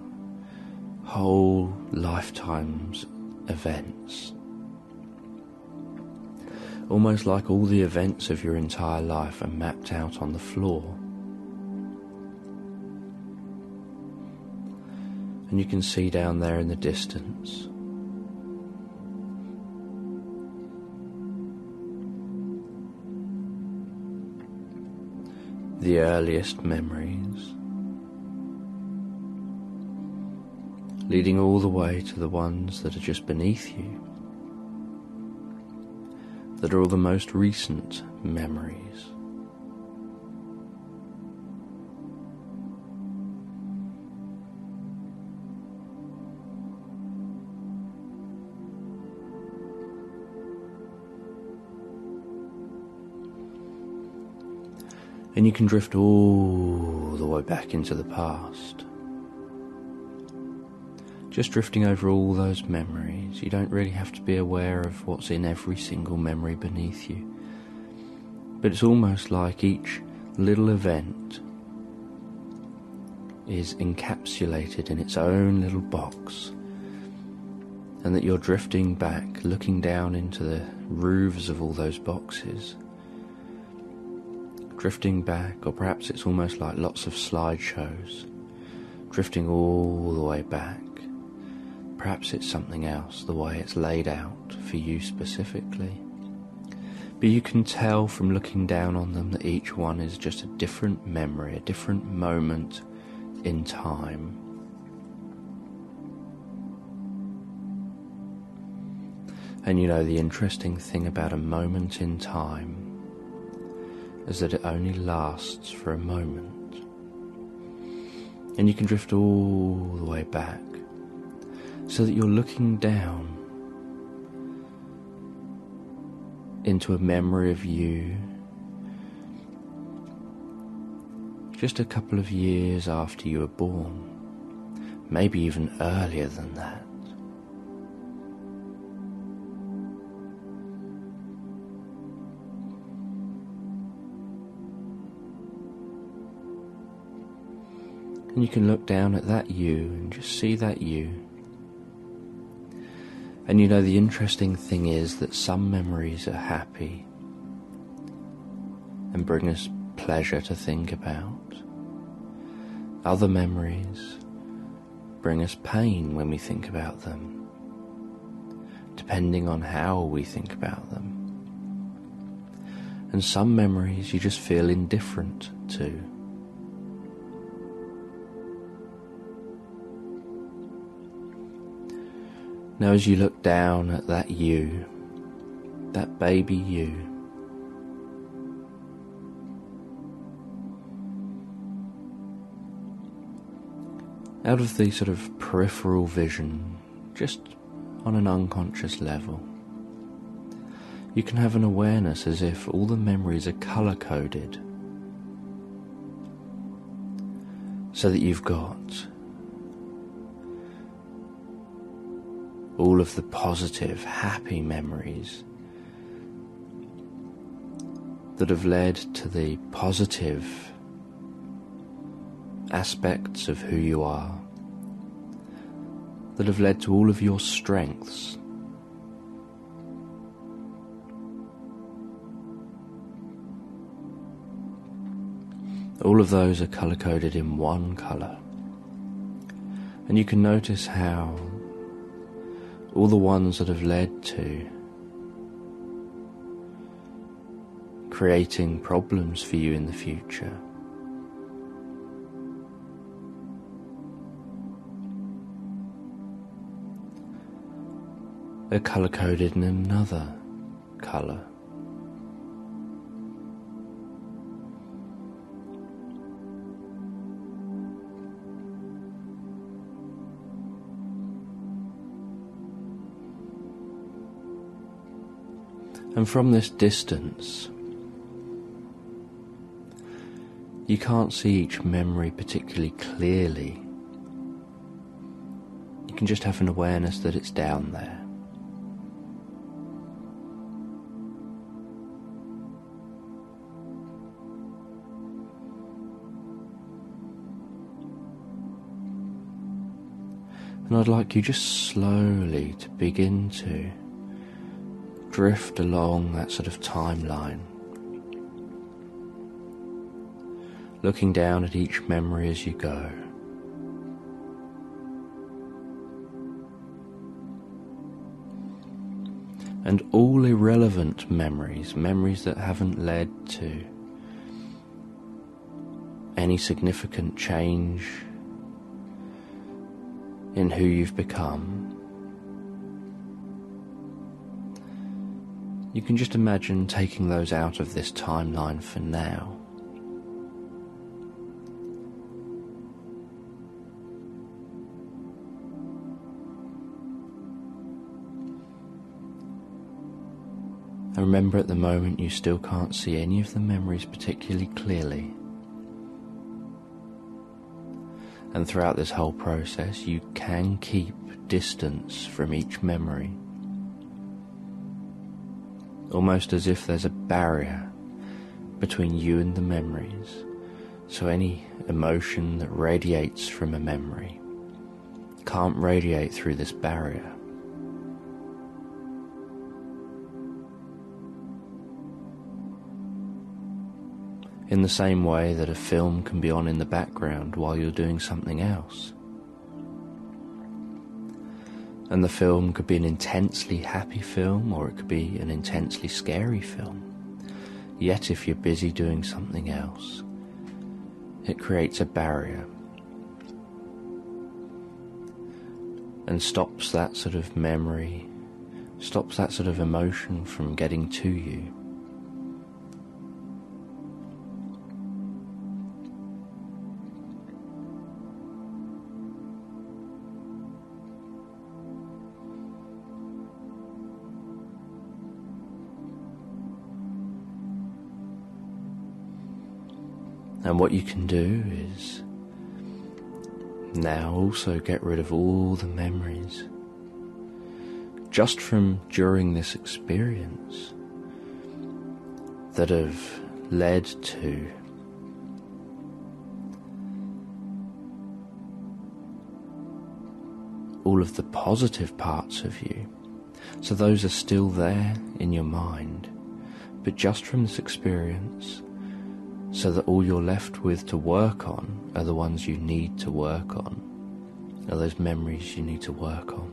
whole lifetime's events. Almost like all the events of your entire life are mapped out on the floor. And you can see down there in the distance the earliest memories, leading all the way to the ones that are just beneath you, that are all the most recent memories. And you can drift all the way back into the past. Just drifting over all those memories. You don't really have to be aware of what's in every single memory beneath you. But it's almost like each little event is encapsulated in its own little box, and that you're drifting back, looking down into the roofs of all those boxes, drifting back, or perhaps it's almost like lots of slideshows, drifting all the way back. Perhaps it's something else, the way it's laid out for you specifically. But you can tell from looking down on them that each one is just a different memory, a different moment in time. And you know, the interesting thing about a moment in time is that it only lasts for a moment. And you can drift all the way back, so that you're looking down into a memory of you just a couple of years after you were born, maybe even earlier than that. And you can look down at that you and just see that you. And you know, the interesting thing is that some memories are happy and bring us pleasure to think about. Other memories bring us pain when we think about them, depending on how we think about them. And some memories you just feel indifferent to. Now as you look down at that you, that baby you, out of the sort of peripheral vision, just on an unconscious level, you can have an awareness as if all the memories are colour-coded, so that you've got all of the positive, happy memories that have led to the positive aspects of who you are, that have led to all of your strengths. All of those are colour-coded in one colour. And you can notice how all the ones that have led to creating problems for you in the future are colour-coded in another colour. And from this distance, you can't see each memory particularly clearly, can just have an awareness that it's down there. And I'd like you just slowly to begin to drift along that sort of timeline, looking down at each memory as you go. And all irrelevant memories, memories that haven't led to any significant change in who you've become, you can just imagine taking those out of this timeline for now. And remember, at the moment you still can't see any of the memories particularly clearly. And throughout this whole process, you can keep distance from each memory, almost as if there's a barrier between you and the memories, so any emotion that radiates from a memory can't radiate through this barrier. In the same way that a film can be on in the background while you're doing something else. And the film could be an intensely happy film, or it could be an intensely scary film. Yet if you're busy doing something else, it creates a barrier and stops that sort of memory, stops that sort of emotion from getting to you. And what you can do is now also get rid of all the memories just from during this experience that have led to all of the positive parts of you. So those are still there in your mind, but just from this experience, so that all you're left with to work on are the ones you need to work on, are those memories you need to work on.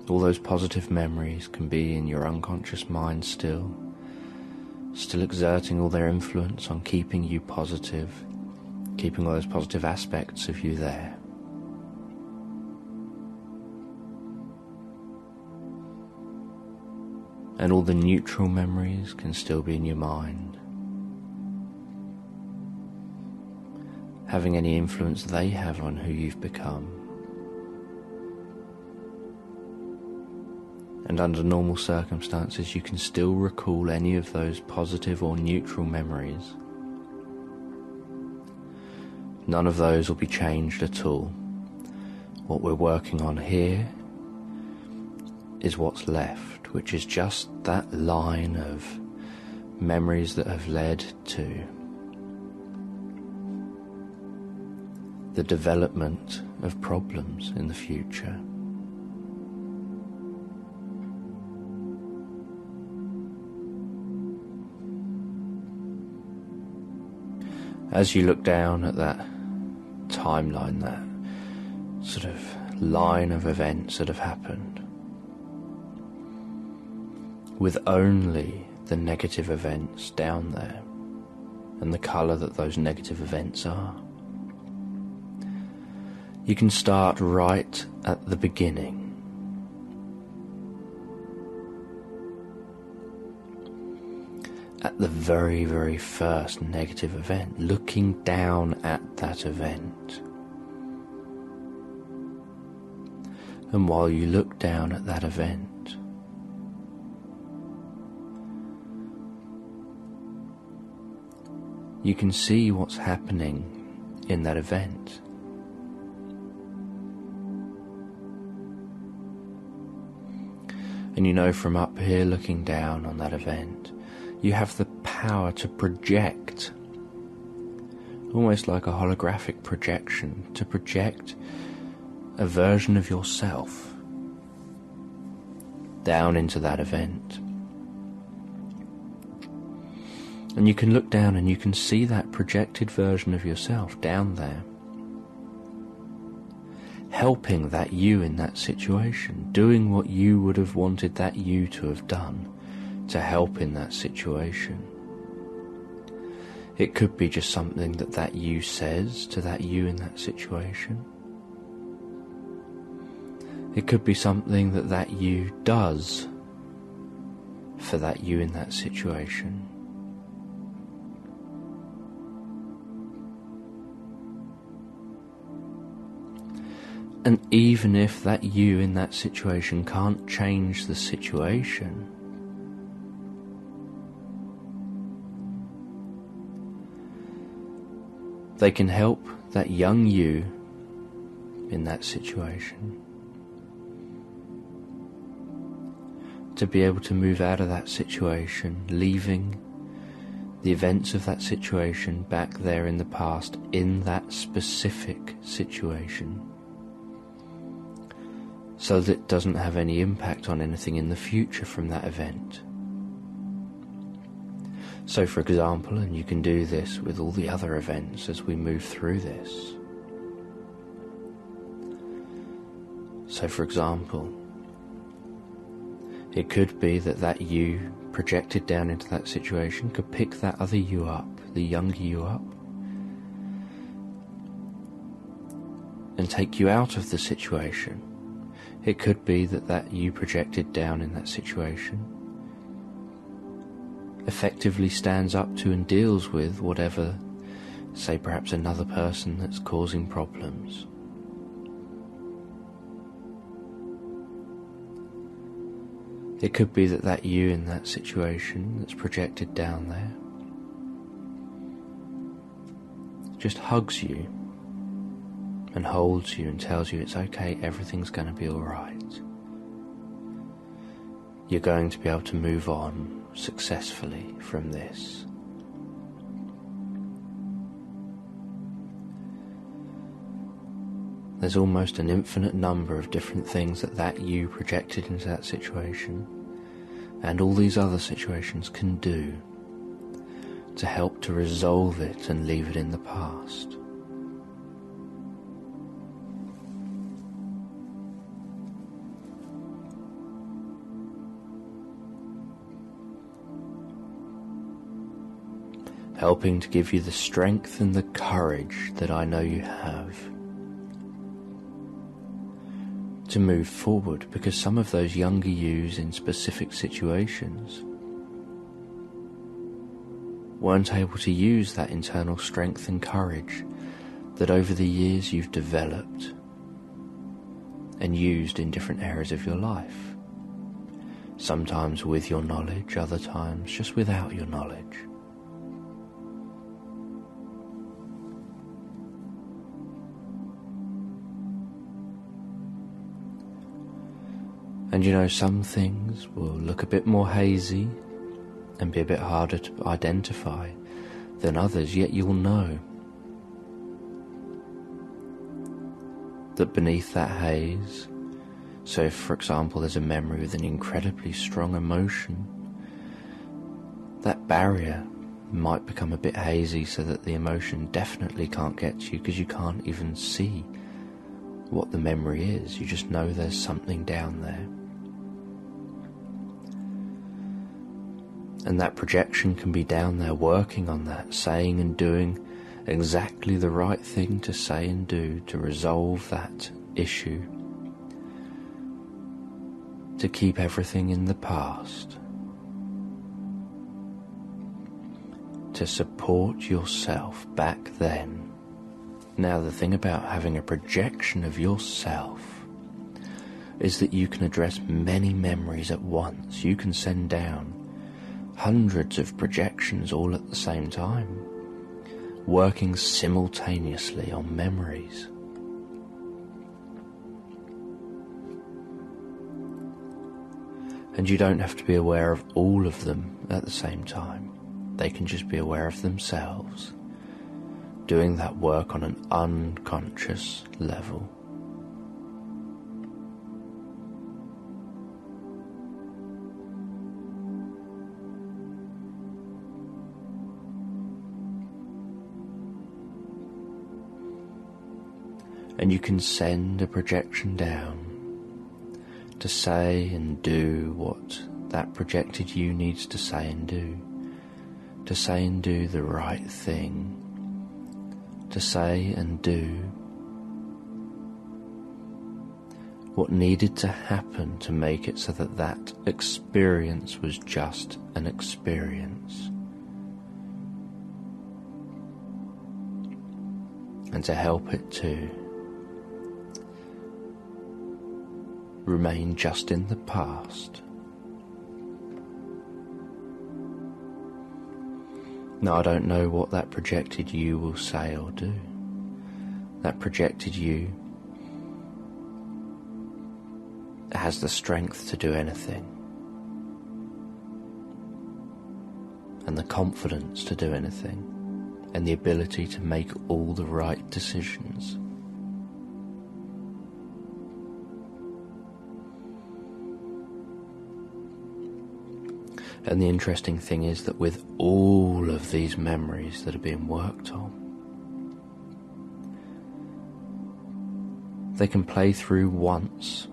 All those positive memories can be in your unconscious mind still exerting all their influence on keeping you positive, keeping all those positive aspects of you there. And all the neutral memories can still be in your mind, having any influence they have on who you've become. And under normal circumstances, you can still recall any of those positive or neutral memories. None of those will be changed at all. What we're working on here is what's left, which is just that line of memories that have led to the development of problems in the future. As you look down at that timeline, that sort of line of events that have happened, with only the negative events down there and the colour that those negative events are, you can start right at the beginning. At the very, very first negative event, looking down at that event. And while you look down at that event, you can see what's happening in that event. And you know, from up here looking down on that event, you have the power to project, almost like a holographic projection, to project a version of yourself down into that event. And you can look down and you can see that projected version of yourself down there, helping that you in that situation, doing what you would have wanted that you to have done to help in that situation. It could be just something that you says to that you in that situation. It could be something that you does for that you in that situation. And even if that you in that situation can't change the situation, they can help that young you in that situation to be able to move out of that situation, leaving the events of that situation back there in the past in that specific situation, so that it doesn't have any impact on anything in the future from that event. So for example, and you can do this with all the other events as we move through this. So for example, it could be that you projected down into that situation could pick that other you up, the younger you up, and take you out of the situation. It could be that you projected down in that situation effectively stands up to and deals with whatever, say perhaps another person that's causing problems. It could be that you in that situation that's projected down there just hugs you and holds you and tells you it's okay, everything's going to be alright. You're going to be able to move on successfully from this. There's almost an infinite number of different things that you projected into that situation and all these other situations can do to help to resolve it and leave it in the past. Helping to give you the strength and the courage that I know you have to move forward, because some of those younger yous in specific situations weren't able to use that internal strength and courage that over the years you've developed and used in different areas of your life. Sometimes with your knowledge, other times just without your knowledge. And you know, some things will look a bit more hazy and be a bit harder to identify than others, yet you'll know that beneath that haze, so if for example there's a memory with an incredibly strong emotion, that barrier might become a bit hazy so that the emotion definitely can't get to you because you can't even see what the memory is. You just know there's something down there. And that projection can be down there working on that, saying and doing exactly the right thing to say and do to resolve that issue, to keep everything in the past, to support yourself back then. Now the thing about having a projection of yourself is that you can address many memories at once. You can send down hundreds of projections all at the same time, working simultaneously on memories. And you don't have to be aware of all of them at the same time. They can just be aware of themselves, doing that work on an unconscious level. And you can send a projection down to say and do what that projected you needs to say and do. To say and do the right thing. To say and do what needed to happen to make it so that that experience was just an experience. And to help it to remain just in the past. Now, I don't know what that projected you will say or do. That projected you has the strength to do anything, and the confidence to do anything, and the ability to make all the right decisions. And the interesting thing is that with all of these memories that are being worked on, they can play through once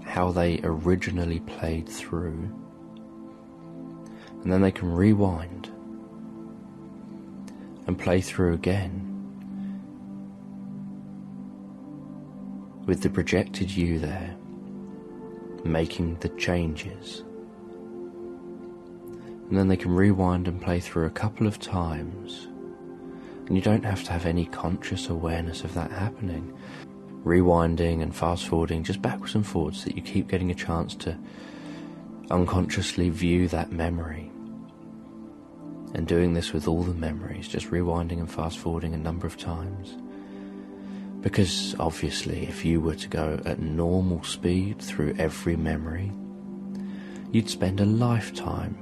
how they originally played through, and then they can rewind and play through again with the projected you there making the changes. And then they can rewind and play through a couple of times, and you don't have to have any conscious awareness of that happening. Rewinding and fast forwarding just backwards and forwards, so that you keep getting a chance to unconsciously view that memory. And doing this with all the memories, just rewinding and fast forwarding a number of times. Because obviously if you were to go at normal speed through every memory, you'd spend a lifetime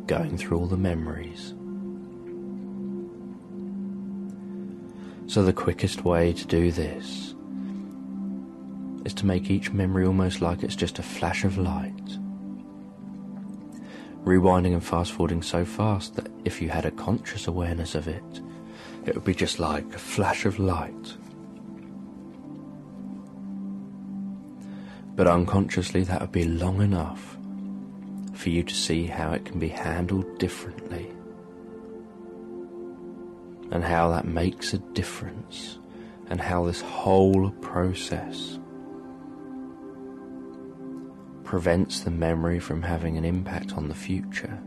going through all the memories. So the quickest way to do this is to make each memory almost like it's just a flash of light. Rewinding and fast forwarding so fast that if you had a conscious awareness of it, it would be just like a flash of light. But unconsciously that would be long enough for you to see how it can be handled differently, and how that makes a difference, and how this whole process prevents the memory from having an impact on the future.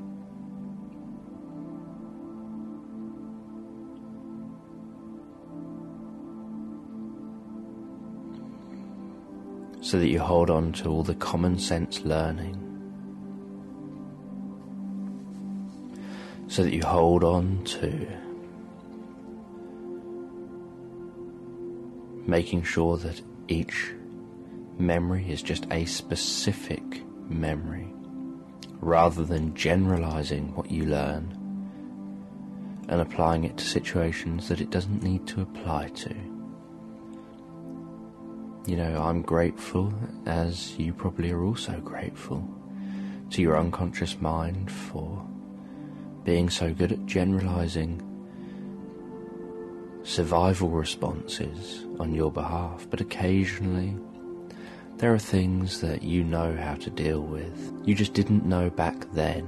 So that you hold on to all the common sense learning, so that you hold on to making sure that each memory is just a specific memory, rather than generalizing what you learn and applying it to situations that it doesn't need to apply to. You know, I'm grateful, as you probably are also grateful, to your unconscious mind for being so good at generalizing survival responses on your behalf. But occasionally there are things that you know how to deal with. You just didn't know back then,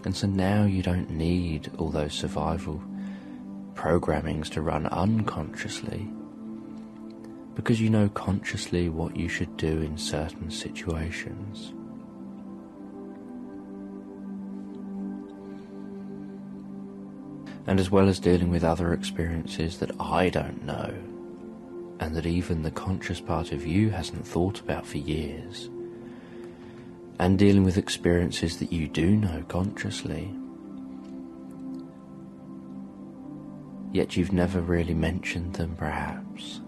and so now you don't need all those survival programmings to run unconsciously, because you know consciously what you should do in certain situations. And as well as dealing with other experiences that I don't know, and that even the conscious part of you hasn't thought about for years, and dealing with experiences that you do know consciously, yet you've never really mentioned them perhaps.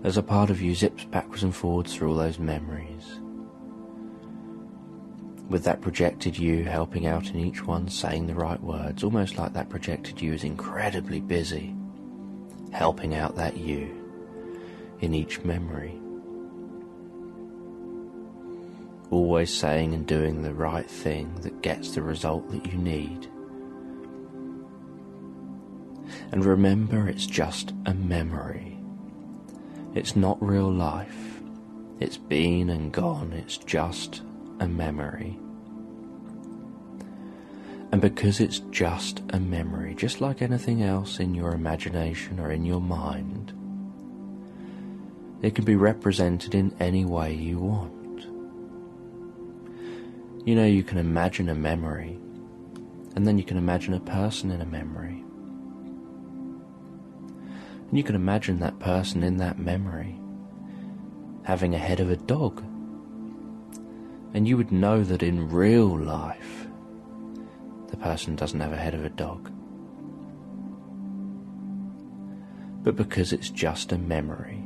As a part of you zips backwards and forwards through all those memories, with that projected you helping out in each one, saying the right words, almost like that projected you is incredibly busy helping out that you in each memory. Always saying and doing the right thing that gets the result that you need. And remember, it's just a memory. It's not real life. It's been and gone. It's just a memory. And because it's just a memory, just like anything else in your imagination or in your mind, it can be represented in any way you want. You know, you can imagine a memory, and then you can imagine a person in a memory. And you can imagine that person in that memory having a head of a dog. And you would know that in real life, the person doesn't have a head of a dog. But because it's just a memory,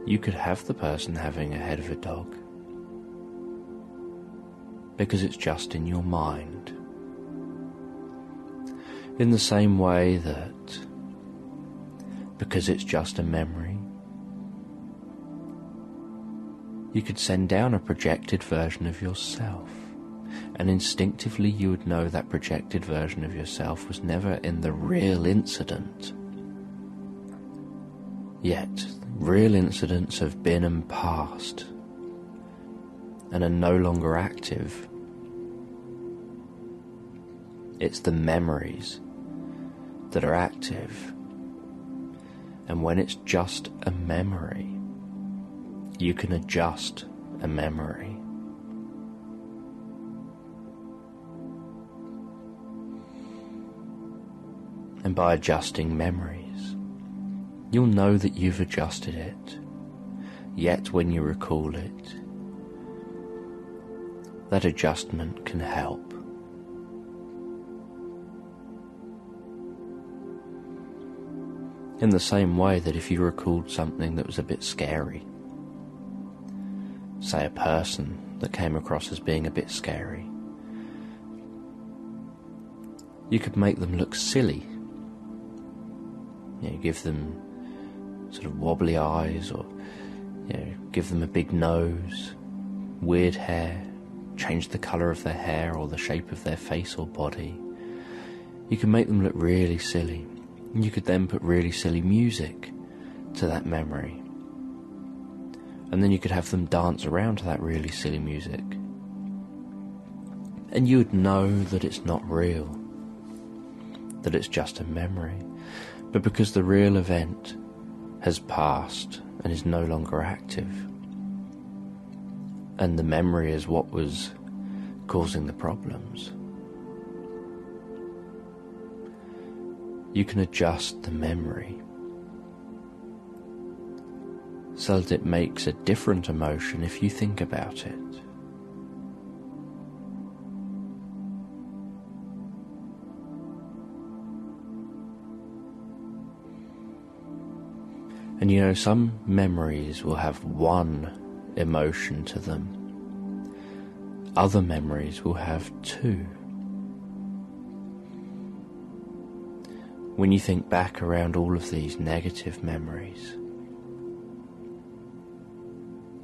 you could have the person having a head of a dog because it's just in your mind. In the same way that because it's just a memory, you could send down a projected version of yourself, and instinctively you would know that projected version of yourself was never in the real incident. Yet, real incidents have been and passed, and are no longer active. It's the memories that are active, and when it's just a memory, you can adjust a memory. And by adjusting memories, you'll know that you've adjusted it, yet when you recall it, that adjustment can help. In the same way that if you recalled something that was a bit scary, say a person that came across as being a bit scary, you could make them look silly. You know, give them sort of wobbly eyes, or give them a big nose, weird hair, change the colour of their hair or the shape of their face or body. You can make them look really silly. And you could then put really silly music to that memory. And then you could have them dance around to that really silly music. And you would know that it's not real, that it's just a memory. But because the real event has passed and is no longer active, and the memory is what was causing the problems, you can adjust the memory so that it makes a different emotion if you think about it. And you know, some memories will have one emotion to them. Other memories will have two. When you think back around all of these negative memories,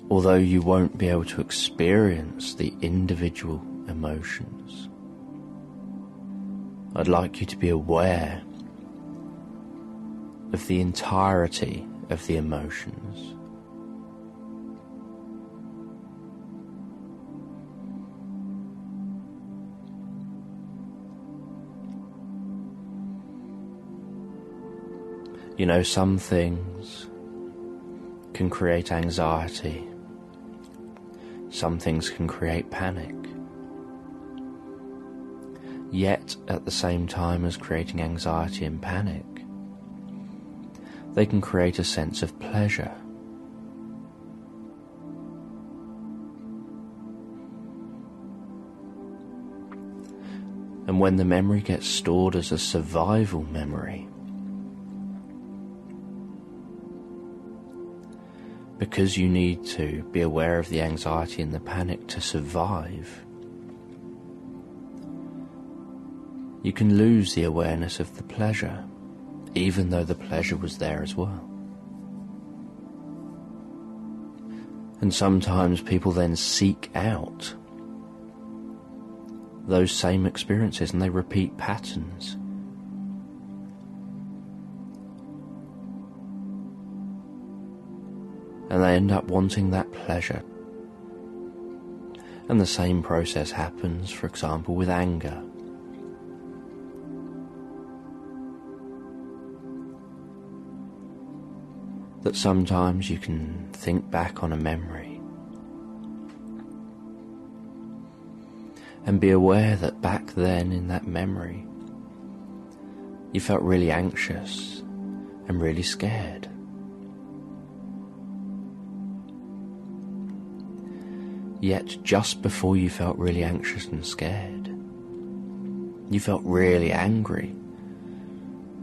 although you won't be able to experience the individual emotions, I'd like you to be aware of the entirety of the emotions. You know, some things can create anxiety, some things can create panic. Yet, at the same time as creating anxiety and panic, they can create a sense of pleasure. And when the memory gets stored as a survival memory, because you need to be aware of the anxiety and the panic to survive, you can lose the awareness of the pleasure, even though the pleasure was there as well. And sometimes people then seek out those same experiences and they repeat patterns. And they end up wanting that pleasure. And the same process happens, for example, with anger. That sometimes you can think back on a memory and be aware that back then in that memory you felt really anxious and really scared. Yet just before you felt really anxious and scared, you felt really angry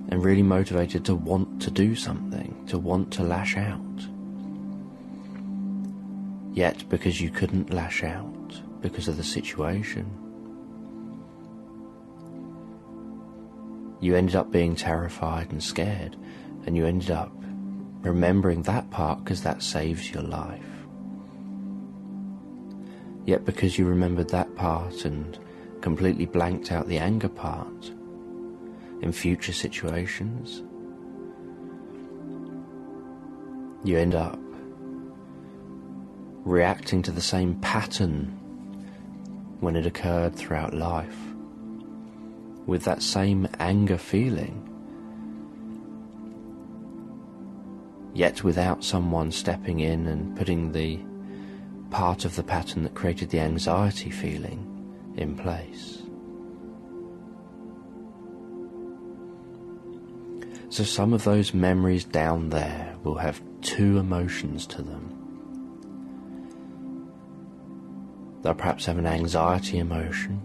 and really motivated to want to do something, to want to lash out. Yet because you couldn't lash out because of the situation, you ended up being terrified and scared, and you ended up remembering that part because that saves your life. Yet because you remembered that part and completely blanked out the anger part, in future situations, you end up reacting to the same pattern when it occurred throughout life, with that same anger feeling, yet without someone stepping in and putting the part of the pattern that created the anxiety feeling in place. So some of those memories down there will have two emotions to them. They'll perhaps have an anxiety emotion,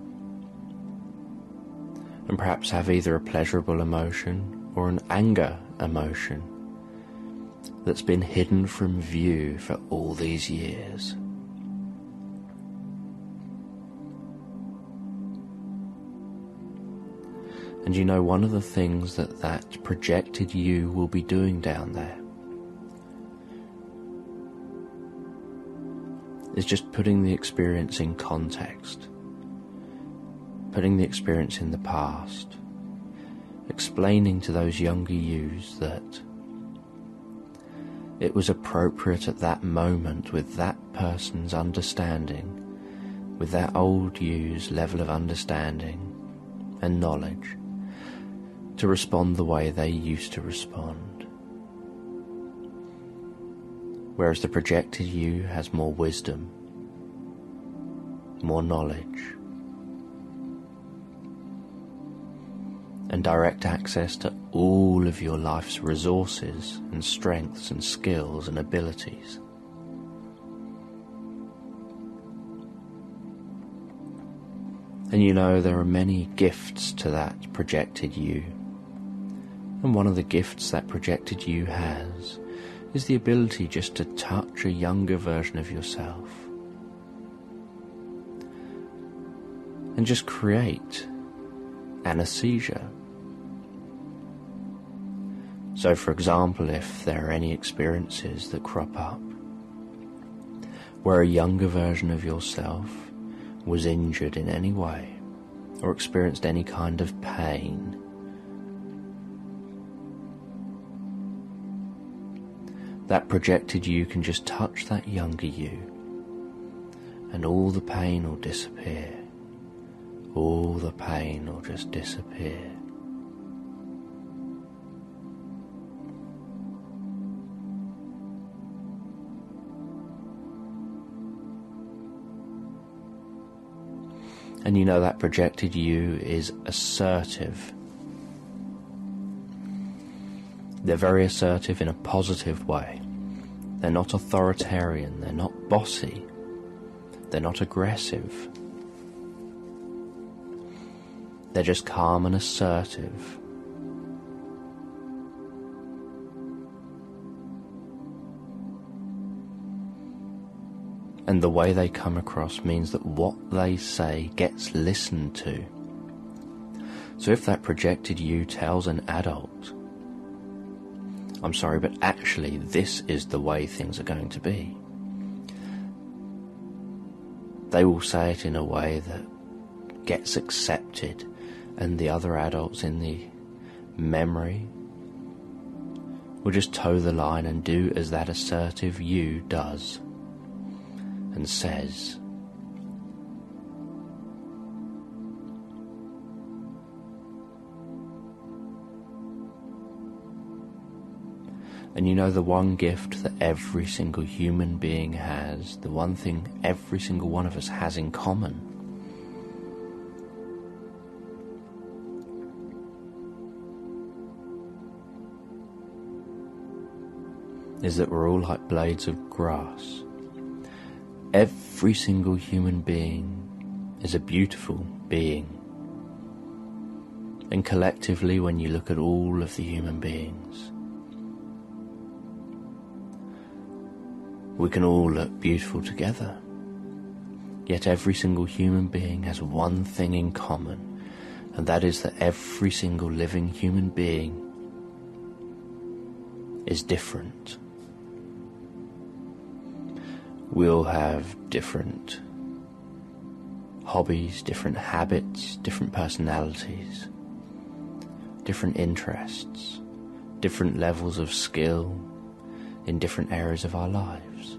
and perhaps have either a pleasurable emotion or an anger emotion that's been hidden from view for all these years. And you know, one of the things that projected you will be doing down there is just putting the experience in context, putting the experience in the past, explaining to those younger yous that it was appropriate at that moment with that person's understanding, with that old you's level of understanding and knowledge, to respond the way they used to respond. Whereas the projected you has more wisdom, more knowledge, and direct access to all of your life's resources and strengths and skills and abilities. And you know, there are many gifts to that projected you. And one of the gifts that projected you has is the ability just to touch a younger version of yourself and just create anesthesia. So for example, if there are any experiences that crop up where a younger version of yourself was injured in any way or experienced any kind of pain, that projected you can just touch that younger you and all the pain will disappear. All the pain will just disappear. And you know, that projected you is assertive. They're very assertive in a positive way. They're not authoritarian, they're not bossy, they're not aggressive. They're just calm and assertive. And the way they come across means that what they say gets listened to. So if that projected you tells an adult, I'm sorry, but actually this is the way things are going to be, they will say it in a way that gets accepted, and the other adults in the memory will just toe the line and do as that assertive you does and says. And you know, the one gift that every single human being has, the one thing every single one of us has in common, is that we're all like blades of grass. Every single human being is a beautiful being. And collectively, when you look at all of the human beings, we can all look beautiful together. Yet every single human being has one thing in common, and that is that every single living human being is different. We all have different hobbies, different habits, different personalities, different interests, different levels of skill in different areas of our lives.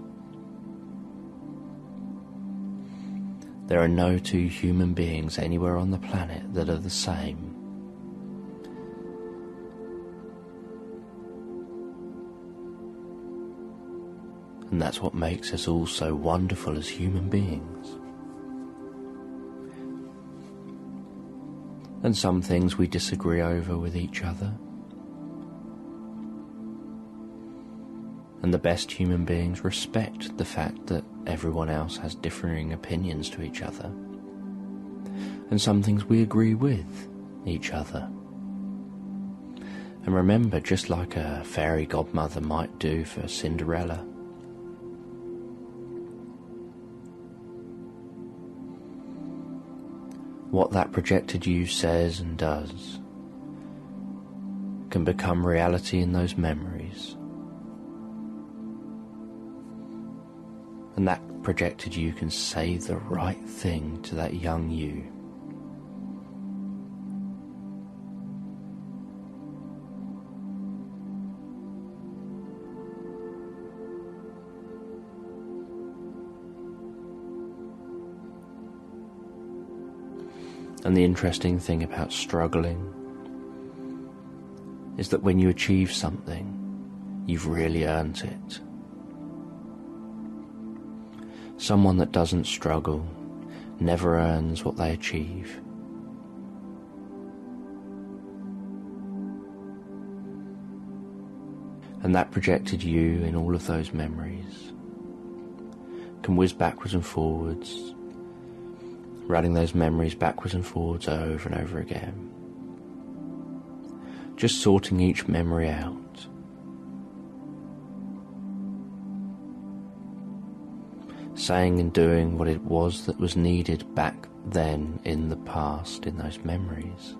There are no two human beings anywhere on the planet that are the same. And that's what makes us all so wonderful as human beings. And some things we disagree over with each other. And the best human beings respect the fact that everyone else has differing opinions to each other. And some things we agree with each other. And remember, just like a fairy godmother might do for Cinderella, what that projected you says and does can become reality in those memories. And that projected you can say the right thing to that young you. And the interesting thing about struggling is that when you achieve something, you've really earned it. Someone that doesn't struggle never earns what they achieve. And that projected you in all of those memories can whiz backwards and forwards, running those memories backwards and forwards over and over again, just sorting each memory out. Saying and doing what it was that was needed back then in the past in those memories.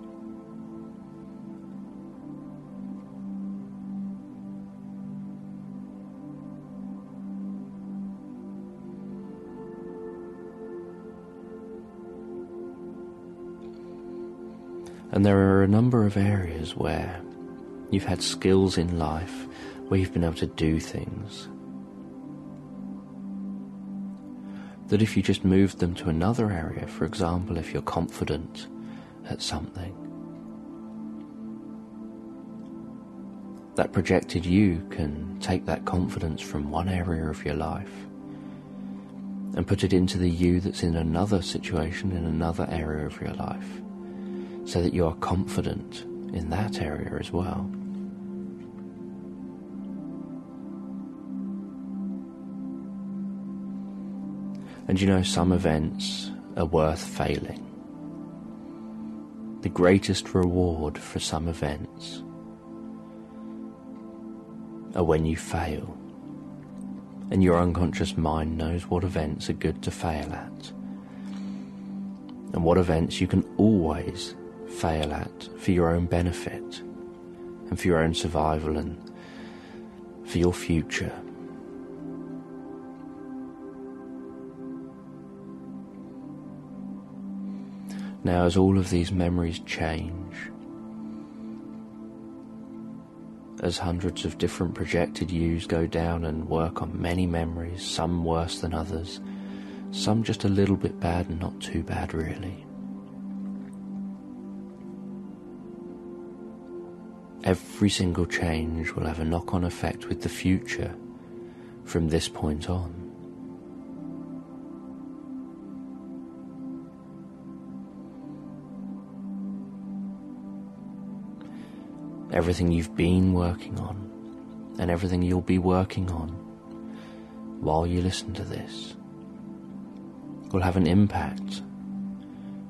And there are a number of areas where you've had skills in life where you've been able to do things that if you just moved them to another area, for example, if you're confident at something, that projected you can take that confidence from one area of your life and put it into the you that's in another situation, in another area of your life, so that you are confident in that area as well. And you know, some events are worth failing. The greatest reward for some events are when you fail, And your unconscious mind knows what events are good to fail at, and what events you can always fail at for your own benefit and for your own survival and for your future. Now, as all of these memories change, as hundreds of different projected yous go down and work on many memories, some worse than others, some just a little bit bad and not too bad really. Every single change will have a knock-on effect with the future from this point on. Everything you've been working on and everything you'll be working on while you listen to this will have an impact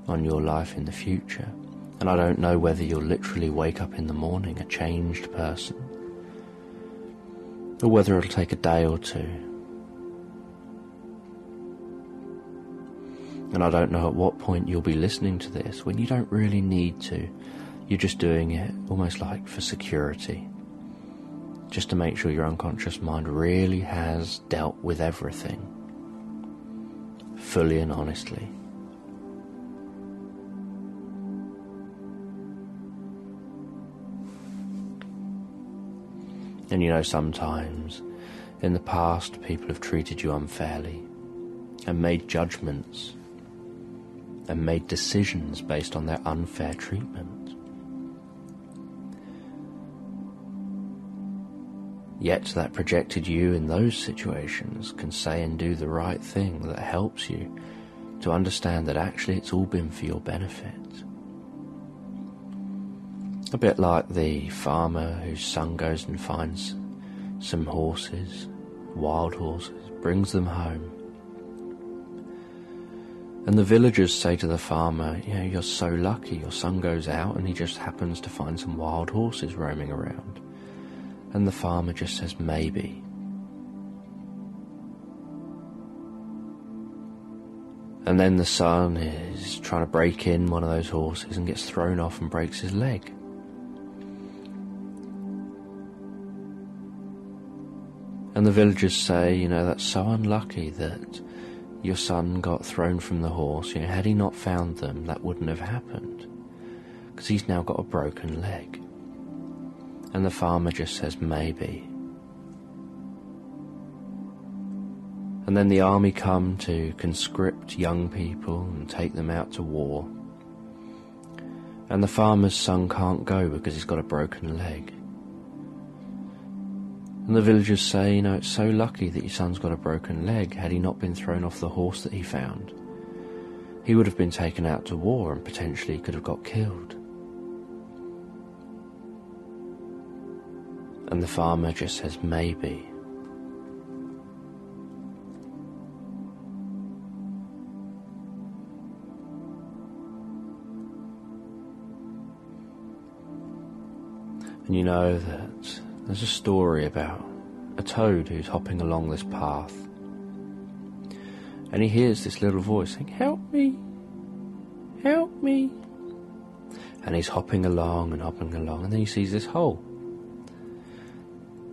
on your life in the future. And I don't know whether you'll literally wake up in the morning a changed person, or whether it'll take a day or two. And I don't know at what point you'll be listening to this when you don't really need to. You're just doing it almost like for security, just to make sure your unconscious mind really has dealt with everything fully and honestly. And you know, sometimes in the past people have treated you unfairly and made judgments and made decisions based on their unfair treatment. Yet that projected you in those situations can say and do the right thing that helps you to understand that actually it's all been for your benefit. A bit like the farmer whose son goes and finds some horses, wild horses, brings them home. And the villagers say to the farmer, you know, you're so lucky, your son goes out and he just happens to find some wild horses roaming around. And the farmer just says, maybe. And then the son is trying to break in one of those horses and gets thrown off and breaks his leg. And the villagers say, you know, that's so unlucky that your son got thrown from the horse. You know, had he not found them, that wouldn't have happened, because he's now got a broken leg. And the farmer just says, maybe. And then the army come to conscript young people and take them out to war. And the farmer's son can't go because he's got a broken leg. And the villagers say, you know, it's so lucky that your son's got a broken leg. Had he not been thrown off the horse that he found, he would have been taken out to war and potentially could have got killed. And the farmer just says, maybe. And you know that there's a story about a toad who's hopping along this path. And he hears this little voice saying, help me, help me. And he's hopping along, and then he sees this hole.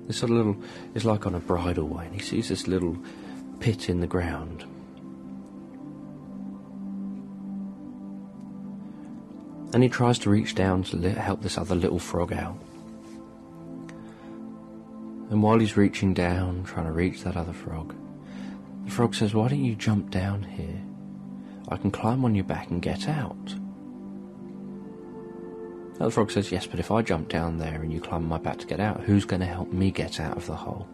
This sort of little, it's like on a bridle way, and he sees this little pit in the ground. And he tries to reach down to help this other little frog out. And while he's reaching down, trying to reach that other frog, the frog says, why don't you jump down here? I can climb on your back and get out. And the frog says, yes, but if I jump down there and you climb on my back to get out, who's going to help me get out of the hole?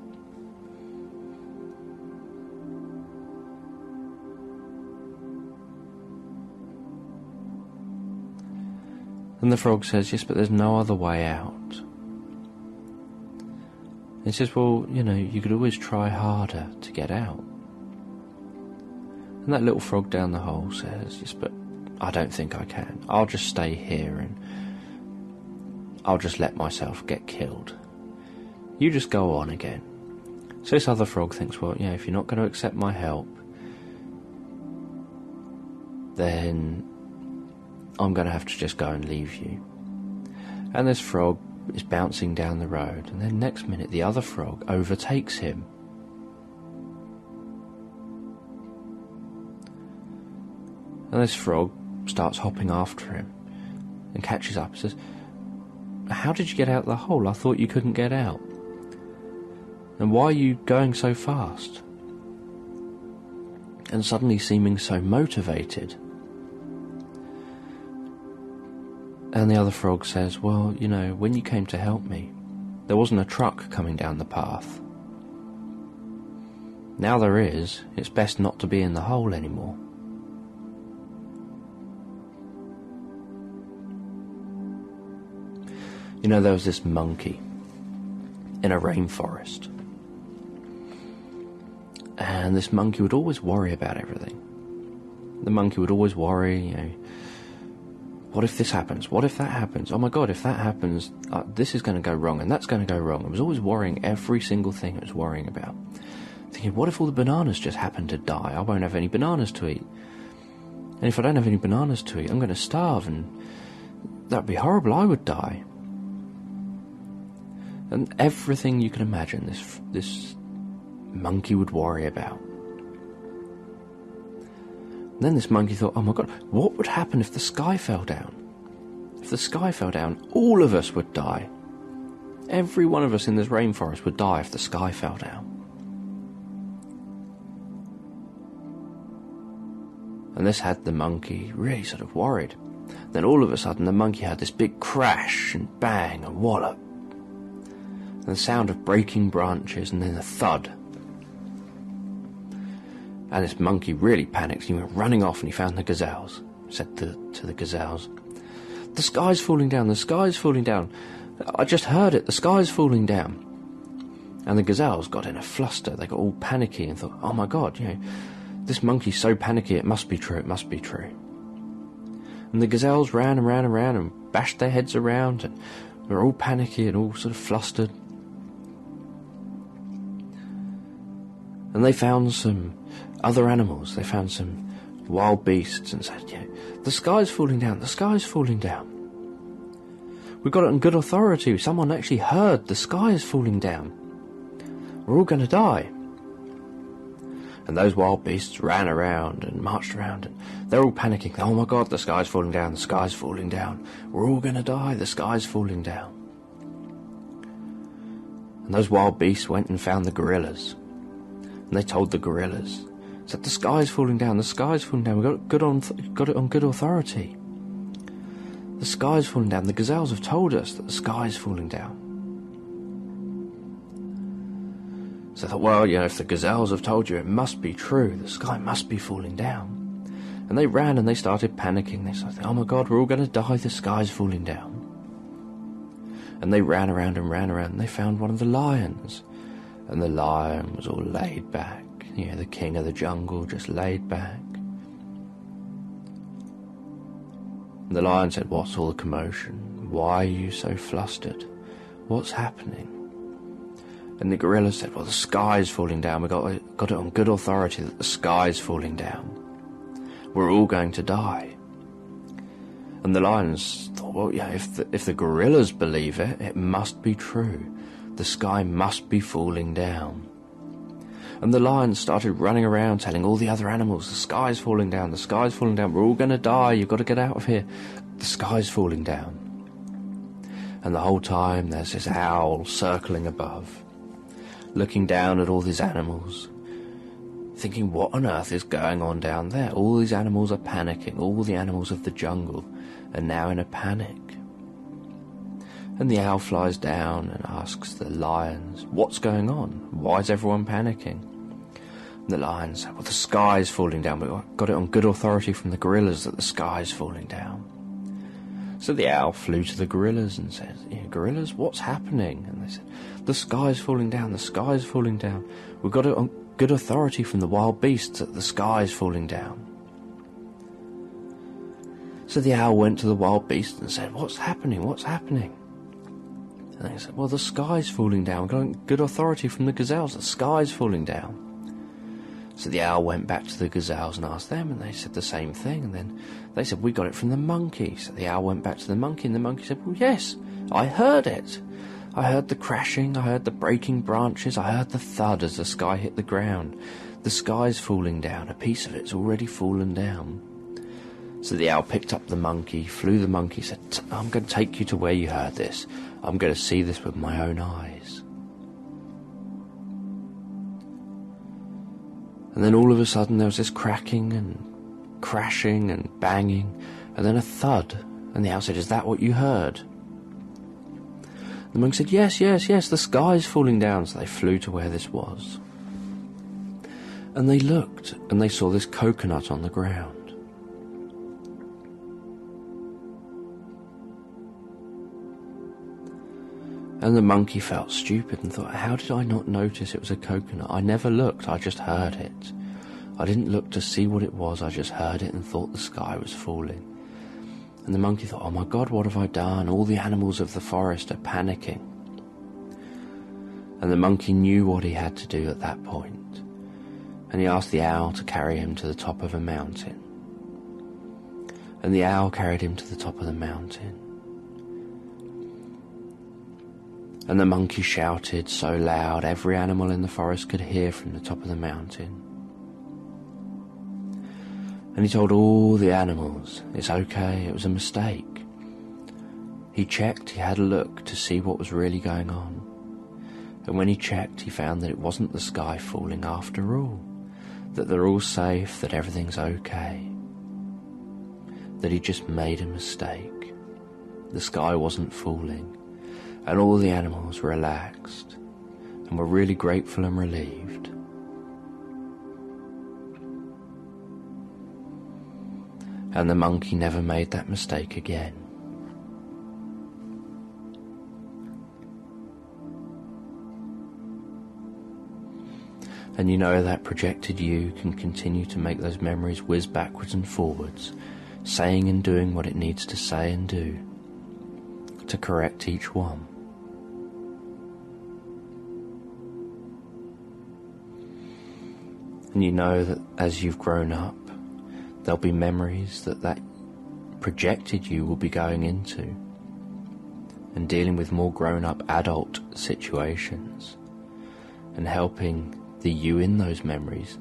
And the frog says, yes, but there's no other way out. And he says, well, you know, you could always try harder to get out. And that little frog down the hole says, yes, but I don't think I can. I'll just stay here and I'll just let myself get killed. You just go on again. So this other frog thinks, well, if you're not going to accept my help, then I'm going to have to just go and leave you. And this frog is bouncing down the road, and then next minute the other frog overtakes him. And this frog starts hopping after him and catches up and says, how did you get out of the hole? I thought you couldn't get out. And why are you going so fast? And suddenly seeming so motivated. And the other frog says, well, when you came to help me, there wasn't a truck coming down the path. Now there is. It's best not to be in the hole anymore. There was this monkey in a rainforest. And this monkey would always worry about everything. The monkey would always worry, what if this happens? What if that happens? Oh my God, if that happens, this is going to go wrong and that's going to go wrong. It was always worrying every single thing it was worrying about. Thinking, what if all the bananas just happen to die? I won't have any bananas to eat. And if I don't have any bananas to eat, I'm going to starve, and that'd be horrible. I would die. And everything you can imagine, this monkey would worry about. And then this monkey thought, oh my God, what would happen if the sky fell down? If the sky fell down, all of us would die. Every one of us in this rainforest would die if the sky fell down. And this had the monkey really sort of worried. Then all of a sudden the monkey had this big crash and bang and wallop. And the sound of breaking branches, and then a thud. And this monkey really panicked. He went running off and he found the gazelles. Said to the gazelles, the sky's falling down, the sky's falling down. I just heard it, the sky's falling down. And the gazelles got in a fluster. They got all panicky and thought, oh my God, this monkey's so panicky, it must be true, it must be true. And the gazelles ran and ran and ran and bashed their heads around, and they were all panicky and all sort of flustered. And they found some other animals. They found some wild beasts and said, the sky's falling down, the sky's falling down. We've got it on good authority. Someone actually heard the sky is falling down. We're all going to die. And those wild beasts ran around and marched around, and they're all panicking. Oh my God, the sky's falling down, the sky's falling down. We're all going to die, the sky's falling down. And those wild beasts went and found the gorillas. And they told the gorillas, said, the sky's falling down, the sky's falling down. Got it on good authority. The sky's falling down. The gazelles have told us that the sky's falling down. So I thought, well, if the gazelles have told you, it must be true. The sky must be falling down. And they ran and they started panicking. They started, oh my God, we're all going to die. The sky's falling down. And they ran around and they found one of the lions. And the lion was all laid back. The king of the jungle, just laid back. And the lion said, what's all the commotion? Why are you so flustered? What's happening? And the gorilla said, well, the sky's falling down. We got it on good authority that the sky's falling down. We're all going to die. And the lions thought, well, if the gorillas believe it, it must be true. The sky must be falling down. And the lions started running around telling all the other animals, the sky's falling down, the sky's falling down, we're all going to die, you've got to get out of here, the sky's falling down. And the whole time there's this owl circling above, looking down at all these animals, thinking, what on earth is going on down there? All these animals are panicking, all the animals of the jungle are now in a panic. And the owl flies down and asks the lions, what's going on? Why is everyone panicking? And the lions say, well, the sky's falling down. We've got it on good authority from the gorillas that the sky's falling down. So the owl flew to the gorillas and said, gorillas, what's happening? And they said, the sky's falling down, the sky's falling down. We've got it on good authority from the wild beasts that the sky's falling down. So the owl went to the wild beasts and said, what's happening? What's happening? And they said, well, the sky's falling down. We're getting good authority from the gazelles. The sky's falling down. So the owl went back to the gazelles and asked them, and they said the same thing. And then they said, we got it from the monkey. So the owl went back to the monkey, and the monkey said, well, yes, I heard it. I heard the crashing, I heard the breaking branches, I heard the thud as the sky hit the ground. The sky's falling down, a piece of it's already fallen down. So the owl picked up the monkey, flew the monkey, said, I'm going to take you to where you heard this. I'm going to see this with my own eyes. And then all of a sudden there was this cracking and crashing and banging, and then a thud. And the owl said, is that what you heard? The monk said, yes, the sky's falling down. So they flew to where this was. And they looked, and they saw this coconut on the ground. And the monkey felt stupid and thought, how did I not notice it was a coconut? I never looked, I just heard it. I didn't look to see what it was, I just heard it and thought the sky was falling. And the monkey thought, oh my God, what have I done? All the animals of the forest are panicking. And the monkey knew what he had to do at that point. And he asked the owl to carry him to the top of a mountain. And the owl carried him to the top of the mountain. And the monkey shouted so loud every animal in the forest could hear from the top of the mountain. And he told all the animals, it's okay, it was a mistake. He checked, he had a look to see what was really going on. And when he checked, he found that it wasn't the sky falling after all, that they're all safe, that everything's okay. That he just made a mistake. The sky wasn't falling, and all the animals were relaxed and were really grateful and relieved. And the monkey never made that mistake again. And you know that projected you can continue to make those memories whiz backwards and forwards, saying and doing what it needs to say and do, to correct each one. And you know that as you've grown up, there'll be memories that projected you will be going into and dealing with more grown-up adult situations and helping the you in those memories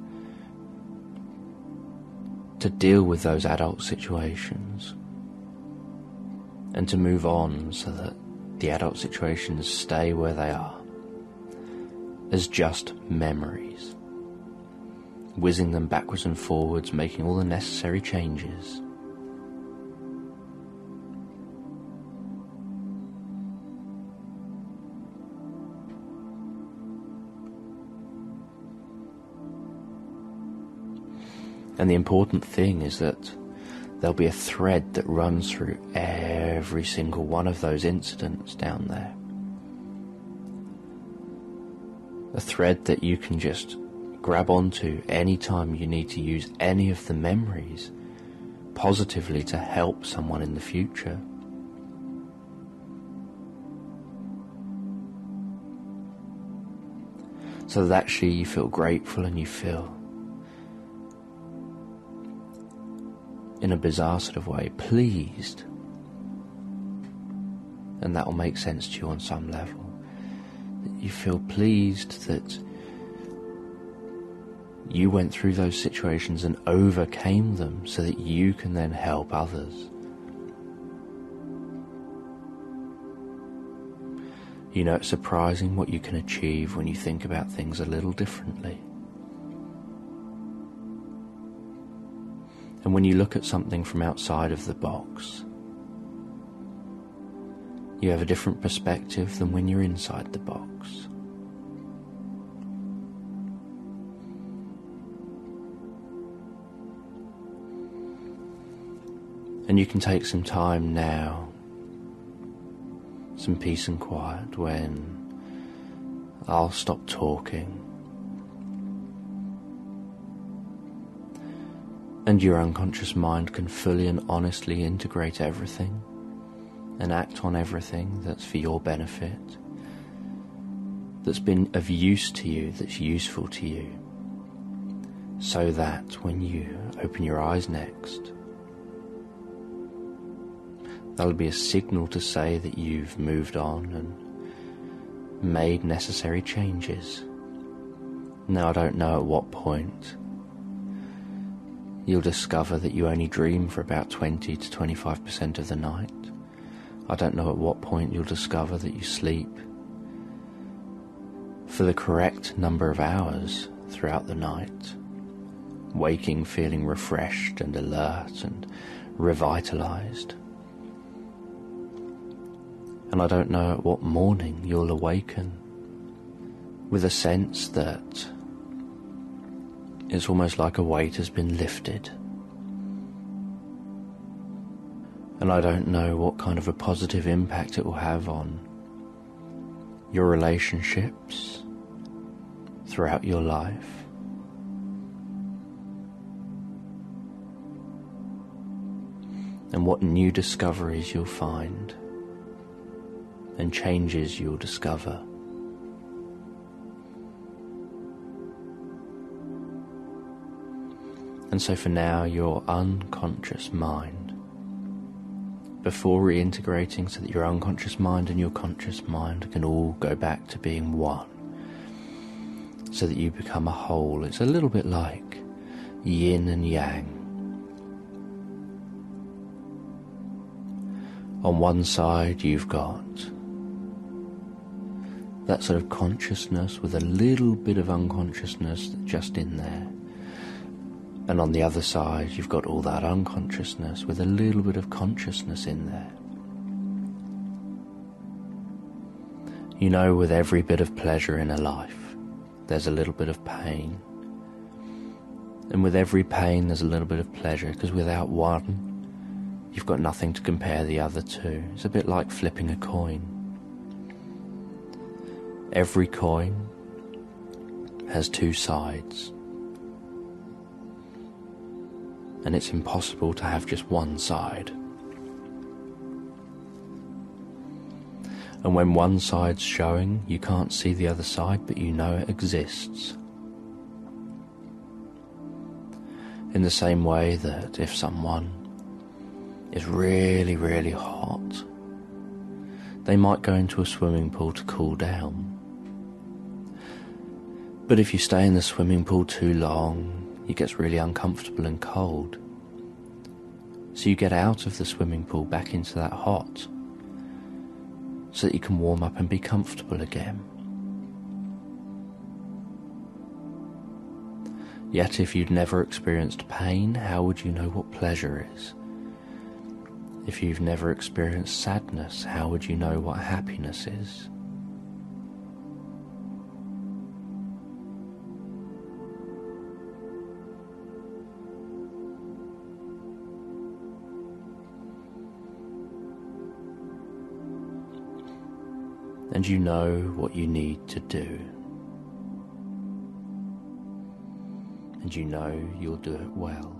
to deal with those adult situations and to move on so that the adult situations stay where they are as just memories, whizzing them backwards and forwards, making all the necessary changes. And the important thing is that there'll be a thread that runs through every single one of those incidents down there. A thread that you can just grab onto any time you need to use any of the memories positively to help someone in the future. So that actually you feel grateful and you feel, in a bizarre sort of way, pleased. And that will make sense to you on some level. You feel pleased that you went through those situations and overcame them so that you can then help others. You know, it's surprising what you can achieve when you think about things a little differently. And when you look at something from outside of the box, you have a different perspective than when you're inside the box. And you can take some time now, some peace and quiet, when I'll stop talking and your unconscious mind can fully and honestly integrate everything and act on everything that's for your benefit, that's been of use to you, that's useful to you, so that when you open your eyes next, that'll be a signal to say that you've moved on and made necessary changes. Now, I don't know at what point you'll discover that you only dream for about 20 to 25% of the night. I don't know at what point you'll discover that you sleep for the correct number of hours throughout the night, waking feeling refreshed and alert and revitalized. And I don't know at what morning you'll awaken with a sense that it's almost like a weight has been lifted. And I don't know what kind of a positive impact it will have on your relationships throughout your life. And what new discoveries you'll find and changes you'll discover. And so for now, your unconscious mind, before reintegrating so that your unconscious mind and your conscious mind can all go back to being one, so that you become a whole. It's a little bit like yin and yang. On one side you've got that sort of consciousness with a little bit of unconsciousness just in there. And on the other side, you've got all that unconsciousness with a little bit of consciousness in there. You know, with every bit of pleasure in a life, there's a little bit of pain. And with every pain, there's a little bit of pleasure, because without one, you've got nothing to compare the other to. It's a bit like flipping a coin. Every coin has two sides. And it's impossible to have just one side. And when one side's showing, you can't see the other side, but you know it exists. In the same way that if someone is really, really hot, they might go into a swimming pool to cool down. But if you stay in the swimming pool too long, it gets really uncomfortable and cold. So you get out of the swimming pool back into that hot, so that you can warm up and be comfortable again. Yet if you'd never experienced pain, how would you know what pleasure is? If you've never experienced sadness, how would you know what happiness is? And you know what you need to do. And you know you'll do it well.